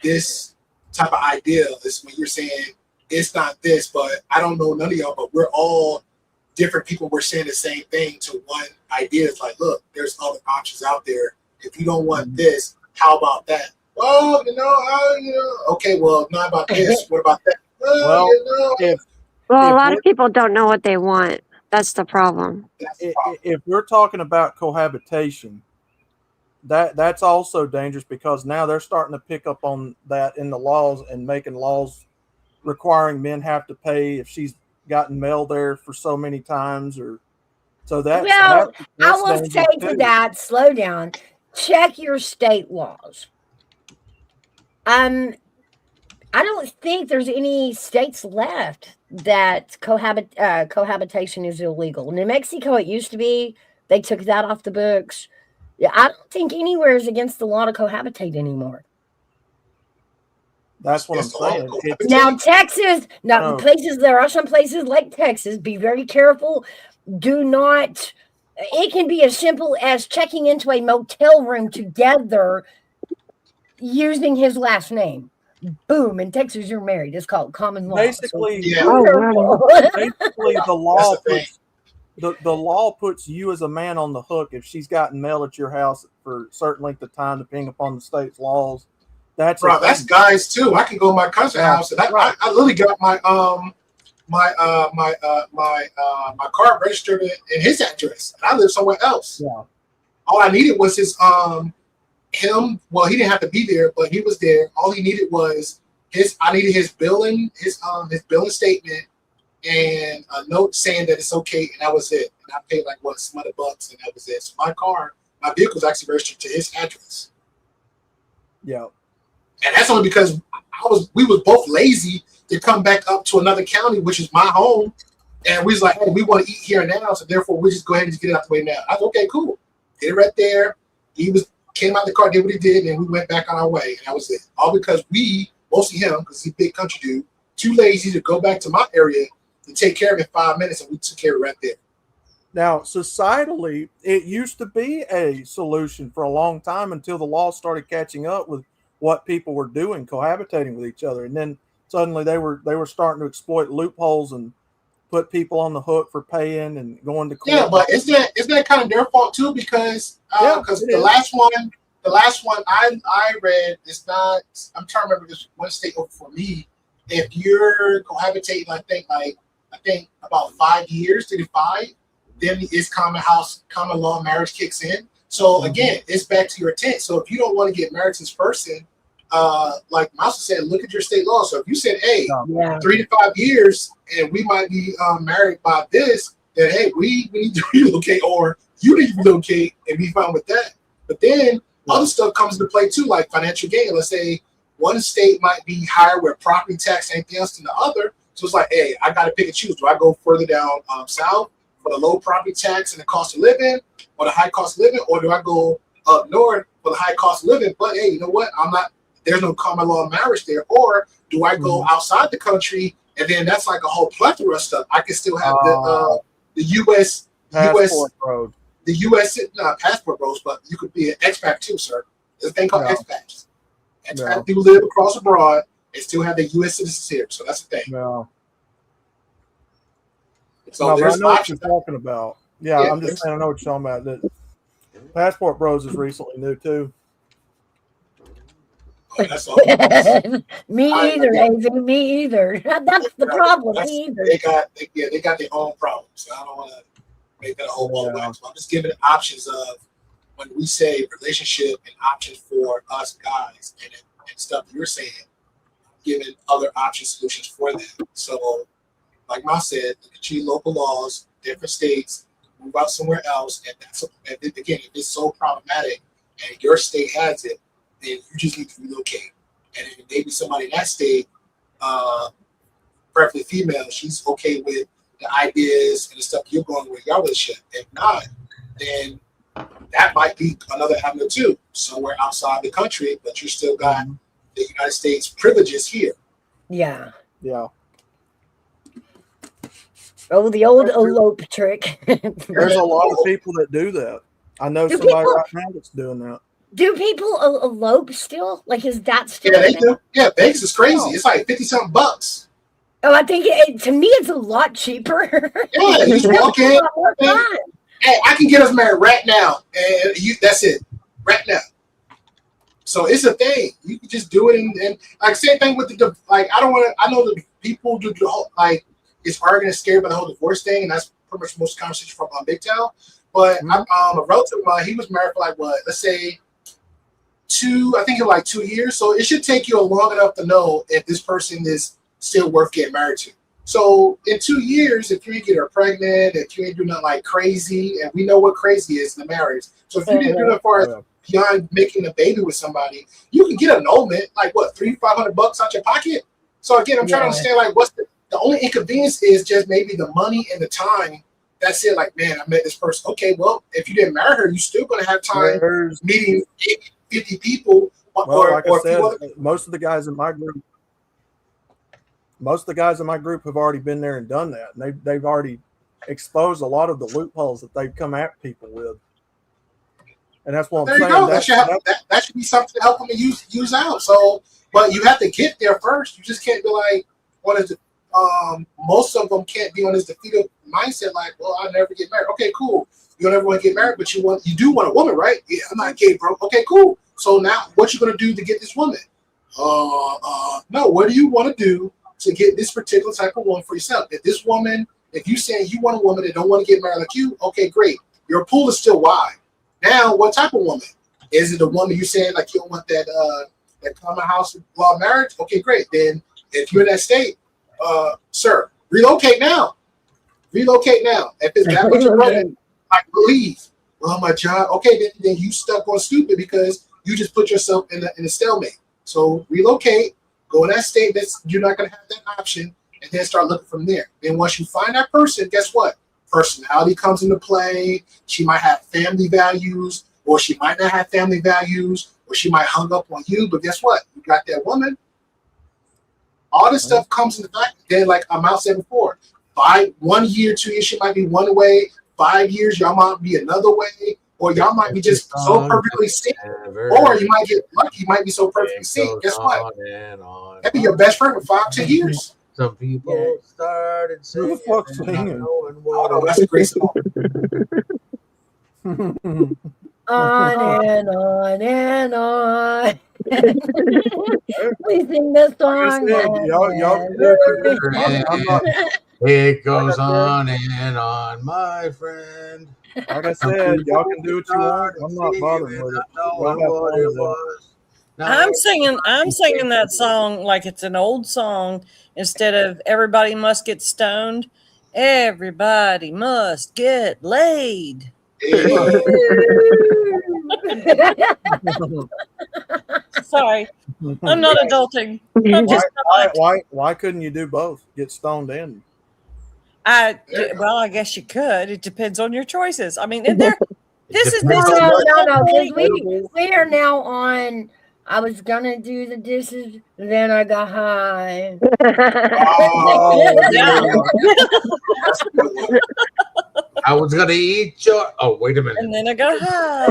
this type of idea. Is when you're saying it's not this, but I don't know none of y'all, but we're all different people. We're saying the same thing to one idea. It's like, look, there's other options out there. If you don't want this, how about that? Well, okay, well, not about this. What about that? Well, a lot of people don't know what they want. That's the problem. If we're talking about cohabitation, that's also dangerous, because now they're starting to pick up on that in the laws and making laws requiring men have to pay if she's gotten mail there for so many times, or so that. Well, I will say to that, slow down. Check your state laws. I don't think there's any states left that cohabitation is illegal. New Mexico, it used to be. They took that off the books. Yeah, I don't think anywhere is against the law to cohabitate anymore. That's what I'm That's the law. saying. Now, Texas, now Oh. places, there are some places like Texas, be very careful. Do not, it can be as simple as checking into a motel room together using his last name. Boom, in Texas, you're married. It's called common law. Basically, Yeah. Oh, wow. basically the law That's the thing. puts the law puts you as a man on the hook if she's gotten mail at your house for a certain length of time, depending upon the state's laws. That's Bro, that's guys too. I can go to my cousin's house and I literally got my my car registered in his address. And I live somewhere else. Yeah. All I needed was his him. Well, he didn't have to be there, but he was there. All he needed was I needed his billing statement and a note saying that it's okay, and that was it. And I paid like some other bucks, and that was it. So my vehicle was actually registered to his address. Yeah. And that's only because we was both lazy to come back up to another county, which is my home. And we was like, hey, we want to eat here and now, so therefore we just go ahead and just get it out the way now. I was okay, cool. Did it right there. He came out the car, did what he did, and we went back on our way. And that was it. All because mostly him, because he's a big country dude, too lazy to go back to my area and take care of it in 5 minutes, and we took care of it right there. Now, societally, it used to be a solution for a long time until the law started catching up with what people were doing, cohabitating with each other, and then suddenly they were starting to exploit loopholes and put people on the hook for paying and going to court. Yeah, but isn't that kind of their fault too? Because the last one I read is not. I'm trying to remember this one state over for me. If you're cohabitating, I think about 5 years, 35, then it's common law marriage kicks in. So again, it's back to your intent. So if you don't want to get married to this person, like Mouse said, look at your state law. So if you said, hey, 3 to 5 years and we might be married by this, then hey, we need to relocate, or you need to relocate and be fine with that. But then other stuff comes into play too, like financial gain. Let's say one state might be higher with property tax and anything else than the other. So it's like, hey, I got to pick and choose. Do I go further down south for the low property tax and the cost of living, or the high cost of living, or do I go up north for the high cost of living? But hey, you know what? There's no common law marriage there. Or do I go outside the country, and then that's like a whole plethora of stuff. I can still have the U.S. road. The U.S. not passport roads, but you could be an expat too, sir. There's a thing called expats. Expat people live across abroad and still have the U.S. citizens here. So that's the thing. No. So there's I know what options. you're talking about. Yeah, I'm just saying I know what you're talking about. That Passport Bros is recently new too. Oh, that's all. Me either, AV. Me either. That's the problem. Me either. They got their own problems. So I don't want to make that a whole lot of wax. I'm just giving options of when we say relationship and options for us guys and stuff you're saying, giving other option solutions for them. So, like Ma said, look at your local laws, different states, move out somewhere else, and again, if it's so problematic and your state has it, then you just need to relocate. And then maybe somebody in that state, preferably female, she's okay with the ideas and the stuff you're going with your relationship. If not, then that might be another avenue too, somewhere outside the country, but you still got the United States privileges here. Yeah. Yeah. Oh, the old elope trick. There's a lot of people that do that. I know somebody right now that's doing that. Do people elope still? Like, is that still? Yeah, they do. Yeah, Vegas is crazy. It's like $50-something bucks. Oh, I think to me it's a lot cheaper. Yeah, you walk in. Hey, I can get us married right now, and that's it, right now. So it's a thing. You can just do it, and like same thing with the like. I don't want to. I know that people do the whole like. It's arguing and scared by the whole divorce thing, and that's pretty much most conversation from Big Town. But a relative of mine, he was married for like what? Let's say 2. I think it was like 2 years. So it should take you long enough to know if this person is still worth getting married to. So in 2 years, if you ain't get her pregnant, if you ain't do nothing like crazy, and we know what crazy is in the marriage. So if you didn't do that far as beyond making a baby with somebody, you can get annulment, like what, $300-500 out your pocket. So again, I'm trying to understand like what's the only inconvenience is just maybe the money and the time. That's it. Like, man, I met this person. Okay, well, if you didn't marry her, you're still going to have time meeting 50 people. Well, like I said, most of the guys in my group, most of the guys in my group have already been there and done that, and they've already exposed a lot of the loopholes that they've come at people with. And that's what I'm There you saying. go. That should be something to help them to use out. So, but you have to get there first. You just can't be like, what is it? Most of them can't be on this defeated mindset. Like, well, I'll never get married. Okay, cool. You don't ever want to get married, but you do want a woman, right? Yeah, I'm not gay, bro. Okay, cool. So now, what you gonna do to get this woman? No. What do you want to do to get this particular type of woman for yourself? If you saying you want a woman that don't want to get married like you, okay, great. Your pool is still wide. Now, what type of woman? Is it a woman you saying like you don't want that common house law marriage? Okay, great. Then if you're in that state, sir, relocate now. Relocate now. If it's that much money, like leave. Well, my job. Okay, then you stuck on stupid because you just put yourself in a stalemate. So relocate, go in that state that's you're not gonna have that option, and then start looking from there. Then once you find that person, guess what? Personality comes into play. She might have family values, or she might not have family values, or she might hung up on you. But guess what? You got that woman. All this stuff comes into fact. Then, like Amount said before, 1 year, 2 years, she might be one way. 5 years, y'all might be another way, or y'all might be just so perfectly synced. Or you might get lucky, you might be so perfectly synced. Guess what? That'd be your best friend for 5, 10 years. Some people started saying, Who the fuck's singing? Oh, that's a great song. On and on and on. We sing the song. It goes on and on, my friend. Like I said, y'all can do what you want. I'm not bothering with it. Y'all have fun with it. I'm singing that song like it's an old song instead of everybody must get stoned. Everybody must get laid. Sorry, I'm not adulting. I'm just why couldn't you do both? Get stoned in. Well, I guess you could. It depends on your choices. I mean, this is no. 'Cause we are now on. I was gonna do the dishes, then I got high. I was gonna eat your. Oh, wait a minute. And then I got high.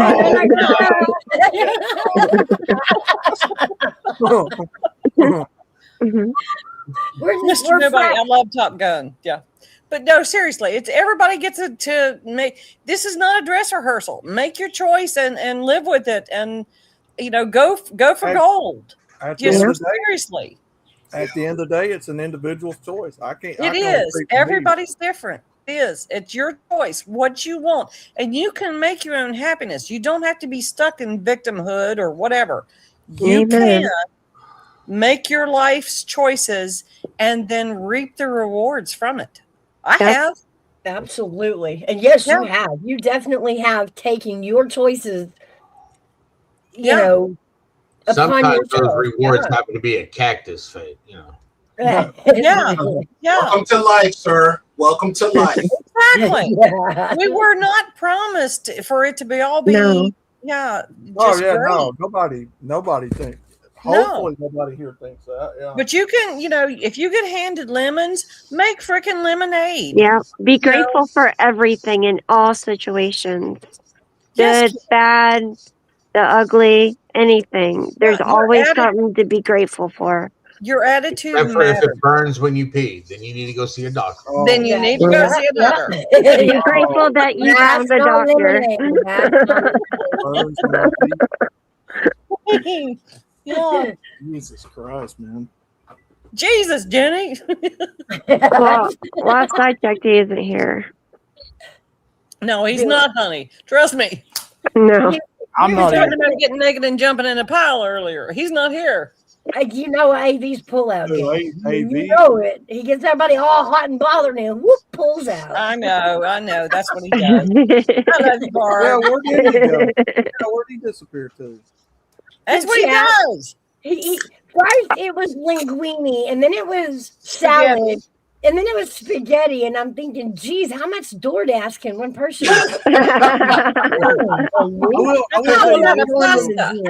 Mr. Nobody, I love Top Gun. Yeah. But no, seriously, it's everybody gets to make. This is not a dress rehearsal. Make your choice and live with it, and go for gold. Seriously. At the end of the day, it's an individual's choice. It is. Everybody's different. It is. It's your choice. What you want, and you can make your own happiness. You don't have to be stuck in victimhood or whatever. You can make your life's choices and then reap the rewards from it. I have. Absolutely. And yes, you have. You definitely have taken your choices, sometimes those rewards happen to be a cactus fate, Yeah. Welcome to life, sir. Welcome to life. Exactly. We were not promised for it to be all be great. No. Nobody thinks. Hopefully nobody here thinks that. Yeah. But you can, if you get handed lemons, make freaking lemonade. Yeah. Be grateful for everything in all situations. Good, bad, the ugly, anything. There's always something to be grateful for. Your attitude Except for if it burns when you pee, then you need to go see a doctor. Then you need to go see a doctor. Be grateful that you found a doctor. Yeah. Jesus Christ, man. Jesus, Jenny. Well, last I checked, he isn't here. No, he's not, honey. Trust me. No. I'm not talking about getting naked and jumping in a pile earlier. He's not here. AV's pullout game. AV? You know it. He gets everybody all hot and bothered and whoop, pulls out. I know. That's what he does. I love you, Barb. Yeah, where did he go? Where did he disappear to? That's what he does. First it was linguine, and then it was salad, and then it was spaghetti. And I'm thinking, geez, how much DoorDash can one person? I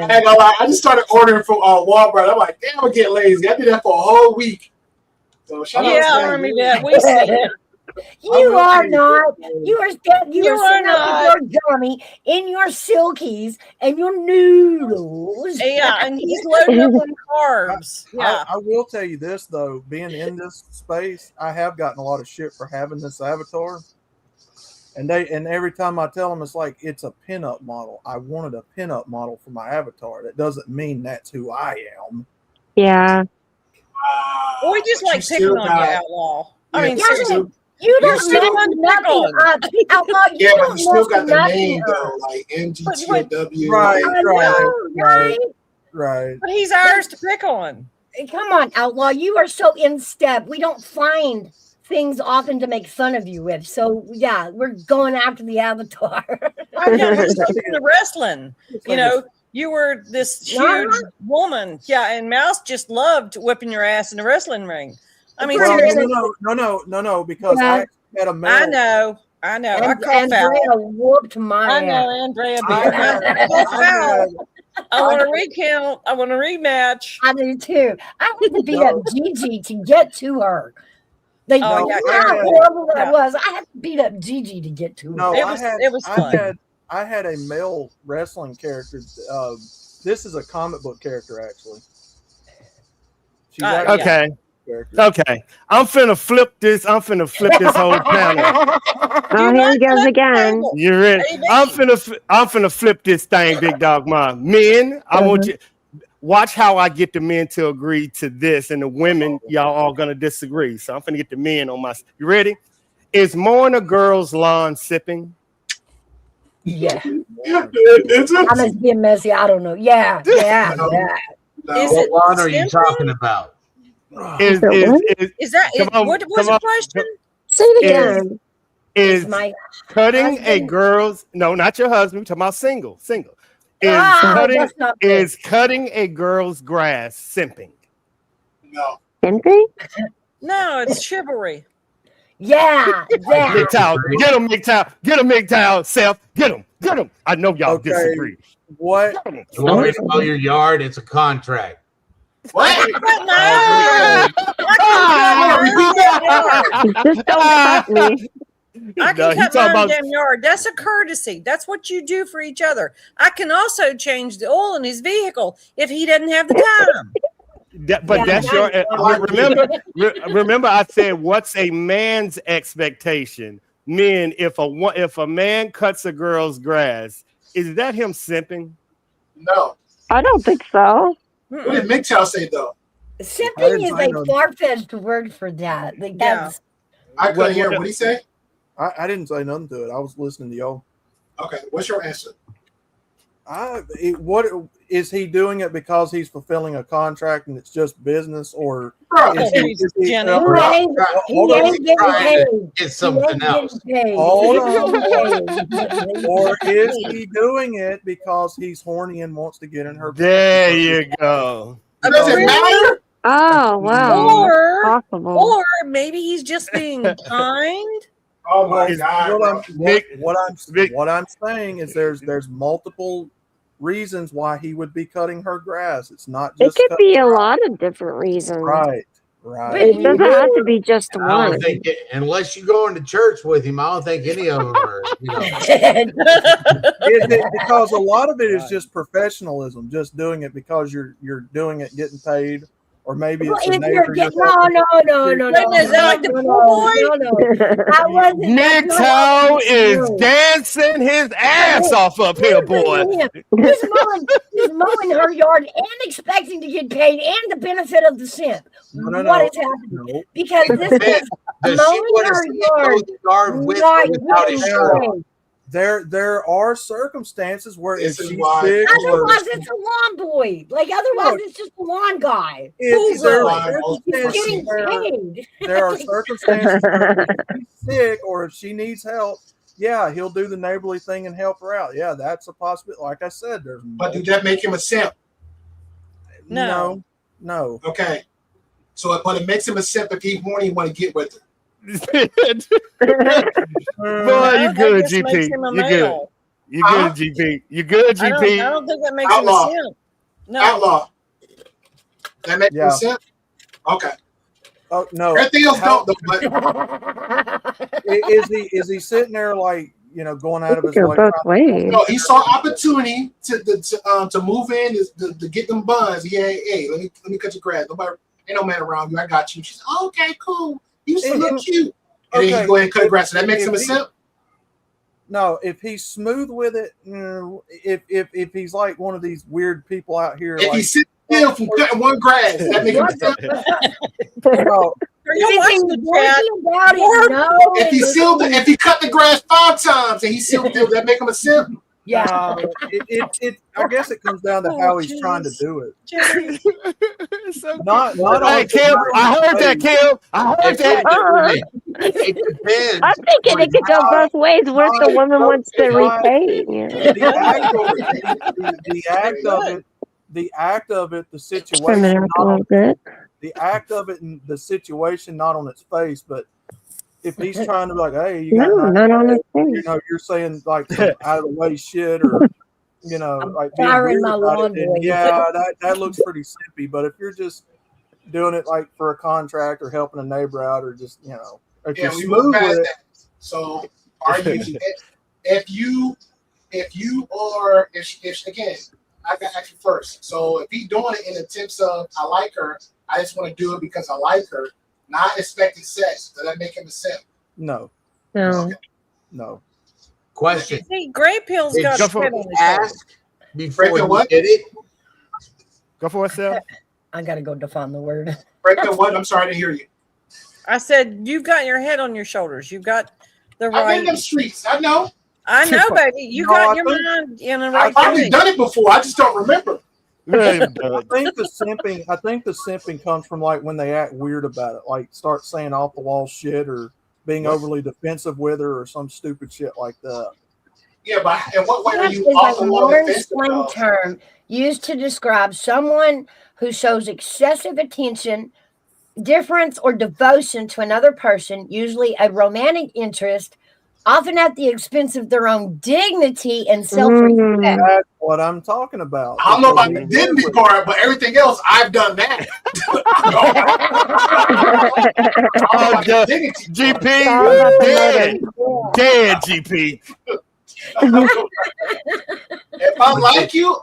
ain't gonna lie. I just started ordering from Walmart. I'm like, damn, I'm getting lazy. I did that for a whole week. So shout out to Army vet, we see it. You are not. You are still. You You are are sitting up not. with your dummy in your silkies and your noodles. Yeah, and he's loading up on carbs. Yeah. I will tell you this though, being in this space, I have gotten a lot of shit for having this avatar. And every time I tell them, it's like it's a pinup model. I wanted a pinup model for my avatar. That doesn't mean that's who I am. Yeah. Or we just like picking on you, Outlaw. I mean, Yeah, seriously. you You're don't still mess on the nothing pickle. up. Outlaw, you Yeah, but don't you still mess got the nothing name up. though, like MGTOW. Right, I right, know, right? right. But he's ours to pick on. Come on, Outlaw. You are so in step. We don't find things often to make fun of you with. So yeah, we're going after the avatar. I'm not into wrestling. You know, you were this huge woman. Yeah, and Mouse just loved whipping your ass in the wrestling ring. I mean, seriously. No, because I had a male. I know. I call Andrea foul. whooped my I know, ass. Andrea beat I call foul. I want a recount. I want a rematch. I do too. I had to beat up Gigi to get to her. Like, Oh, you yeah, know how yeah. horrible that Yeah. was. I had to beat up Gigi to get to her. No, It was fun. I had a male wrestling character. This is a comic book character, actually. She's actually Okay. Okay. I'm finna flip this whole panel. Oh, here he goes again. You ready? I'm finna flip this thing, Big Dog Mom. Men, I want you watch how I get the men to agree to this, and the women, y'all all gonna disagree. So I'm finna get the men on my. You ready? Is mowing a girl's lawn sipping? Yeah. I must be messy. I don't know. Yeah. No. Is What it lawn are you simping? talking about? Is that come on, what was come the on. question? Say it again. Is my cutting a husband- girl's no, not your husband. We're talking about single. Is cutting a girl's grass simping? No. Simping? No, it's chivalry. Yeah. MGTOW, get him, MGTOW, get him, MGTOW, Seth, get him. I know y'all disagree. What? You want me to mow your yard? It's a contract. What? No! Just don't cut me. I No, can he cut talking my own about- damn yard. That's a courtesy. That's what you do for each other. I can also change the oil in his vehicle if he doesn't have the time. That's your remember I said what's a man's expectation? Men, if a man cuts a girl's grass, is that him simping? No. I don't think so. What did MGTOW say though? Simping is a far-fetched word for that. Like that's I couldn't hear. What did he say? I didn't say nothing to it. I was listening to y'all. Okay, what's your answer? What is he doing it because he's fulfilling a contract and it's just business, or Bro, is he ain't hold on, getting paid. Get something else. hold on, or is he doing it because he's horny and wants to get in her? There you go. Does it matter? Oh, wow. Or, Possible. or maybe he's just being kind. Oh my God! What I'm saying is there's multiple reasons why he would be cutting her grass. It's not It just could be a lot of different reasons. right. It doesn't have to be just I one. don't think unless you go into church with him, I don't think any of them are. Because a lot of it is just professionalism, just doing it because you're doing it, getting paid, or maybe it's a neighbor. No. Is that like the pool boy? I wasn't. MGTOW is dancing his ass off up here, boy. He's mowing her yard and expecting to get paid and the benefit of the simp. What is happening? No. Because this is mowing her yard, without his shirt on. There are circumstances where if she's sick, otherwise it's a lawn boy. Like otherwise it's just a lawn guy. He's getting paid. There are circumstances where if she's sick or if she needs help, yeah, he'll do the neighborly thing and help her out. Yeah, that's a possibility. Like I said, there's. But did that make him a simp? No. Okay. So it makes him a simp if he's horny and want to get with her. Boy, you good, GP. You good. You good, GP. You good, GP. I don't think that makes him a simp. No. Outlaw. That makes him a simp? Okay. Oh no! Everything else don't. Though, but is he sitting there like going out of his way? Both ways. no, he saw opportunity to move in to get them buns. Yeah, hey, let me cut your grass. Nobody, ain't no man around you. I got you. She's okay, cool. You still look cute. And then he go ahead and cut the grass. So that makes him a simp. No, if he's smooth with it, if he's like one of these weird people out here, if like, he's sitting still from cutting one grass, that makes him a simp. No, If he cut the grass 5 times and he still that make him a simp. Yeah. I guess it comes down to how he's trying to do it. So Not hey, Kim, I heard that, Kim. I heard that. It depends. I'm thinking it could go both ways. What if the woman wants to repay? The act of it, the situation, the act of it, and the situation, not on its face, but if he's trying to be like, hey, you got not on its face. you're saying like some out of the way shit, or like being weird about it, and that looks pretty simpy. But if you're just doing it like for a contract or helping a neighbor out, or just if you're smooth with it. So are you if again, I got ask you first. So if he's doing it in the tips of I like her, I just want to do it because I like her, not expecting sex, does that make him a simp? No. No. No. Question. See, Gray Pill's got a head on his ask before you what? did it. Go for it, Seth. I gotta go define the word. Breaking what? I'm sorry to hear you. I said you've got your head on your shoulders. You've got the right. I'm in them streets. I know. I know, baby. You got your mind in the right. I've probably done it before. I just don't remember. I think the simping comes from like when they act weird about it, like start saying off the wall shit or being overly defensive with her or some stupid shit like that. Yeah, but in what way are you off the wall defensive? Slang term used to describe someone who shows excessive attention, difference, or devotion to another person, usually a romantic interest, often at the expense of their own dignity and self-respect. That's what I'm talking about. I don't know about the dignity part, but everything else, I've done that. GP, dead GP. If I like you,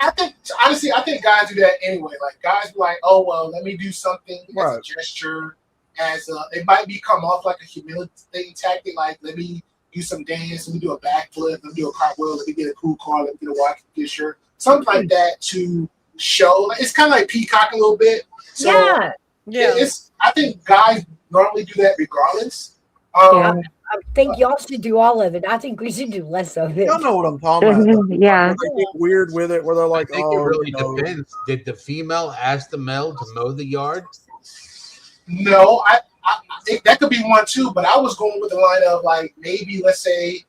I think honestly, I think guys do that anyway. Like guys be like, oh well, let me do something as a gesture, it might come off like a humiliating tactic. Like let me do some dance, let me do a backflip, let me do a cartwheel, let me get a cool car, let me get a watch, get a shirt, something like that to show. Like, it's kind of like peacock a little bit. So yeah. I think guys normally do that regardless. I think y'all should do all of it. I think we should do less of it. Y'all know what I'm talking about. Yeah. They get weird with it where they're like, I think it really depends. Did the female ask the male to mow the yard? No, I think that could be one too, but I was going with the line of like maybe let's say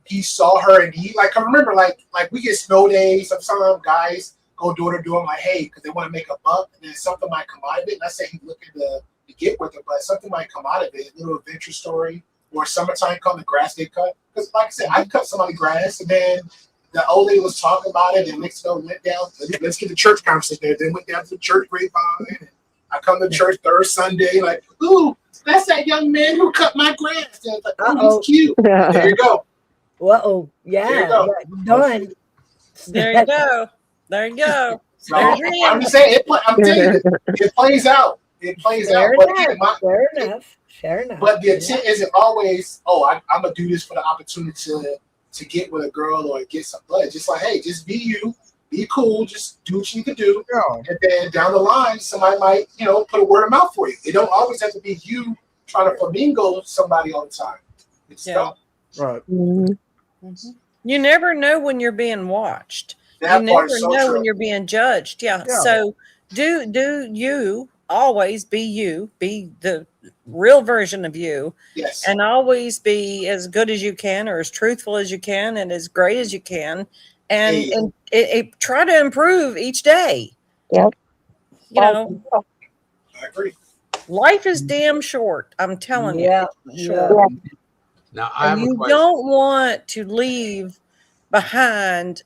he saw her and he like I remember like we get snow days. Sometimes guys go door to door like hey because they want to make a buck and then something might come out of it. Let's say he's looking to get with her, but something might come out of it, a little adventure story. Or summertime come, the grass get cut. Because like I said, I cut somebody's grass, and then the old lady was talking about it, and next thing went down. Let's get the church conversation there. Then went down to the church grapevine. And I come to church third Sunday, like, ooh, that's that young man who cut my grass. And it's like, oh, he's cute. There you go. Uh-oh. Yeah. There you go. Done. There you go. There you go. So, I'm just saying, I'm telling you, it plays out. It plays Fair out. Enough. Fair enough. Fair enough. But the intent isn't always, I'm going to do this for the opportunity to get with a girl or get some blood. Just like, hey, just be you. Be cool. Just do what you need to do. Yeah. And then down the line, somebody might, put a word of mouth for you. It don't always have to be you trying to flamingo somebody all the time. It's right. Mm-hmm. You never know when you're being watched. That you never so know true. when you're being judged. Yeah. So do you always be you, be the real version of you. Yes. And always be as good as you can or as truthful as you can and as great as you can. And try to improve each day. Yep. I agree. Life is damn short. I'm telling you. Short. Now I have you a question. don't want to leave behind,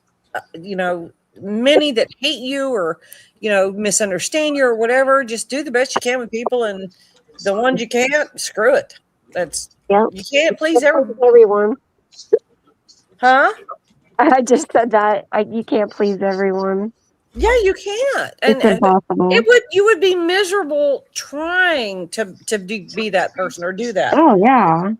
many that hate you or, misunderstand you or whatever. Just do the best you can with people and The ones you can't, screw it. That's Yep. you can't please everyone. Huh? I just said that. You can't please everyone. Yeah, you can't. It's impossible. You would be miserable trying to be that person or do that. Oh yeah.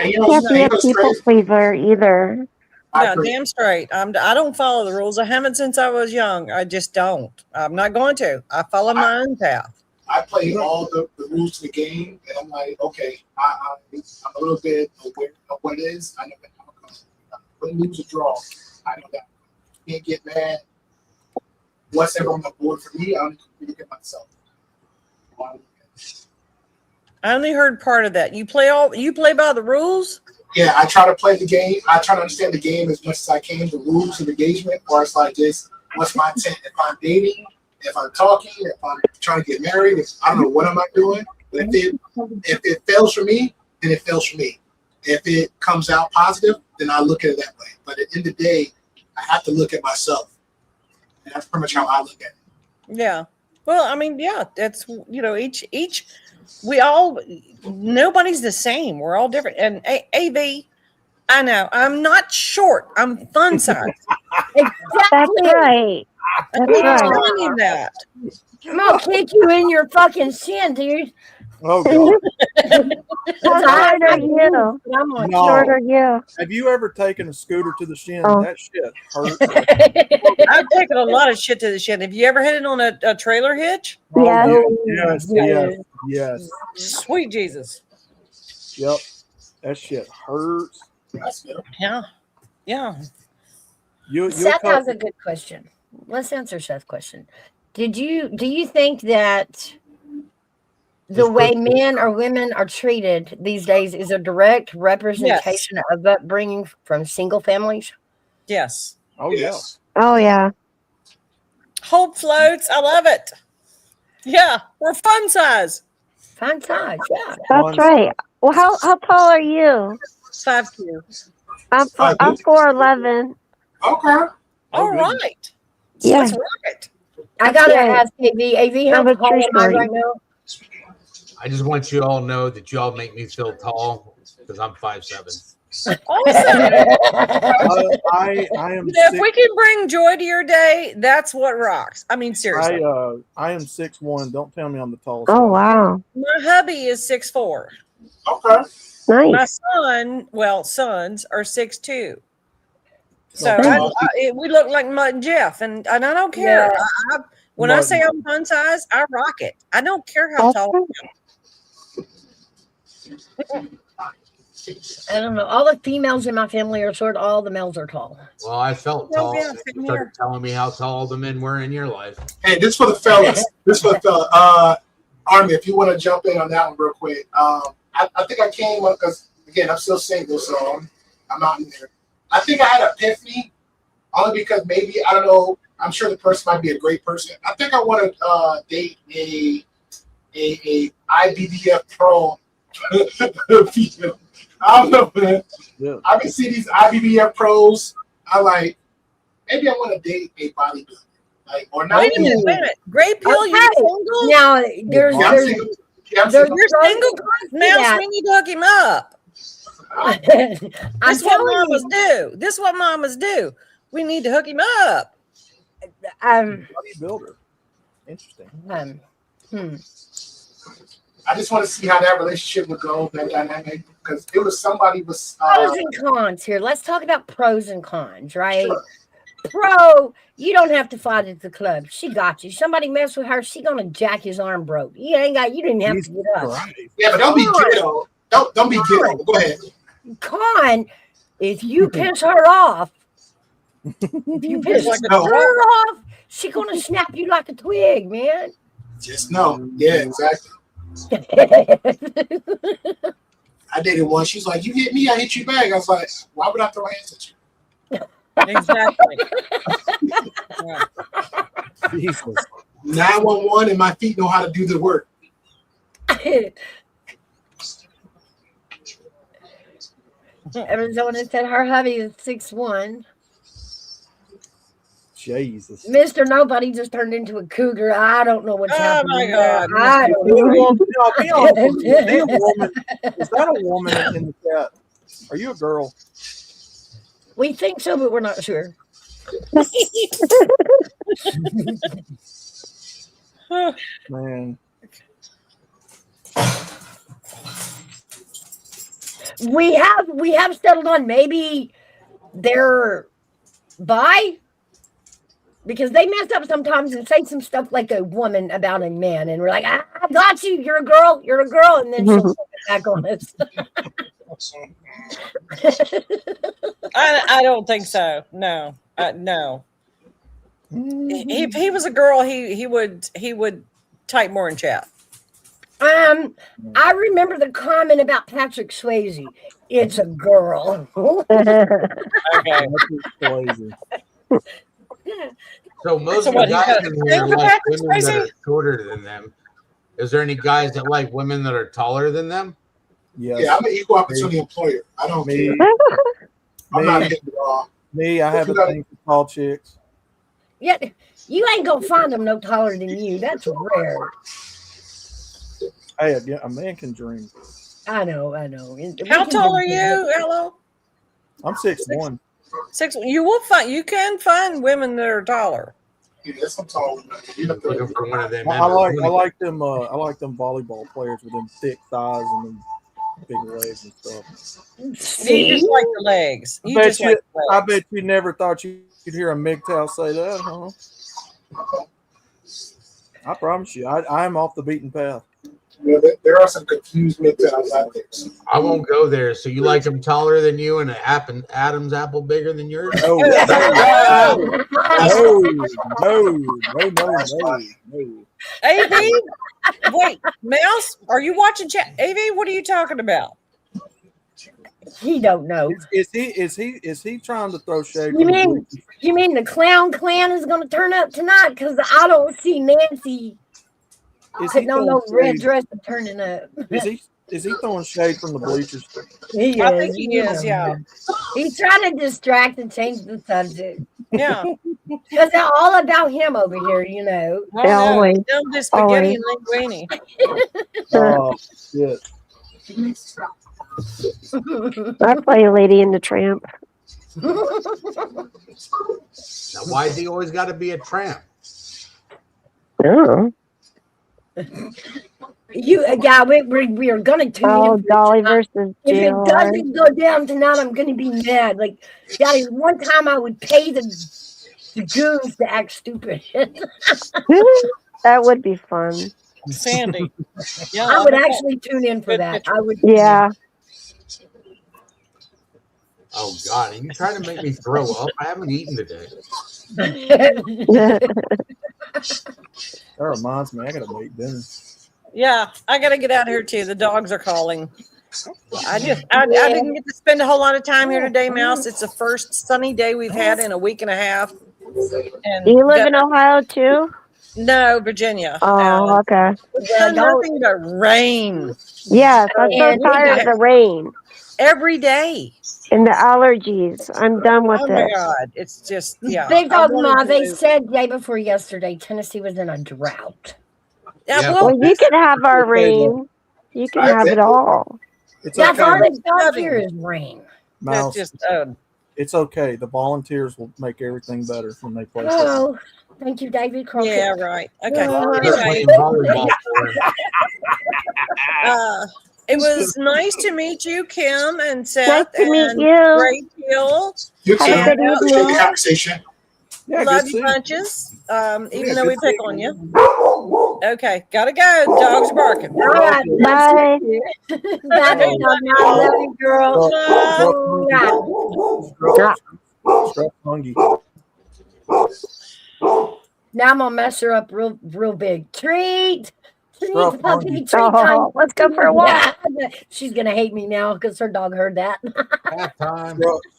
You can't be a people pleaser either. No, damn straight. I don't follow the rules. I haven't since I was young. I just don't. I'm not going to. I follow my own path. I play all the rules to the game, and I'm like, okay, I'm a little bit aware of what it is. I know that when lose or draw, I know that I can't get mad. What's ever on the board for me, I only look at myself. I only heard part of that. You play by the rules? Yeah, I try to play the game. I try to understand the game as much as I can, the rules of engagement, or it's like this, what's my intent? If I'm dating, if I'm talking, if I'm trying to get married, I don't know what am I doing. But if it fails for me, then it fails for me. If it comes out positive, then I look at it that way. But at the end of the day, I have to look at myself. And that's pretty much how I look at it. Yeah. Well, I mean, yeah, that's, each nobody's the same. We're all different. And AV, I know, I'm not short. I'm fun size. That's right. That's right. I'm telling you that. I'm gonna kick you in your fucking sin, dude. Oh God. How short are you? I'm Short are you? Have you ever taken a scooter to the shin? Oh. That shit hurts. I've taken a lot of shit to the shin. Have you ever hit it on a trailer hitch? Yes. Yes. Sweet Jesus. Yep. That shit hurts. Yeah. Yeah. Seth has a good question. Let's answer Seth's question. Do you think that the way men or women are treated these days is a direct representation of upbringing from single families? Yes. Oh yes. Oh yeah. Hope floats. I love it. Yeah, we're fun size. Fun size, yeah. That's right. Well, how tall are you? 5'2". I'm 4'11". Okay. All right. Yeah. Let's rock it. I gotta ask AV. AV, how tall am I right now? I just want you all to know that you all make me feel tall because I'm 5'7". Awesome. I am. If we can bring joy to your day, that's what rocks. I mean, seriously. I am 6'1". Don't tell me I'm the tallest. Oh wow. My hubby is 6'4". Okay. Nice. My sons are 6'2". So we look like Mutt and Jeff, and I don't care. Yeah. When I say I'm fun size, I rock it. I don't care how tall I am. I don't know. All the females in my family are short. All the males are tall. Well, I felt tall. You started telling me how tall the men were in your life. Hey, this for the fellas. Army, if you want to jump in on that one real quick. I think I came up because, again, I'm still single, so I'm out in there. I think I had an epiphany only because maybe, I don't know, I'm sure the person might be a great person. I think I want to date a IBDF pro female. I don't know, man. Yeah. I can see these IBDF pros. I like, maybe I want to date a bodybuilder. Like, or not. Wait a minute. Great Pill, you're single? Now, you're single. Now we need to hook him up. This is what mamas do. We need to hook him up. Bodybuilder. Interesting. I just want to see how that relationship would go, that dynamic, because it was somebody was pros and cons here. Let's talk about pros and cons, right? Sure. Pro, you don't have to fight at the club. She got you. Somebody mess with her, she gonna jack his arm broke. You didn't have to get up. Right. Yeah, but don't be ghetto. Don't be ghetto. Go ahead. Con, if you piss her off, her off, she gonna snap you like a twig, man. Just know. Yeah, exactly. I dated one. She's like, "You hit me, I hit you back." I was like, "Why would I throw hands at you?" Exactly. 911 and my feet know how to do the work. Arizona said her hubby is 6'1". Jesus. Mr. Nobody just turned into a cougar. I don't know what's happening. my there. God. I don't know. Be honest with me. Is he a woman? Is that a woman in the chat? Are you a girl? We think so, but we're not sure. Man. We have settled on maybe they're bi, because they mess up sometimes and say some stuff like a woman about a man, and we're like, I got you, you're a girl, and then she'll flip it back on us. I don't think so. No, no. If he was a girl, he would type more in chat. I remember the comment about Patrick Swayze. It's a girl. Okay. So most of the guys in here like women that are shorter than them. Is there any guys that like women that are taller than them? Yes. Yeah, I'm an equal opportunity employer. I don't care. I'm not hitting it all. Me, I have a thing for tall chicks. Yeah, you ain't gonna find them no taller than you. That's rare. Hey, a man can dream. I know. How tall are you, Hello? I'm 6'1". 6'1". You can find women that are taller. Yeah, that's some tall. Looking for one of them. I like them volleyball players with them thick thighs and them big legs and stuff. You just like the legs. I bet you never thought you'd hear a MGTOW say that, huh? I promise you, I'm off the beaten path. You know, there are some confused MGTOWs out there. I won't go there. So you like them taller than you and an Adam's apple bigger than yours? No. AV, wait, Mouse, are you watching chat? AV, what are you talking about? He don't know. Is he trying to throw shade? You mean the Clown Clan is going to turn up tonight? Because I don't see Nancy putting on no red dress and turning up. Is he throwing shade from the bleachers? I think he is. Yeah. He's trying to distract and change the subject. Yeah. Because it's all about him over here, you know. Always. This spaghetti and linguine. Oh shit. I play Lady and the Tramp. Now, why's he always got to be a tramp? Oh. We are gonna tune in. Dolly versus If it JR. doesn't go down tonight, I'm gonna be mad. Like, Daddy, one time I would pay the goons to act stupid. That would be fun. Sandy. Yeah, I would actually tune in for that. I would. Yeah. Oh God, are you trying to make me throw up? I haven't eaten today. That reminds me, I gotta make dinner. Yeah, I gotta get out of here too. The dogs are calling. I didn't get to spend a whole lot of time here today, Mouse. It's the first sunny day we've had in a week and a half. And Do you live in Ohio too? No, Virginia. Oh, okay. It's done nothing but rain. Yes, I'm so tired of the rain. Every day. And the allergies. I'm done with it. Oh my God. It's just, yeah. Big Dog Ma, they said day before yesterday, Tennessee was in a drought. Yeah, well, you can have our rain. You can have it all. That's all they've got here is rain. Mouse, That's just, it's okay. The volunteers will make everything better when they play. Oh, thank you, David Crockett. yeah, right. Okay. It was nice to meet you, Kim and Seth. Nice to meet and you. Great Hill. You too. Have a good Appreciate the evening. conversation. Yeah, Love you bunches. Even though we pick on you. Okay, gotta go. Dogs are barking. All right, Bye. Bye, Big Dog Ma. I love you, girl. Now I'm gonna mess her up real big. Treat. Puppy, treat time. Let's go for a walk. She's gonna hate me now because her dog heard that.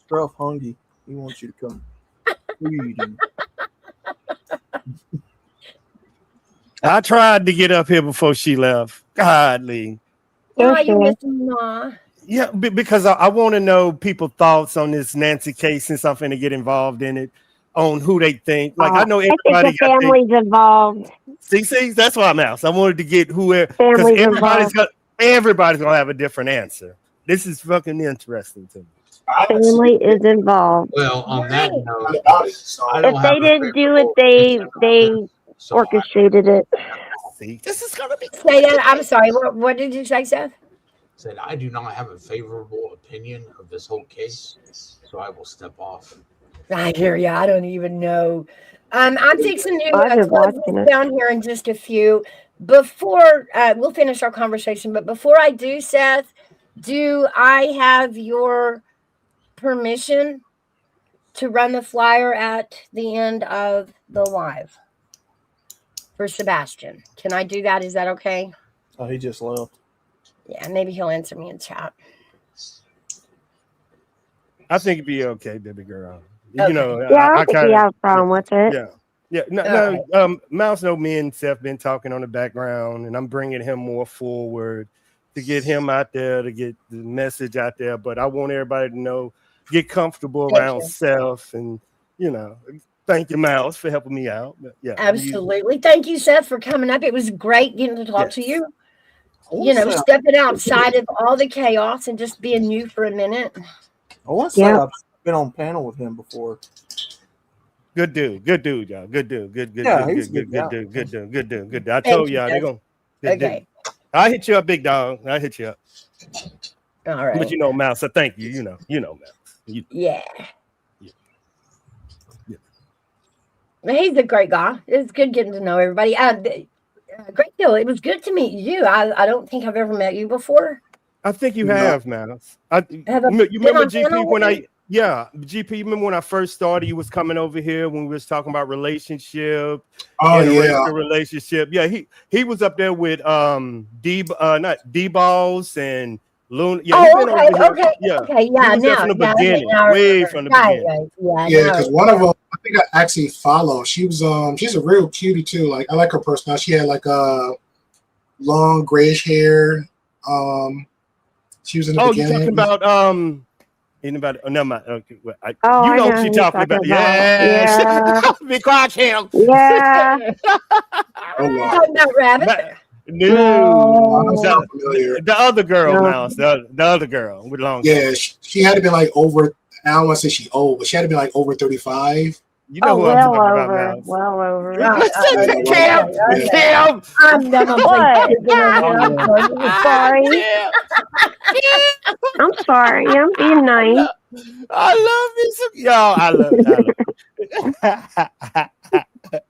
Scruff hungry. He wants you to come feed him. I tried to get up here before she left. Godly. Why are you missing Ma? Yeah, because I want to know people's thoughts on this Nancy case since I'm finna get involved in it. on who they think. Like I know I think everybody the family's involved. See, that's why I'm out. So I wanted to get whoever, because Family's everybody's gonna have a different answer. This is fucking interesting to me. Family is involved. Well, on that note, If they didn't do it, they orchestrated it. See, this is gonna be. Say that. I'm sorry. What did you say, Seth? Said I do not have a favorable opinion of this whole case, so I will step off. I hear you. I don't even know. I'm fixing to close this down here in just a few. Before we'll finish our conversation, but before I do, Seth, do I have your permission to run the flyer at the end of the live for Sebastian? Can I do that? Is that okay? Oh, he just left. Yeah, maybe he'll answer me in chat. I think it'd be okay, baby girl. Okay. You know, yeah, I don't think we have a problem with it. Yeah. No. Mouse know me and Seth been talking on the background, and I'm bringing him more forward to get him out there, to get the message out there. But I want everybody to know, get comfortable around Seth, and thank you, Mouse, for helping me out. But, yeah, absolutely. Thank you, Seth, for coming up. It was great getting to talk to you. Stepping outside of all the chaos and just being you for a minute. I want to say I've been on panel with him before. Good dude, y'all. Good dude. Good dude. I told y'all they're gonna. Okay. I'll hit you up, big dog. I'll hit you up. All right. But Mouse, I thank you. Mouse. Yeah. He's a great guy. It's good getting to know everybody. Great deal. It was good to meet you. I don't think I've ever met you before. I think you have, Mouse. You remember GP GP, you remember when I first started, you was coming over here when we was talking about relationship. Oh, yeah. Relationship. Yeah, he was up there with not D-Balls and Luna. Yeah, okay. Yeah. From the beginning. Way from the beginning. Yeah, because one of them, I think I actually follow. She was she's a real cutie too. Like I like her personality. She had like a long grayish hair. She was in the beginning. You're talking about anybody? Oh, never mind. Okay, well, you know what she's talking about. Yeah. Be quiet, Kim. Yeah. Talking about Rabbit. No, the other girl, Mouse. The other girl with long. Yeah, she had to be like over. I don't want to say she's old, but she had to be like over 35. You know who I'm talking about, Mouse. Well over. Kim. I'm sorry. I'm sorry. I'm being nice. I love this. Y'all, I love it.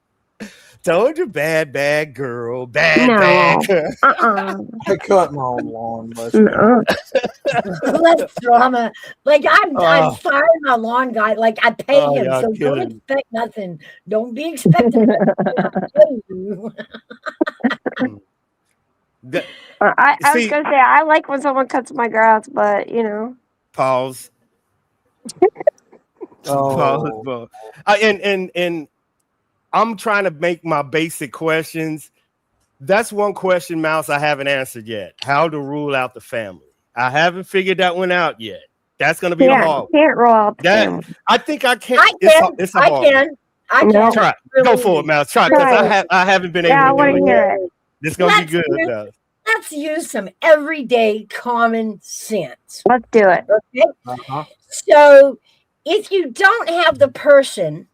Told you, bad girl. Bad girl. I cut my own lawn. Less drama. Like I'm firing my lawn guy. Like I pay him, so don't expect nothing. Don't be expecting. I was gonna say I like when someone cuts my grass, but Pause. Pause. And I'm trying to make my basic questions. That's one question, Mouse, I haven't answered yet. How to rule out the family. I haven't figured that one out yet. That's going to be a hard one. Can't rule out the family. I think I can. I can. Try. Go for it, Mouse. Try, because I haven't been able to do it. This is going to be good, though. Let's use some everyday common sense. Let's do it. Okay? So if you don't have the person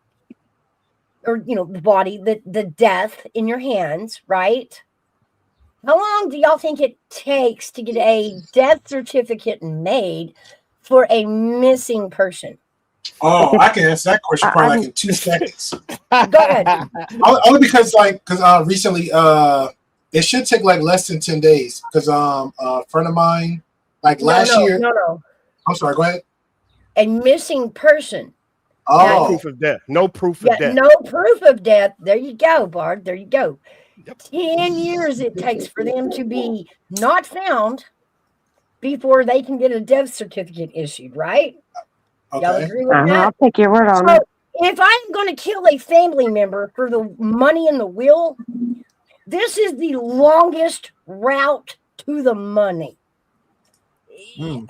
or the body, the death in your hands, right? How long do y'all think it takes to get a death certificate made for a missing person? Oh, I can answer that question probably like in 2 seconds. Go ahead. Only because recently it should take like less than 10 days because a friend of mine last year. No. I'm sorry. Go ahead. A missing person. No proof of death. No proof of death. No proof of death. There you go, Bard. There you go. Yep. 10 years it takes for them to be not found before they can get a death certificate issued, right? Okay. Y'all agree with that? I'll take your word on it. If I'm going to kill a family member for the money in the will, this is the longest route to the money. Now,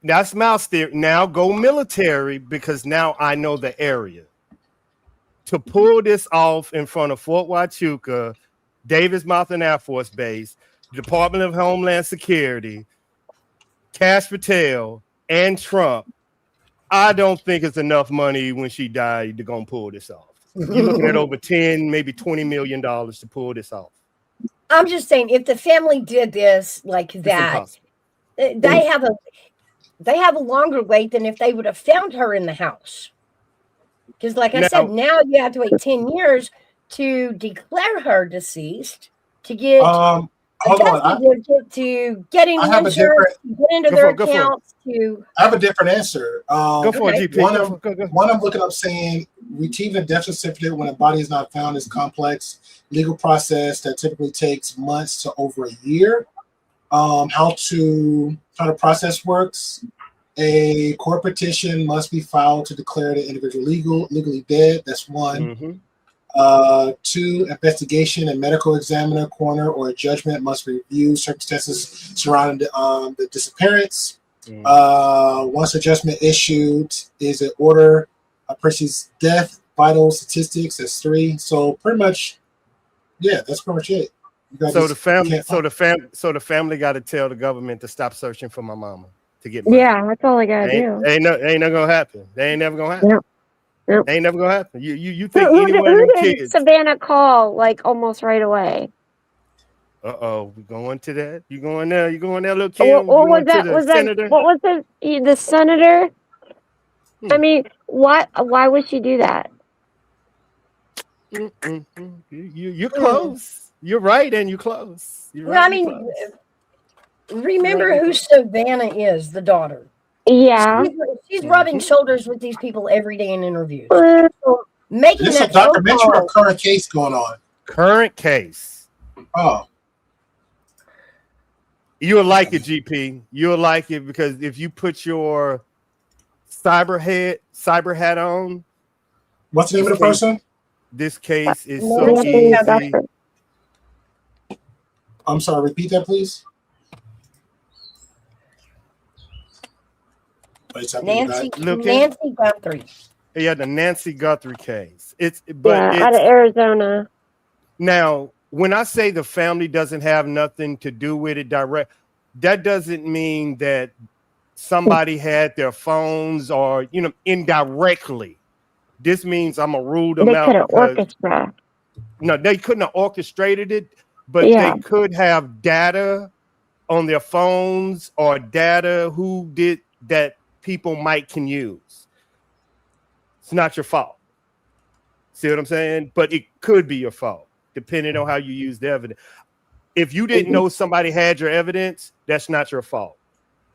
That's mouse theory. Now go military, because now I know the area. To pull this off in front of Fort Huachuca, Davis Mountain Air Force Base, Department of Homeland Security, Cash Patel, and Trump, I don't think it's enough money when she died to go pull this off. You're looking at over 10, maybe $20 million to pull this off. I'm just saying, if the family did this like that, they have a longer wait than if they would have found her in the house. Because, like I said, now you have to wait 10 years to declare her deceased, to get hold on. to getting I have insurance, to get into their accounts. I have a different answer. Go for it, GP. One I'm looking up saying retrieving a death certificate when a body is not found is complex legal process that typically takes months to over a year. How the process works. A court petition must be filed to declare the individual legally dead. That's one. Mm-hmm. 2, investigation and medical examiner, coroner, or a judgment must review circumstances surrounding the disappearance. Mm-hmm. Once a judgment issued, is it order a person's death, vital statistics. That's 3. So pretty much, yeah, that's pretty much it. So the family got to tell the government to stop searching for my mama to get money. Yeah, that's all I gotta do. Ain't not gonna happen. They ain't never gonna happen. Yep. Ain't never gonna happen. You think who did Savannah call like almost right away? We going to that? You going there? You going there, little kid? What was that? Senator? What was the senator? I mean, why would she do that? You're close. You're right, and you're close. Remember who Savannah is, the daughter. Yeah. She's rubbing shoulders with these people every day in interviews. Making this a documentary or a current case going on? Current case. Oh. You'll like it, GP. You'll like it because if you put your cyber hat on. What's the name of the person? This case is so easy. I'm sorry, repeat that, please. Nancy Guthrie. Yeah, the Nancy Guthrie case. Out of Arizona. Now, when I say the family doesn't have nothing to do with it direct, that doesn't mean that somebody had their phones or indirectly. This means I'm gonna rule them out. No, they couldn't have orchestrated it, but they could have data on their phones or data who did that people can use. It's not your fault. See what I'm saying? But it could be your fault, depending on how you use the evidence. If you didn't know somebody had your evidence, that's not your fault.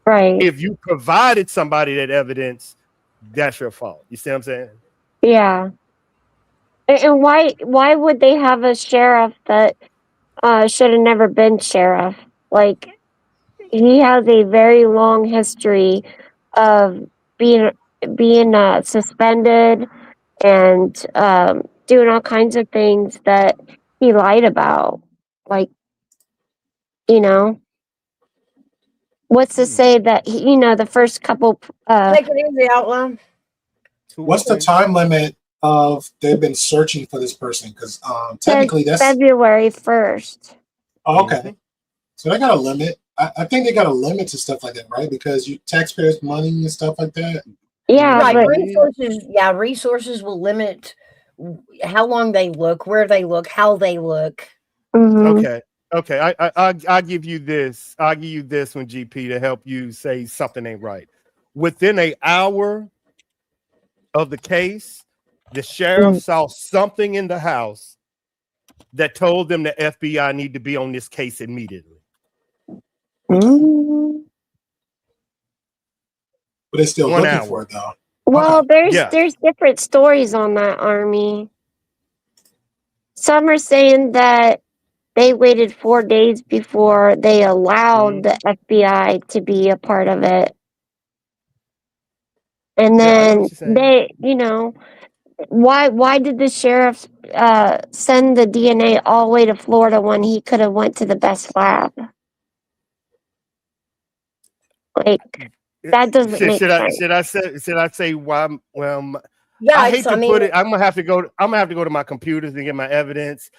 Right. If you provided somebody that evidence, that's your fault. You see what I'm saying? Yeah. And why would they have a sheriff that should have never been sheriff? Like, he has a very long history of being suspended and doing all kinds of things that he lied about. Like, what's to say that the first couple take it easy, outline. What's the time limit of they've been searching for this person? Because technically that's February 1st. Oh, okay. So they got a limit. I think they got a limit to stuff like that, right? Because taxpayers' money and stuff like that. Yeah, right. Resources will limit how long they look, where they look, how they look. Mm-hmm. Okay. I'll give you this. I'll give you this one, GP, to help you say something ain't right. Within an hour of the case, the sheriff saw something in the house that told them the FBI need to be on this case immediately. Mm-hmm. But they're still looking for it, though. Well, there's different stories on that, Army. Some are saying that they waited 4 days before they allowed the FBI to be a part of it. And then why did the sheriff send the DNA all the way to Florida when he could have went to the best lab? Like, That doesn't make sense. Should I say why? Well, Yeah, I hate to put it. I'm gonna have to go to my computers and get my evidence.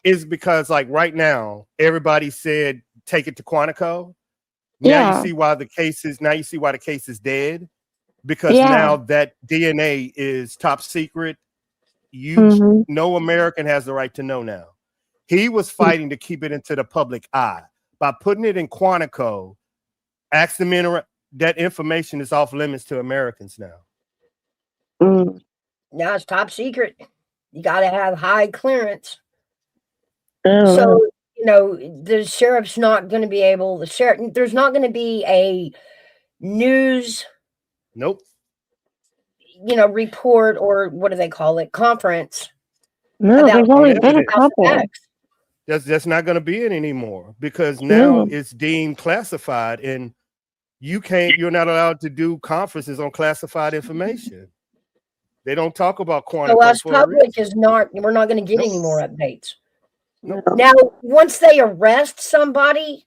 Is because like right now, everybody said take it to Quantico. Now you see why the case is dead. Because now that DNA is top secret. No American has the right to know now. He was fighting to keep it into the public eye. By putting it in Quantico, that information is off limits to Americans now. Now it's top secret. You got to have high clearance. So, the sheriff's not going to be able, there's not going to be a news. Nope. Report, or what do they call it? Conference. No, there's only been a couple. That's not going to be it anymore because now it's deemed classified, and you're not allowed to do conferences on classified information. They don't talk about Quantico. So us public we're not going to get any more updates. Now, once they arrest somebody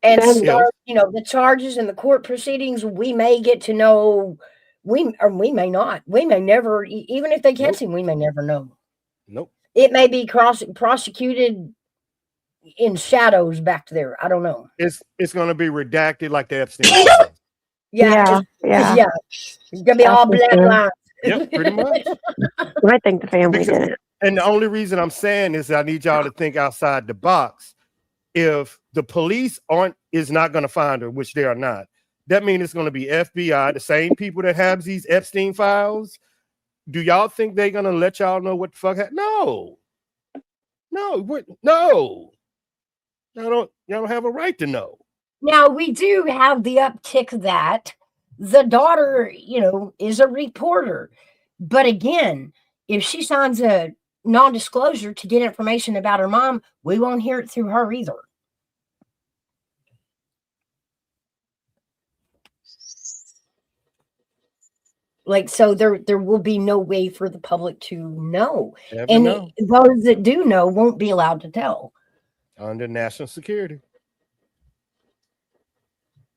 and start, the charges and the court proceedings, we may get to know. We may not. We may never. Even if they catch him, we may never know. Nope. It may be prosecuted in shadows back there. I don't know. It's going to be redacted like the Epstein. Yeah. It's going to be all black lines. Yep, pretty much. I think the family did it. And the only reason I'm saying is I need y'all to think outside the box. If the police is not going to find her, which they are not, that means it's going to be FBI, the same people that have these Epstein files. Do y'all think they're going to let y'all know what the fuck happened? No. Y'all don't have a right to know. Now, we do have the uptick that the daughter, is a reporter. But again, if she signs a non-disclosure to get information about her mom, we won't hear it through her either. So there will be no way for the public to know. Those that do know won't be allowed to tell. Under national security.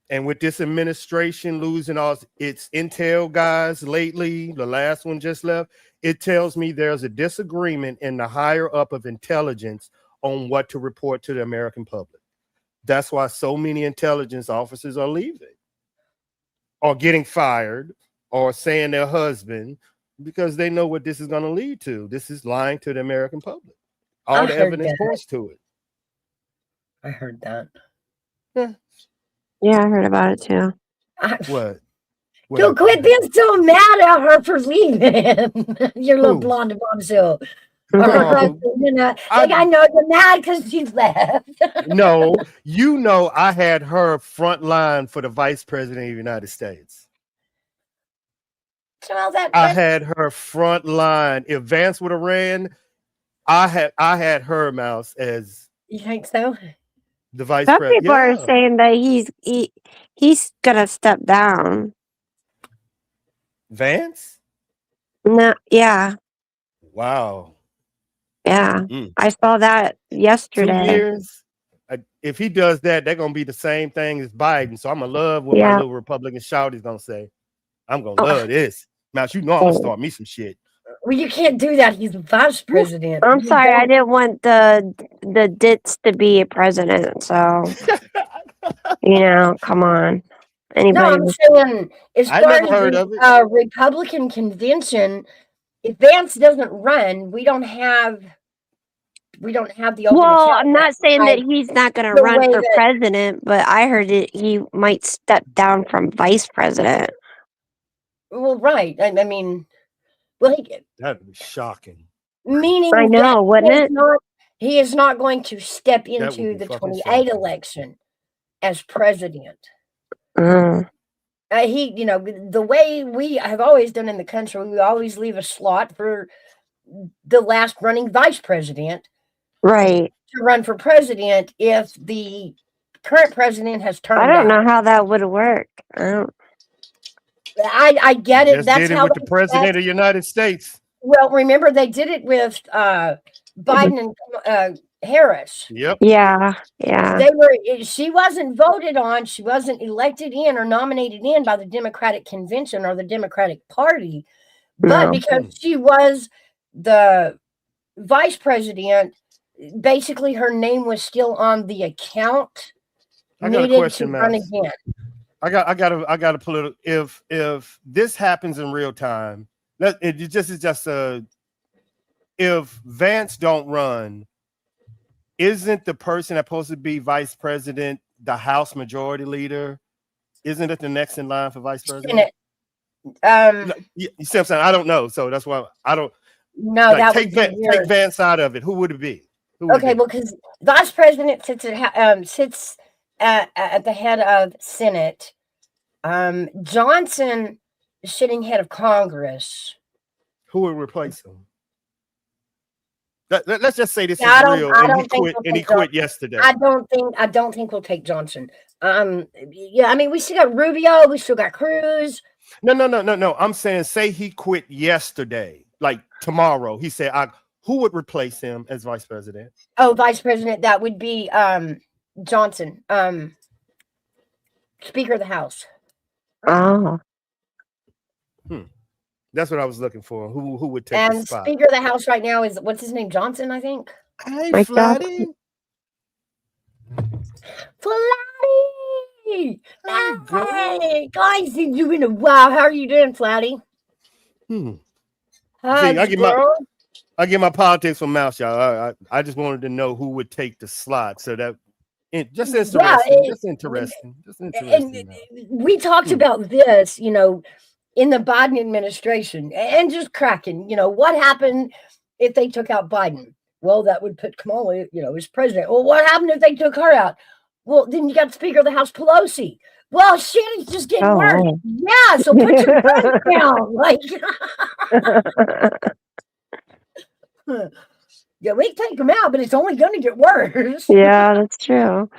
And with this administration losing all its intel guys lately, the last one just left, it tells me there's a disagreement in the higher up of intelligence on what to report to the American public. That's why so many intelligence officers are leaving or getting fired or saying their husband, because they know what this is going to lead to. This is lying to the American public. All the evidence points to it. I heard that. Yeah, I heard about it too. What? Don't quit being so mad at her for leaving. Your little blonde bombshell. I know you're mad because she left. No, I had her front line for the vice president of the United States. I had her front line. If Vance would have ran, I had her, Mouse, as you think so? The vice Some president. people are saying that he's gonna step down. Vance? No, yeah. Wow. Yeah. I saw that yesterday. 2 years. If he does that, they're gonna be the same thing as Biden. So I'm gonna love what my little Republican shout is gonna say. I'm gonna love this. Mouse, I'm gonna start me some shit. Well, you can't do that. He's the vice president. I'm sorry, I didn't want the dits to be a president. So, come on. Anybody? No, I'm saying as far as the Republican convention, if Vance doesn't run, we don't have the. Well, I'm not saying that he's not going to run for president, but I heard he might step down from vice president. Well, right. I mean. That'd be shocking. Meaning, I know, wouldn't it? He is not going to step into the 28 election as president. The way we have always done in the country, we always leave a slot for the last running vice president, right, to run for president if the current president has turned. I don't know how that would work. I get it. That's how with the president of the United States. Well, remember they did it with Biden and Harris. Yep. Yeah. Yeah. She wasn't voted on, she wasn't elected in or nominated in by the Democratic convention or the Democratic Party, but No. because she was the vice president, basically her name was still on the account. I got a Needed question, to run Mouse. again. I got a political. If this happens in real time, if Vance don't run, isn't the person that's supposed to be vice president the House Majority Leader? Isn't it the next in line for vice president? You see what I'm saying? I don't know, so that's why I don't. No, like, that take would be weird. Vance out of it. Who would it be? Who would it Okay, be? well, because vice president sits at the head of Senate. Johnson is sitting head of Congress. Who would replace him? Let's just say this Yeah, is real, and he quit yesterday. I don't think we'll take Johnson. Yeah, I mean, we still got Rubio, we still got Cruz. No. I'm saying, say he quit yesterday, like tomorrow. He said, who would replace him as vice president? Oh, vice president, that would be Johnson, Speaker of the House. Oh. That's what I was looking for. Who would take the spot? Speaker of the House right now is, what's his name? Johnson, I think. Hey, My Flatty. Flatty! Hey, guys, you been a wow. How are you doing, Flatty? See, I get my politics from Mouse, y'all. I just wanted to know who would take the slot, so that just interesting. And we talked about this, in the Biden administration, and just cracking. What happened if they took out Biden? Well, that would put Kamala, as president. Well, what happened if they took her out? Well, then you got Speaker of the House Pelosi. Well, shit, it's just getting worse. Yeah, so put your gun down. Like, yeah, we can take them out, but it's only going to get worse. Yeah, that's true.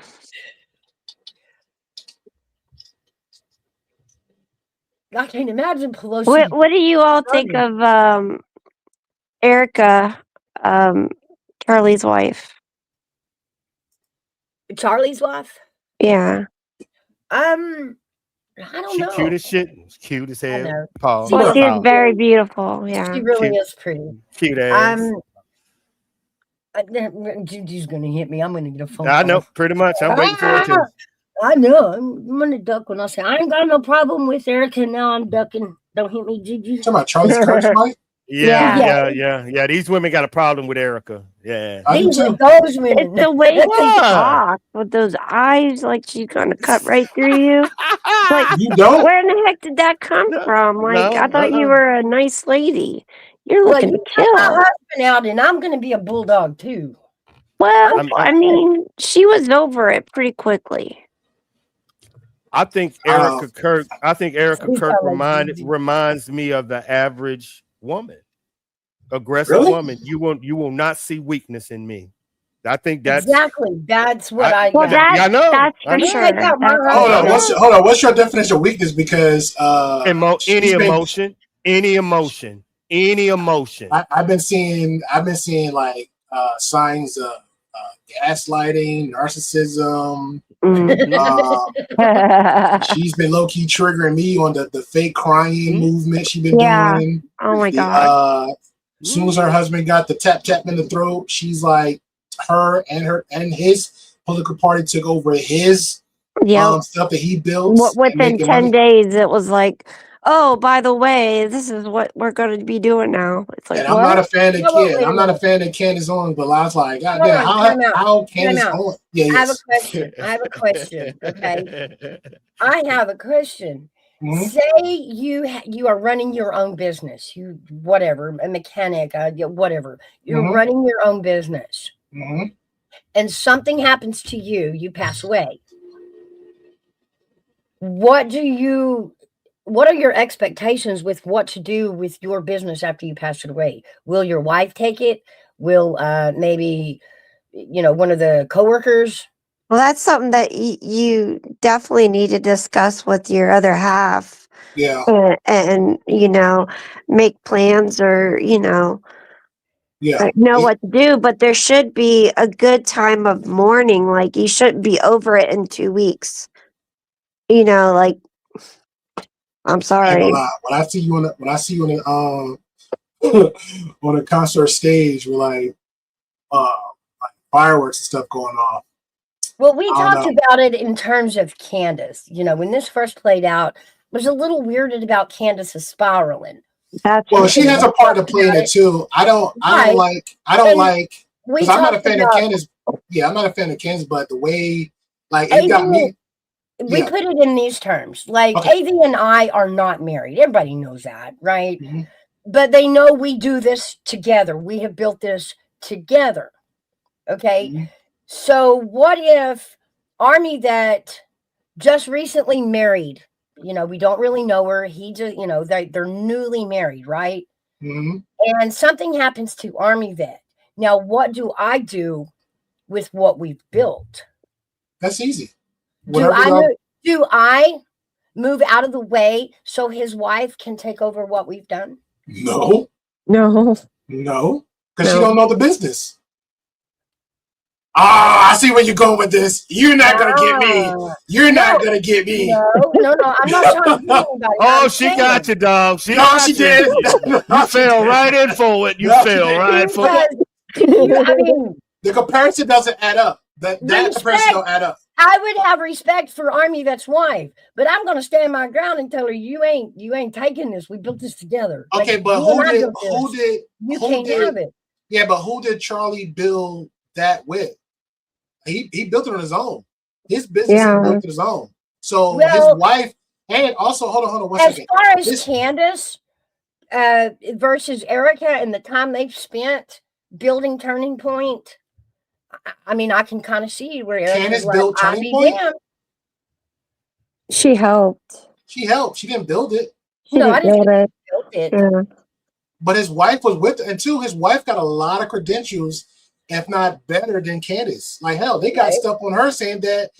I can't imagine Pelosi. What do you all think of Erica, Charlie's wife? Charlie's wife? Yeah. I don't know. Cute as shit. Cute as hell. Well, she's very beautiful. Yeah. She really is pretty. Cute ass. Juju's gonna hit me. I'm gonna get a phone I call. know, pretty much. I'm waiting for it too. I know. I'm gonna duck when I say I ain't got no problem with Erica. Now I'm ducking. Don't hit me, Juju. Talking about Charlie's Kirk's wife? Yeah. These women got a problem with Erica. Yeah. These are those women. It's the way they talk with those eyes, like she's gonna cut right through you. Like, you don't? Where in the heck did that come from? Like, I thought you were a nice lady. You're looking to kill. My husband out, and I'm gonna be a bulldog too. Well, I mean, she was over it pretty quickly. I think Erica Kirk reminds me of the average woman, aggressive woman. You will not see weakness in me. I think that's exactly what I. Well, I know. That's for sure. Hold on. What's your definition of weakness? Because any emotion. I've been seeing like signs of gaslighting, narcissism. She's been low key triggering me on the fake crying movement she's been doing. Oh my god! As soon as her husband got the tap in the throat, she's like, her and his political party took over his stuff that he built. Within 10 days, it was like, oh, by the way, this is what we're going to be doing now. It's like, and I'm not a fan of Ken. I'm not a fan of Ken is on, but I was like, God damn, how Ken is on? Yeah, I have a question. Okay, I have a question. Mm-hmm. Say you are running your own business. You whatever, a mechanic, whatever. You're running your own business, and something happens to you. You pass away. What are your expectations with what to do with your business after you pass it away? Will your wife take it? Will maybe one of the coworkers? Well, that's something that you definitely need to discuss with your other half. Yeah. And make plans or, Yeah. know what to do, but there should be a good time of mourning. Like you shouldn't be over it in 2 weeks. You know, like I'm I ain't sorry. gonna lie. When I see you on the on a concert stage with like fireworks and stuff going off. Well, we I don't talked know. about it in terms of Candace. You know, when this first played out, I was a little weirded about Candace's spiraling. That's Well, for she sure. has a part to play in About it too. I don't Right. like And we because I'm not a talked fan of about Candace. Yeah, I'm not a fan of Candace, but the way like it AV. got me. We Yeah. put it in these terms. Like Okay. AV and I are not married. Everybody knows that, right? Mhm. But they know we do this together. We have built this together. Okay. Mhm. So what if Army that just recently married, you know, we don't really know her. He just, you know, they're newly married, right? Mhm. And something happens to Army vet. Now, what do I do with what we've built? That's easy. Do Whatever I y'all. move, do I move out of the way so his wife can take over what we've done? No, No. because she No. don't know the business. Ah, I see where you're going with this. You're not gonna get me. Ah, You're not no, gonna get me. no. I'm not trying to get anybody. Oh, I'm she got saying you, dog. She No, got she you. did. You No, she fell did. right in for it. You No, she fell didn't. right for it. because I mean, The comparison doesn't add up. That comparison respect. don't add up. I would have respect for Army Vet's wife, but I'm going to stand my ground and tell her you ain't taking this. We built this together. Okay, like, but you and who I did built who this. did You who can't did have it. yeah, but who did Charlie build that with? He built it on his own. His business he Yeah. built it his own. So his Well, wife and also hold on one as second. far as This Candace versus Erica and the time they've spent building Turning Point, I mean, I can kind of see where Erica's Candace like, built I Turning be Point. damned. She helped. She helped. She didn't build it. She No, I didn't didn't build think it. she built it. Yeah. But his wife was with her, and too, his wife got a lot of credentials, if not better than Candace. Like hell, they got Right. stuff on her saying that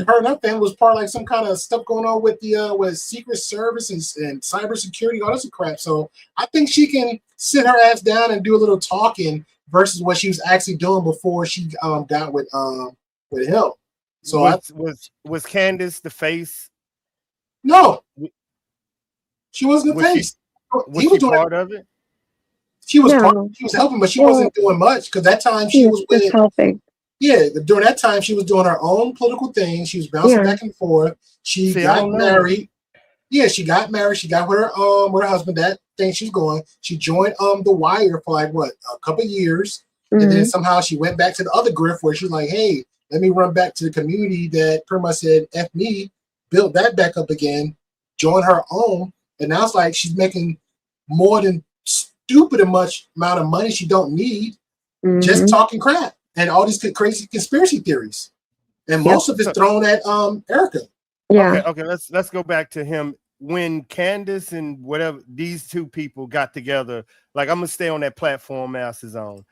her and her family was part of like some kind of stuff going on with the with Secret Service and cybersecurity, all this crap. So I think she can sit her ass down and do a little talking versus what she was actually doing before she got with him. So Was Candace the face? no, she wasn't the Was she face. was He was she doing. part of it? She was part. No. She was helping, but she Well, wasn't doing much because that time she she was was just with. helping. Yeah, during that time, she was doing her own political thing. She was bouncing Yeah. back and forth. She See, I got don't know. married. Yeah, she got married. She got with her husband. That thing she's going. She joined The Wire for like what a couple of years, and then Mhm. somehow she went back to the other grift where she's like, "Hey, let me run back to the community that pretty much said F me." Built that back up again. Joined her own, and now it's like she's making more than stupid amount of money she don't need just Mhm. talking crap and all these crazy conspiracy theories. And Yep. most of it's thrown at Erica. Yeah. Okay, let's go back to him. When Candace and whatever these two people got together, like I'm gonna stay on that platform Mouse is on.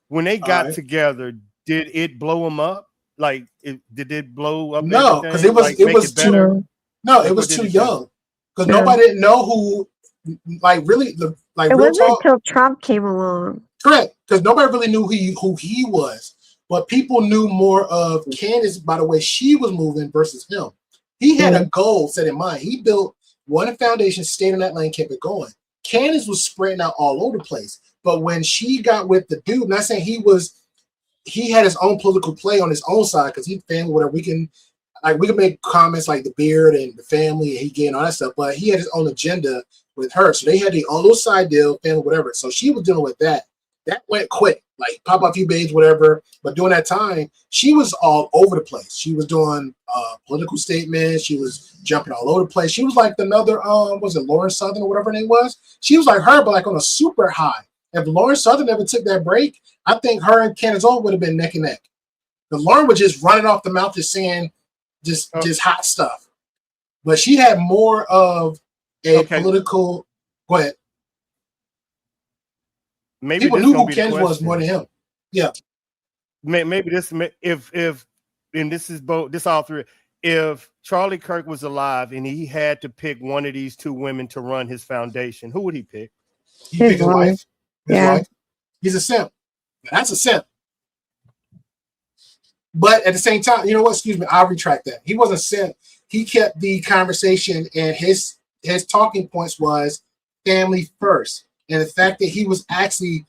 When they got Alright. together, did it blow them up? Like, did it blow up No, everything? because it was like, it make was it too better? no, Like, it was what did too it do? young. Because Yeah. nobody didn't know who like really like It real wasn't talk. until Trump came along. Correct. Because nobody really knew who he was. But people knew more of Candace by the way she was moving versus him. He had a goal set in mind. He built one foundation, stayed in that lane, kept it going. Candace was spreading out all over the place. But when she got with the dude, not saying he had his own political play on his own side because he's family, whatever. We can make comments like the beard and the family and he gay and all that stuff, but he had his own agenda with her. So they had their own little side deal, family, whatever. So she was dealing with that. That went quick, like pop up a few babes, whatever. But during that time, she was all over the place. She was doing political statements. She was jumping all over the place. She was like another, was it Lauren Southern or whatever her name was? She was like her, but like on a super high. If Lauren Southern never took that break, I think her and Candace Owens would have been neck and neck. Because Lauren was just running off the mouth, just saying just hot stuff. But she had more of a political. Go ahead. Maybe People this knew gonna who be the Ken was question. more than him. Yeah. Maybe this if and this is both this all three. If Charlie Kirk was alive and he had to pick one of these two women to run his foundation, who would he pick? He picked his wife. His wife. He's a simp. That's a simp. But at the same time, you know what? Excuse me, I'll retract that. He wasn't simp. He kept the conversation, and his talking points was family first. And the fact that he was actually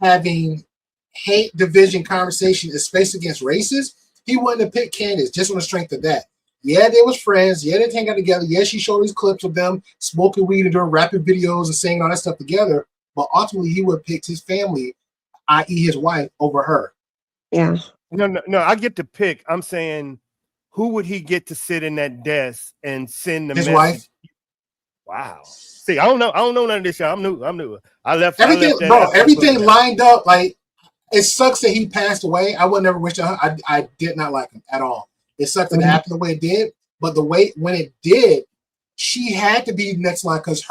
having hate division conversation, especially against races, he wouldn't have picked Candace just on the strength of that. Yeah, they was friends. Yeah, they hang out together. Yeah, she showed these clips of them smoking weed and doing rapping videos and saying all that stuff together. But ultimately, he would have picked his family, i.e. his wife, over her. Yeah. No, I get to pick. I'm saying, who would he get to sit in that desk and send the his message? Wife. Wow. See, I don't know none of this. I'm new. I left everything, that bro. Everything lined up. Like, it sucks that he passed away. I would never wish to. I did not like him at all. It sucked that it happened the way it did. But the way when it did, she had to be next line because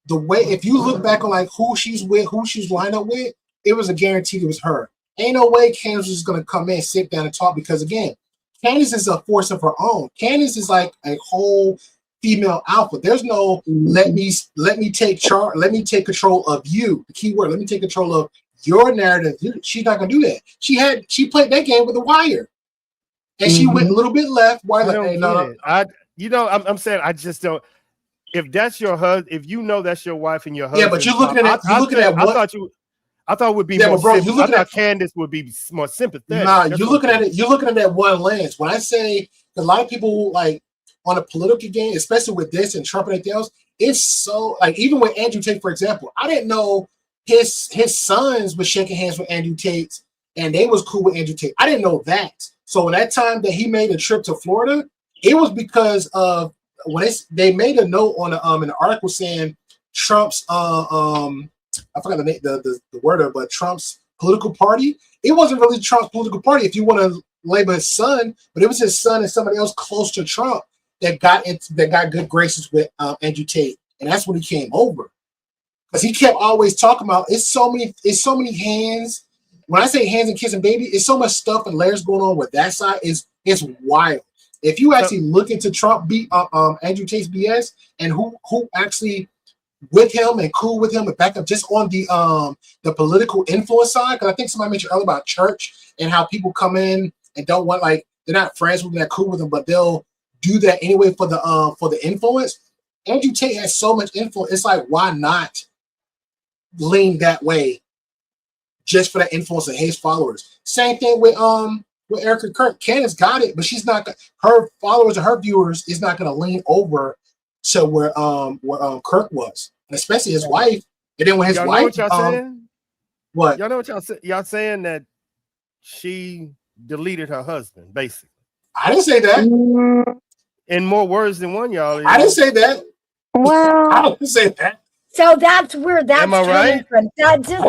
the way, if you look back on like who she's with, who she's lined up with, it was a guarantee it was her. Ain't no way Candace is gonna come in, sit down, and talk because again, Candace is a force of her own. Candace is like a whole female alpha. There's no let me take charge, let me take control of you. The key word, let me take control of your narrative. She's not gonna do that. She played that game with The Wire, and she went a little bit left. Why? I'm saying I just don't. If that's your husband, if you know that's your wife and your husband, yeah, but you're looking at I thought it would be yeah, more. But bro, I thought Candace would be more sympathetic. Nah, you're looking at it. You're looking at that one lens. When I say a lot of people like on a political game, especially with this and Trump and everything else, it's so like even with Andrew Tate, for example, I didn't know his sons were shaking hands with Andrew Tate and they was cool with Andrew Tate. I didn't know that. So when that time that he made a trip to Florida, it was because of when they made a note on an article saying Trump's I forgot the word of it, but Trump's political party. It wasn't really Trump's political party, if you want to label his son, but it was his son and somebody else close to Trump that got good graces with Andrew Tate, and that's when he came over. Because he kept always talking about it's so many hands. When I say hands and kissing baby, it's so much stuff and layers going on with that side. It's wild. If you actually look into Trump beat Andrew Tate's BS and who actually with him and cool with him and back up just on the political influence side, because I think somebody mentioned earlier about church and how people come in and don't want, like, they're not friends with them, they're cool with them, but they'll do that anyway for the influence. Andrew Tate has so much influence. It's like, why not lean that way just for that influence of his followers? Same thing with Erica Kirk. Candace got it, but she's not. Her followers or her viewers is not going to lean over to where Kirk was, and especially his wife. And then when his wife, know what y'all saying? What y'all know what y'all saying that she deleted her husband, basically. I didn't say that. In more words than one, y'all. I didn't say that. Well, I didn't say that. So that's where that's Am I coming right? from. That just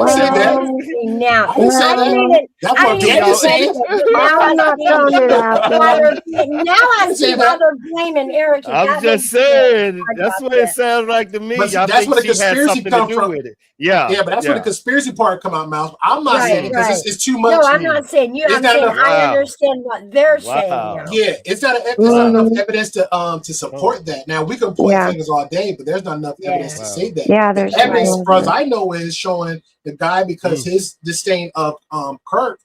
now. I didn't say that. That's what Candace said. I'm not throwing it out there. Now I see why they're blaming Eric. I'm just saying. That's what it sounds like to me. But y'all that's think where the she had conspiracy something come to do from. with it. Yeah, but that's where the conspiracy part come out, Mouse. I'm not saying it because it's too much. No, I'm not saying you. I'm saying I understand what they're saying now. Yeah, it's not enough evidence to support that. Now we can point fingers all day, but there's not enough evidence to say that. Yeah, the evidence, as far as I know, is showing the guy because his disdain of Kirk.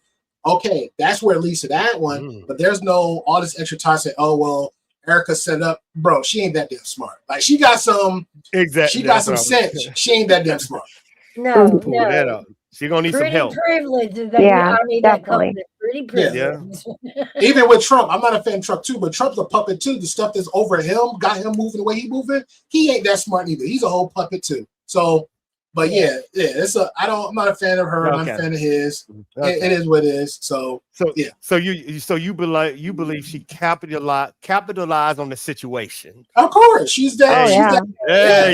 Okay, that's where it leads to that one. But there's no all this extra time saying, oh well, Erica set up, bro. She ain't that damn smart. Like she got some She got some sense. She ain't that damn smart. No, pull that up. She's gonna need some help. Privilege. Definitely. Pretty privilege. Yeah. Even with Trump, I'm not a fan of Trump too, but Trump's a puppet too. The stuff that's over him got him moving the way he moving. He ain't that smart either. He's a whole puppet too. So, but I'm not a fan of her. I'm not a fan of his. It is what it is. So you believe she capitalized on the situation. Of course, she's that.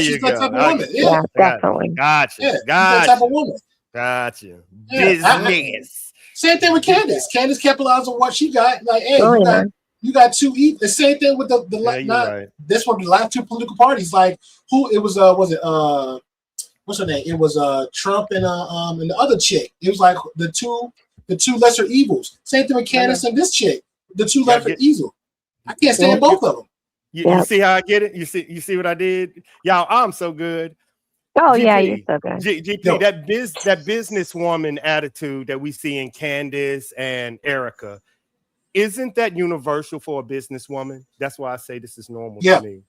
She's that type of woman. Yeah, definitely. Gotcha. She's that type of woman. Gotcha. Yeah, Business. Same thing with Candace. Candace capitalized on what she got. Like, hey, you got two eat. The same thing with this one. The last two political parties. Like, who it was? What's her name? It was Trump and the other chick. It was like the two lesser evils. Same thing with Candace and this chick. The two lesser evils. I can't stand both of them. You see how I get it? You see what I did? Y'all, I'm so good. Oh yeah, you're GP, so good. GP, Yo. that businesswoman attitude that we see in Candace and Erica, isn't that universal for a businesswoman? That's why I say this is normal Yeah. to me.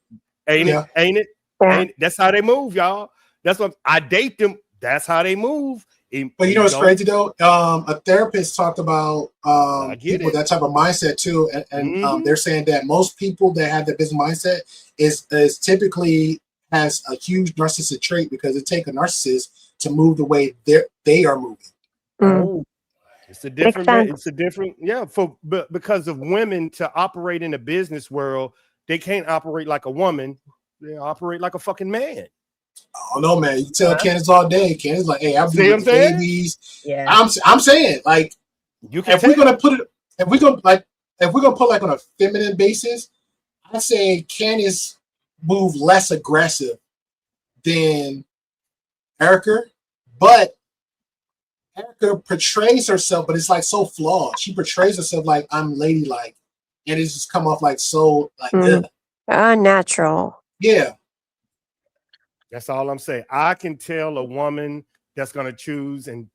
Ain't Yeah. it? Ain't it? Yeah. Ain't it? That's how they move, y'all. That's what I date them. That's how they move. But you know what's crazy though? A therapist talked about people with that type of mindset too, and they're saying that most people that have that business mindset is typically has a huge narcissistic trait because it takes a narcissist to move the way they are moving. Oh, It's a Makes different. sense. It's a different. Yeah, but because of women to operate in the business world, they can't operate like a woman. They operate like a fucking man. I don't know, man. You tell Candace all day. Candace like, hey, I'll be See what with I'm the saying? babies. yeah. I'm saying, like, You can if we're tell. gonna put it, if we're gonna put like on a feminine basis, I'd say Candace move less aggressive than Erica, but Erica portrays herself, but it's like so flawed. She portrays herself like I'm ladylike, and it's just come off like so like Unnatural. yeah. That's all I'm saying. I can tell a woman that's gonna choose and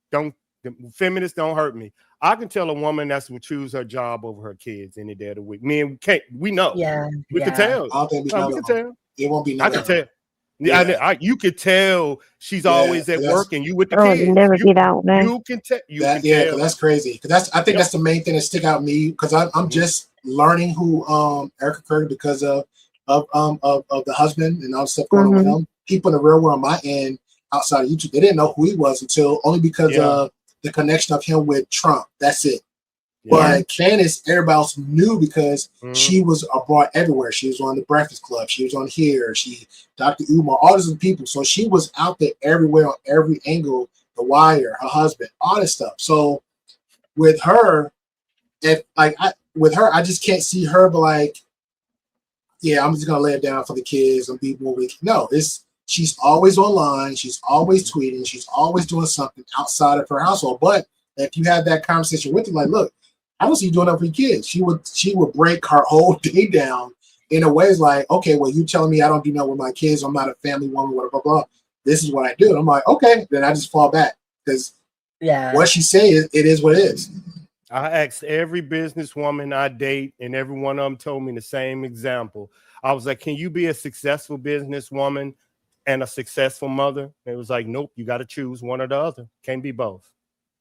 feminists don't hurt me. I can tell a woman that's will choose her job over her kids any day of the week. We know. Yeah. We can tell. I don't think we can tell. It won't be. I can tell. Yeah. You could tell she's always at work and you with the kids. Never be that way. You can tell. Because that's crazy. Because I think that's the main thing that stick out me. Because I'm just learning who Erica Curry because of the husband and all the stuff going on with him. People in the real world, on my end, outside of YouTube, they didn't know who he was until only because of the connection of him with Trump. That's it. But Candace, everybody else knew because she was abroad everywhere. She was on the Breakfast Club. She was on here. Dr. Umar, all these people. So she was out there everywhere on every angle. The Wire, her husband, all this stuff. So with her, I just can't see her, but like, yeah, I'm just gonna lay it down for the kids and be more weak. No, she's always online. She's always tweeting. She's always doing something outside of her household. But if you had that conversation with her, like, look, I don't see you doing that for your kids. She would break her whole day down in a way. It's like, okay, well, you telling me I don't do nothing with my kids. I'm not a family woman, blah, blah, blah. This is what I do. And I'm like, okay, then I just fall back because what she says, it is what it is. I asked every businesswoman I date, and every one of them told me the same example. I was like, can you be a successful businesswoman and a successful mother? It was like, nope, you got to choose one or the other. Can't be both.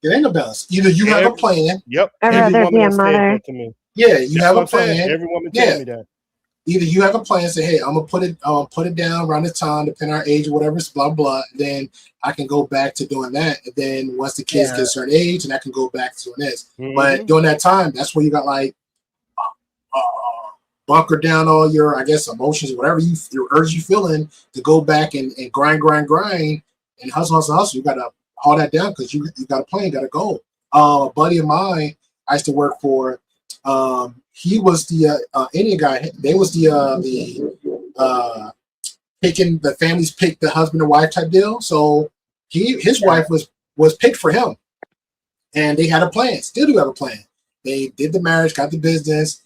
It ain't a balance. Either you have a plan. Yep. I'd rather be a mother. To me. Yeah, you have a plan. Every woman told me that. Either you have a plan, say, hey, I'm gonna put it down around the time, depending on our age or whatever, blah blah. Then I can go back to doing that. And then once the kids get a certain age, and I can go back to doing this. But during that time, that's where you got like bunker down all your, I guess, emotions, whatever your urge you feeling to go back and grind and hustle. You gotta haul that down because you got a plan, you got a goal. A buddy of mine I used to work for. He was the Indian guy. They was the picking the families picked the husband and wife type deal. So his wife was picked for him, and they had a plan. Still do have a plan. They did the marriage, got the business.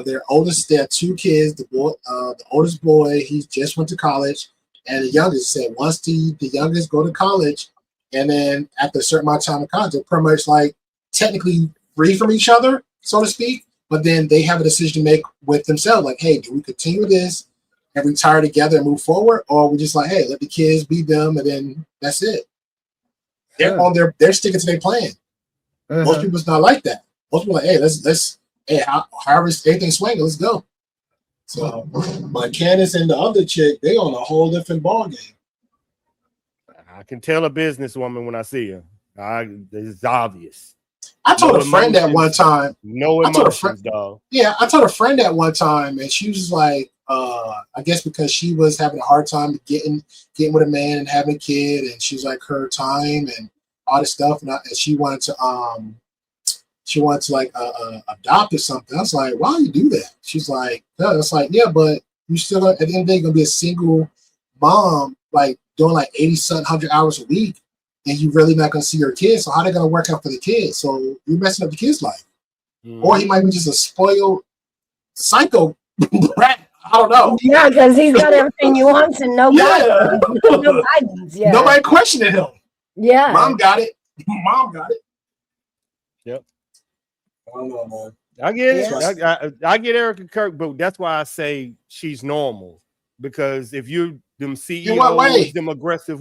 Their oldest, they had 2 kids. The oldest boy, he just went to college, and the youngest said once the youngest go to college, and then after a certain amount of time in college, they're pretty much like technically free from each other, so to speak. But then they have a decision to make with themselves, like, hey, do we continue this and retire together and move forward, or we just like, hey, let the kids be them, and then that's it. They're sticking to their plan. Most people's not like that. Most people are like, hey, let's however everything swinging, let's go. So, but Candace and the other chick, they on a whole different ball game. I can tell a businesswoman when I see her. It's obvious. I told a friend that one time. No emotions, dog. Yeah, I told a friend that one time, and she was like, I guess because she was having a hard time getting with a man and having a kid, and she was like her time and all this stuff, and she wanted to like adopt or something. I was like, why do you do that? She's like, no. It's like, yeah, but you still at the end of the day gonna be a single mom, like doing like 80-something 100 hours a week, and you really not gonna see your kids. So how they gonna work out for the kids? So you're messing up the kid's life. Or he might be just a spoiled psycho brat I don't know. Yeah, because he's got everything he wants and no Yeah. no guidance. Yeah. Nobody questioning him. Yeah. Mom got it. Mom got it. Yep. I don't know, man. I get it. Yeah. I get Erica Kirk, but that's why I say she's normal. Because if you them In what way? CEOs, them aggressive,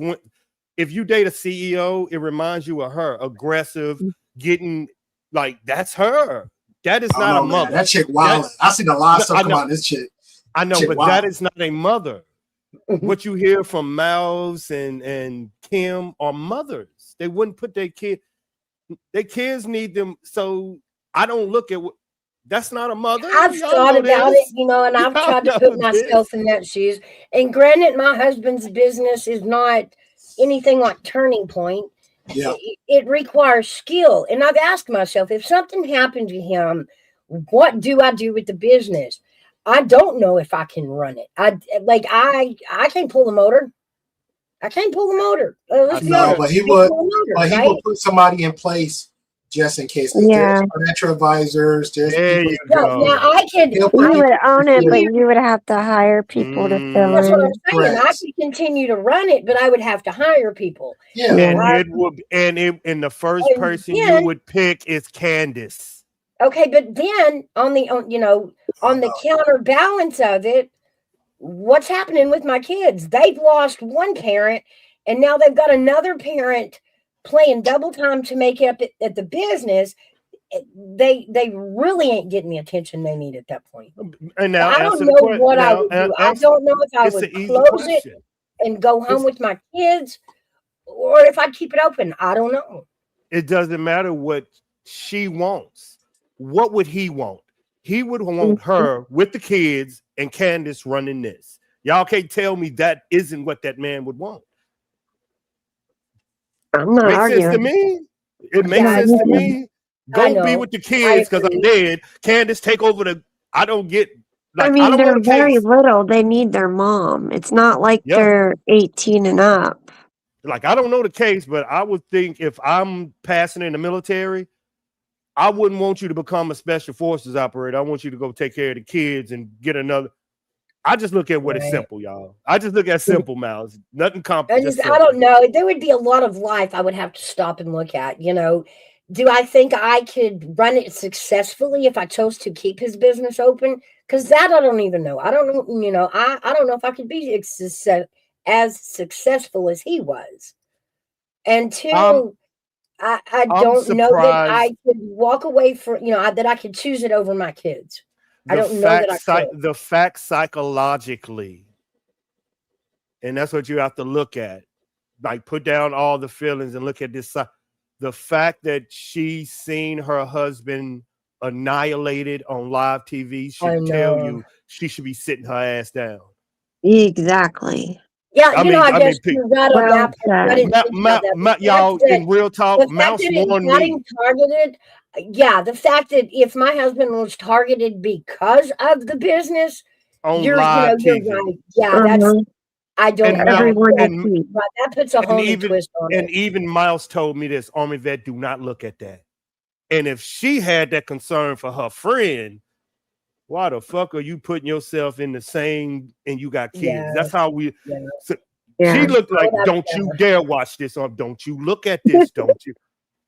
if you date a CEO, it reminds you of her, aggressive, getting like that's her. That is I not don't a know, man. mother. That chick wild. I seen a lot of stuff come out of this chick. I know, Chick but wild. that is not a mother. What you hear from Miles and Kim are mothers. They wouldn't put their kids need them. So I don't look at that's not a mother. I've Y'all thought know about this. it, you know, and I've Y'all tried to know put myself in that shoes. And granted, my husband's business is not anything like Turning Point. Yeah. It requires skill. And I've asked myself, if something happened to him, what do I do with the business? I don't know if I can run it. I can't pull the motor. I can't pull the motor. Let's be No, honest. but he would put somebody in place just in case. Yeah. There's financial advisors. There's There people. you No, go. now I could. He'll You put would own it, Yeah. but you would have to hire people to fill That's what I'm in. saying. I Correct. could continue to run it, but I would have to hire people. Yeah. And Yeah. it would and the first And person you then- would pick is Candace. Okay, but then on the counterbalance of it, what's happening with my kids? They've lost one parent, and now they've got another parent playing double time to make up at the business. They really ain't getting the attention they need at that point. And now I don't answer the know question. what I Now, would do. I answer- don't know if I it's would an easy close it question. and go home It's- with my kids, or if I'd keep it open. I don't know. It doesn't matter what she wants. What would he want? He would want her with the kids and Candace running this. Y'all can't tell me that isn't what that man would want. I'm not Makes sense to arguing. me. It makes Yeah, sense to I me. I Go be know. with the kids because I'm agree. dead. Candace, take over the. I don't get. Like, I mean, don't they're want a very case. little. They need their mom. It's not like Yeah. they're 18 and up. Like, I don't know the case, but I would think if I'm passing in the military, I wouldn't want you to become a special forces operator. I want you to go take care of the kids and get another. I just look at what is Right. simple, y'all. I just look at simple, Miles. Nothing I complicated. I don't know. There would be a lot of life I would have to stop and look at. Do I think I could run it successfully if I chose to keep his business open? Because that I don't even know. I don't know. I don't know if I could be as successful as he was. And two, I don't know that I could walk away from that I could choose it over my kids. I don't know that I could. The fact psychologically, and that's what you have to look at. Like, put down all the feelings and look at this. The fact that she's seen her husband annihilated on live TV should tell you she should be sitting her ass down. Exactly. Yeah, I guess you're right on that part. I didn't think about that. Y'all, in real talk, Mouse warned me. Targeted. Yeah, the fact that if my husband was targeted because of the business on you're live TV. You're right. Yeah, that's. I don't know. Everyone that puts a whole new twist on it. And even Miles told me this: Army vet, do not look at that. And if she had that concern for her friend, why the fuck are you putting yourself in the same and you got kids? Yeah. That's how we. Yeah. So Yeah. she looked like, don't you dare watch this, or don't you look at this, don't you?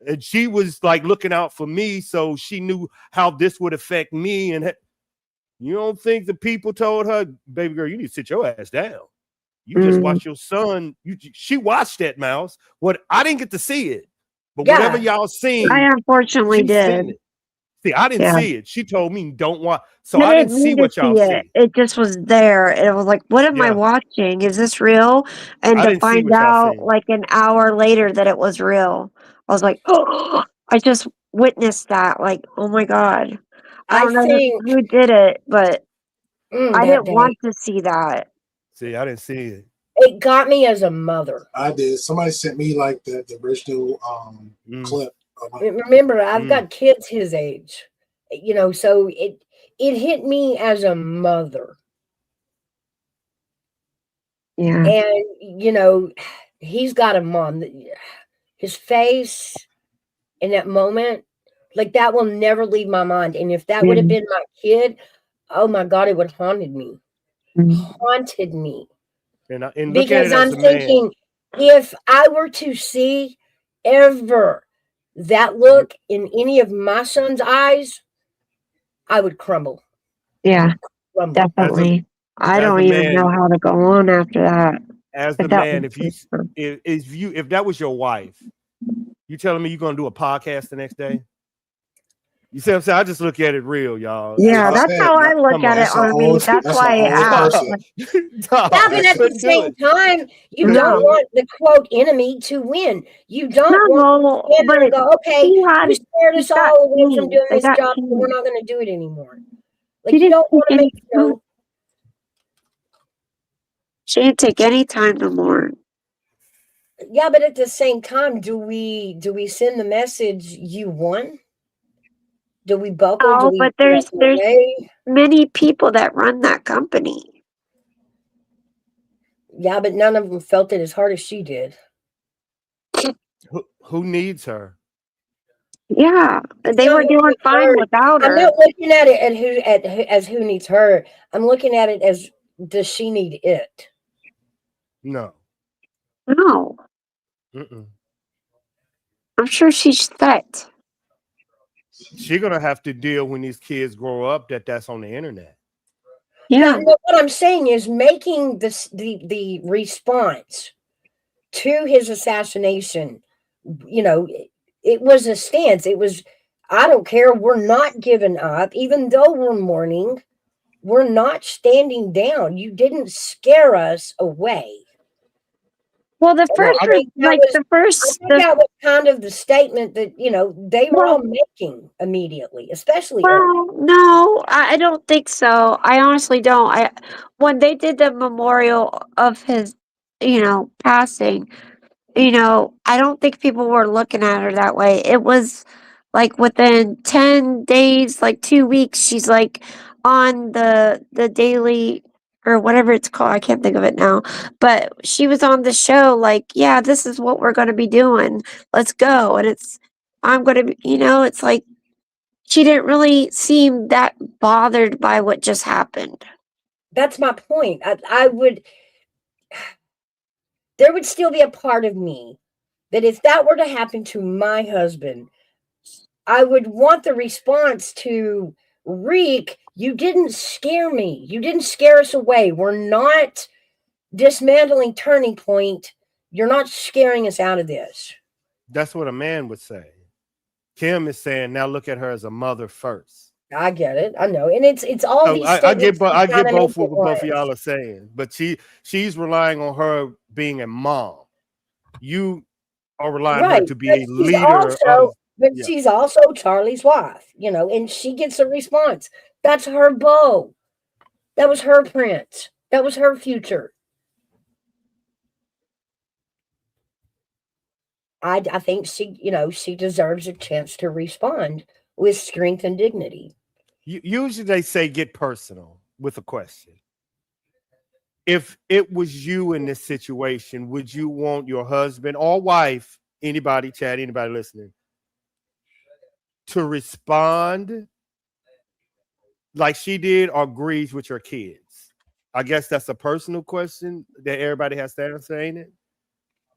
And she was like looking out for me, so she knew how this would affect me. And you don't think the people told her, baby girl, you need to sit your ass down. You just watch your son. She watched that, Mouse. What I didn't get to see it, but whatever y'all seen, I unfortunately did. It. See, I didn't see it. She told me don't watch, so But I didn't see what y'all see. It just was there, and it was like, "What am I watching? Is this real?" And to find out, like an hour later, that it was real, I was like, "Oh!" I just witnessed that. Like, oh my god! I don't know who did it, but I didn't want to see that. See, I didn't see it. It got me as a mother. I did. Somebody sent me like the original clip. Remember, I've got kids his age, so it hit me as a mother. Yeah. And he's got a mom. His face in that moment, like that will never leave my mind. And if that would have been my kid, oh my God, it would have haunted me. haunted me. And look at Because it as I'm a man. thinking, if I were to see ever that look in any of my son's eyes, I would crumble. Yeah, Crumble. definitely. I As don't a even know man, how to go on after that. as But the that man, was just, if that was your wife, you telling me you're gonna do a podcast the next day? You see what I'm saying? I just look at it real, y'all. That's yeah, what I that's said. how I look Come at on. it, Army. That's That's an why I old asked. person. Like, Dog, Yeah, but I at the couldn't do same it. time, you Couldn't don't do it. want the quote enemy to win. You don't want no, to stand there and but go, okay, he had, you scared us he got all away from keys. doing They this got job, so we're keys. not going to do it anymore. She Like, you didn't don't want take to make, any. She didn't take any time to mourn. yeah, but at the same time, do we send the message you won? Do we buckle? Do Oh, we but walk there's away? many people that run that company. Yeah, but none of them felt it as hard as she did. Who needs her? Yeah, they Not were who doing needs fine her. without I'm her. not looking at it as who needs her. I'm looking at it as, does she need it? No. No, Mm-mm. I'm sure she's set. She's gonna have to deal when these kids grow up that's on the internet. Yeah. No, what I'm saying is making the response to his assassination, it was a stance. It was, I don't care. We're not giving up, even though we're mourning. We're not standing down. You didn't scare us away. Well, the And first, I think that like was, the I first, think that was kind of the statement that they were well, all making immediately, especially Earl. well, no, I don't think so. I honestly don't. When they did the memorial of his, passing, I don't think people were looking at her that way. It was like within 10 days, like 2 weeks, she's like on the daily or whatever it's called. I can't think of it now. But she was on the show like, yeah, this is what we're gonna be doing. Let's go. And I'm gonna be, it's like she didn't really seem that bothered by what just happened. That's my point. There would still be a part of me that if that were to happen to my husband, I would want the response to, Reek, you didn't scare me. You didn't scare us away. We're not dismantling Turning Point. You're not scaring us out of this. That's what a man would say. Kim is saying, now look at her as a mother first. I get it. I know. And it's all So these I get statements I get kinda both make what it both of one. y'all are saying, but she's relying on her being a mom. You are relying on her Right. to be But a leader of yeah. she's also Charlie's wife, and she gets a response. That's her beau. That was her prince. That was her future. I think she deserves a chance to respond with strength and dignity. Usually they say get personal with a question. If it was you in this situation, would you want your husband or wife, anybody, chat, anybody listening, to respond like she did or agrees with your kids? I guess that's a personal question that everybody has to answer, ain't it?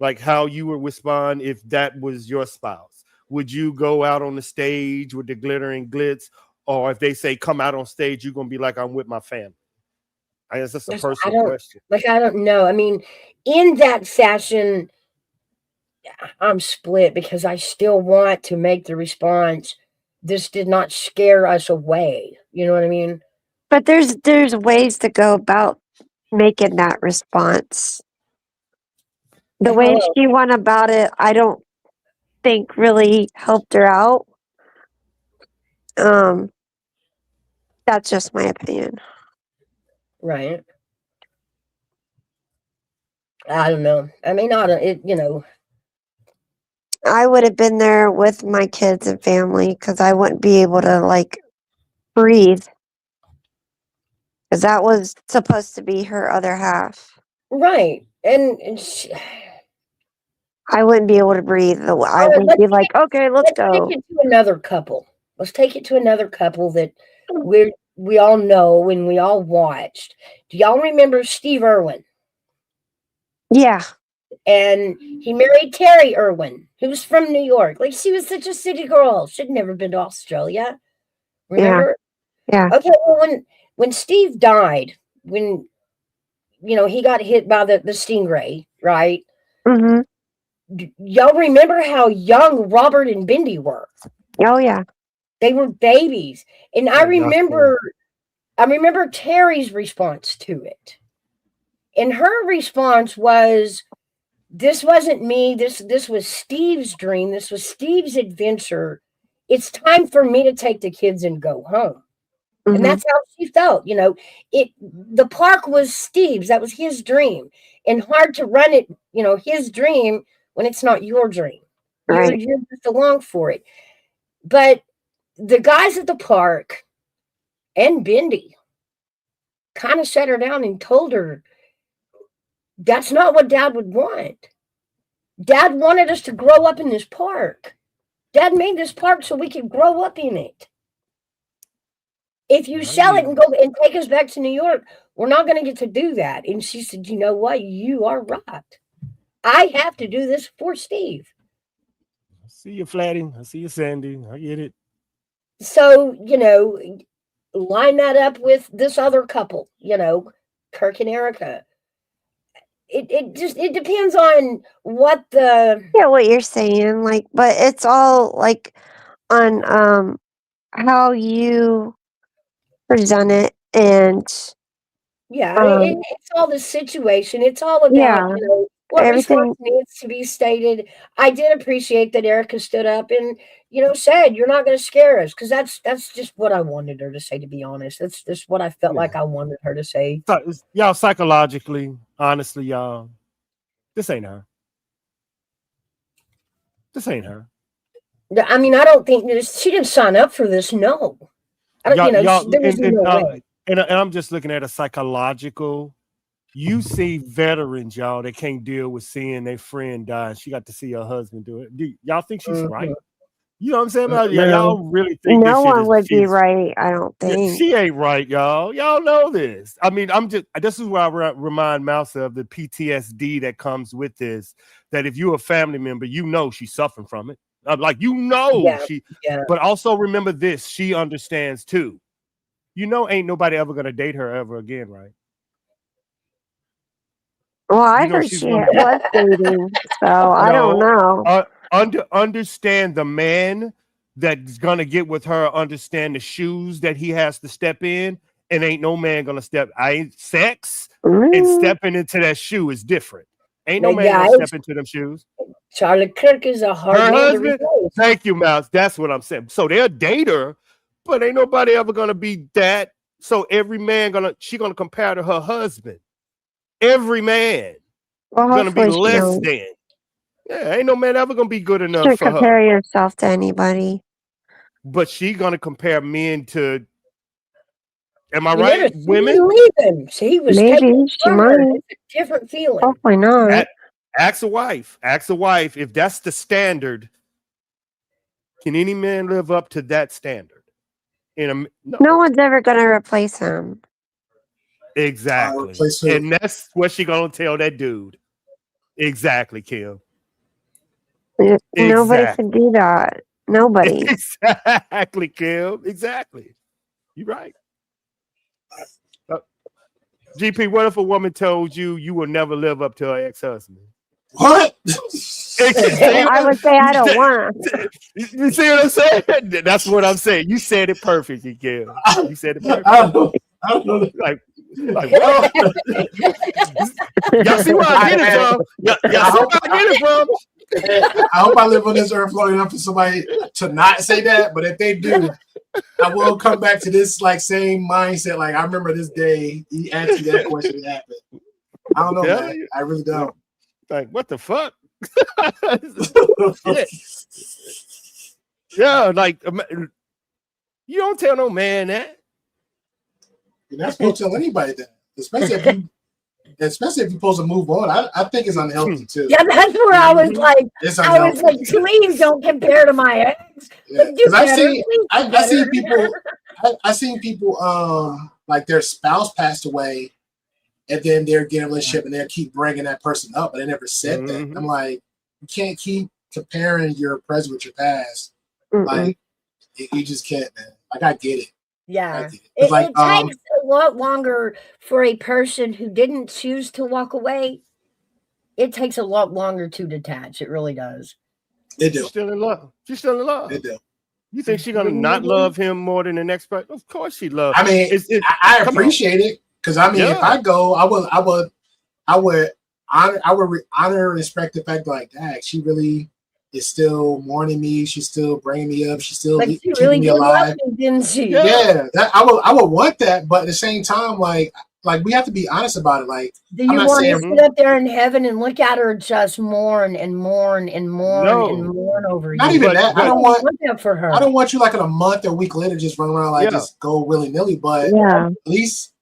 Like how you would respond if that was your spouse. Would you go out on the stage with the glitter and glitz? Or if they say come out on stage, you're gonna be like, I'm with my family. I guess that's a personal question. I don't know. I mean, in that fashion, I'm split because I still want to make the response, this did not scare us away. You know what I mean? But there's ways to go about making that response. The way Hello. she went about it, I don't think really helped her out. That's just my opinion. Right. I don't know. I mean, not I would have been there with my kids and family because I wouldn't be able to like breathe. Because that was supposed to be her other half. right. And I wouldn't be able to breathe. I all right, would be like, okay, let's take go. it to another couple. Let's take it to another couple that we're we all know and we all watched. Do y'all remember Steve Irwin? Yeah. And he married Terry Irwin, who was from New York. Like, she was such a city girl. She'd never been to Australia. Remember? Yeah. Okay, well, when Steve died, when he got hit by the stingray, right? Mm-hmm. Y'all remember how young Robert and Bindi were? Oh yeah. They were babies. And I remember Terry's response to it. And her response was, this wasn't me. This was Steve's dream. This was Steve's adventure. It's time for me to take the kids and go home. Mm-hmm. And that's how she felt. The park was Steve's. That was his dream. And hard to run it, his dream when it's not your dream. Right. You're just along for it. But the guys at the park and Bindi kind of sat her down and told her, that's not what Dad would want. Dad wanted us to grow up in this park. Dad made this park so we could grow up in it. If you sell it and go and take us back to New York, we're not going to get to do that. And she said, you know what? You are right. I have to do this for Steve. I see you, Flatty. I see you, Sandy. I get it. So, line that up with this other couple, Kirk and Erica. It depends on what what you're saying, like, but it's all like on how you present it, and it's all the situation. It's all about what response needs to be stated. I did appreciate that Erica stood up and said, you're not going to scare us, because that's just what I wanted her to say, to be honest. That's just what I felt like I wanted her to say. Y'all, psychologically, honestly, y'all, this ain't her. This ain't her. I mean, I don't think she didn't sign up for this. No, I don't. There was no way. And I'm just looking at a psychological. You see veterans, y'all, that can't deal with seeing their friend die, and she got to see her husband do it. Do y'all think she's right? You know what I'm saying? Y'all really think no one would be right? I don't think she ain't right, y'all. Y'all know this. I mean, this is where I remind Mouse of the PTSD that comes with this. That if you're a family member, she's suffering from it. But also remember this: she understands too. Ain't nobody ever gonna date her ever again, right? Well, I heard she was dating, so I don't know. Understand the man that's gonna get with her. Understand the shoes that he has to step in, and ain't no man gonna step. Sex and stepping into that shoe is different. Ain't no man gonna step into them shoes. Charlie Kirk is a hard man husband. Thank you, Mouse. That's what I'm saying. So they'll date her, but ain't nobody ever gonna be that. So every man she gonna compare to her husband. Every man gonna be less than. Yeah, ain't no man ever gonna be good enough for her. Compare yourself to anybody. But she gonna compare men to. Am I right? Women. He was maybe she might. It's a different feeling. Hopefully not. Ask a wife. Ask a wife if that's the standard. Can any man live up to that standard? No one's ever gonna replace him. Exactly. And that's what she gonna tell that dude. Exactly, Kim. Nobody can do that. Nobody. Exactly, Kim. Exactly. You're right. GP, what if a woman told you will never live up to her ex-husband? What? I would say I don't want. You see what I'm saying? That's what I'm saying. You said it perfectly, Kim. You said it perfectly. I don't know. Like well, y'all see where I get it from? Y'all see where I get it from? I hope I live on this earth long enough for somebody to not say that, but if they do, I will come back to this same mindset. Like, I remember this day he asked me that question. It happened. I don't know, man. I really don't. Like, what the fuck? Yeah, like you don't tell no man that. You're not supposed to tell anybody that, especially if you're supposed to move on. I think it's unhealthy too. Yeah, that's where I was like, please don't compare to my ex. Because I've seen I seen people like their spouse passed away, and then they're getting a relationship, and they keep bringing that person up, but they never said that. I'm like, you can't keep comparing your present with your past. Like, you just can't, man. Like, I get it. Yeah, it. Like, it takes a lot longer for a person who didn't choose to walk away. It takes a lot longer to detach. It really does. They do. She's still in love. She's still in love. They do. You think she's gonna not love him more than the next person? Of course she loves. I mean, I appreciate it because I mean, if I go, I would honor and respect the fact like, dang, she really is still mourning me. She's still bringing me up. She's still keeping really me alive. Didn't she? Yeah, I would want that, but at the same time, like we have to be honest about it. Like, do you want to sit up there in heaven and look at her just mourn and mourn and mourn and mourn over you? Not even that. I don't want that for her. I don't want you like in a month or a week later just run around like just go willy nilly. But at least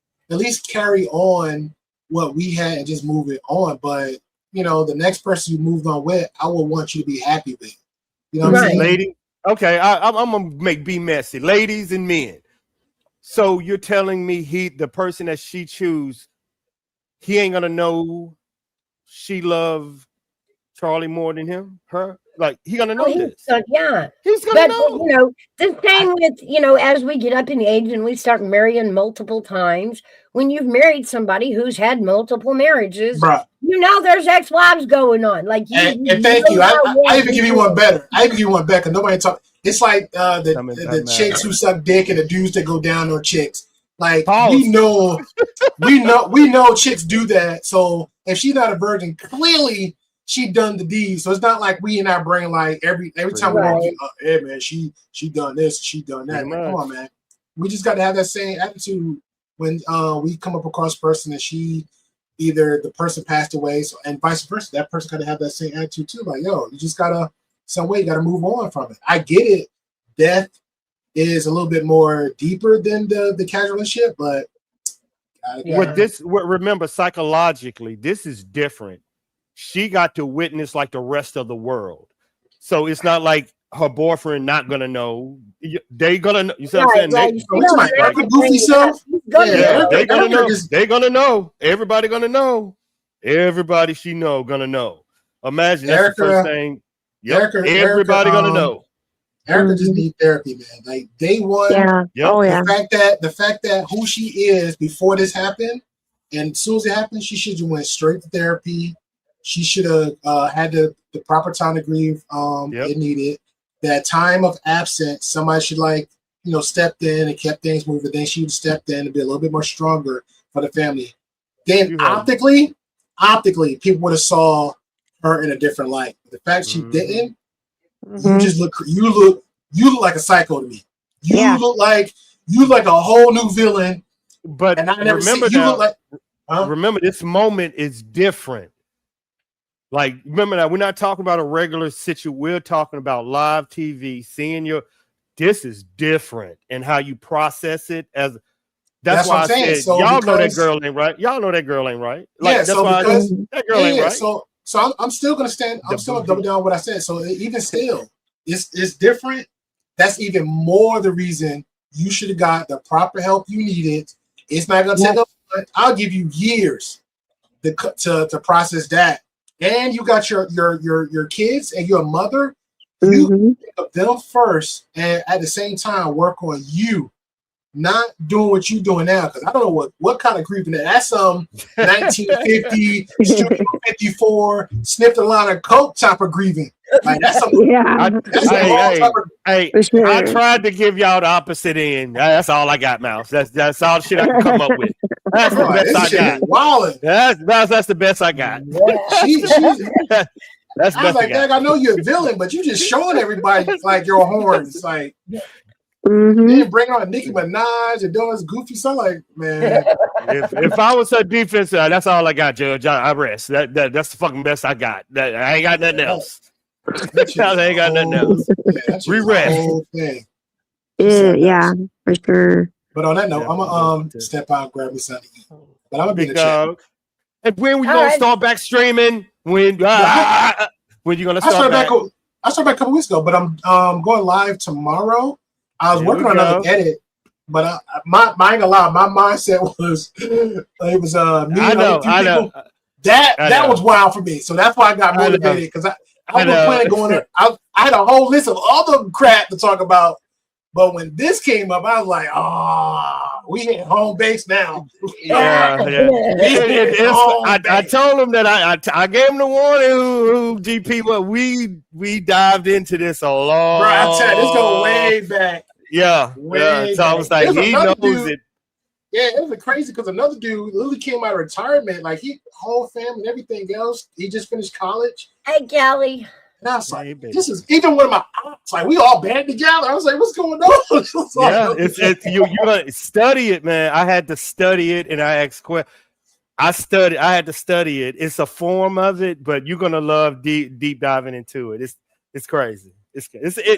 carry on what we had and just move it on. But you know, the next person you moved on with, I would want you to be happy with. You know what I'm saying, lady? Okay, I'm gonna be messy, ladies and men. So you're telling me the person that she choose, he ain't gonna know she loved Charlie more than her? Like, he gonna know this? He's gonna know. You know, the same with, as we get up in age and we start marrying multiple times. When you've married somebody who's had multiple marriages, there's ex-wives going on. Like, and thank you. I even give you one better. Because nobody talk. It's like the chicks who suck dick and the dudes that go down on chicks. Like, we know chicks do that. So if she's not a virgin, clearly she done the deed. So it's not like we in our brain like every time we walk in, hey man, she done this, she done that. Like, come on, man. We just got to have that same attitude when we come up across a person and either the person passed away, and vice versa. That person got to have that same attitude too. Like, yo, you just gotta move on from it. I get it. Death is a little bit more deeper than the casual relationship, but remember, psychologically, this is different. She got to witness like the rest of the world, so it's not like her boyfriend not gonna know. They gonna know. You see what I'm saying? They gonna know. They gonna know. Everybody gonna know. Everybody she know gonna know. Imagine that's the first thing. Yep. Everybody gonna know. Erica just need therapy, man. Like, day one. The fact that who she is before this happened, and as soon as it happened, she should have went straight to therapy. She should have had the proper time to grieve. It needed that time of absence. Somebody should stepped in and kept things moving. Then she would step in and be a little bit more stronger for the family. Then optically, people would have saw her in a different light. The fact she didn't, you look like a psycho to me. You look like a whole new villain. But remember this moment is different. Like, remember that we're not talking about a regular situation. We're talking about live TV, seeing this is different and how you process it that's why I said, so y'all know that girl ain't right. Y'all know that girl ain't right. Like, that girl ain't right. So I'm still gonna stand. I'm still gonna double down on what I said. So even still, it's different. That's even more the reason you should have got the proper help you needed. It's not gonna take I'll give you years to process that. And you got your kids and your mother. You pick up them first, and at the same time work on you. Not doing what you're doing now, because I don't know what kind of grieving that's 1950 Studio 54 sniffed a line of coke type of grieving. Like, that's I tried to give y'all the opposite end. That's all I got, Mouse. That's all the shit I can come up with. That's the best I got. That's the best I got. That's I was like, Dad, I know you're a villain, but you just showing everybody like your horns, like. Then bring on Nicki Minaj and doing this goofy stuff. Like, man, if I was a defense, that's all I got, Judge. I rest. That's the fucking best I got. I ain't got nothing else. I ain't got nothing else. We rest. Yeah, for sure. But on that note, I'm gonna step out and grab me something to eat. But I'm gonna be in the chat. And when we gonna start back streaming? When you gonna start back? I started back a couple weeks ago, but I'm going live tomorrow. I was working on another edit, But I ain't gonna lie, my mindset was it was me I and other know, three I know, people. That I know, was wild for me. So that's why I got I know, motivated because I I was know. planning going there. I had a whole list of other crap to talk about. But when this came up, I was like, we hit home base now. Yeah, yeah. I told him that I gave him the warning. GP, what we dived into this a Bro, I tell you, this go long. way back. Yeah, Way So I back. was like, There's he another knows dude. it. Yeah, it was crazy because another dude literally came out of retirement, like he whole family and everything else. He just finished college. Hey, Gally. And I was Yeah, like, this is even one of my ops, like we all band together. I was like, what's going on? Yeah, it's you gotta study it, man. I had to study it, and I asked questions. I had to study it. It's a form of it, but you're gonna love deep diving into it. It's crazy.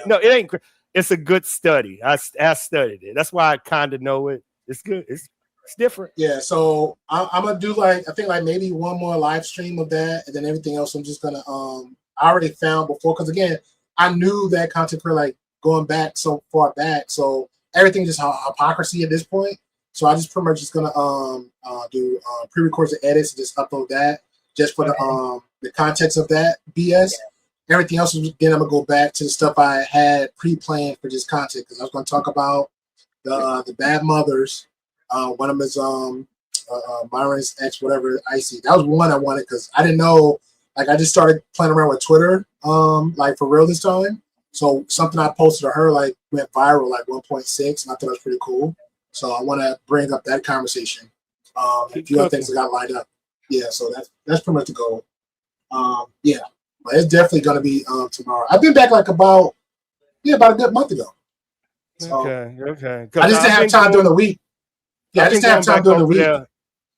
No, it ain't. It's a good study. I studied it. That's why I kind of know it. It's good. It's different. Yeah, so I'm gonna do I think maybe one more live stream of that, and then everything else I'm just gonna I already found before because again I knew that content creator like going back so far back, so everything just hypocrisy at this point. So I just pretty much just gonna do pre-records and edits and just upload that just for the context of that BS. Everything else then I'm gonna go back to the stuff I had pre-planned for this content because I was gonna talk about the bad mothers. One of them is Myron's ex, whatever, Icy. That was one I wanted because I didn't know. Like I just started playing around with Twitter, like for real this time. So something I posted to her like went viral, like 1.6, and I thought it was pretty cool. So I want to bring up that conversation. A few other things that got lined up. Yeah, so that's pretty much the goal. Yeah, but it's definitely gonna be tomorrow. I've been back like about a good month ago. So, Okay. I just didn't have time during the week. Yeah, I just didn't have time during the week.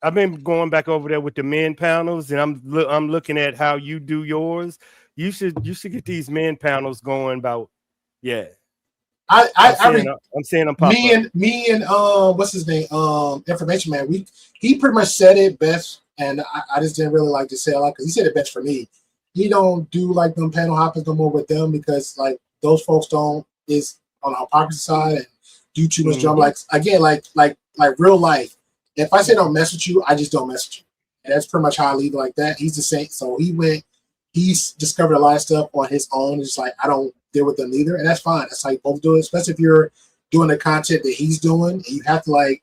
I've been going back over there with the men panels, and I'm looking at how you do yours. You should get these men panels going about. Yeah, I'm seeing them pop me and what's his name, Information Man. He pretty much said it best, and I just didn't really like to say a lot because he said it best for me. He don't do like them panel hoppers no more with them because like those folks is on the hypocrisy side and do too much drama. Like again, like real life. If I say don't mess with you, I just don't mess with you. And that's pretty much how I leave it like that. He's the same. So he's discovered a lot of stuff on his own. It's like I don't deal with them either, and that's fine. That's how you both do it, especially if you're doing the content that he's doing, and you have to like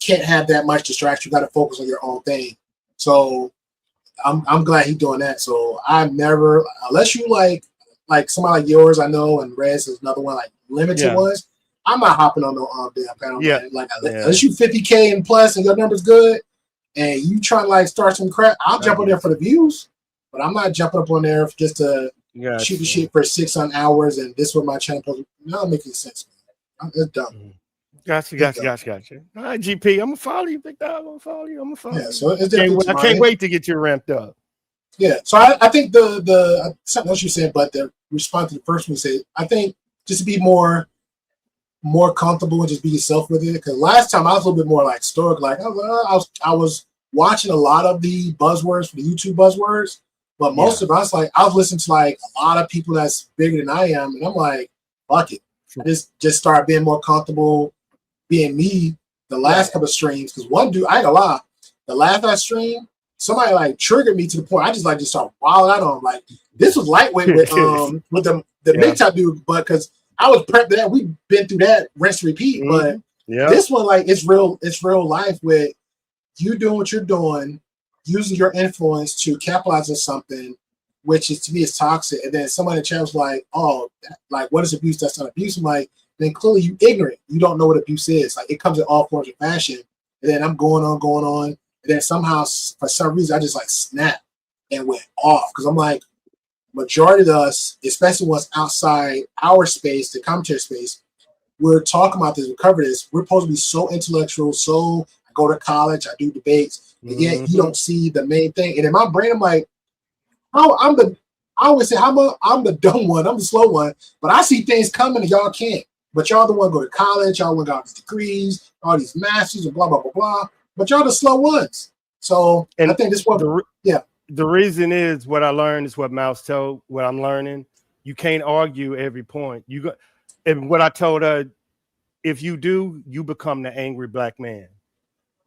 can't have that much distraction. You got to focus on your own thing. So I'm glad he's doing that. So I never, unless you like somebody like yours, I know, and Rez is another one like limited ones. I'm not hopping on no damn panel. Yeah, man. Like unless you 50K and plus and your number's good, and you trying to like start some crap, I'll jump on there for the views. But I'm not jumping up on there just to shoot the shit for 600 hours and this was my channel. Not making sense, man. It's dumb. Gotcha. All right, GP, I'm gonna follow you, big dog. I'm gonna follow you. Yeah, so it's definitely I can't wait to get you ramped up. Yeah, so I think the something else you said, but the response to the first one you said, I think just to be more comfortable and just be yourself with it. Because last time I was a little bit more like stoic, like I was watching a lot of the buzzwords for the YouTube buzzwords. But most of us, like, I was listening to like a lot of people that's bigger than I am, and I'm like, fuck it. I just started being more comfortable being me the last couple of streams. Because one dude, I ain't gonna lie, the last I streamed, somebody like triggered me to the point I just started wilding out on. Like this was lightweight with the big top dude, but because I was prepped to that, we've been through that rinse repeat. But this one, like, it's real life with you doing what you're doing. Using your influence to capitalize on something, which is to me is toxic, and then somebody in the chat was like, "Oh, like what is abuse? That's not abuse." I'm like, then clearly you ignorant. You don't know what abuse is. Like it comes in all forms of fashion. And then I'm going on, and then somehow for some reason I just like snapped and went off because I'm like, majority of us, especially once outside our space, the commentary space, we're talking about this, we cover this. We're supposed to be so intellectual, so I go to college, I do debates. And yet you don't see the main thing. And in my brain, I'm like, I always say I'm the dumb one, I'm the slow one, but I see things coming and y'all can't. But y'all the one go to college, y'all got all these degrees, all these masters and blah, blah, blah, blah. But y'all the slow ones. So I think this one, The reason is what I learned is what Mouse told, what I'm learning. You can't argue every point. And what I told her, if you do, you become the angry black man.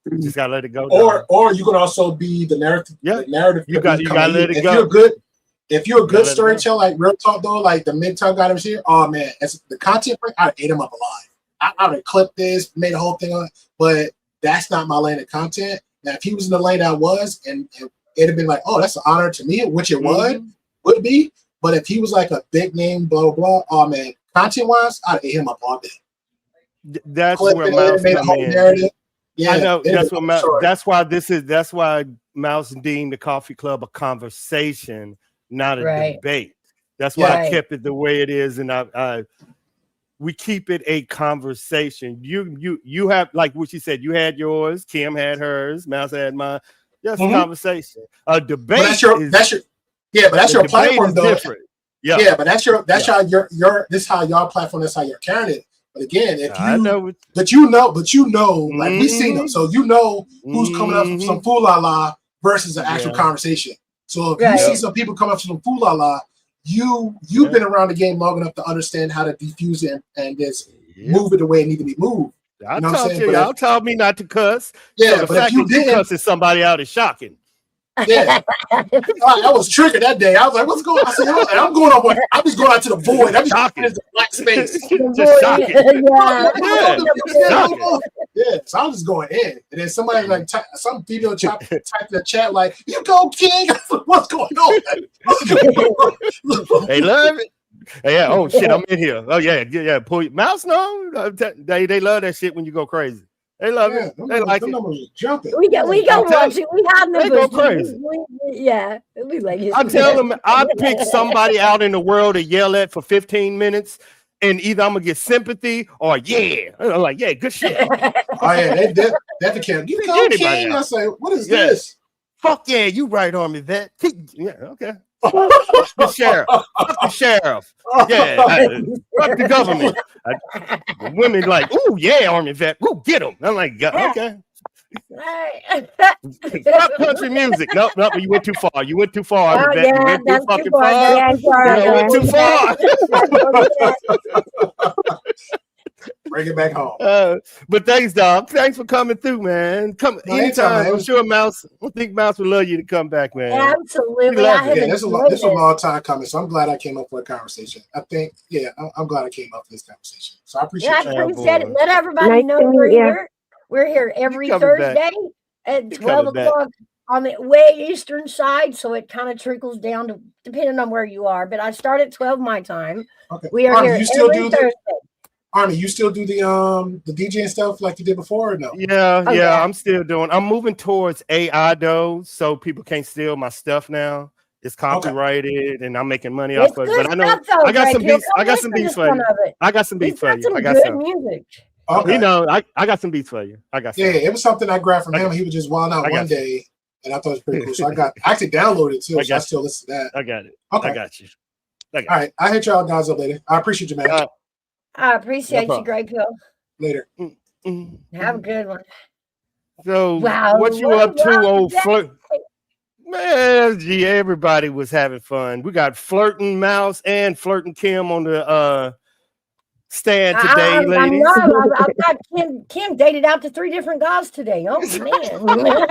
You just gotta let it go. Or you can also be the narrative. Yeah, the narrative. you gotta let it if go. If you're a good storyteller, like real talk though, like the MGTOW guy was here. Oh man, as the content, I'd ate him up alive. I would have clipped this, made a whole thing on it, but that's not my lane of content. Now, if he was in the lane I was, and it'd have been like, oh, that's an honor to me, which it would be. But if he was like a big name, blah blah blah, oh man, content wise, I'd ate him up all day. That's where Mouse come in. Yeah, I know that's why Mouse deemed the coffee club a conversation, not a debate. That's why I kept it the way it is, and we keep it a conversation. You have, like what she said, you had yours, Kim had hers, Mouse had mine. That's a conversation. A debate. But that's your platform though. Different. Yeah, but that's how your this is how y'all platform. That's how you're carrying it. But again, but you know, like we seen them, so you know who's coming up from some fool la la versus an actual conversation. So if you see some people come up from some fool la la, you've been around the game long enough to understand how to defuse it and just move it the way it needs to be moved. You know what I'm saying? Y'all told me not to cuss. Yeah, so but if you did cussing somebody out is shocking. Yeah, I was triggered that day. I was like, "What's going on?" I said, "I'm going on. I'm just going out to the void. I'm just shocking into black space. Just shocking. Yeah, so I was just going in, and then somebody like some female typed in the chat like, "You go, King." What's going on? They love it. Yeah. Oh shit, I'm in here. Oh yeah. Pull your mouse. No, they love that shit when you go crazy. They love it. They like it. We go watch it. We have they go crazy. We like it. I tell them I pick somebody out in the world to yell at for 15 minutes, and either I'm gonna get sympathy or I'm like, good shit. Oh yeah, they definitely can't. You go, King. I say, what is this? Fuck yeah, you right on me, vet. Yeah, okay. The sheriff. Fuck the sheriff. Yeah. Fuck the government. The women like, ooh, yeah, Army vet. Ooh, get him. I'm like, okay. Stop country music. Nope, you went too far. You went too far, Army vet. You went too fucking far. You went too far. Bring it back home. But thanks, dog. Thanks for coming through, man. Come anytime. I'm sure Mouse. I think Mouse would love you to come back, man. Absolutely. This is a long time coming, so I'm glad I came up for a conversation. I think, I'm glad I came up for this conversation. So I appreciate it. I appreciate it. Let everybody know we're here. We're here every Thursday at 12 o'clock on the way Eastern side, so it kind of trickles down to depending on where you are. But I start at 12 my time. Okay. We are here every Thursday. Army, you still do the DJ and stuff like you did before, or no? Yeah, I'm still doing. I'm moving towards AI though, so people can't steal my stuff now. It's copyrighted, and I'm making money off of it. But I know I got some beats. I got some beats for you. I got some beats for you. I got some music. Okay. You know, I got some beats for you. I got some. Yeah, it was something I grabbed from him. He was just wilding out one day, and I thought it was pretty cool. So I actually downloaded it too. So I still listen to that. I got it. Okay. I got you. All right. I hit y'all guys up later. I appreciate you, man. I appreciate you, Great Pill. Later. Have a good one. So, what you up to, old flirt? Man, everybody was having fun. We got Flirting Mouse and Flirting Kim on the stand today, ladies. I've got Kim dated out to 3 different guys today. Oh, man.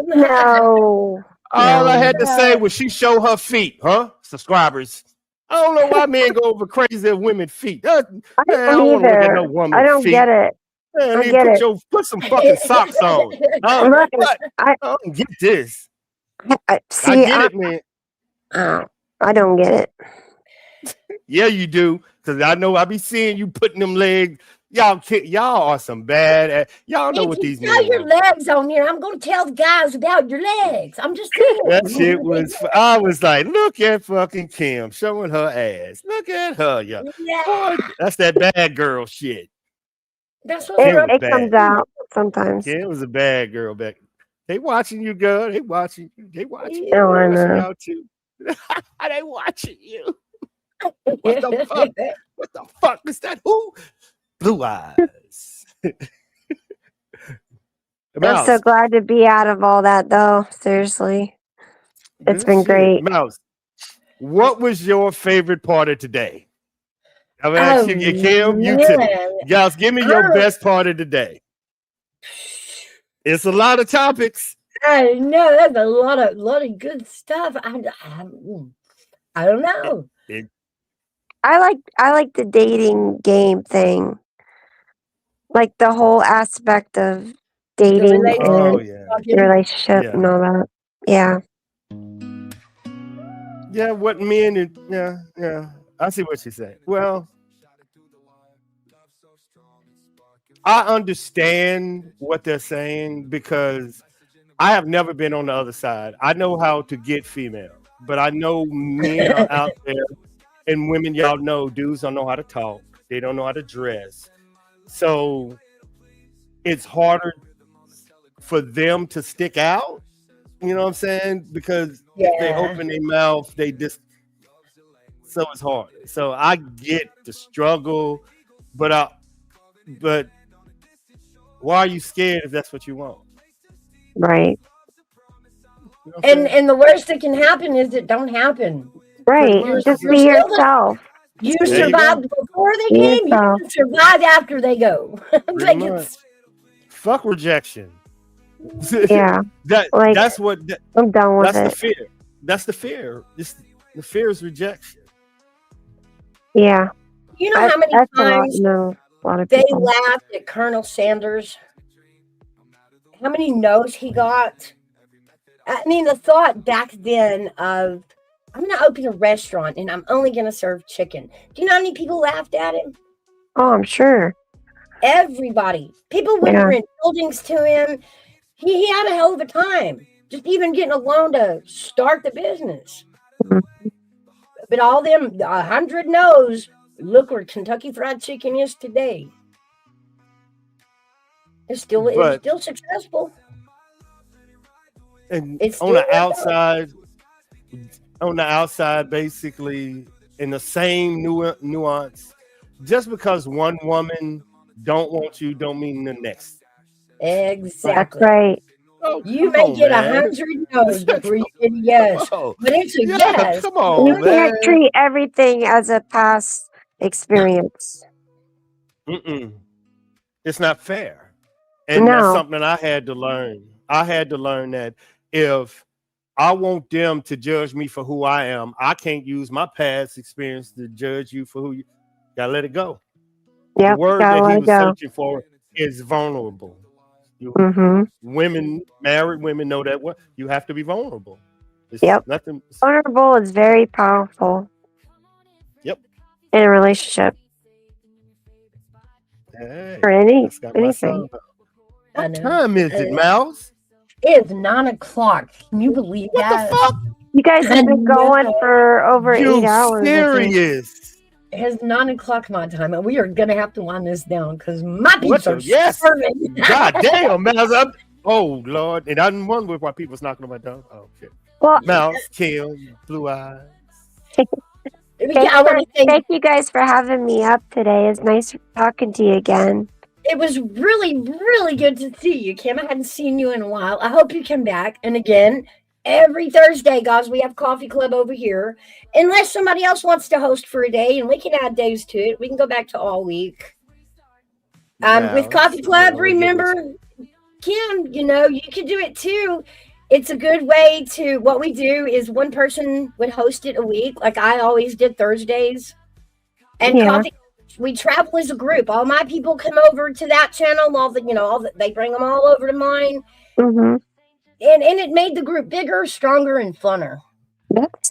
No. All I had to say was she show her feet, huh? Subscribers. I don't know why men go over crazy at women's feet. I don't either. I don't get it. Man, put some fucking socks on. I don't get this. I get it, man. I don't get it. Yeah, you do. Because I know I be seeing you putting them legs. Y'all are some bad. Y'all know what these men are. Your legs on here. I'm going to tell the guys about your legs. I'm just saying. That shit was. I was like, look at fucking Kim showing her ass. Look at her, yeah. Boy, that's that bad girl shit. That's what it comes out sometimes. Kim was a bad girl back. They watching you, girl. They watching you. They watching you. Oh, I know. Too. They watching you. What the fuck? What the fuck is that? Who? Blue eyes. I'm so glad to be out of all that, though. Seriously. It's been great. Mouse, what was your favorite part of today? I'm Oh asking you, Kim, you too. man. Guys, give me your best part of the day. It's a lot of topics. I know that's a lot of good stuff. I don't know. I like the dating game thing. Like the whole aspect of The dating Oh and yeah. the relationship Yeah. and all that. Yeah. Yeah, what men and yeah. I see what you're saying. Well, I understand what they're saying because I have never been on the other side. I know how to get female, but I know men are out there and women, y'all know, dudes don't know how to talk. They don't know how to dress. So it's harder for them to stick out. You know what I'm saying? Because if they Yeah. open their mouth, they just so it's hard. So I get the struggle, but why are you scared if that's what you want? Right. You know what I'm saying? And the worst that can happen is it don't happen. Pretty Right. much. Just You're be still the, yourself. you There you survived before they Be came. You yourself. can survive after they go. Pretty Like much. it's Fuck rejection. Yeah. Like That's what I'm done with that's the it. fear. That's the fear. The fear is rejection. Yeah. you know how many That's a lot. times No, a lot of they people. laughed at Colonel Sanders. How many no's he got? I mean, the thought back then of I'm going to open a restaurant and I'm only going to serve chicken. Do you know how many people laughed at him? Oh, I'm sure. Everybody. People would Yeah. rent buildings to him. He had a hell of a time just even getting a loan to start the business. Mhm. But all them 100 no's, look where Kentucky Fried Chicken is today. It's still successful. And It's on still the outside, basically, in the same nuance, just because one woman don't want you, don't mean the next. That's Exactly. right. Oh, You come may on, get man. 100 no's before you get a yes, Oh, but it's a yeah, yes. come You on, can't man. treat everything as a past experience. Mm-mm. It's not fair. And that's No. something I had to learn. I had to learn that if I want them to judge me for who I am, I can't use my past experience to judge you for who you gotta let it go. The Yep. word Gotta that let he it was go. searching for is vulnerable. You Mm-hmm. women, married women know that what you have to be vulnerable. It's Yep. nothing. Vulnerable is very powerful Yep. in a relationship Hey, or that's got my anything. son. I What know. time is it, Mouse? It's 9 o'clock. Can you believe What the that? fuck? You guys I have been going know. for over 8 You hours, I think. serious? It's 9 o'clock my time, and we are gonna have to wind this down because my What peeps are the yes? starving. God damn, Mouse. Oh Lord, and I didn't wonder why people's knocking on my door. Oh shit. Well, Mouse, Kim, Blue Eyes. I want to thank. thank you guys for having me up today. It's nice talking to you again. It was really, really good to see you, Kim. I hadn't seen you in a while. I hope you come back. And again, every Thursday, guys, we have Coffee Club over here. Unless somebody else wants to host for a day, and we can add days to it. We can go back to all week. With Coffee Club, remember, Kim, you can do it too. It's a good way to, what we do is one person would host it a week, like I always did Thursdays. And Yeah. Coffee, we travel as a group. All my people come over to that channel. They bring them all over to mine. Mm-hmm. And it made the group bigger, stronger, and funner.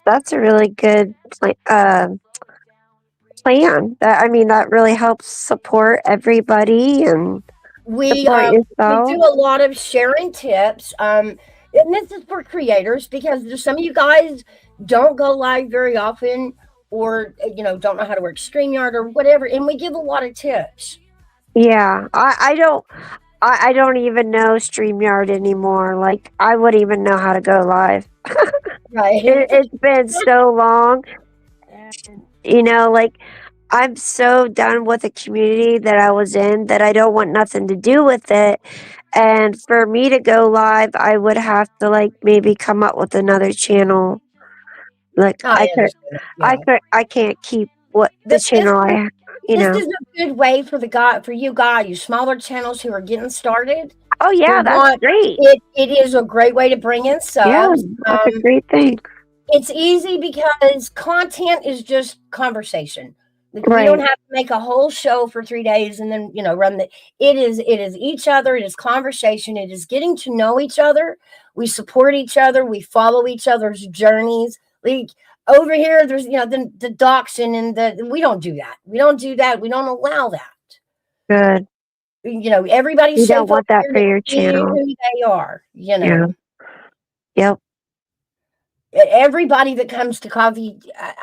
That's a really good plan. That really helps support everybody and We support yourself. do a lot of sharing tips. And this is for creators because there's some of you guys don't go live very often, or don't know how to work StreamYard or whatever, and we give a lot of tips. Yeah, I don't even know StreamYard anymore. Like I wouldn't even know how to go live. Right. It's been so long. Like I'm so done with the community that I was in that I don't want nothing to do with it. And for me to go live, I would have to maybe come up with another channel. Like I understand. Yeah. I can't keep what the This channel I group, have. you This know. is a good way for you guys, you smaller channels who are getting started. Oh yeah, that's great. It is a great way to bring in Yeah, subs. that's a great thing. It's easy because content is just conversation. Like, we Right. don't have to make a whole show for 3 days and then, run it is each other, it is conversation, it is getting to know each other. We support each other, we follow each other's journeys. Like over here, there's the doxing and we don't do that. We don't do that. We don't allow that. Good. Everybody's You safe don't want over that here for to your be channel. who they are, Yeah. Yep. Everybody that comes to coffee,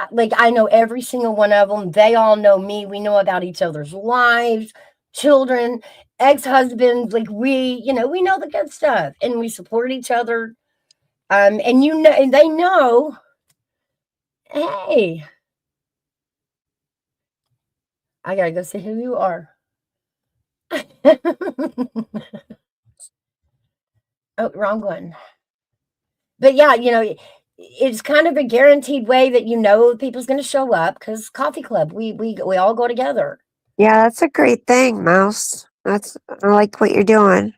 like I know every single one of them. They all know me. We know about each other's lives, children, ex-husbands. Like we know the good stuff, and we support each other. And and they know. Hey, I gotta go see who you are. Oh, wrong one. But yeah, it's kind of a guaranteed way that people's going to show up because coffee club, we all go together. Yeah, that's a great thing, Mouse. I like what you're doing.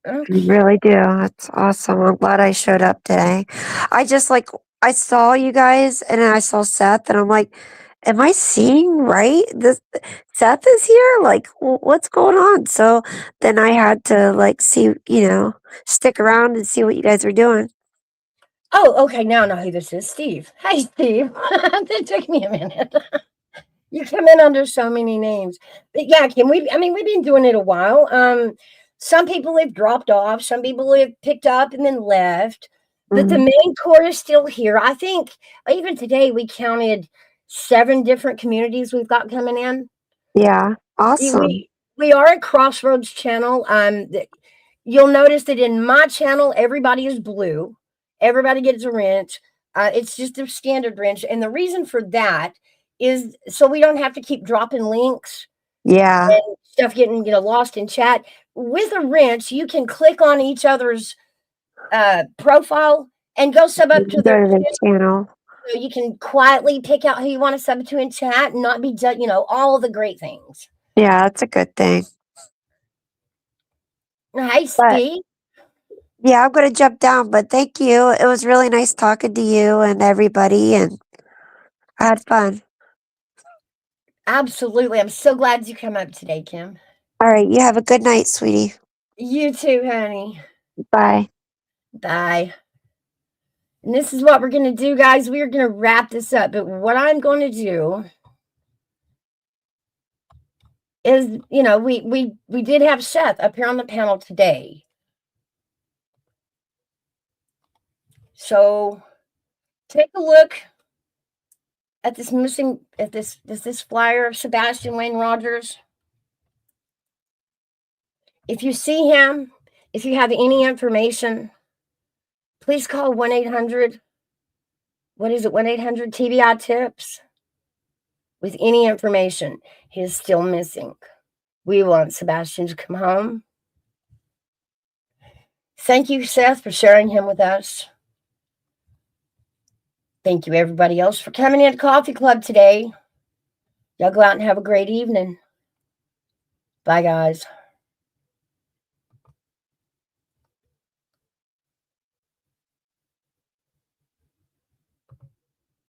I really do. That's awesome. I'm glad I showed up today. I saw you guys and then I saw Seth and I'm like, am I seeing right? This Seth is here? Like, what's going on? So then I had to see, stick around and see what you guys were doing. Oh, okay. Now I know who this is. Steve. Hey, Steve. It took me a minute. You come in under so many names. But yeah, Kim, we've been doing it a while. Some people have dropped off, some people have picked up and then left. But the main core is still here. I think even today we counted 7 different communities we've got coming in. Yeah, awesome. We are a Crossroads channel. You'll notice that in my channel, everybody is blue. Everybody gets a wrench. It's just a standard wrench. And the reason for that is so we don't have to keep dropping links. Yeah. And stuff getting lost in chat. With a wrench, you can click on each other's profile and go sub up to their channel. So you can quietly pick out who you want to sub to in chat and not be all of the great things. Yeah, that's a good thing. Hey, Steve. Yeah, I'm going to jump down, but thank you. It was really nice talking to you and everybody, and I had fun. Absolutely. I'm so glad you come up today, Kim. All right. You have a good night, sweetie. You too, honey. Bye. Bye. And this is what we're going to do, guys. We are going to wrap this up. But what I'm going to do is, we did have Seth up here on the panel today. So take a look at this flyer of Sebastian Wayne Rogers. If you see him, if you have any information, please call 1-800. What is it? 1-800 TBI Tips. With any information, he is still missing. We want Sebastian to come home. Thank you, Seth, for sharing him with us. Thank you, everybody else, for coming into Coffee Club today. Y'all go out and have a great evening. Bye, guys.